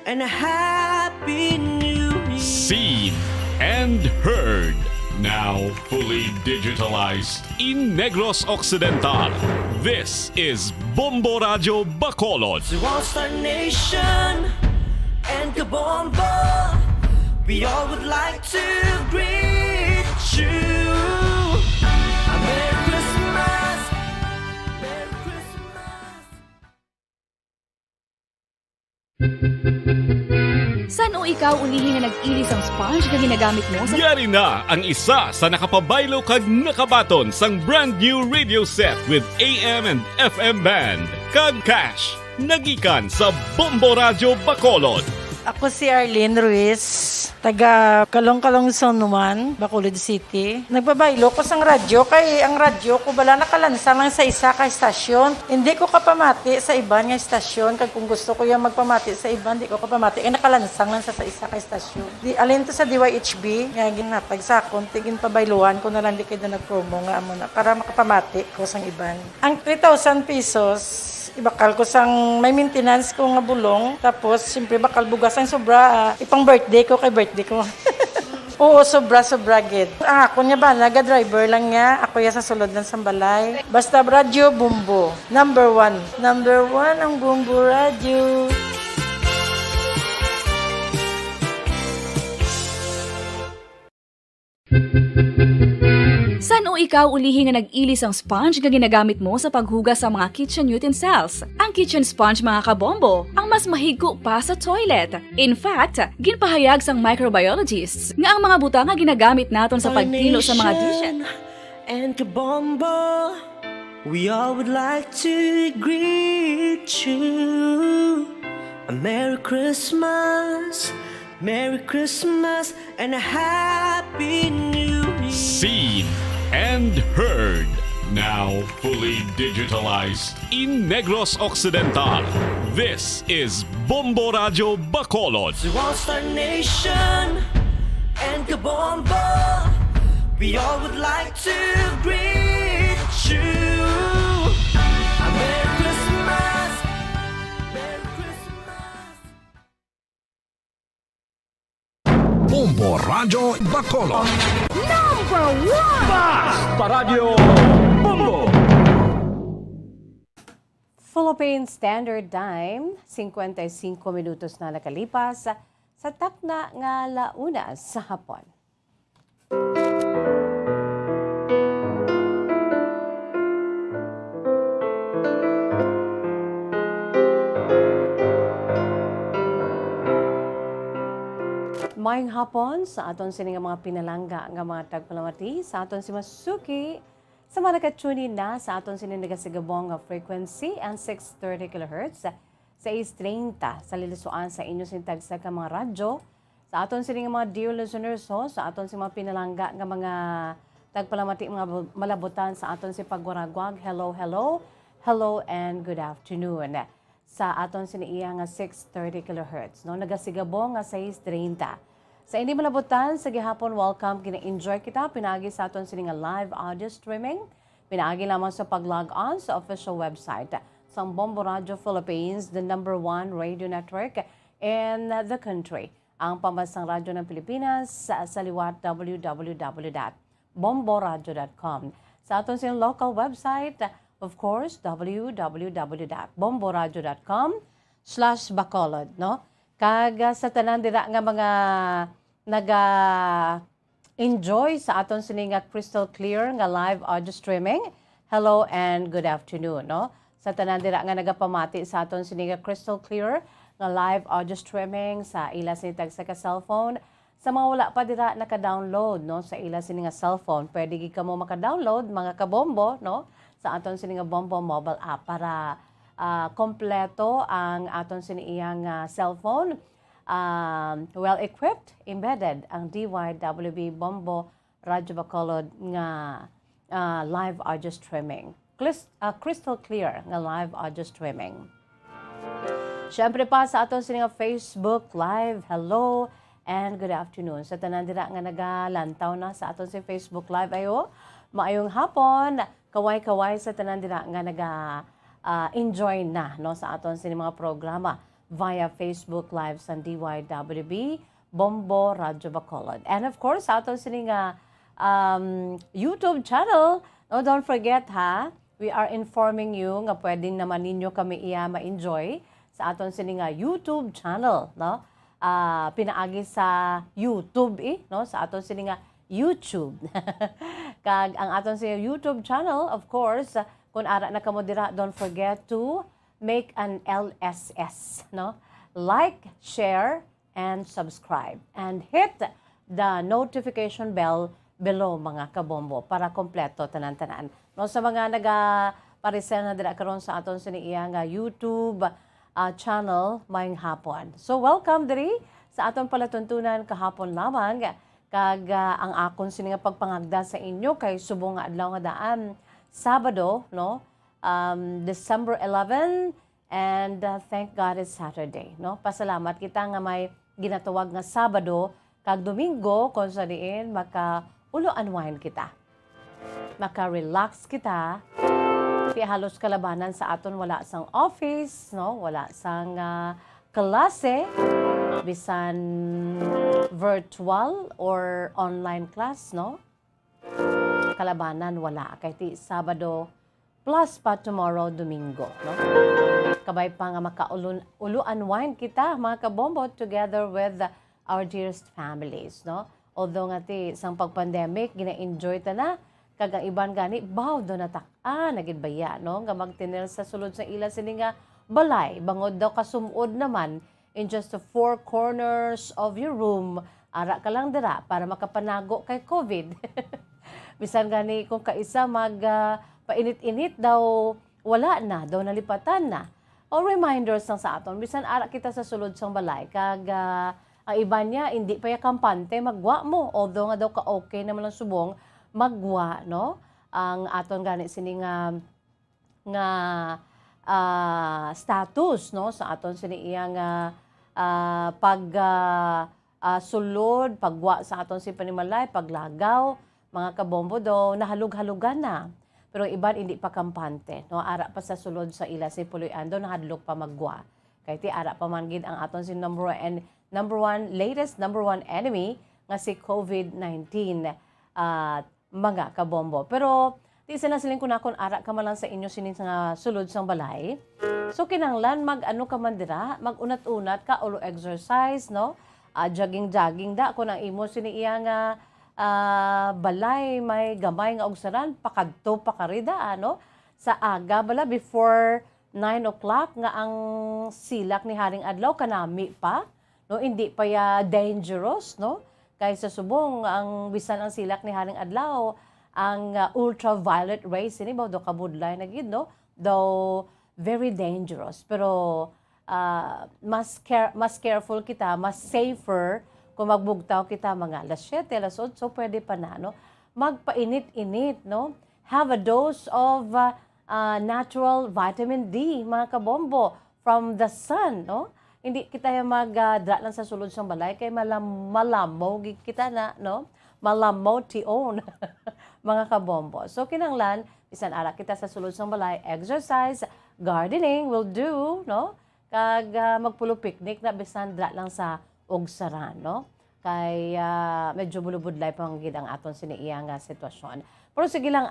[SPEAKER 21] and a Happy New Year.
[SPEAKER 9] Seen and heard. Now fully digitalized in Negros Occidental. This is Bombo Radio Bacolod.
[SPEAKER 21] To All-Star Nation and Kabombo, we all would like to greet you. A Merry Christmas, Merry Christmas.
[SPEAKER 11] San o ikaw ulihin na nag-ilis ang sponge na ginagamit mo sa...
[SPEAKER 9] Yari na ang isa sa nakapabaylo kag nakabaton sang brand new radio set with AM and FM band kag cash nagikan sa Bombo Radio Bacolod.
[SPEAKER 16] Ako si Arlene Ruiz, taga Kalong-Kalong Zone 1, Bacolod City. Nagbabaylo ko sang radyo, kay ang radyo ko bala nakalansa lang sa isa ka estasyon. Hindi ko kapamati sa iban nga estasyon, kag kung gusto ko yung magpamati sa iban, hindi ko kapamati, kay nakalansang lang sa isa ka estasyon. Alin to sa DYHB, nga ginatag sa akon, tigin pabayluan ko na lang di kayo na nag-promo nga amo na, para makapamati ko sang iban. Ang 3,000 pesos, ibakal ko sang may maintenance ko nga bulong, tapos siyempre bakal bugas ang sobra, ipang birthday ko kay birthday ko. Oo, sobra gid. Ako niya ba, naga-driver lang niya, ako ya sa sulod ng sambalay. Basta Radio Bombo, number 1. Number 1 ang Bombo Radio.
[SPEAKER 11] San o ikaw ulihin nga nag-ilis ang sponge nga ginagamit mo sa paghugas sa mga kitchen utensils? Ang kitchen sponge mga kabombo, ang mas mahigko pa sa toilet. In fact, ginpahayag sang microbiologists nga ang mga buta nga ginagamit naton sa pagtilo sa mga dishes.
[SPEAKER 21] And kabombo, we all would like to greet you a Merry Christmas, and a Happy New Year.
[SPEAKER 9] Seen and heard. Now fully digitalized in Negros Occidental. This is Bombo Radio Bacolod.
[SPEAKER 21] To All-Star Nation and Kabombo, we all would like to greet you a Merry Christmas.
[SPEAKER 14] Radyo Bacolod.
[SPEAKER 6] Number 1!
[SPEAKER 14] Basta Radio Bombo!
[SPEAKER 8] Philippine Standard Time, 55 minutos na nakalipas sa takna nga launa sa hapon. Mayong hapon sa aton sini nga mga pinalangga nga mga tagpalamati sa aton si Masuki sa mga nakatunin na sa aton sini nagasigabong nga frequency ang 630 kHz sa 630 sa lilisuan sa inyo sintag sa ka mga radyo sa aton sini nga mga dear listeners sa aton si mga pinalangga nga mga tagpalamati mga malabutan sa aton si pagwaragwag hello and good afternoon sa aton sini iya nga 630 kHz nagasigabong nga 630. Sa hindi malabutan, sa gihapon, welcome, kina-enjoy kita, pinagi sa aton sini nga live audio streaming, pinagi lamang sa pag-log on sa official website sa Bombo Radio Philippines, the #1 radio network in the country. Ang pambansang radyo ng Pilipinas sa liwat www.bomboradio.com. Sa aton sini local website, of course, www.bomboradio.com/Bacolod, no? Kag sa tanan dira nga mga naga-enjoy sa aton sini nga crystal clear nga live audio streaming. Hello and good afternoon, no? Sa tanan dira nga nagapamati sa aton sini nga crystal clear nga live audio streaming sa ila sini tag sa cellphone. Sa mga wala pa dira naka-download, no, sa ila sini nga cellphone, pwede gi kamo maka-download mga kabombo, no, sa aton sini nga Bombo mobile app para kompleto ang aton siniyang cellphone. Well-equipped, embedded ang DYWB Bombo Radyo Bacolod nga live audio streaming. Crystal clear nga live audio streaming. Siyempre pa sa aton siniyang Facebook Live, hello and good afternoon. Sa tanan dira nga nagalantaw na sa aton si Facebook Live ayo, maayong hapon, kaway-kaway sa tanan dira nga enjoy na, no, sa aton sini mga programa via Facebook Live sa DYWB Bombo Radio Bacolod. And of course, sa aton sini nga YouTube channel, no, don't forget ha, we are informing you nga pwedeng naman ninyo kami ma-enjoy sa aton sini nga YouTube channel, no? Pinaagi sa YouTube no, sa aton sini nga YouTube. Kag ang aton sini YouTube channel, of course, kung ara na kamo dira, don't forget to make an LSS, no? Like, share, and subscribe. And hit the notification bell below mga kabombo para kompleto tanan-tanan. No, sa mga nagaparisel na dira karon sa aton siniya nga YouTube channel mayong hapon. So welcome diri sa aton palatuntunan kahapon lamang kag ang akon sini nga pagpangagda sa inyo kay subong nga adlaw nga daan Sabado, no? December 11, and thank God it's Saturday, no? Pasalamat kita nga may ginatawag nga Sabado kag Domingo kung sa diin maka-ulo-unwind kita. Maka-relax kita. Kaya halos kalabanan sa aton wala sang office, no? Wala sang klase, bisan virtual or online class, no? Kalabanan wala kay ti Sabado plus pa tomorrow Domingo, no? Kabay pa nga maka-ulo-unwind kita mga kabombo together with our dearest families, no? Although nga ti sang pag-pandemic gina-enjoy ta na kag ang iban gani baw do natak-a nagidbaya, no? Nga magtinel sa sulod sa ila sini nga balay bangod daw kasumod naman in just the four corners of your room ara ka lang dira para makapanago kay COVID. Bisan gani kung kaisa painit-init daw wala na, daw nalipatan na. O reminders lang sa aton, bisan ara kita sa sulod sang balay kag ang iba niya hindi pa ya kampante magwa mo. Although nga daw ka okay naman lang subong magwa, no? Ang aton gani sini nga status, no, sa aton sini iya nga sulod, pagwa sa aton si panimalay, paglagaw, mga kabombo do, nahalug-halugan na. Pero iban hindi pa kampante, no? Ara pa sa sulod sa ila si Puloy-an do, nahadlok pa magwa. Kaya ti ara pa man gid ang aton si number one latest number one enemy
[SPEAKER 12] nga si COVID-19 mga kabombo. Pero di isa na siling kunakon ara ka man lang sa inyo sinin nga sulod sang balay. So kinanglan mag-ano ka man dira, mag-unat-unat ka o exercise, no? Jogging-jogging da kung ang imo sini iya nga balay may gamay nga ogsaran pakadto pakarida ano sa aga bala before 9 o'clock nga ang silak ni Haring Adlaw kanami pa, no? Hindi pa ya dangerous, no? Kaysa subong ang bisan ang silak ni Haring Adlaw ang ultraviolet rays ini ba do kabudlay na gid, no? Though very dangerous pero mas careful kita, mas safer kung magbugtaw kita mga alas 7, alas 8, so pwede pa na, no? Magpainit-init, no? Have a dose of natural vitamin D, mga kabombo, from the sun, no? Hindi kita yung magdra lang sa sulod sang balay, kay malamaw kita na, no? Malamaw tion, mga kabombo. So, kinanglan, bisan ara kita sa sulod sang balay, exercise, gardening will do, no? Kag magpulo picnic na bisan dra lang sa ogsaran, no? Kay medyo bulubudlay pang gid ang aton siniiya nga sitwasyon. Pero sige lang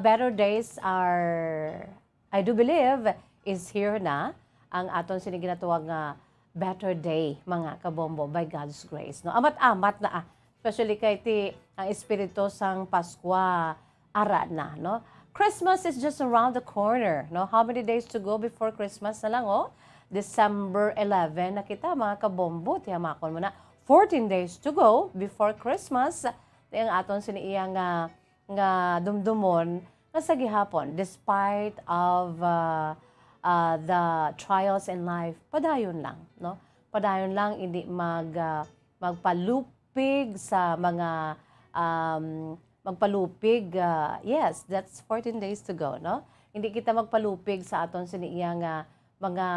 [SPEAKER 12] better days are, I do believe, is here na ang aton siniginatuwag nga better day, mga kabombo, by God's grace, no? Amat-amat na especially kay ti ang espiritu sang Pasko ara na, no? Christmas is just around the corner, no? How many days to go before Christmas na lang, oh? December 11 na kita, mga kabombo. Tiyamakon mo na. 14 days to go before Christmas. Ang aton siniiya nga dumdumon nga sa gihapon. Despite of the trials in life, padayon lang, no? Padayon lang, hindi magpalupig sa mga magpalupig. Yes, that's 14 days to go, no? Hindi kita magpalupig sa aton siniiya nga mga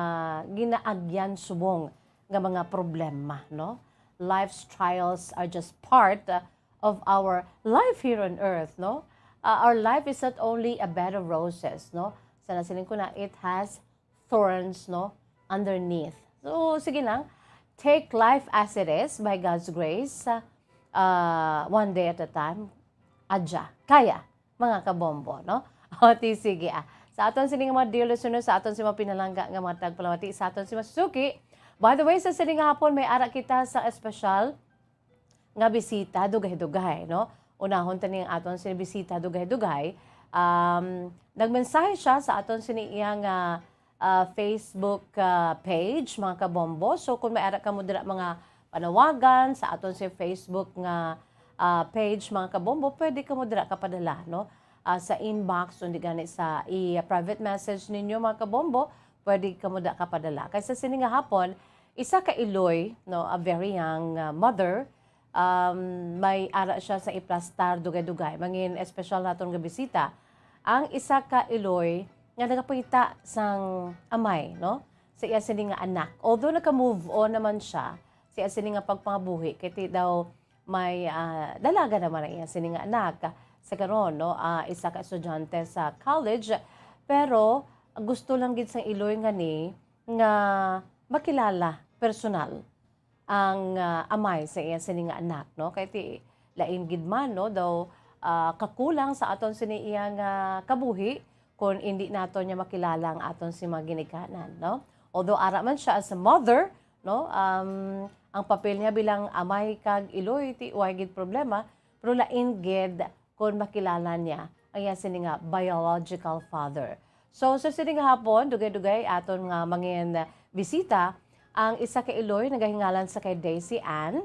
[SPEAKER 12] ginaagyan subong nga mga problema, no? Life's trials are just part of our life here on earth, no? Our life is not only a bed of roses, no? Sana siling ko na, it has thorns, no? Underneath. So, sige lang. Take life as it is by God's grace. One day at a time. Adya. Kaya, mga kabombo, no? O, sige Sa aton sining mga dear listeners, sa aton si mga pinalangga nga mga tagpalamati, sa aton si Masuki. By the way, sa sining hapon, may ara kita sa espesyal nga bisita, dugay-dugay, no? Unahon tani ang aton si bisita, dugay-dugay. Nagmensahe siya sa aton siniyang Facebook page, mga kabombo. So, kung may ara ka mo dira mga panawagan sa aton si Facebook nga page, mga kabombo, pwede ka mo dira kapadala, no? Sa inbox, hindi gani sa i-private message ninyo, mga kabombo, pwede ka mo da kapadala. Kasi sa sininga hapon, isa ka Iloy, no, a very young mother, may ara siya sa iplastar dugay-dugay. Mangin espesyal naton nga bisita. Ang isa ka Iloy, nga nagapita sang amay, no? Sa iya sininga anak. Although naka-move on naman siya, sa iya sininga pagpangabuhi, kaya daw may dalaga naman ang iya sininga anak. Sa karon, no, isa ka estudyante sa college, pero gusto lang gid sang Iloy nga ni nga makilala personal ang amay sa iya sini nga anak, no? Kay ti lain gid man, no, daw kakulang sa aton sini iya nga kabuhi kung hindi nato niya makilala ang aton si mga ginikanan, no? Although ara man siya as a mother, no, ang papel niya bilang amay kag Iloy ti way gid problema, pero lain gid kung makilala niya ang iya sini nga biological father. So sa sini nga hapon, dugay-dugay aton nga mangin bisita ang isa ka Iloy nagahingalan sa kay Daisy Ann.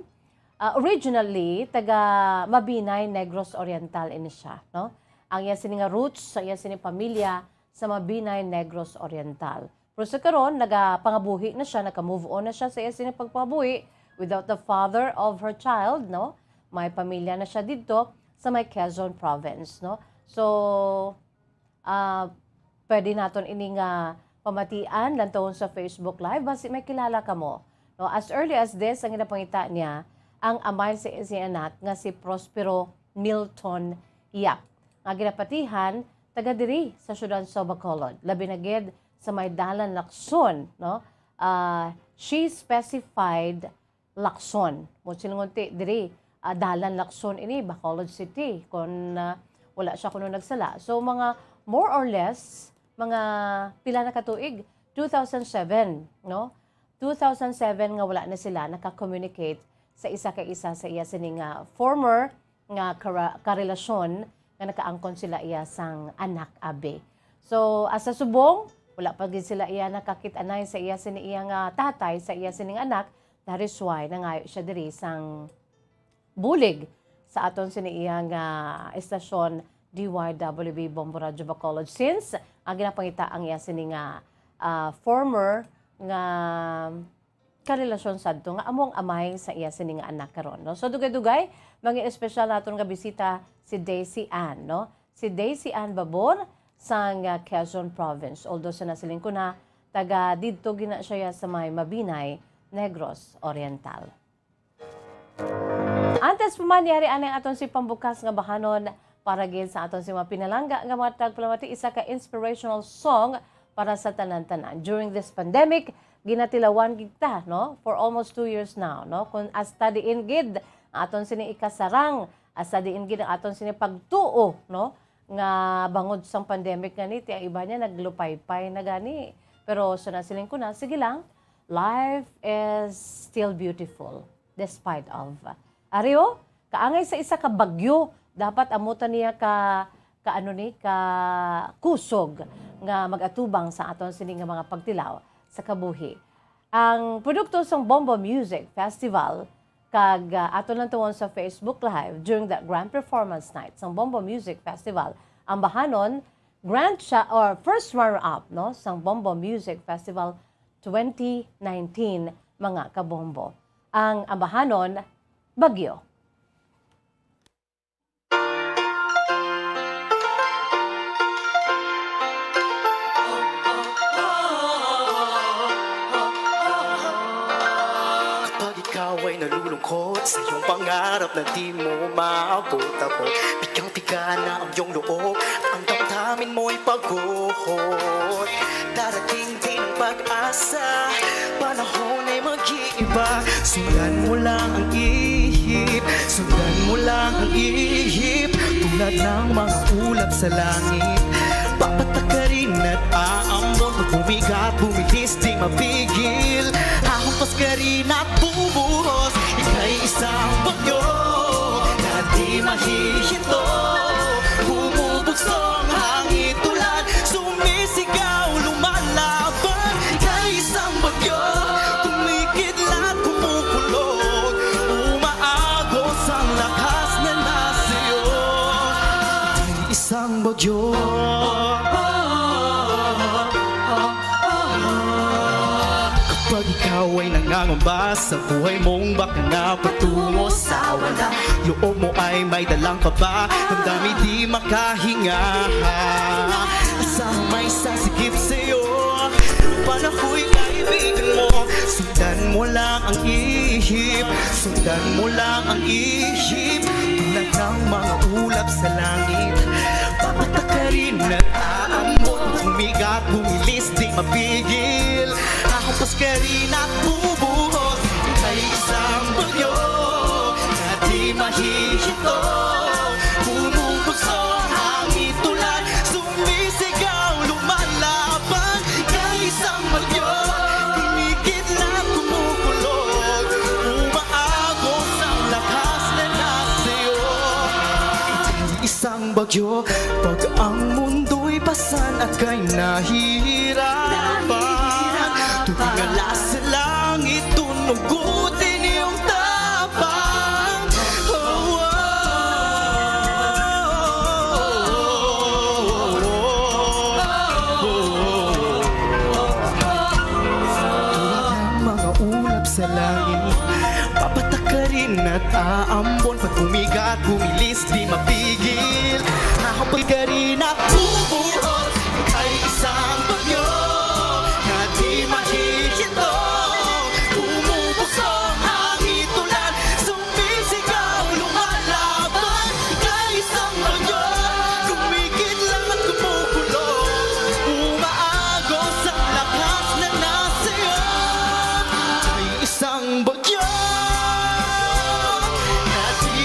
[SPEAKER 12] Originally taga Mabinay, Negros Oriental ini siya, no? Ang iya sini nga roots sa iya sini pamilya sa Mabinay, Negros Oriental. Pero sa karon nagapangabuhi na siya, naka-move on na siya sa iya sini pagpangabuhi without the father of her child, no? May pamilya na siya dito sa may Quezon Province, no? So, pwede naton ini nga pamatian lantaon sa Facebook Live basi may kilala ka mo, no? As early as this, ang ginapangita niya, ang amay si anak nga si Prospero Milton Yap. Nga ginapatihan, taga diri sa syudad sa Bacolod. Labi na gid sa may dalan Lacson, no? She specified Lacson. Mo silungonti diri Dalan Lacson ini Bacolod City kung wala siya kuno nagsala. So mga more or less mga pila na katuig 2007 no 2007 nga wala na sila naka-communicate sa isa ka isa sa iya sining former nga karelasyon nga nakaangkon sila iya sang anak abe. So asa subong wala pa gid sila iya nakakit-anay sa iya sini iya nga tatay sa iya sining anak. That is why nangayo siya diri sang bulig sa aton sini iya nga estasyon DYWB Bombo Radio Bacolod since ang ginapangita ang iya sini nga former nga karelasyon sadto nga among amay sa iya sini nga anak karon no. So dugay-dugay mga espesyal naton nga bisita si Daisy Ann no. Si Daisy Ann Babor sang Quezon Province. Although sa nasiling ko na taga didto gina siya sa may Mabinay, Negros Oriental. Antes pumaniyari anang aton si pambukas nga bahanon para gid sa aton si mga pinalangga nga mga tagpalamati isa ka inspirational song para sa tanan-tanan. During this pandemic, ginatilawan gid ta no for almost 2 years now no kun as studying gid aton sini ikasarang as studying gid ang aton sini pagtuo no nga bangod sang pandemic nga ni ti iba niya naglupaypay na gani pero sa nasiling ko na sige lang life is still beautiful despite of Ario kaangay sa isa ka bagyo dapat amutan niya ka kusog nga magatubang sa aton sini nga mga pagtilaw sa kabuhi. Ang produkto sang Bombo Music Festival kag aton lang tuwon sa Facebook Live during the grand performance night sang Bombo Music Festival. Ang bahanon grand siya or first runner-up no sang Bombo Music Festival 2019 mga kabombo. Ang bahanon Bagyo.
[SPEAKER 13] Nalulungkot sa iyong pangarap na di mo maabot-abot. Pigang-piga na ang iyong loob at ang damdamin mo'y pagguhot. Darating din ang pag-asa, panahon ay mag-iiba. Sundan mo lang ang ihip, sundan mo lang ang ihip. Tulad ng mga ulap sa langit, papatakarin at aambon. Pag bumigat, bumilis, di mapigil. Hahumpas ka rin at bubuhos. Ika'y isang bagyo na di mahihinto. Bumubugso ang hangin tulad sumisigaw, lumalaban. Ika'y isang bagyo, kumikidlat, kumukulot. Umaagos ang lakas na nasiyo. Ika'y isang bagyo. Kapag ikaw ay nangangamba sa buhay mong baka na patungo sa wala, loob mo ay may dalang kaba, ang dami di makahinga. Asang may sasigip sa'yo, panahoy kaibigan mo. Sundan mo lang ang ihip, sundan mo lang ang ihip. Tulad ng mga ulap sa langit, papatakarin at aambot. Humigat, bumilis, di mapigil. Hahumpas ka rin at bubuhos. Ika'y isang bagyo na di mahihinto. Bumubugso ang hangin tulad sumisigaw, lumalaban. Ika'y isang bagyo, kumikidlat, kumukulot. Umaagos ang lakas na nasiyo. Ika'y isang bagyo, pag ang mundo'y pasan at ka'y nahihirapan. Tumingala sa langit, tunugutin iyong tapang. Tulad ng mga ulap sa langit, papatakarin at aambon. Pag bumigat, bumilis, di mapigil. Hahapag ka rin at bubuhos. Ika'y isang bagyo na di mahihinto. Bumubugso ang hangin tulad sumisigaw, lumalaban. Ika'y isang bagyo, kumikidlat at kumukulot. Umaagos ang lakas na nasiyo. Ika'y isang bagyo na di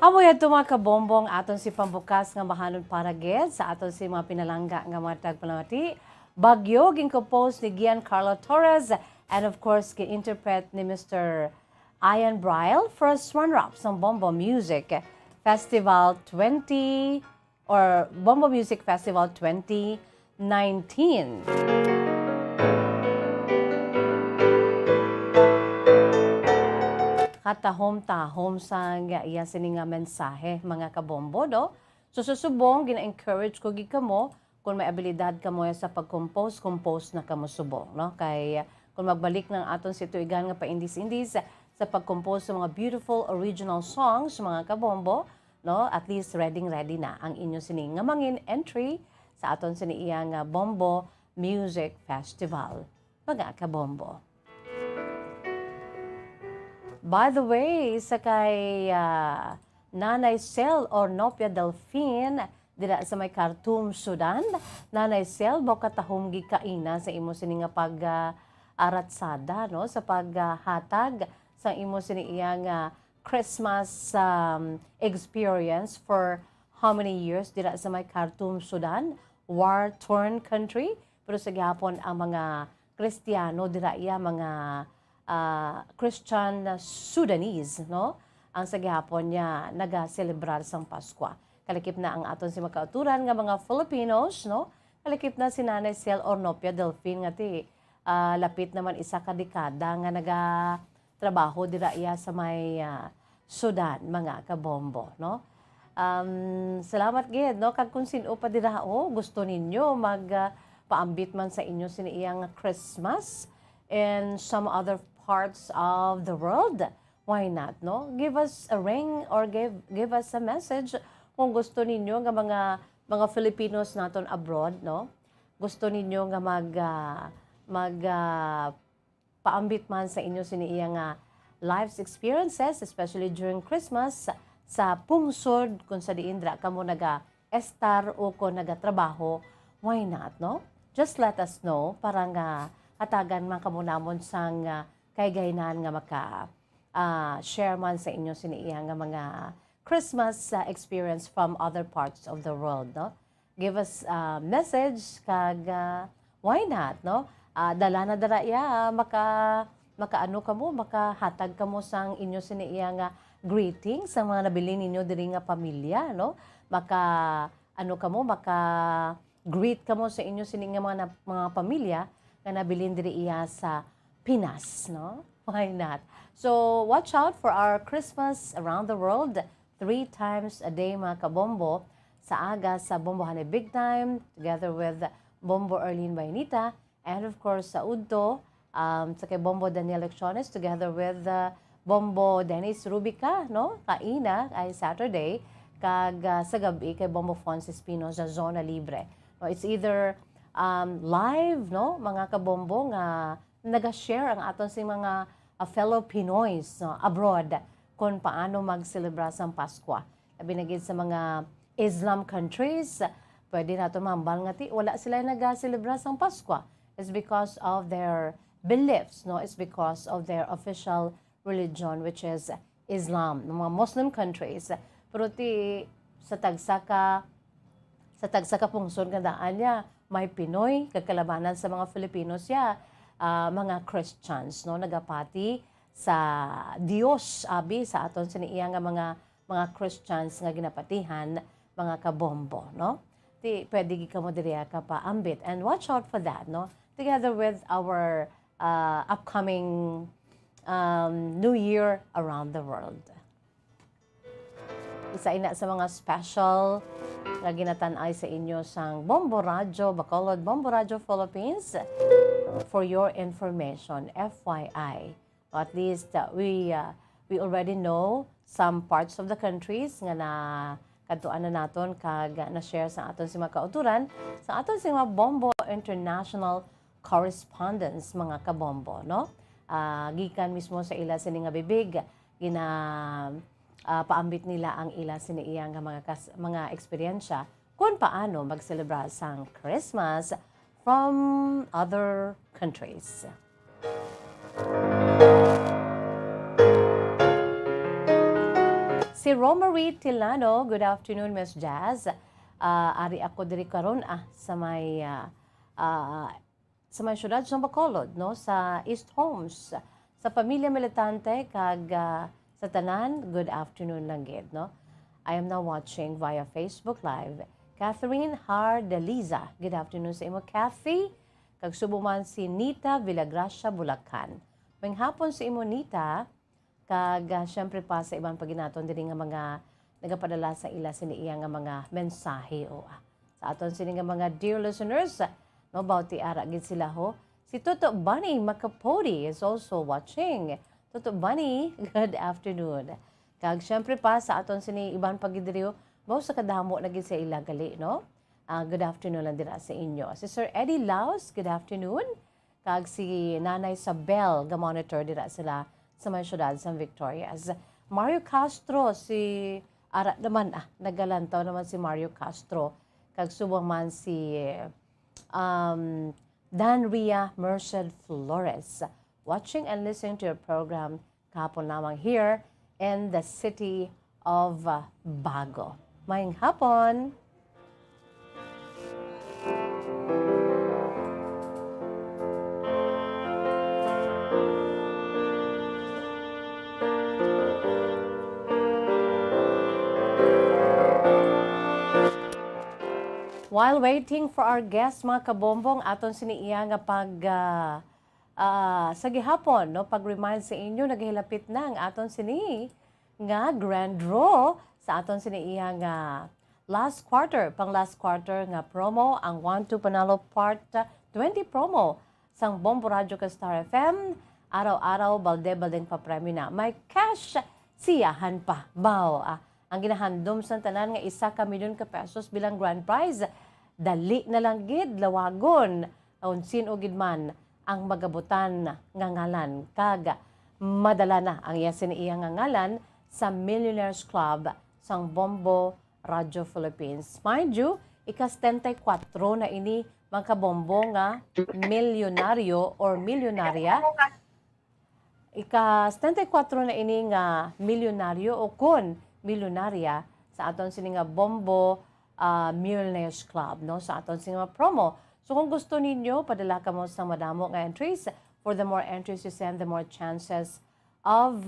[SPEAKER 12] Amo yan mga kabombong aton si pambukas nga mahanon para ged sa aton si mga pinalangga nga mga tagpalamati. Bagyo gin-compose ni Giancarlo Torres and of course gin-interpret ni Mr. Ian Bryle first runner-up sa Bombo Music Festival 20 or Bombo Music Festival 2019. Katahom-tahom sa iya sini nga mensahe mga kabombo do. So susubong gina-encourage ko gid kamo kung may abilidad kamo sa pag-compose na kamo subong no kay kung magbalik ng aton si tuigan nga paindis-indis sa pag-compose sa mga beautiful original songs mga kabombo no at least ready na ang inyo sini nga mangin entry sa aton sini iya nga Bombo Music Festival mga kabombo. By the way, sa kay Nanay Sel or Nopia Delphine, dira sa may Khartoum, Sudan. Nanay Sel, katahom gikaina sa imo sini nga pag-aratsada, no? Sa paghatag sa imo sini iyang Christmas experience for how many years dira sa may Khartoum, Sudan, war-torn country. Pero sa gihapon ang mga Kristiyano dira iya mga Christian Sudanese, no? Ang sa gihapon niya naga-celebrar sang Pasko. Kalikip na ang aton si makauturan nga mga Filipinos, no? Kalikip na si Nanay Sel Ornopia Delphine nga ti lapit naman isa ka dekada nga naga-trabaho dira iya sa may Sudan, mga kabombo, no? Salamat gid, no? Kag kung sino pa dira gusto ninyo paambit man sa inyo sini iyang Christmas in some other parts of the world, why not, no? Give us a ring or give us a message kung gusto ninyo nga mga Filipinos naton abroad, no? Gusto ninyo nga paambit man sa inyo sini iyang life's experiences, especially during Christmas sa pungsod kung sa diindra kamo naga-estar o kung naga-trabaho, why not, no? Just let us know para nga hatagan man kamo namon sang kay gaynan nga share man sa inyo siniiya nga mga Christmas experience from other parts of the world, no? Give us a message kag why not, no? Dala na dara ya makaano kamo makahatag kamo sang inyo siniiya nga greetings sa mga nabili ninyo diri nga pamilya, no? Greet kamo sa inyo sini nga mga pamilya nga nabilin diri iya sa Pinas, no? Why not? So, watch out for our Christmas around the world 3 times a day, mga kabombo. Sa aga sa Bombo Honey Big Time, together with Bombo Erlene Bainita, and of course sa Udto, sa kay Bombo Daniel Lecciones, together with Bombo Dennis Rubica, no? Kaina ay Saturday, kag sa gabi kay Bombo Fonsis Pino sa Zona Libre. No, it's either live, no, mga kabombo nga nag-share ang aton sing mga fellow Pinoys, no, abroad kung paano mag-celebra sa Pasko. Labi na gid sa mga Islam countries, pwede nato mambal nga ti wala sila nag-celebra sa Pasko. It's because of their beliefs, no? It's because of their official religion, which is Islam. Ng mga Muslim countries, pero ti sa tagsaka pungsod nga daan niya, may Pinoy, kagkalabanan sa mga Filipinos ya, mga Christians, no? Nagapati sa Dios, abi, sa aton siniiya nga mga Christians nga ginapatihan, mga kabombo, no? Pwede ka mo diriya ka pa ambit. And watch out for that, no? Together with our upcoming New Year around the world. Isa ina sa mga special nga ginatanay sa inyo sang Bombo Radio, Bacolod Bombo Radio Philippines. For your information, FYI. At least we already know some parts of the countries nga na kadtuan na naton kag na-share sa aton si mga kauturan sa aton si mga Bombo International Correspondents, mga kabombo, no? Gikan mismo sa ila sini nga bibig paambit nila ang ila sini iya nga mga eksperyensya kung paano magselebrar sang Christmas from other countries. Si Si Romary Tilano, good afternoon, Miss Jazz. Ari ako diri karon sa may syudad sa Bacolod, no, sa East Homes, sa pamilya militante kag sa tanan, good afternoon lang gid, no. I am now watching via Facebook Live. Catherine Hardeliza, good afternoon sa imo, Kathy. Kag subo man si Nita Villagracia, Bulacan. May hapon sa imo, Nita. Kag syempre pa sa ibang paginaton diri nga mga nagapadala sa ila siniiya nga mga mensahe sa aton sini nga mga dear listeners, no, bawti ara gid sila ho. Si Toto Bunny Macapodi is also watching. Toto Bunny, good afternoon. Kag syempre pa sa aton sini ibang pagidiriyo, mao sa kadamo na gid sa ila gali, no. Good afternoon lang dira sa inyo. Si Sir Eddie Laos, good afternoon. Kag si Nanay Sabel, ga monitor dira sila sa may syudad sa Victorias. Mario Castro, si ara naman, nagalantaw naman si Mario Castro. Kag subong man si Dan Ria Merced Flores. Watching and listening to your program kahapon lamang here in the city of Bago. Maying hapon. While waiting for our guest, mga kabombong, aton siniiya nga sa gihapon, no, pag-remind sa inyo, naghilapit na ang aton sini nga grand draw sa aton siniiya nga pang last quarter nga promo, ang 1-2 Panalo Part 20 promo sang Bombo Radio ka Star FM, araw-araw, balde-baldeng papremyo na. May cash siyahan pa. Ang ginahandom sa tanan nga 1 milyon ka pesos bilang grand prize. Dali na lang gid lawagon unsin o gid man ang magabutan nga ngalan kag madala na ang iya siniiya nga ngalan sa Millionaires Club sang Bombo Radio Philippines. Mind you, ika-74 na ini mga kabombo nga milyonaryo or milyonarya. Ika-74 na ini nga milyonaryo o kun milyonarya sa aton sini nga Bombo Millionaires Club, no, sa aton sini nga promo. So kung gusto ninyo, padala ka mo sa madamo nga entries. For the more entries you send, the more chances of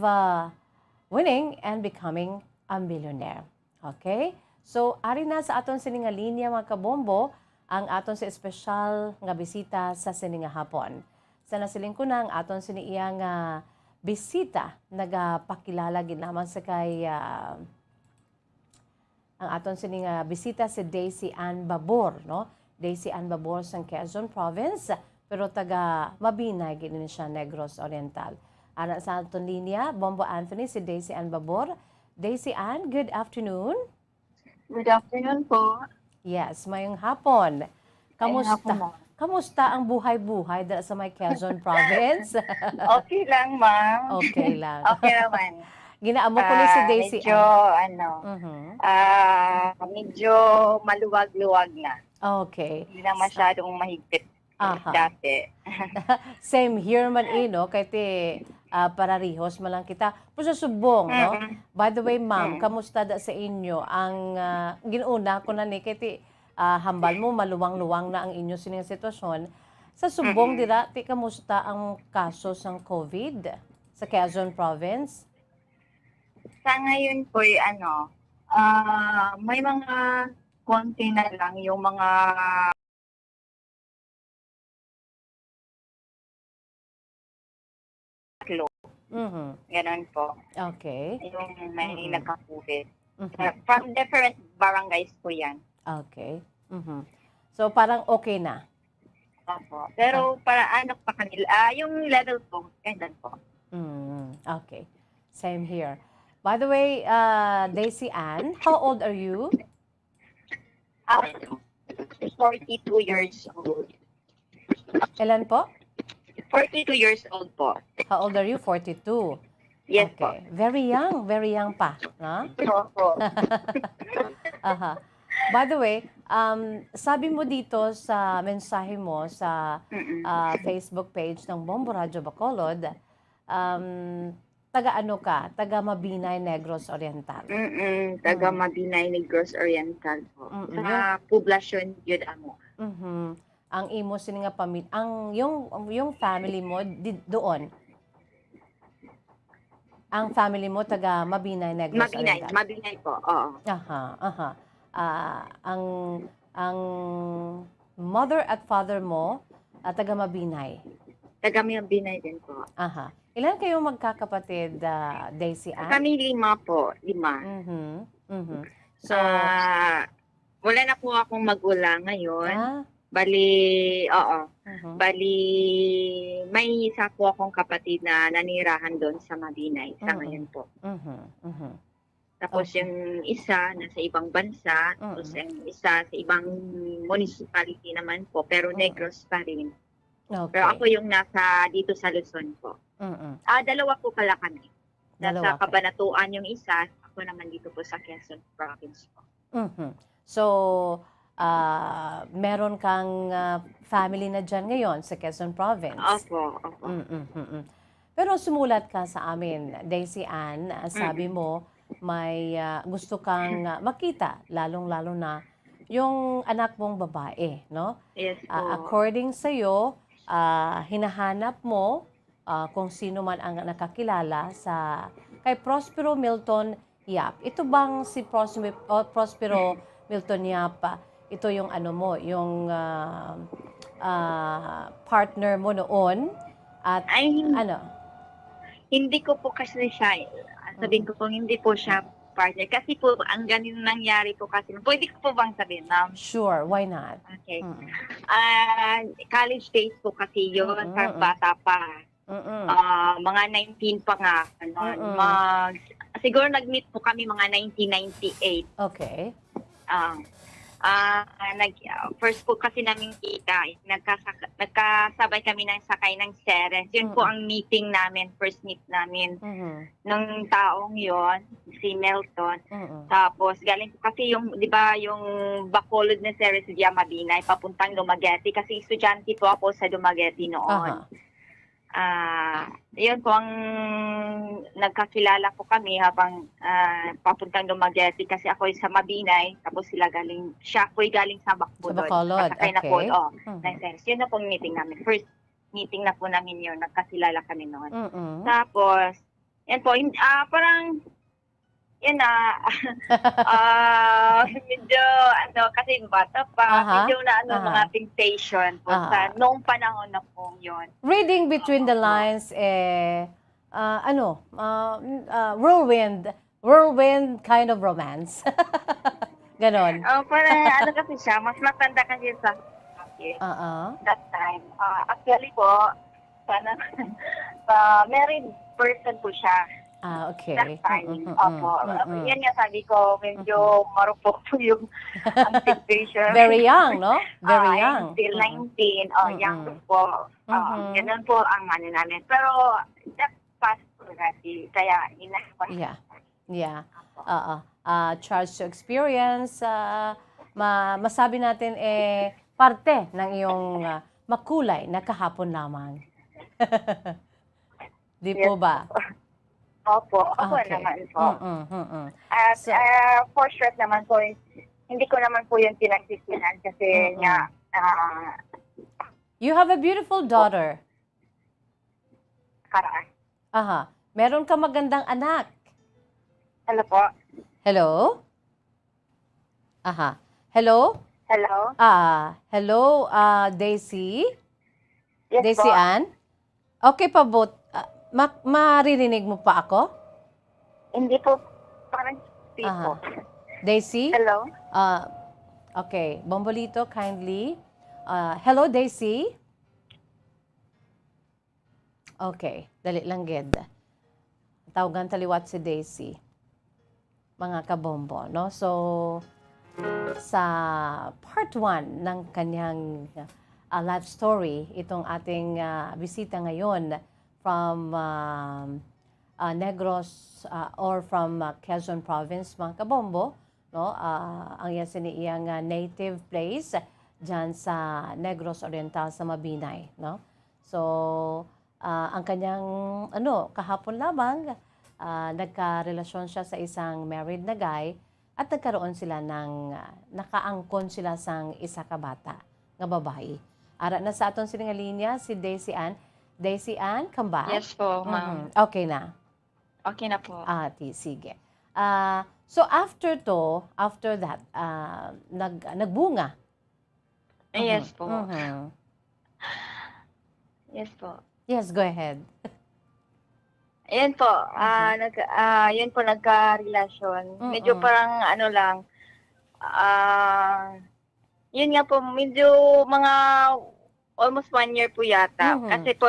[SPEAKER 12] winning and becoming a millionaire. Okay? So ari na sa aton sini nga linya mga kabombo ang aton sa espesyal nga bisita sa sini nga hapon. Sa nasiling ko na ang aton sini iya nga bisita nagapakilala gid naman sa kay ang aton sini nga bisita si Daisy Ann Babor, no? Daisy Ann Babor sa Quezon Province, pero taga Mabinay gid ni siya, Negros Oriental. Ana sa aton linya, Bombo Anthony, si Daisy Ann Babor. Daisy Ann, good afternoon.
[SPEAKER 18] Good afternoon po.
[SPEAKER 12] Yes, mayong hapon. Kamusta? Kamusta ang buhay-buhay dala sa may Quezon Province?
[SPEAKER 18] Okay lang, ma'am.
[SPEAKER 12] Okay lang.
[SPEAKER 18] Okay naman.
[SPEAKER 12] Ginaamo ko ni si Daisy.
[SPEAKER 18] Medyo maluwag-luwag na.
[SPEAKER 12] Okay.
[SPEAKER 18] Hindi na masyadong mahigpit dati.
[SPEAKER 12] Same here man no? Kaya pararihos man lang kita. Pero sa subong, no? By the way, ma'am, kamusta da sa inyo? Ang ginuna ko na ni, kaya hambal mo, maluwang-luwang na ang inyo sining sitwasyon. Sa subong, dira, kamusta ang kaso ng COVID sa Quezon Province?
[SPEAKER 18] Sa ngayon po, may mga konti na lang yung mga Ganon po.
[SPEAKER 12] Okay.
[SPEAKER 18] Yung may nagka-COVID. From different barangays po yan.
[SPEAKER 12] Okay. So, parang okay na?
[SPEAKER 18] Opo. Pero para pa kanila, yung level po, ganyan po.
[SPEAKER 12] Okay. Same here. By the way, Daisy Ann, how old are you?
[SPEAKER 18] 42 years old.
[SPEAKER 12] Ilan po?
[SPEAKER 18] 42 years old po.
[SPEAKER 12] How old are you? 42.
[SPEAKER 18] Yes
[SPEAKER 12] okay. Po. Very young pa. No?
[SPEAKER 18] Opo.
[SPEAKER 12] By the way, sabi mo dito sa mensahe mo sa Facebook page ng Bombo Radio Bacolod, taga ano ka? Taga Mabinay, Negros Oriental.
[SPEAKER 18] Taga Mabinay, Negros Oriental po.
[SPEAKER 12] Mm,
[SPEAKER 18] Sa poblasyon yun amo.
[SPEAKER 12] Mhm. Ang imo sini nga pamilya, ang yung family mo doon. Ang family mo taga Mabinay, Negros Oriental.
[SPEAKER 18] Mabinay po, oo.
[SPEAKER 12] Aha. Ang mother at father mo taga Mabinay.
[SPEAKER 18] Taga Mabinay din po.
[SPEAKER 12] Aha. Ilan kayo magkakapatid, Daisy Ann?
[SPEAKER 18] Kami 5 po, 5.
[SPEAKER 12] So,
[SPEAKER 18] wala na po akong magulang ngayon. Bali, Bali, may isa po akong kapatid na nanirahan doon sa Mabinay sa ngayon po. Tapos yung isa nasa ibang bansa, tapos yung isa sa ibang municipality naman po, pero Negros pa rin.
[SPEAKER 12] Okay.
[SPEAKER 18] Pero ako yung nasa dito sa Luzon po. Dalawa po pala kami. Nasa Cabanatuan yung isa, ako naman dito po sa Quezon Province po.
[SPEAKER 12] So, meron kang family na dyan ngayon sa Quezon Province.
[SPEAKER 18] Opo.
[SPEAKER 12] Pero sumulat ka sa amin, Daisy Ann, sabi mo, may gusto kang makita, lalong-lalo na yung anak mong babae, no?
[SPEAKER 18] Yes po.
[SPEAKER 12] According sa'yo, hinahanap mo kung sino man ang nakakilala kay Prospero Milton Yap. Ito bang si Prospero Milton Yap, ito yung ano mo, yung partner mo noon at
[SPEAKER 18] Hindi ko po kasi siya, sabihin ko po hindi po siya partner. Kasi po, ang ganun nangyari po kasi, pwede ko po bang sabihin, ma'am?
[SPEAKER 12] Sure, why not?
[SPEAKER 18] Okay. College days po kasi yun, parang bata pa. Mga 19 pa nga. Siguro nag-meet po kami mga 1998.
[SPEAKER 12] Okay.
[SPEAKER 18] First po kasi namin kita, nagkasabay kami ng sakay ng Ceres. Yun po ang meeting namin, first meet namin ng taong yon, si Melton. Tapos galing po kasi yung, di ba, yung Bacolod na Ceres via Mabinay, papuntang Dumaguete, kasi estudyante po ako sa Dumaguete noon. Yun po ang nagkakilala po kami habang papuntang Dumaguete kasi ako sa Mabinay, tapos siya po'y galing sa Bacolod. Pasakay na po, yun na po meeting namin. First meeting na po namin yun, nagkakilala kami noon. Tapos, yan po, parang, yun na, medyo, kasi bata pa, medyo na, mga temptation po sa noong panahon na po yun.
[SPEAKER 12] Reading between the lines, whirlwind kind of romance. Ganon.
[SPEAKER 18] Parang, kasi siya, mas matanda kasi sa that time. Actually po, married person po siya.
[SPEAKER 12] Okay.
[SPEAKER 18] That time. Opo. Yan nga sabi ko, medyo marupok po yung temptation.
[SPEAKER 12] Very young, no? Very young.
[SPEAKER 18] Still 19. Young po. Ganun po ang namin. Pero, that past already. Kaya,
[SPEAKER 12] Yeah. Charge to experience, masabi natin parte ng iyong makulay na kahapon lamang. Di po ba?
[SPEAKER 18] Opo, naman po. At for sure naman po, hindi ko naman po yung pinagsisihan kasi
[SPEAKER 12] You have a beautiful daughter. Meron ka magandang anak.
[SPEAKER 18] Hello po.
[SPEAKER 12] Hello? Hello?
[SPEAKER 18] Hello?
[SPEAKER 12] Hello, Daisy?
[SPEAKER 18] Yes
[SPEAKER 12] Daisy
[SPEAKER 18] po.
[SPEAKER 12] Ann? Okay pa, maririnig mo pa ako?
[SPEAKER 18] Hindi po, parang po.
[SPEAKER 12] Daisy?
[SPEAKER 18] Hello?
[SPEAKER 12] Okay, Bombolito, kindly. Hello, Daisy? Okay, dali lang, Ged. Tawagan taliwat si Daisy. Mga kabombo, no? So, sa part 1 ng kanyang life story, itong ating bisita ngayon from Negros or from Quezon Province, mga kabombo, no? Ang iyang native place dyan sa Negros Oriental sa Mabinay, no? So, ang kanyang kahapon lamang nagkarelasyon siya sa isang married na guy at nagkaroon sila ng nakaangkon sila sang isa ka bata nga babae. Ara na sa aton sining linya si Daisy Ann. Daisy Ann, come back.
[SPEAKER 18] Yes po, ma'am.
[SPEAKER 12] Okay na.
[SPEAKER 18] Okay na po.
[SPEAKER 12] Sige. So after that, nagbunga.
[SPEAKER 18] Yes po. Yes po.
[SPEAKER 12] Yes, go ahead.
[SPEAKER 18] Ayan po, yun po nagka-relasyon. Medyo parang lang, yun nga po, medyo mga almost 1 year po yata. Kasi po,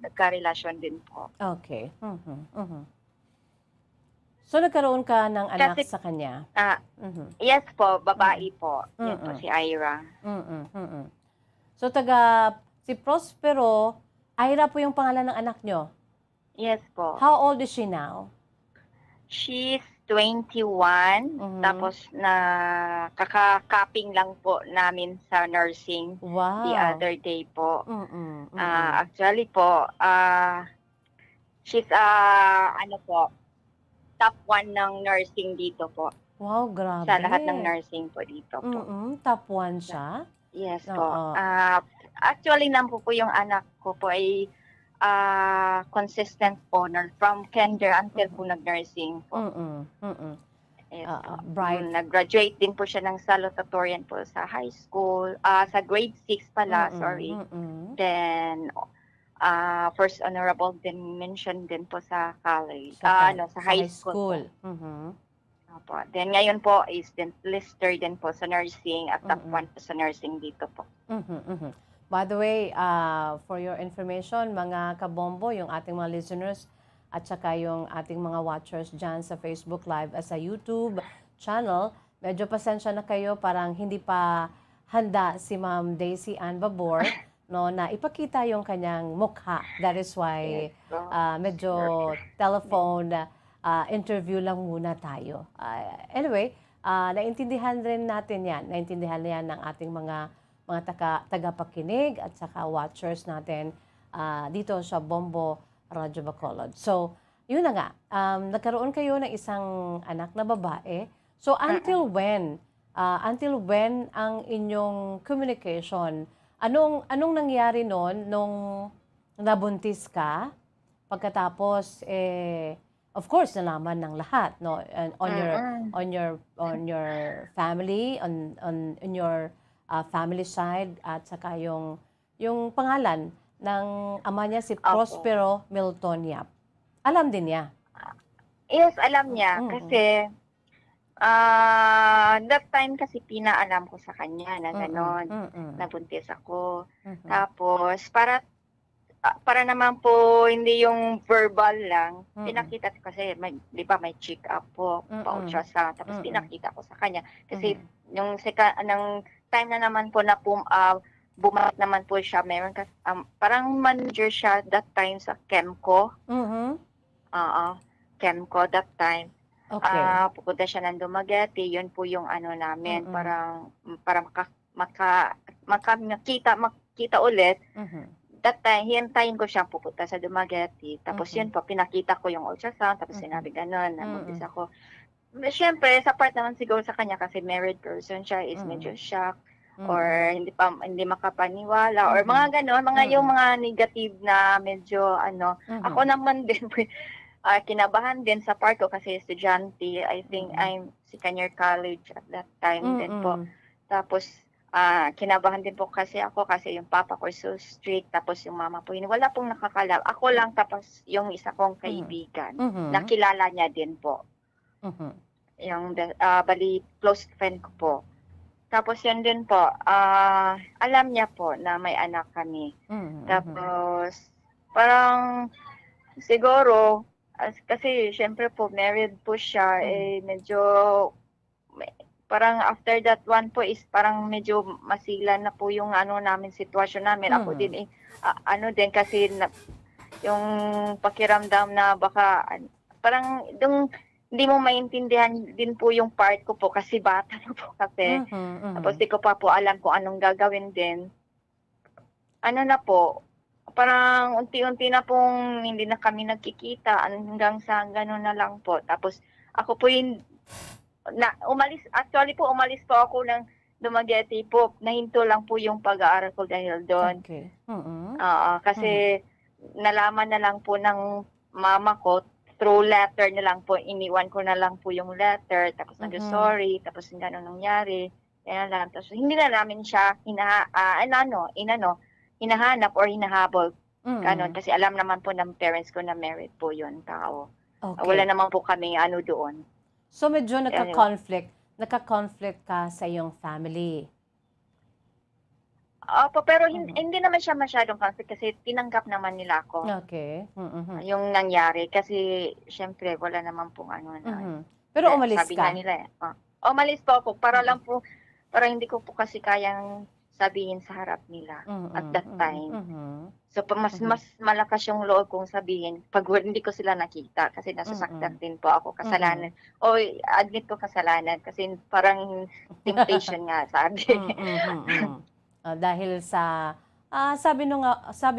[SPEAKER 18] nagka-relasyon din po.
[SPEAKER 12] Okay. So nagkaroon ka ng anak
[SPEAKER 18] Kasi,
[SPEAKER 12] sa kanya?
[SPEAKER 18] Yes po, babae po. Yan po, si Ira.
[SPEAKER 12] So si Prospero, Ira po yung pangalan ng anak nyo?
[SPEAKER 18] Yes po.
[SPEAKER 12] How old is she now?
[SPEAKER 18] She's 21, tapos kakakapping lang po namin sa nursing the other day po. Actually po, she's top 1 ng nursing dito po.
[SPEAKER 12] Wow, grabe.
[SPEAKER 18] Sa lahat ng nursing po dito po.
[SPEAKER 12] Top 1 siya?
[SPEAKER 18] Yes po. Actually naman po yung anak ko po ay consistent honor from kinder until po nag-nursing po. Yes,
[SPEAKER 12] bright.
[SPEAKER 18] Nag-graduate din po siya ng salutatorian po sa high school, sa grade 6 pala, sorry. Then, first honorable din mention din po sa college, sa high school. Opo. Then ngayon po is then lister din po sa nursing at top 1 po sa nursing dito po.
[SPEAKER 12] By the way, for your information, mga kabombo, yung ating mga listeners at saka yung ating mga watchers dyan sa Facebook Live at sa YouTube channel, medyo pasensya na kayo, parang hindi pa handa si Ma'am Daisy Ann Babor na ipakita yung kanyang mukha. That is why medyo telephone interview lang muna tayo. Anyway, naintindihan rin natin yan. Naintindihan yan ng ating mga tagapakinig at saka watchers natin dito sa Bombo Radio Bacolod. So, yun na nga. Nagkaroon kayo ng isang anak na babae. So, until when ang inyong communication? Anong nangyari noon nung nabuntis ka? Pagkatapos, of course, nalaman ng lahat, no? On your family, on your family side, at saka yung pangalan ng ama niya, si Prospero Milton Yap. Alam din niya?
[SPEAKER 18] Yes, alam niya. Kasi, that time kasi pinaalam ko sa kanya na gano'n. Nabuntis ako. Tapos, para naman po, hindi yung verbal lang, pinakita ko kasi, di ba may check up po, pa-ultrasound. Tapos pinakita ko sa kanya. Kasi, yung time na naman po na bumalik naman po siya, meron parang manager siya that time sa Chemco. Chemco that time.
[SPEAKER 12] Okay.
[SPEAKER 18] Pupunta siya ng Dumaguete, yun po yung namin, para makita ulit. That time, hintayin ko siyang pupunta sa Dumaguete. Tapos yun po, pinakita ko yung ultrasound, tapos sinabi gano'n, nabuntis ako. Siyempre, sa part naman siguro sa kanya kasi married person siya, is medyo shock, or hindi makapaniwala, or mga gano'n, yung mga negative na medyo Ako naman din, kinabahan din sa part ko kasi estudyante. I think I'm second year college at that time din po. Tapos, kinabahan din po kasi ako kasi yung papa ko so strict, tapos yung mama po, wala pong nakakalab. Ako lang, tapos yung isa kong kaibigan, nakilala niya din po. Yung, bali, close friend ko po. Tapos yan din po, alam niya po na may anak kami. Tapos, parang, siguro, kasi syempre po, married po siya, medyo, parang after that one po is parang medyo masilan na po yung namin, sitwasyon namin. Ako din, din kasi yung pakiramdam na baka, parang, hindi mo maintindihan din po yung part ko po kasi bata na po kasi. Tapos di ko pa po alam kung anong gagawin din. ano na po, parang unti-unti na pong hindi na kami nagkikita hanggang sa gano'n na lang po. Tapos ako po umalis po ako ng Dumaguete po. Nahinto lang po yung pag-aaral ko dahil doon.
[SPEAKER 12] Okay.
[SPEAKER 18] Kasi nalaman na lang po ng mama ko through letter na lang po. Iniwan ko na lang po yung letter. Tapos nag-sorry. Tapos gano'n nangyari. Kaya lang. Tapos hindi na namin siya hinahanap or hinahabol. Ganon. Kasi alam naman po ng parents ko na married po yun tao.
[SPEAKER 12] Okay.
[SPEAKER 18] Wala naman po kami doon.
[SPEAKER 12] So medyo nagka-conflict ka sa iyong family.
[SPEAKER 18] Opo, pero hindi naman siya masyadong conflict kasi tinanggap naman nila ako.
[SPEAKER 12] Okay.
[SPEAKER 18] Yung nangyari kasi syempre wala naman pong
[SPEAKER 12] Pero umalis
[SPEAKER 18] sabi
[SPEAKER 12] ka?
[SPEAKER 18] nga nila umalis po ako para lang po, para hindi ko po kasi kayang sabihin sa harap nila at that time. So mas malakas yung loob kong sabihin pag hindi ko sila nakita kasi nasasaktan din po ako, kasalanan. O admit ko kasalanan kasi parang temptation nga sabi.
[SPEAKER 12] Dahil sa sabi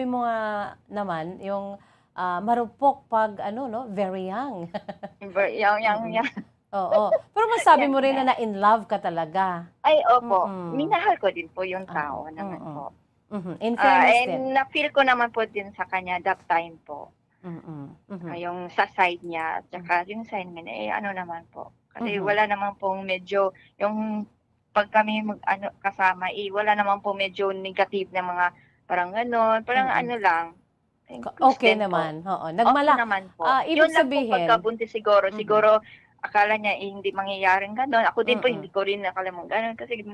[SPEAKER 12] mo nga naman yung marupok pag very young.
[SPEAKER 18] Young.
[SPEAKER 12] Oo. Pero masabi mo rin na in love ka talaga.
[SPEAKER 18] Ay, opo. Minahal ko din po yung tao naman po.
[SPEAKER 12] In fairness din.
[SPEAKER 18] And na-feel ko naman po din sa kanya that time po. Yung sa side niya, at saka yung side niya, naman po. Kasi wala naman pong medyo, yung pag kami kasama, wala naman po medyo negative na mga parang parang lang.
[SPEAKER 12] Okay naman. Oo.
[SPEAKER 18] Okay naman po.
[SPEAKER 12] Ibig
[SPEAKER 18] Yun lang
[SPEAKER 12] sabihin,
[SPEAKER 18] po pagkabuntis siguro akala niya hindi mangyayaring gano'n. Ako din po hindi ko rin nakala mong gano'n kasi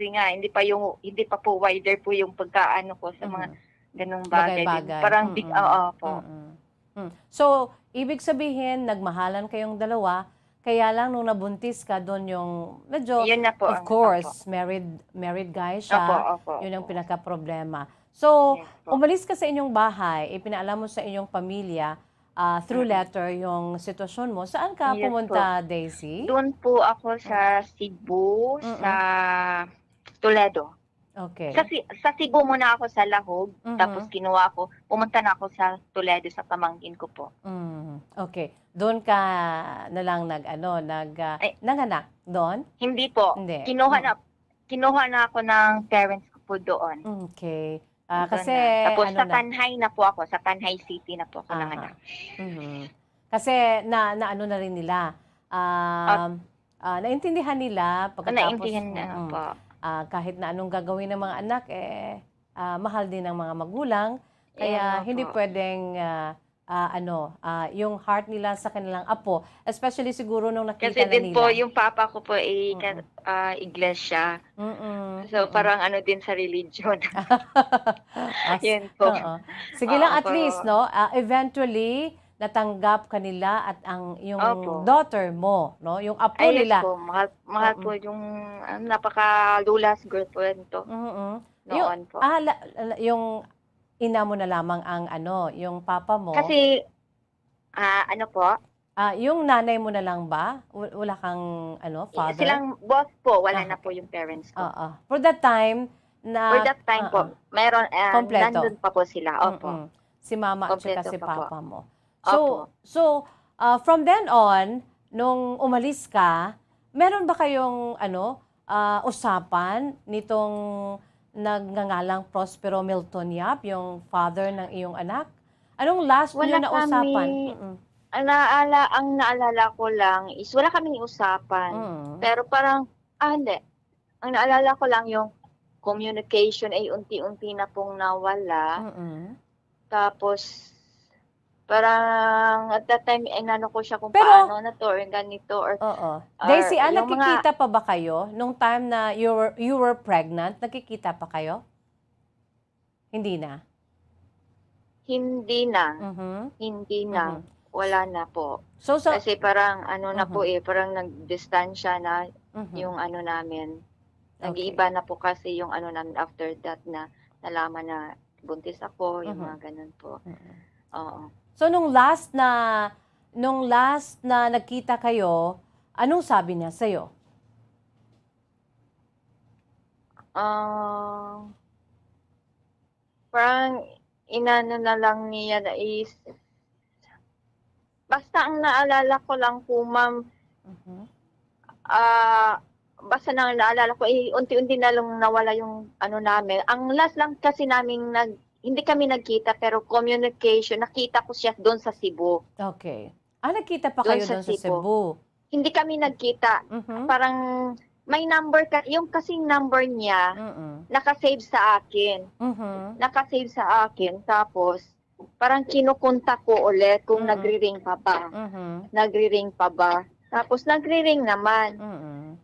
[SPEAKER 18] nga hindi pa po wider po yung pagkaano ko sa mga ganung bagay. Parang big po.
[SPEAKER 12] So, ibig sabihin nagmahalan kayong dalawa, kaya lang nung nabuntis ka doon yung medyo
[SPEAKER 18] Yun na po,
[SPEAKER 12] of course, married guy siya.
[SPEAKER 18] Opo.
[SPEAKER 12] Yun ang pinaka-problema. So, umalis ka sa inyong bahay, ipinaalam mo sa inyong pamilya through letter yung sitwasyon mo. Saan ka pumunta, Daisy?
[SPEAKER 18] Doon po ako sa Cebu, sa Toledo.
[SPEAKER 12] Okay.
[SPEAKER 18] Sa Cebu muna ako sa Lahog, tapos pumunta na ako sa Toledo sa pamangkin ko po.
[SPEAKER 12] Okay. Doon ka na lang nanganak doon?
[SPEAKER 18] Hindi po.
[SPEAKER 12] Hindi.
[SPEAKER 18] Kinuha na ako ng parents ko po doon.
[SPEAKER 12] Okay. Kasi
[SPEAKER 18] tapos sa Tanhay na po ako, sa Tanhay City na po ako nanganak.
[SPEAKER 12] Kasi na rin nila. Naintindihan nila pagkatapos
[SPEAKER 18] po.
[SPEAKER 12] Kahit na anong gagawin ng mga anak mahal din ng mga magulang, kaya hindi pwedeng yung heart nila sa kanilang apo, especially siguro nung nakita
[SPEAKER 18] kasi
[SPEAKER 12] na nila.
[SPEAKER 18] Kasi din po yung papa ko po iglesia. So parang din sa religion. Yun po.
[SPEAKER 12] Sige lang, at least eventually natanggap kanila at yung daughter mo, yung apo nila.
[SPEAKER 18] Po, mahal po yung napaka-lulas girl po ito. Noon po.
[SPEAKER 12] Yung ina mo na lamang ang yung papa mo.
[SPEAKER 18] Kasi po?
[SPEAKER 12] Yung nanay mo na lang ba? Wala kang father?
[SPEAKER 18] Silang boss po, wala na po yung parents ko.
[SPEAKER 12] For that time
[SPEAKER 18] po, meron nandun pa po sila. Opo.
[SPEAKER 12] Si mama at
[SPEAKER 18] Kompleto
[SPEAKER 12] si
[SPEAKER 18] pa
[SPEAKER 12] papa
[SPEAKER 18] po.
[SPEAKER 12] mo.
[SPEAKER 18] Opo.
[SPEAKER 12] So from then on, nung umalis ka, meron ba kayong usapan nitong nagngangalang Prospero Milton Yap, yung father ng iyong anak? Anong last niyo na usapan?
[SPEAKER 18] Ang naalala ko lang is wala kaming usapan. Pero parang, hindi. Ang naalala ko lang yung communication ay unti-unti na pong nawala. Tapos, parang at that time, ko siya kung paano na to, or ganito, or...
[SPEAKER 12] Daisy, nakikita pa ba kayo nung time na you were pregnant? Nakikita pa kayo? Hindi na?
[SPEAKER 18] Hindi na. Hindi na. Wala na po. Kasi parang na po parang nagdistansya na yung namin. Nag-iiba na po kasi yung namin after that na nalaman na buntis ako, yung mga ganun po. Oo.
[SPEAKER 12] So nung last na nagkita kayo, anong sabi niya sa'yo?
[SPEAKER 18] Parang inano na lang niya na is, basta ang naalala ko lang po, ma'am, basta nang naalala ko, unti-unti na lang nawala yung ano namin. Ang last lang kasi namin hindi kami nagkita, pero communication, nakita ko siya doon sa Cebu.
[SPEAKER 12] Okay. Nakita pa kayo doon sa Cebu?
[SPEAKER 18] Hindi kami nagkita. Parang may number, yung kasing number niya, nakasave sa akin. Nakasave sa akin. Tapos, parang kinukontak ko ulit kung nagri-ring pa ba. Nagri-ring pa ba. Tapos, nagri-ring naman.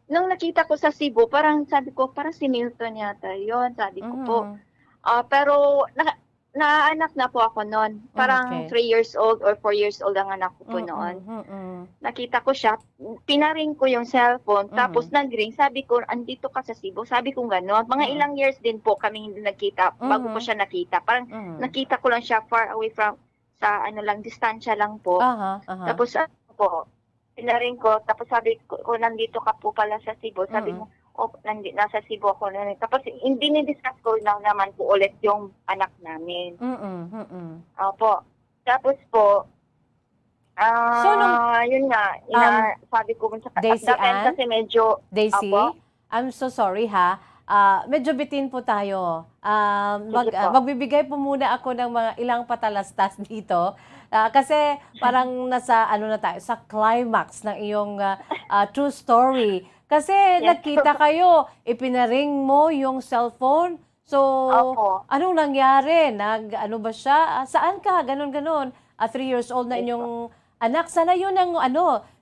[SPEAKER 18] Nung nakita ko sa Cebu, parang sabi ko, parang si Milton yata yun. Sabi ko po. Pero, naanak na po ako noon. Parang 3 years old or 4 years old ang anak ko po noon. Nakita ko siya, pinaring ko yung cellphone, tapos nag-ring. Sabi ko, andito ka sa Cebu. Sabi ko gano'n. Mga ilang years din po kami hindi nagkita bago ko siya nakita. Parang nakita ko lang siya far away from, sa ano lang, distansya lang po. Tapos po, pinaring ko, tapos sabi ko, nandito ka po pala sa Cebu. Sabi mo, nasa Cebu ako na. Tapos hindi ni-discuss ko lang naman po ulit yung anak namin. Opo. Tapos po, yun nga, sabi ko sa
[SPEAKER 12] Daisy Ann?
[SPEAKER 18] kasi medyo,
[SPEAKER 12] Daisy,
[SPEAKER 18] opo.
[SPEAKER 12] I'm so sorry ha. Medyo bitin po tayo. Magbibigay po muna ako ng mga ilang patalastas dito. Kasi parang nasa na tayo, sa climax ng iyong true story. Kasi nagkita kayo, ipinaring mo yung cellphone. So, anong nangyari? Ano ba siya? Saan ka? Ganon. 3 years old na inyong anak. Sana yun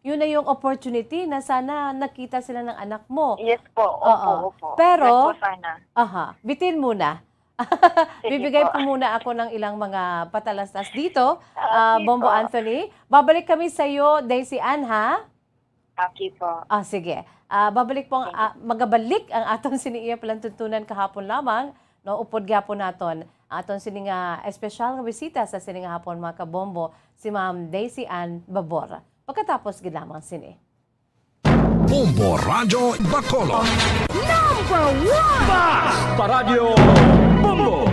[SPEAKER 12] yun na yung opportunity na sana nakita sila ng anak mo.
[SPEAKER 18] Yes po. Opo.
[SPEAKER 12] Pero,
[SPEAKER 18] yes po, sana.
[SPEAKER 12] Bitin muna. Bibigay po muna ako ng ilang mga patalastas dito. Bombo Anthony. Babalik kami sa iyo, Daisy Ann, ha?
[SPEAKER 18] Okay po.
[SPEAKER 12] Sige. Babalik po, magabalik ang atong siniiya palantuntunan kahapon lamang. No, upod gyapon naton aton sininga espesyal nga bisita sa sininga hapon mga kabombo, si Ma'am Daisy Ann Babor. Pagkatapos gid lamang sini.
[SPEAKER 14] Bombo Radio Bacolod.
[SPEAKER 6] Number 1!
[SPEAKER 14] Bas Paradyo Bombo.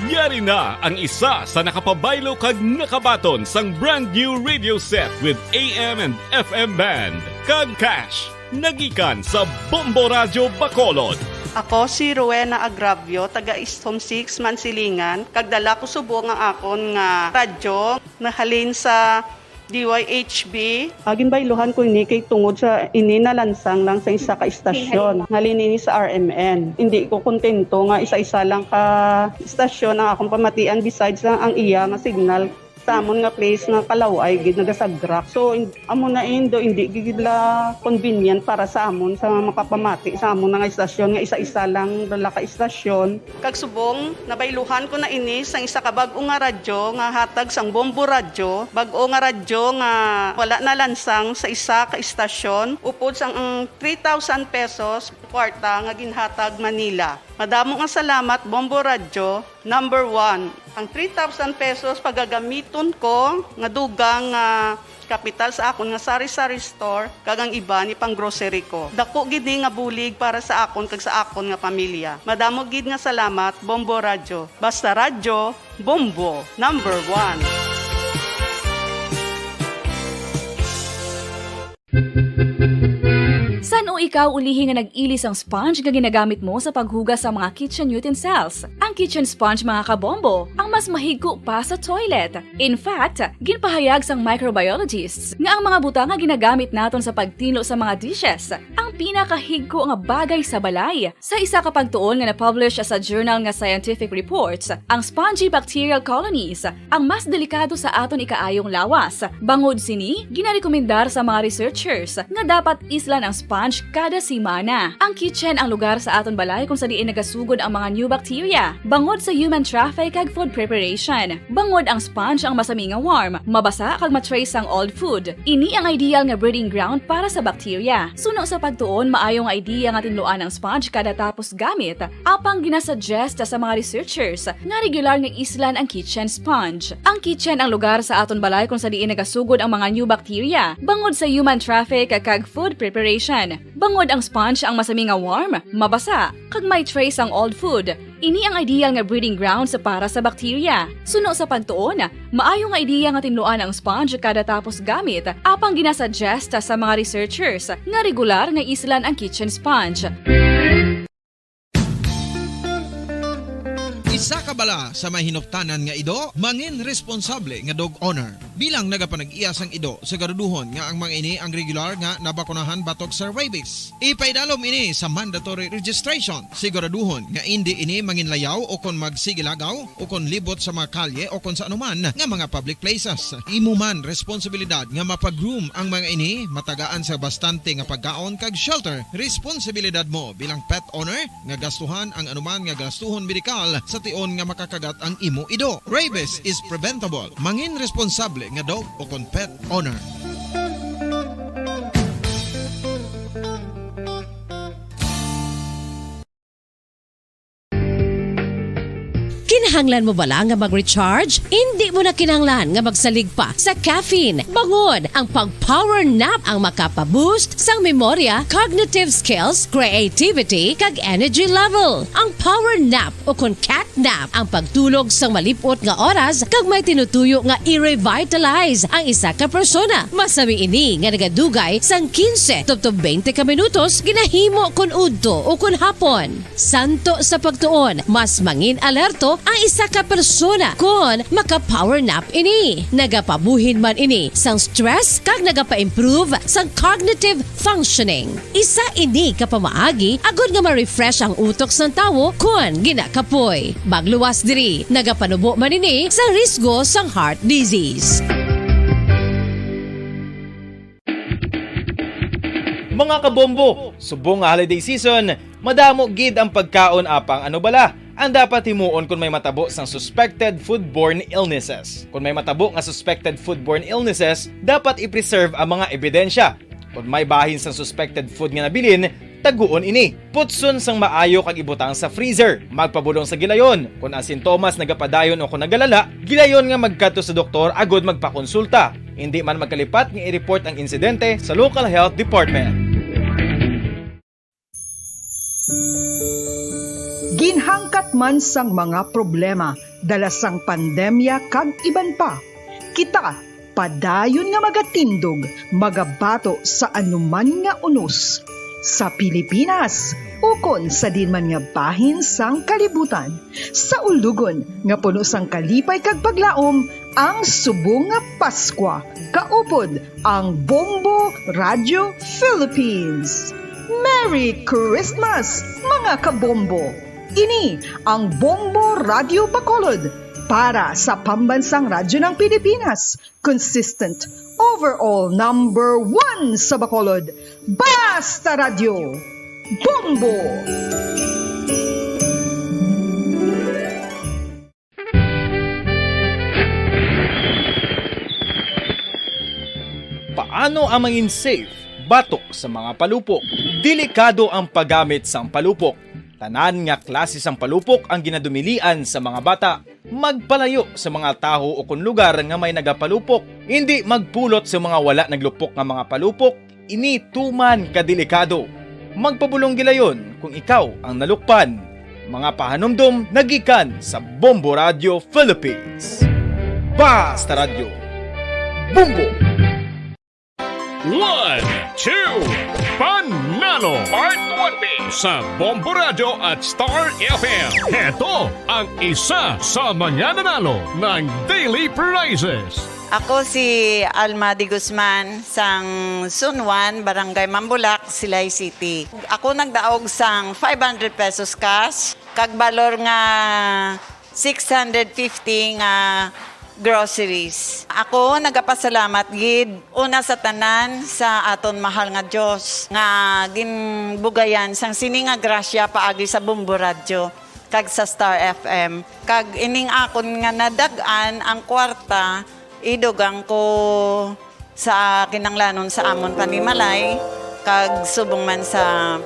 [SPEAKER 9] Yari na ang isa sa nakapabaylo kag nakabaton sang brand new radio set with AM and FM band. Kag cash, nagikan sa Bombo Radio Bacolod.
[SPEAKER 5] Ako si Rowena Agravio, taga Istom 6, Mansilingan. Kagdala ko subo nga akon nga radyo, nahalin sa DYHB. Agin bailuhan ko ini kay tungod sa ini nalansang lang sa isa ka istasyon. Halin ini sa RMN. Hindi ko kontento nga isa-isa lang ka istasyon ang akong pamatian besides lang ang iya nga signal sa amon nga place nga kalaway gid nagasagrak. So amo na indo hindi gid la convenient para sa amon sa makapamati sa amon nga istasyon nga isa-isa lang dala ka istasyon. Kag subong nabailuhan ko na ini sang isa ka bag-o nga radyo nga hatag sang Bombo radyo. Bag-o nga radyo nga wala na lansang sa isa ka istasyon upod sang 3,000 pesos kwarta nga ginhatag Manila. Madamo nga salamat Bombo Radyo. Number 1, ang 3,000 pesos pagagamiton ko nga dugang kapital sa akon nga sari-sari store kagang iba ni pang grocery ko. Dako gid nga bulig para sa akon kag sa akon nga pamilya. Madamo gid nga salamat Bombo Radyo. Basta radyo, Bombo. Number 1.
[SPEAKER 11] San o ikaw ulihi nga nag-ilis ang sponge nga ginagamit mo sa paghugas sa mga kitchen utensils? Ang kitchen sponge mga kabombo, ang mas mahigko pa sa toilet. In fact, ginpahayag sang microbiologists nga ang mga butang nga ginagamit naton sa pagtino sa mga dishes ang pinakahigko nga bagay sa balay. Sa isa ka pagtuon nga na-publish sa journal nga Scientific Reports, ang spongy bacterial colonies ang mas delikado sa aton ikaayong lawas. Bangod sini, ginarekomendar sa mga researchers nga dapat islan ang sponge kada simana. Ang kitchen ang lugar sa aton balay kung sa diin nagasugod ang mga new bacteria. Bangod sa human traffic kag food preparation. Bangod ang sponge ang masami nga warm, mabasa kag matrace ang old food. Ini ang ideal nga breeding ground para sa bacteria. Suno sa pagtuon, maayo nga idea nga tinluan ang sponge kada tapos gamit. Apang ginasuggest sa mga researchers nga regular nga islan ang kitchen sponge. Ang kitchen ang lugar sa aton balay kung sa diin nagasugod ang mga new bacteria. Bangod sa human traffic kag food preparation. spongean. Bangod ang sponge ang masami nga warm, mabasa, kag may trace ang old food. Ini ang ideal nga breeding grounds para sa bakterya. Suno sa pagtuon, maayo nga ideya nga tinluan ang sponge kada tapos gamit, apang ginasuggest sa mga researchers nga regular nga islan ang kitchen sponge.
[SPEAKER 1] Isa ka bala sa may hinuptanan nga ido, mangin responsable nga dog owner. Bilang nagapanag-iyas ang ido, siguraduhon nga ang mga ini ang regular nga nabakunahan batok sa rabies. Ipaidalom ini sa mandatory registration. Siguraduhon nga hindi ini manginlayaw o kon magsigilagaw o kon libot sa mga kalye o kon sa anuman nga mga public places. Imo man responsibilidad nga mapag-groom ang mga ini, matagaan sa bastante nga pagkaon kag shelter. Responsibilidad mo bilang pet owner nga gastuhan ang anuman nga gastuhon medikal sa tion nga makakagat ang imo ido. Rabies is preventable. Mangin responsable nga dog o kon pet owner.
[SPEAKER 8] Kinahanglan mo bala nga mag-recharge? Hindi mo na kinahanglan nga magsalig pa sa caffeine. Bangod ang pag-power nap ang makapaboost sang memorya, cognitive skills, creativity, kag energy level. Ang power nap o kon cat nap ang pagtulog sang malipot nga oras kag may tinutuyo nga i-revitalize ang isa ka persona. Masami ini nga nagadugay sang 15 to 20 ka minutos ginahimo kun udto o kun hapon. Santo sa pagtuon, mas mangin alerto ang isa ka persona kung maka-power nap ini. Nagapabuhin man ini sang stress kag nagapa-improve sang cognitive functioning. Isa ini kapamaagi agud nga ma-refresh ang utok sang tawo kung ginakapoy. Magluwas diri, nagapanubo man ini sa risgo sang heart disease.
[SPEAKER 17] Mga kabombo, subong nga holiday season, madamo gid ang pagkaon apang ano bala ang dapat himuon kung may matabo sang suspected foodborne illnesses. Kung may matabo nga suspected foodborne illnesses, dapat i-preserve ang mga ebidensya. Kung may bahin sang suspected food nga nabilin, taguon ini. Putson sang maayo kag ibutang sa freezer. Magpabulong sa gilayon. Kung ang sintomas nagapadayon o kung nagalala, gilayon nga magkadto sa doktor agud magpakonsulta. Hindi man magkalipat nga i-report ang insidente sa local health department.
[SPEAKER 20] Ginhangkat man sang mga problema dala sang pandemya kag iban pa. Kita padayon nga magatindog, magabato sa anuman nga unos. Sa Pilipinas, ukon sa dinman nga bahin sang kalibutan. Sa ulugon nga puno sang kalipay kag paglaom, ang subong nga Paskwa. Kaupod ang Bombo Radio Philippines. Merry Christmas, mga kabombo! Ini ang Bombo Radio Bacolod para sa pambansang radyo ng Pilipinas. Consistent, overall number 1 sa Bacolod. Basta Radio! Bombo!
[SPEAKER 17] Paano ang mangin safe batok sa mga palupok? Delikado ang paggamit sang palupok. Tanan nga klase sang palupok ang ginadumilian sa mga bata. Magpalayo sa mga taho o kung lugar nga may nagapalupok. Hindi magpulot sa mga wala naglupok nga mga palupok. Ini tuman kadelikado. Magpabulong gilayon kung ikaw ang nalukpan. Mga pahanumdum nagikan sa Bombo Radio Philippines. Basta Radio Bombo!
[SPEAKER 9] 1, 2, Panalo Part 1B sa Bombo Radio at Star FM. Ito ang isa sa mga nanalo ng daily prizes.
[SPEAKER 2] Ako si Alma de Guzman sang Sunwan, Barangay Mambulak, Silay City. Ako nagdaog sang 500 pesos cash, kag balor nga 650 nga groceries. Ako nagapasalamat gid una sa tanan sa aton mahal nga Dios nga ginbugayan sang sini nga grasya paagi sa Bombo Radio kag sa Star FM. Kag ining akon nga nadagan ang kwarta idugang ko sa kinanglanon sa amon panimalay kag subong man sa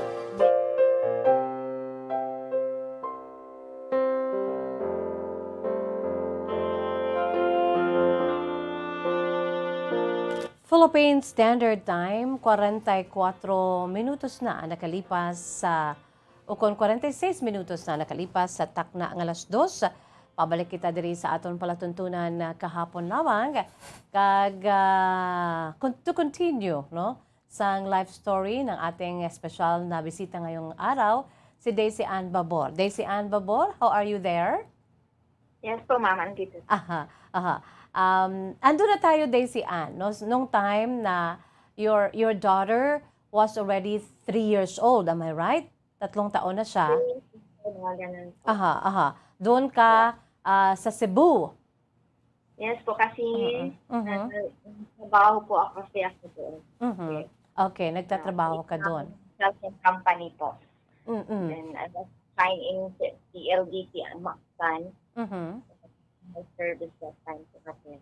[SPEAKER 12] Philippine Standard Time, 44 minutos na nakalipas sa ukon 46 minutos na nakalipas sa takna ng alas 2. Pabalik kita diri sa aton palatuntunan kahapon lamang kag to continue no sang life story ng ating special na bisita ngayong araw, si Daisy Ann Babor. Daisy Ann Babor, how are you there?
[SPEAKER 18] Yes po, ma'am. Andito.
[SPEAKER 12] Aha. Ando na tayo, Daisy Ann, no? Nung time na your daughter was already 3 years old, am I right? 3 taon na siya. Doon ka sa Cebu.
[SPEAKER 18] Yes po, kasi trabaho po ako sa doon.
[SPEAKER 12] Okay, nagtatrabaho ka doon.
[SPEAKER 18] Company po. And I was signed in PLDT at Mactan. My service that time po kasi.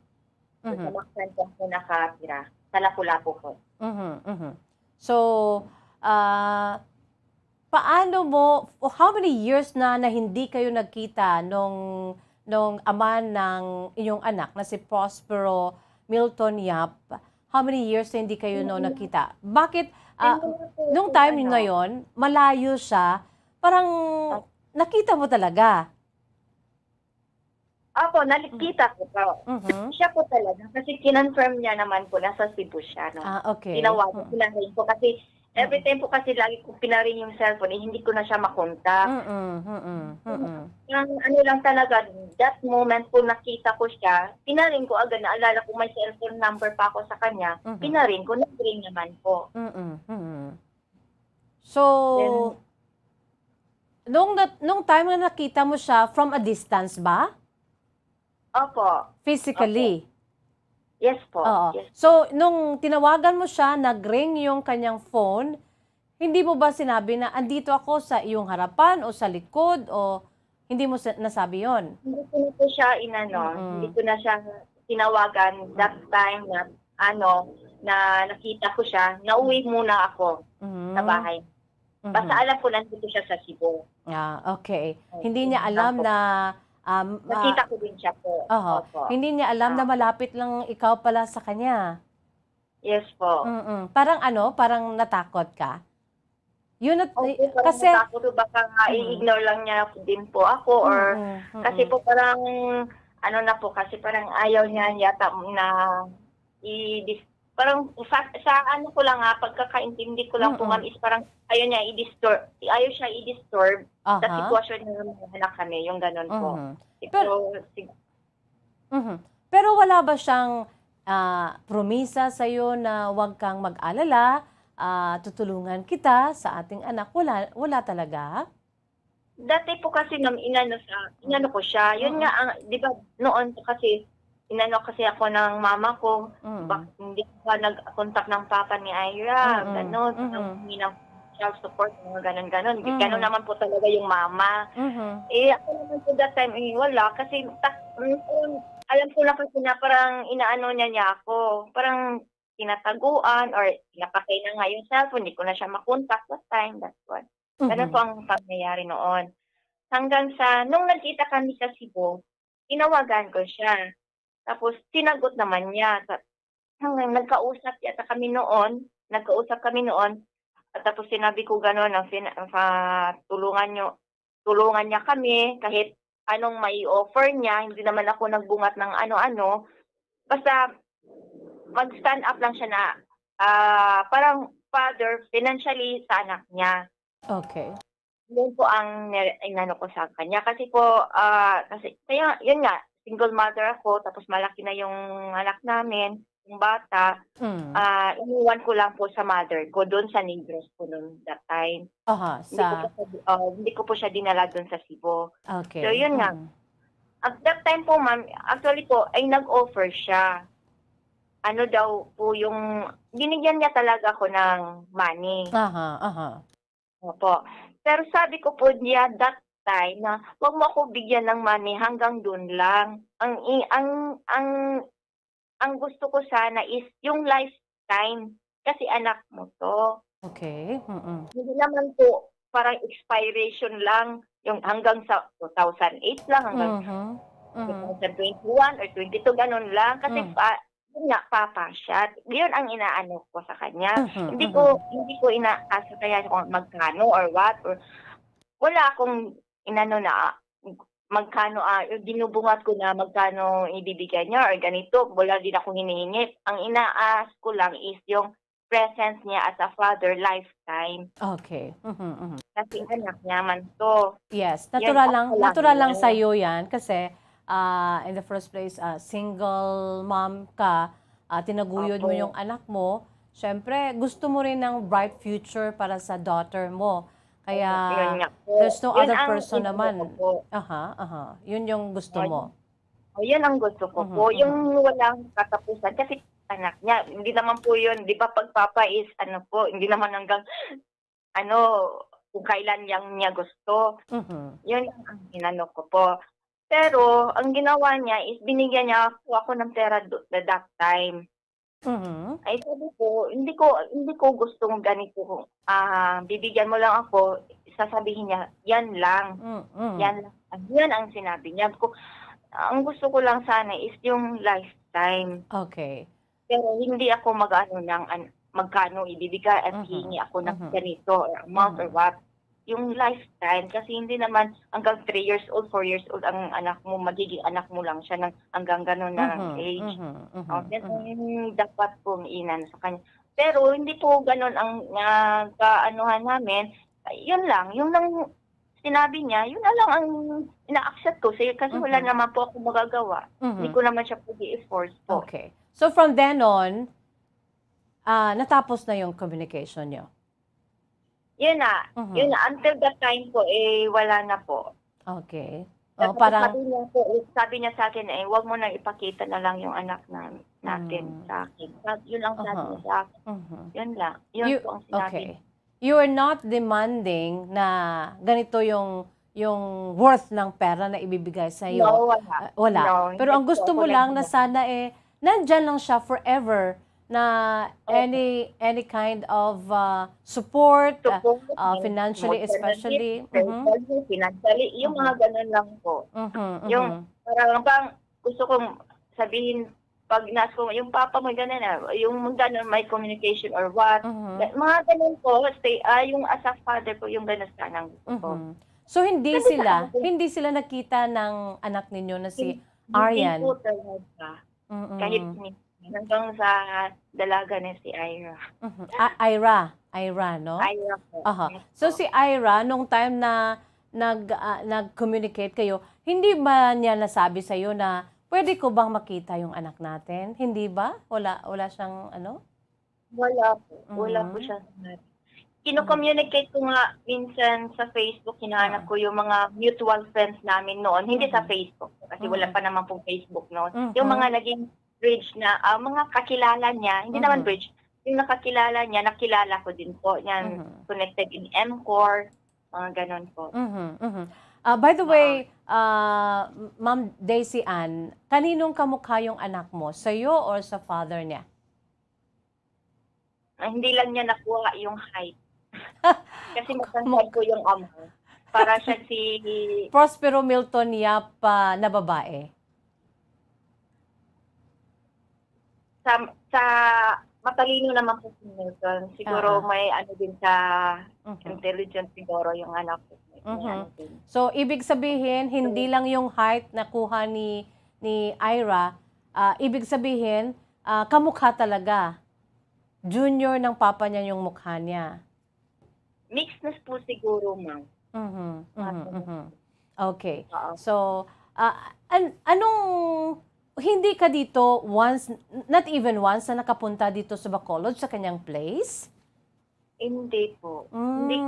[SPEAKER 18] Sa Mactan po ako nakatira. Sa Lapu-Lapu po.
[SPEAKER 12] So, paano mo, how many years na hindi kayo nagkita nung ama ng inyong anak na si Prospero Milton Yap? How many years na hindi kayo nakita? Bakit, nung time na yon, malayo siya, parang nakita mo talaga?
[SPEAKER 18] Opo, nakikita ko po. Siya po talaga. Kasi kinonfirm niya naman po, nasa Cebu siya. No?
[SPEAKER 12] Okay.
[SPEAKER 18] Tinawagan ko lang rin po. Kasi every time po kasi lagi ko pinarin yung cellphone, hindi ko na siya makontak. Ano lang talaga, that moment po nakita ko siya, pinarin ko agad, naalala ko may cellphone number pa ako sa kanya, pinarin ko, nag-ring naman po.
[SPEAKER 12] So, nung time na nakita mo siya, from a distance ba?
[SPEAKER 18] Opo.
[SPEAKER 12] Physically?
[SPEAKER 18] Opo. Yes po. Yes.
[SPEAKER 12] So, nung tinawagan mo siya, nag-ring yung kanyang phone, hindi mo ba sinabi na andito ako sa iyong harapan o sa likod o hindi mo nasabi yon?
[SPEAKER 18] Hindi ko na po siya hindi ko na siya tinawagan that time na na nakita ko siya, nauwi muna ako sa bahay. Basta alam ko nandito siya sa Cebu.
[SPEAKER 12] Okay. Hindi niya alam na
[SPEAKER 18] nakita ko din siya po.
[SPEAKER 12] Hindi niya alam na malapit lang ikaw pala sa kanya.
[SPEAKER 18] Yes po.
[SPEAKER 12] Parang parang natakot ka? Yun
[SPEAKER 18] kasi natakot, baka i-ignore lang niya din po ako or kasi po parang na po kasi parang ayaw niya yata na parang sa ko lang pagkakaintindi ko lang po ma'am is parang ayaw siya i-disturb sa sitwasyon ng mga anak kami, yung ganun po.
[SPEAKER 12] Pero wala ba siyang promisa sa'yo na huwag kang mag-alala, tutulungan kita sa ating anak? Wala talaga?
[SPEAKER 18] Dati po kasi inano ko siya. Yun nga, di ba noon po kasi inano kasi ako ng mama ko, hindi pa nag-contact ng papa ni Ira, gano'n, hindi ng child support, mga gano'n. Gano'n naman po talaga yung mama. Ako naman po that time, wala, kasi alam ko na kasi na parang inaano niya ako, parang tinataguan or pinapakay na nga yung cellphone, hindi ko na siya makontak that time, that's what. Ganun po ang pangyayari noon. Hanggang nung nagkita kami sa Cebu, tinawagan ko siya. Tapos, sinagot naman niya. Hanggang nagkausap kami noon. At tapos sinabi ko gano'n, tulungan niya kami, kahit anong may offer niya, hindi naman ako nagbungat ng ano-ano. Basta, mag-stand up lang siya na, parang father, financially sa anak niya.
[SPEAKER 12] Okay.
[SPEAKER 18] Yun po ang inano ko sa kanya. Kasi po, kaya, yun nga, single mother ako, tapos malaki na yung anak namin, yung bata. Iniwan ko lang po sa mother ko, doon sa Negros po noon that time. Hindi ko po siya dinala doon sa Cebu.
[SPEAKER 12] Okay.
[SPEAKER 18] So, yun nga. At that time po, ma'am, actually po, ay nag-offer siya. Ano daw po yung, binigyan niya talaga ako ng money. Opo. Pero sabi ko po niya, that time na wag mo ako bigyan ng money hanggang doon lang. Ang gusto ko sana is yung lifetime kasi anak mo to.
[SPEAKER 12] Okay.
[SPEAKER 18] Hindi naman po parang expiration lang yung hanggang sa 2008 lang hanggang 2021 or 22 ganun lang kasi yun nga, papa siya. Yun ang inaano ko sa kanya. Hindi ko inaasa kaya kung magkano or what. Or, wala akong inano na magkano, binubungat ko na magkano ibibigay niya or ganito. Wala din akong hinihingi. Ang inaas ko lang is yung presence niya as a father lifetime.
[SPEAKER 12] Okay.
[SPEAKER 18] Kasi anak niya man to.
[SPEAKER 12] Yes,
[SPEAKER 18] Yan,
[SPEAKER 12] natural lang
[SPEAKER 18] yan.
[SPEAKER 12] sa iyo 'yan kasi in the first place single mom ka, tinaguyod mo
[SPEAKER 18] Opo.
[SPEAKER 12] yung anak mo. Syempre, gusto mo rin ng bright future para sa daughter mo. Kaya
[SPEAKER 18] Yun nga po.
[SPEAKER 12] there's no
[SPEAKER 18] Yun
[SPEAKER 12] other
[SPEAKER 18] ang
[SPEAKER 12] person
[SPEAKER 18] gusto
[SPEAKER 12] naman.
[SPEAKER 18] ko po.
[SPEAKER 12] Yun yung gusto mo.
[SPEAKER 18] Yan ang gusto ko po. Yung walang katapusan. Kasi anak niya, hindi naman po yun. Di ba pag papa is, hindi naman hanggang, kung kailan niya gusto. Yun ang inano ko po. Pero, ang ginawa niya is, binigyan niya ako ng pera that time. Ay sabi ko, hindi ko gustong ganito. Bibigyan mo lang ako, sasabihin niya, yan lang. Yan lang. Yan ang sinabi niya. Ang gusto ko lang sana is yung lifetime.
[SPEAKER 12] Okay.
[SPEAKER 18] Pero hindi ako mag-ano ng magkano ibibigay at hihingi ako ng ganito or amount or what. Yung lifetime, kasi hindi naman hanggang 3 years old, 4 years old ang anak mo, magiging anak mo lang siya ng hanggang gano'n na age. Yan dapat pong inan sa kanya. Pero hindi po gano'n ang kaanuhan namin. Yun lang, yung lang sinabi niya, yun na lang ang ina-accept ko kasi wala naman po ako magagawa. Hindi ko naman siya pwede i-force po.
[SPEAKER 12] Okay. So from then on, natapos na yung communication niyo.
[SPEAKER 18] Yun na. Until that time po, wala na po.
[SPEAKER 12] Okay.
[SPEAKER 18] Parang sabi niya sa akin, wag mo nang ipakita na lang yung anak natin sa akin. Yun lang sabi niya sa akin. Yun lang. Yun po ang sinabi.
[SPEAKER 12] Okay. You are not demanding na ganito yung worth ng pera na ibibigay sa iyo.
[SPEAKER 18] No,
[SPEAKER 12] wala.
[SPEAKER 18] No,
[SPEAKER 12] Pero ang gusto mo lang na sana nandyan lang siya forever na any kind of support, financially especially.
[SPEAKER 18] Financially, yung mga ganun lang po. Yung parang gusto kong sabihin, pag ko, yung papa mo gano'n yung gano'n may communication or what. Mga ganun po, yung as a father ko, yung gano'n sanang gusto ko.
[SPEAKER 12] So hindi sila nakita ng anak ninyo na si Aryan?
[SPEAKER 18] Hindi po talaga. Kahit hanggang sa dalaga na si Ira.
[SPEAKER 12] Ira, no?
[SPEAKER 18] Ira po.
[SPEAKER 12] So si Ira, nung time na nag-communicate kayo, hindi ba niya nasabi sa iyo na pwede ko bang makita yung anak natin? Hindi ba? Wala siyang
[SPEAKER 18] Wala po. Wala po siya. Kino-communicate ko nga minsan sa Facebook, hinahanap ko yung mga mutual friends namin noon. Hindi sa Facebook kasi wala pa naman pong Facebook noon. Yung mga naging bridge na, mga kakilala niya, hindi naman bridge, yung nakakilala niya, nakilala ko din po. Yan, connected in M-Core, mga ganon po.
[SPEAKER 12] By the way, Ma'am Daisy Ann, kaninong kamukha yung anak mo? Sa'yo or sa father niya?
[SPEAKER 18] Hindi lang niya nakuha yung height. Kasi matangkad ko yung amo. Para siya si
[SPEAKER 12] Prospero Milton Yap na babae.
[SPEAKER 18] Sa matalino naman po si Milton. Siguro may din sa intelligence siguro yung anak ko.
[SPEAKER 12] So, ibig sabihin, hindi lang yung height na kuha ni Ira, ibig sabihin, kamukha talaga. Junior ng papa niya yung mukha niya.
[SPEAKER 18] Mixed po siguro, ma'am.
[SPEAKER 12] Okay. So, anong, hindi ka dito once, not even once, na nakapunta dito sa Bacolod, sa kanyang place?
[SPEAKER 18] Hindi po. Hindi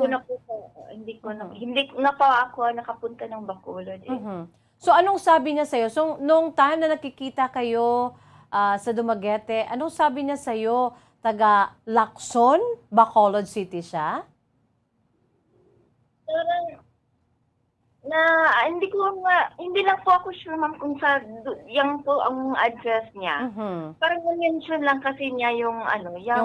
[SPEAKER 18] na pa ako nakapunta ng Bacolod.
[SPEAKER 12] So, anong sabi niya sa'yo? So, nung time na nakikita kayo sa Dumaguete, anong sabi niya sa'yo? Taga Lacson, Bacolod City siya?
[SPEAKER 18] Parang, hindi lang po ako sure, ma'am, kung yan po ang address niya. Parang mention lang kasi niya yung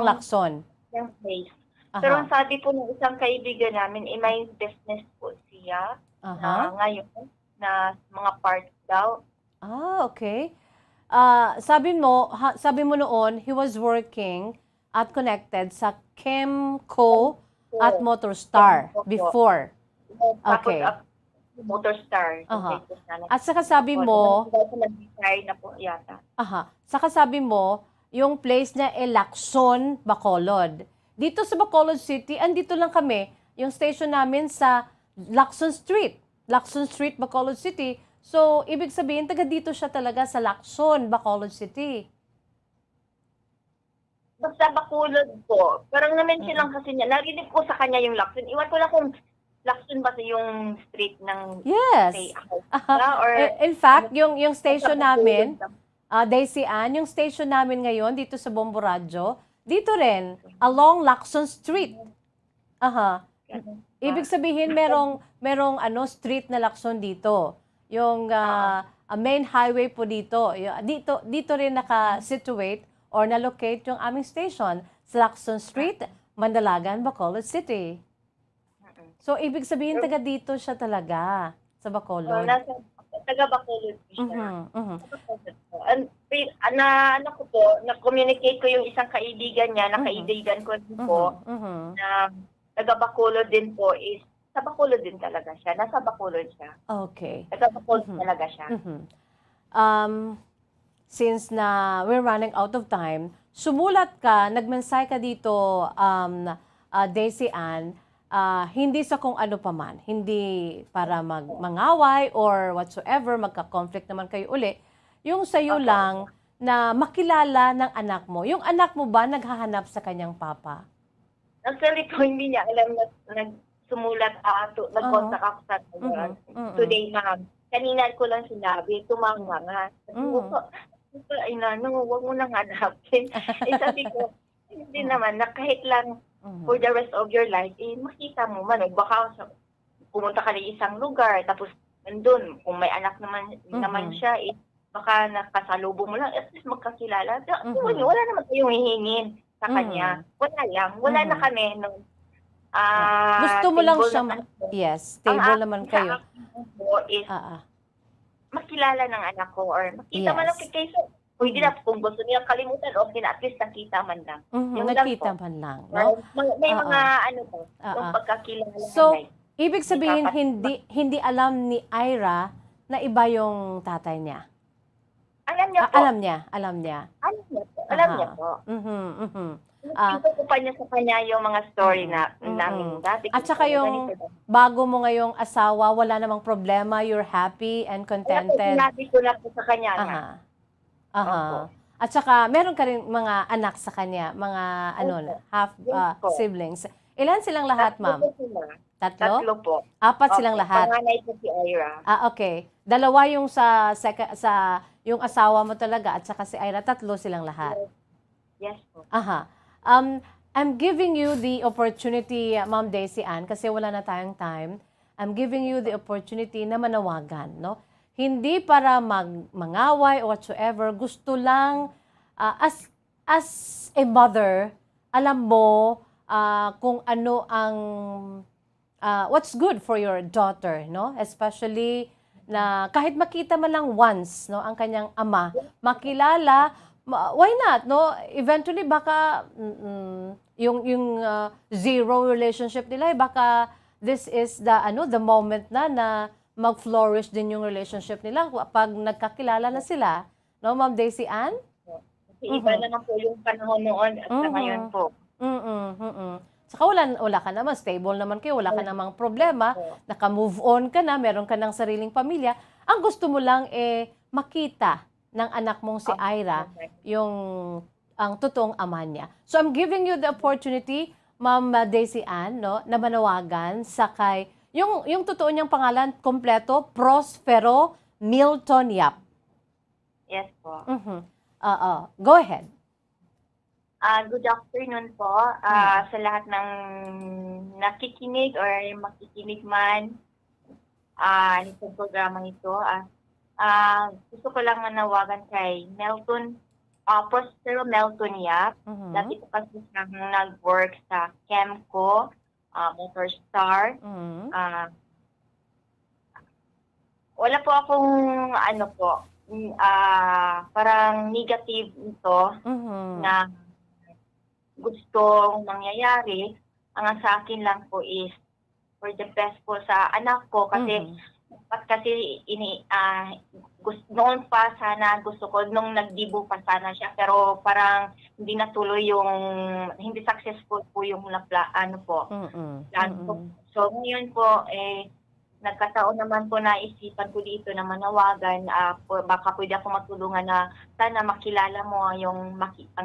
[SPEAKER 12] Lacson.
[SPEAKER 18] Yung place. Pero ang sabi po ng isang kaibigan namin, may business po siya na ngayon, na mga parts daw.
[SPEAKER 12] Okay. sabi mo noon, he was working at connected sa Chemco at Motorstar before. Okay.
[SPEAKER 18] Motorstar.
[SPEAKER 12] At saka sabi mo,
[SPEAKER 18] na po yata.
[SPEAKER 12] saka sabi mo, yung place niya Lacson, Bacolod. Dito sa Bacolod City, andito lang kami, yung station namin sa Lacson Street, Bacolod City. So, ibig sabihin, taga dito siya talaga sa Lacson, Bacolod City.
[SPEAKER 18] Basta Bacolod po. Parang na-mention lang kasi niya. Narinig ko sa kanya yung Lacson. Iwan ko lang kung Lacson ba sa yung street ng...
[SPEAKER 12] Yes. In fact, yung station namin, Daisy Ann, yung station namin ngayon dito sa Bombo Radio, dito rin, along Lacson Street. Ibig sabihin, merong street na Lacson dito. Yung main highway po dito. Dito rin naka-situate or na-locate yung aming station sa Lacson Street, Mandalagan, Bacolod City. So, ibig sabihin, taga dito siya talaga sa Bacolod.
[SPEAKER 18] Taga Bacolod siya. Na-communicate ko yung isang kaibigan niya, kaibigan ko din po, na taga Bacolod din po is sa Bacolod din talaga siya. Nasa Bacolod siya.
[SPEAKER 12] Okay.
[SPEAKER 18] Taga Bacolod talaga siya.
[SPEAKER 12] Since na we're running out of time, sumulat ka, nagmensay ka dito, Daisy Ann, hindi sa kung ano pa man, hindi para mangaway or whatsoever, magka-conflict naman kayo uli, yung sa'yo lang na makilala ng anak mo. Yung anak mo ba naghahanap sa kanyang papa?
[SPEAKER 18] Actually po, hindi niya alam na sumulat nag-contact ako sa today, ma'am. Kanina ko lang sinabi, tumanga nga. Ay huwag mo nang hanapin. Sabi ko, hindi naman, na kahit lang for the rest of your life, makita mo man. Baka pumunta ka na isang lugar, tapos nandun, kung may anak naman siya, baka nakasalubong mo lang, at least magkakilala. Wala naman kayong hihingin sa kanya. Wala lang. Wala na kami nung
[SPEAKER 12] gusto mo lang siya, yes, stable naman kayo.
[SPEAKER 18] Is, makilala ng anak ko or makita man lang kay pwede na kung gusto niya kalimutan, okay na, at least nakita man lang. Yung
[SPEAKER 12] nakita man lang, no?
[SPEAKER 18] May mga yung pagkakilala.
[SPEAKER 12] So, ibig sabihin, hindi alam ni Ira na iba yung tatay niya?
[SPEAKER 18] Alam niya po.
[SPEAKER 12] Alam niya.
[SPEAKER 18] Alam niya po. Ito ko pa niya sa kanya yung mga story na namin dati.
[SPEAKER 12] At saka yung bago mo ngayong asawa, wala namang problema, you're happy and contented.
[SPEAKER 18] Sinabi ko na po sa kanya na.
[SPEAKER 12] At saka meron ka rin mga anak sa kanya, mga half siblings. Ilan silang lahat, ma'am?
[SPEAKER 18] Tatlo po.
[SPEAKER 12] Apat silang lahat.
[SPEAKER 18] Panganay po si Ira.
[SPEAKER 12] Okay. Dalawa yung sa yung asawa mo talaga at saka si Ira, tatlo silang lahat.
[SPEAKER 18] Yes po.
[SPEAKER 12] I'm giving you the opportunity, Ma'am Daisy Ann, kasi wala na tayong time. I'm giving you the opportunity na manawagan, no? Hindi para mangaway or whatsoever. Gusto lang, as a mother, alam mo kung ano ang what's good for your daughter, no? Especially na kahit makita man lang once, no, ang kanyang ama, makilala, why not, no? Eventually baka yung zero relationship nila, baka this is the moment na mag-flourish din yung relationship nila pag nagkakilala na sila, no, Ma'am Daisy Ann?
[SPEAKER 18] Iba naman po yung panahon noon at sa ngayon po.
[SPEAKER 12] Saka wala ka naman, stable naman kayo, wala ka namang problema, naka-move on ka na, meron ka ng sariling pamilya. Ang gusto mo lang makita ng anak mong si Ira ang totoong ama niya. So I'm giving you the opportunity, Ma'am Daisy Ann, no, na manawagan sa kay yung totoo niyang pangalan kompleto, Prospero Milton Yap.
[SPEAKER 18] Yes po.
[SPEAKER 12] Go ahead.
[SPEAKER 18] Good afternoon po sa lahat ng nakikinig or makikinig man nitong programang ito. Gusto ko lang manawagan kay Prospero Melton Yap. Dati po kasi siyang nag-work sa Chemco, Motorstar. Wala po akong parang negative ito na gustong mangyayari. Ang sa akin lang po is for the best po sa anak ko kasi noon pa sana gusto ko nung nagdibo pa sana siya pero parang hindi natuloy hindi successful po yung plano po. So ngayon po nagkataon naman po na isipan ko dito na manawagan, baka pwede ako matulungan na sana makilala mo ang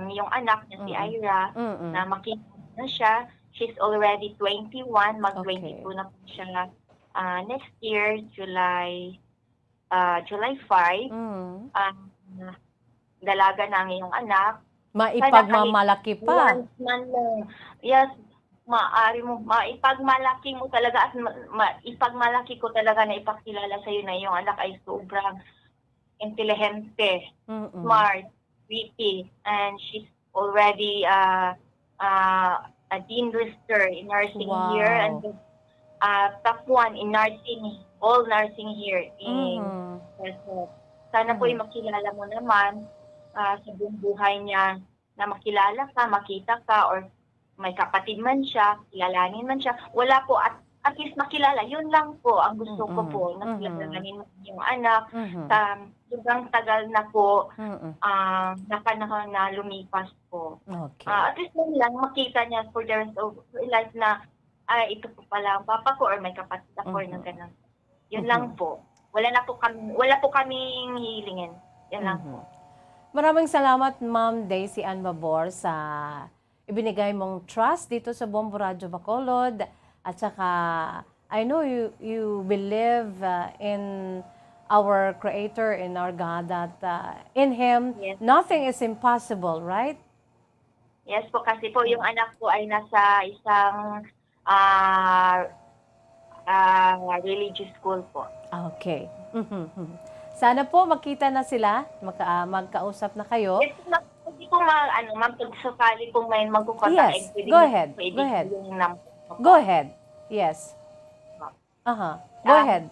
[SPEAKER 18] iyong anak na si Ira, na makilala na siya. She's already 21, mag-22 na po siya next year, July 5. Dalaga na ang iyong anak.
[SPEAKER 12] Maipagmamalaki pa.
[SPEAKER 18] Yes, maipagmalaki mo talaga at maipagmalaki ko talaga na ipakilala sa iyo na iyong anak ay sobrang intelihente, smart, witty, and she's already a dean register in nursing here and top 1 in nursing, all nursing here in Quezon. Sana po makilala mo naman sa buong buhay niya na makilala ka, makita ka, or may kapatid man siya, kilalanin man siya. Wala po, at least makilala. Yun lang po ang gusto ko po, na kilalanin mo yung anak. Sobrang tagal na po, na panahon na lumipas po. At least lang makita niya for the rest of life na, ito po pala ang papa ko or may kapatid ako na gano'n. Yun lang po. Wala po kaming hilingin. Yan lang po.
[SPEAKER 12] Maraming salamat, Ma'am Daisy Ann Babor, sa ibinigay mong trust dito sa Bombo Radio Bacolod. At saka, I know you believe in our Creator, in our God, that in Him, nothing is impossible, right?
[SPEAKER 18] Yes po, kasi po yung anak ko ay nasa isang religious school po.
[SPEAKER 12] Okay. Sana po makita na sila, magkausap na kayo.
[SPEAKER 18] Yes, hindi ko ma'am, pag sakali kung may magkukontak.
[SPEAKER 12] Yes, go ahead. Go ahead. Go ahead. Yes. Go ahead.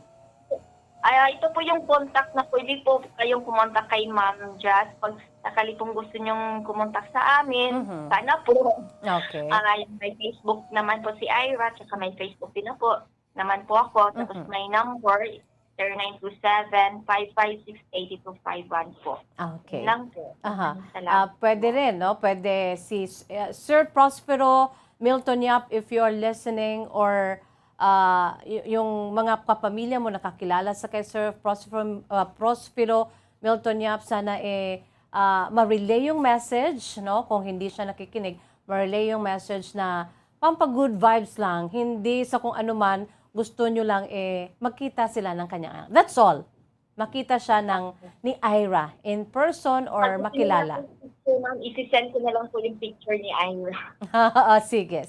[SPEAKER 18] Ito po yung contact na pwede po kayong kumontak kay Ma'am Jazz. Pag sakali pong gusto nyong kumontak sa amin, sana po.
[SPEAKER 12] Okay.
[SPEAKER 18] May Facebook naman po si Ira, tsaka may Facebook din na po naman po ako. Tapos may number, 0927-556-8251 po.
[SPEAKER 12] Okay.
[SPEAKER 18] Lang po.
[SPEAKER 12] Pwede rin, no? Pwede si Sir Prospero Milton Yap, if you're listening, or yung mga kapamilya mo nakakilala sa kay Sir Prospero Milton Yap, sana ma-relay yung message, no? Kung hindi siya nakikinig, ma-relay yung message na pampa-good vibes lang, hindi sa kung ano man, gusto nyo lang magkita sila ng kanyang. That's all. Makita siya ni Ira in person or makilala.
[SPEAKER 18] Isi-send ko na lang po yung picture ni Ira.
[SPEAKER 12] Sige.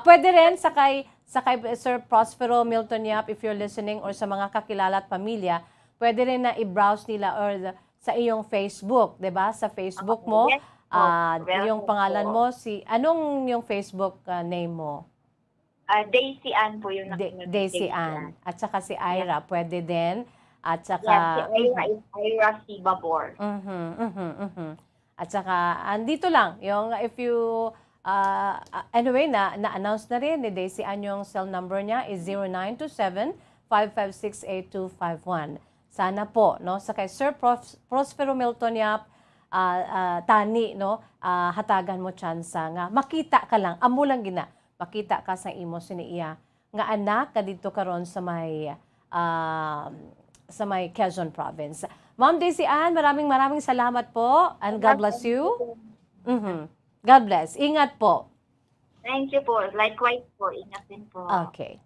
[SPEAKER 12] Pwede rin sa kay Sir Prospero Milton Yap, if you're listening, or sa mga kakilala at pamilya, pwede rin na i-browse nila or sa iyong Facebook, 'di ba? Sa Facebook mo, yung pangalan mo, anong yung Facebook name mo?
[SPEAKER 18] Daisy Ann po yung
[SPEAKER 12] Daisy Ann. At saka si Ira, pwede din. At saka
[SPEAKER 18] si Ira is Ira C. Babor.
[SPEAKER 12] At saka andito lang yung if you anyway na-announce na rin ni Daisy Ann, yung cell number niya is 0927-556-8251. Sana po, no, sa kay Sir Prospero Milton Yap, tani, no, hatagan mo tsansa nga makita ka lang, amo lang gina, makita ka sa imo siniya nga anak ka dito karon sa may Quezon Province. Ma'am Daisy Ann, maraming salamat po, and God bless you. God bless. Ingat po.
[SPEAKER 18] Thank you po. Likewise po. Ingat din po.
[SPEAKER 12] Okay.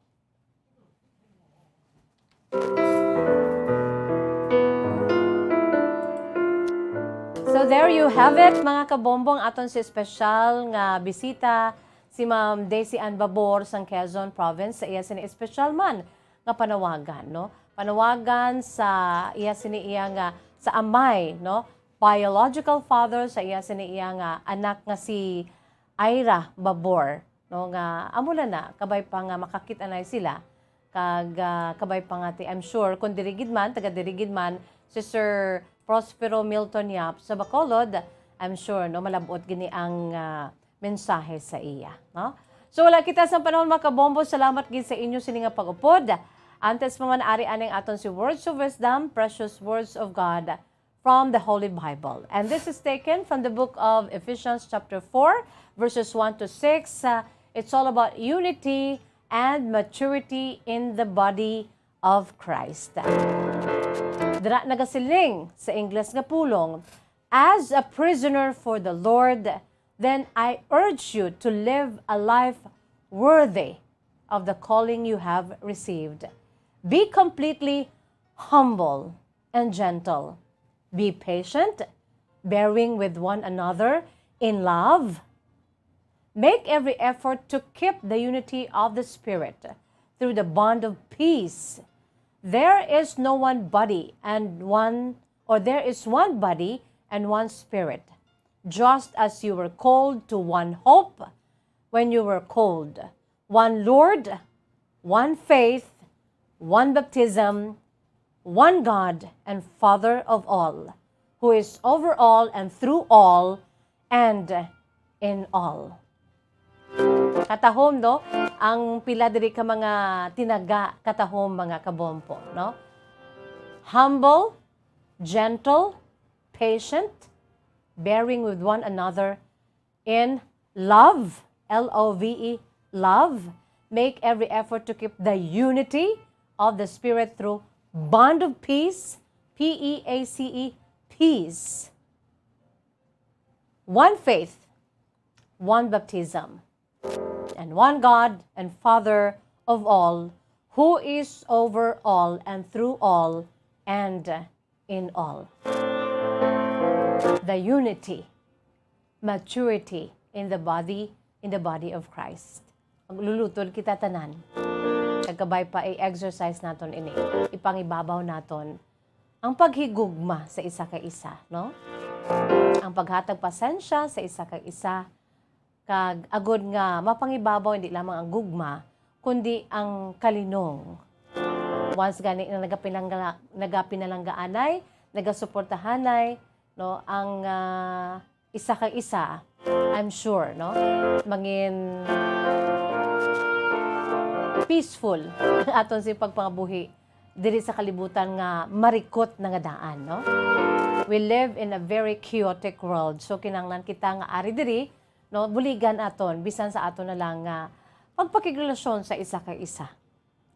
[SPEAKER 12] So there you have it, mga kabombong, aton si special nga bisita si Ma'am Daisy Ann Babor sang Quezon Province. Sa iya sini special man nga panawagan, no? Panawagan sa iya sini nga sa amay, no? Biological father sa iya sini nga anak nga si Ira Babor, no, nga amula na kabay pa nga makakita na sila kag kabay pa nga I'm sure kung dirigid man taga dirigid man si Sir Prospero Milton Yap sa Bacolod, I'm sure no malabot gini ang mensahe sa iya, no? So wala kita sa panahon mga kabombo, salamat gid sa inyo sini nga pag-upod. Antes pa man ari aning aton si words of wisdom, precious words of God from the Holy Bible. And this is taken from the book of Ephesians chapter 4 verses 1 to 6. It's all about unity and maturity in the body of Christ. Dira nagasiling sa Ingles nga pulong, as a prisoner for the Lord, then I urge you to live a life worthy of the calling you have received. Be completely humble and gentle. Be patient, bearing with one another in love. Make every effort to keep the unity of the Spirit through the bond of peace. There is one body and one Spirit, just as you were called to one hope when you were called, one Lord, one faith, one baptism, one God and Father of all, who is over all and through all and in all. Katahom, no? Ang pila diri ka mga tinaga katahom mga kabompo, no? Humble, gentle, patient, bearing with one another in love, L-O-V-E, love. Make every effort to keep the unity of the Spirit through bond of peace, P-E-A-C-E, peace. One faith, one baptism, and one God and Father of all, who is over all and through all and in all. The unity, maturity in the body of Christ. Maglulutod kita tanan. Kagabay pa i-exercise naton ini. Ipangibabaw naton ang paghigugma sa isa kay isa, no? Ang paghatag pasensya sa isa kay isa, kag agod nga mapangibabaw hindi lamang ang gugma kundi ang kalinong. Once gani na nagapinalanggaanay, nagasuportahanay, no, ang isa kay isa, I'm sure, no, mangin peaceful aton si pagpangabuhi diri sa kalibutan nga marikot na nga daan, no? We live in a very chaotic world, so kinahanglan kita nga ari diri, no, buligan aton bisan sa aton na lang nga pagpakigrelasyon sa isa kay isa.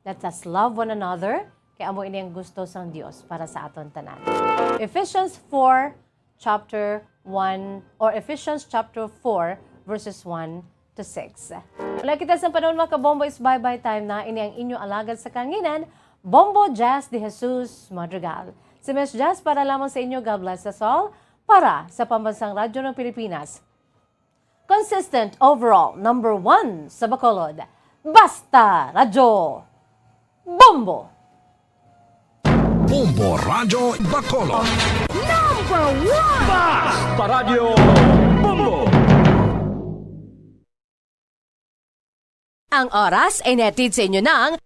[SPEAKER 12] Let us love one another, kay amo ini ang gusto sang Dios para sa aton tanan. Ephesians chapter 4 verses 1 to 6. Wala kita sa panahon mga kabombo, is bye-bye time na. Ini ang inyo alagad sa kanginan, Bombo Jazz de Jesus-Madrigal. Si Miss Jazz para lamang sa inyo, God bless us all, para sa Pambansang Radyo ng Pilipinas. Consistent overall, number 1 sa Bacolod. Basta Radyo Bombo!
[SPEAKER 14] Bombo Radyo Bacolod.
[SPEAKER 6] Number 1!
[SPEAKER 14] Basta Radyo Bombo!
[SPEAKER 8] Ang oras ay netid sa inyo ng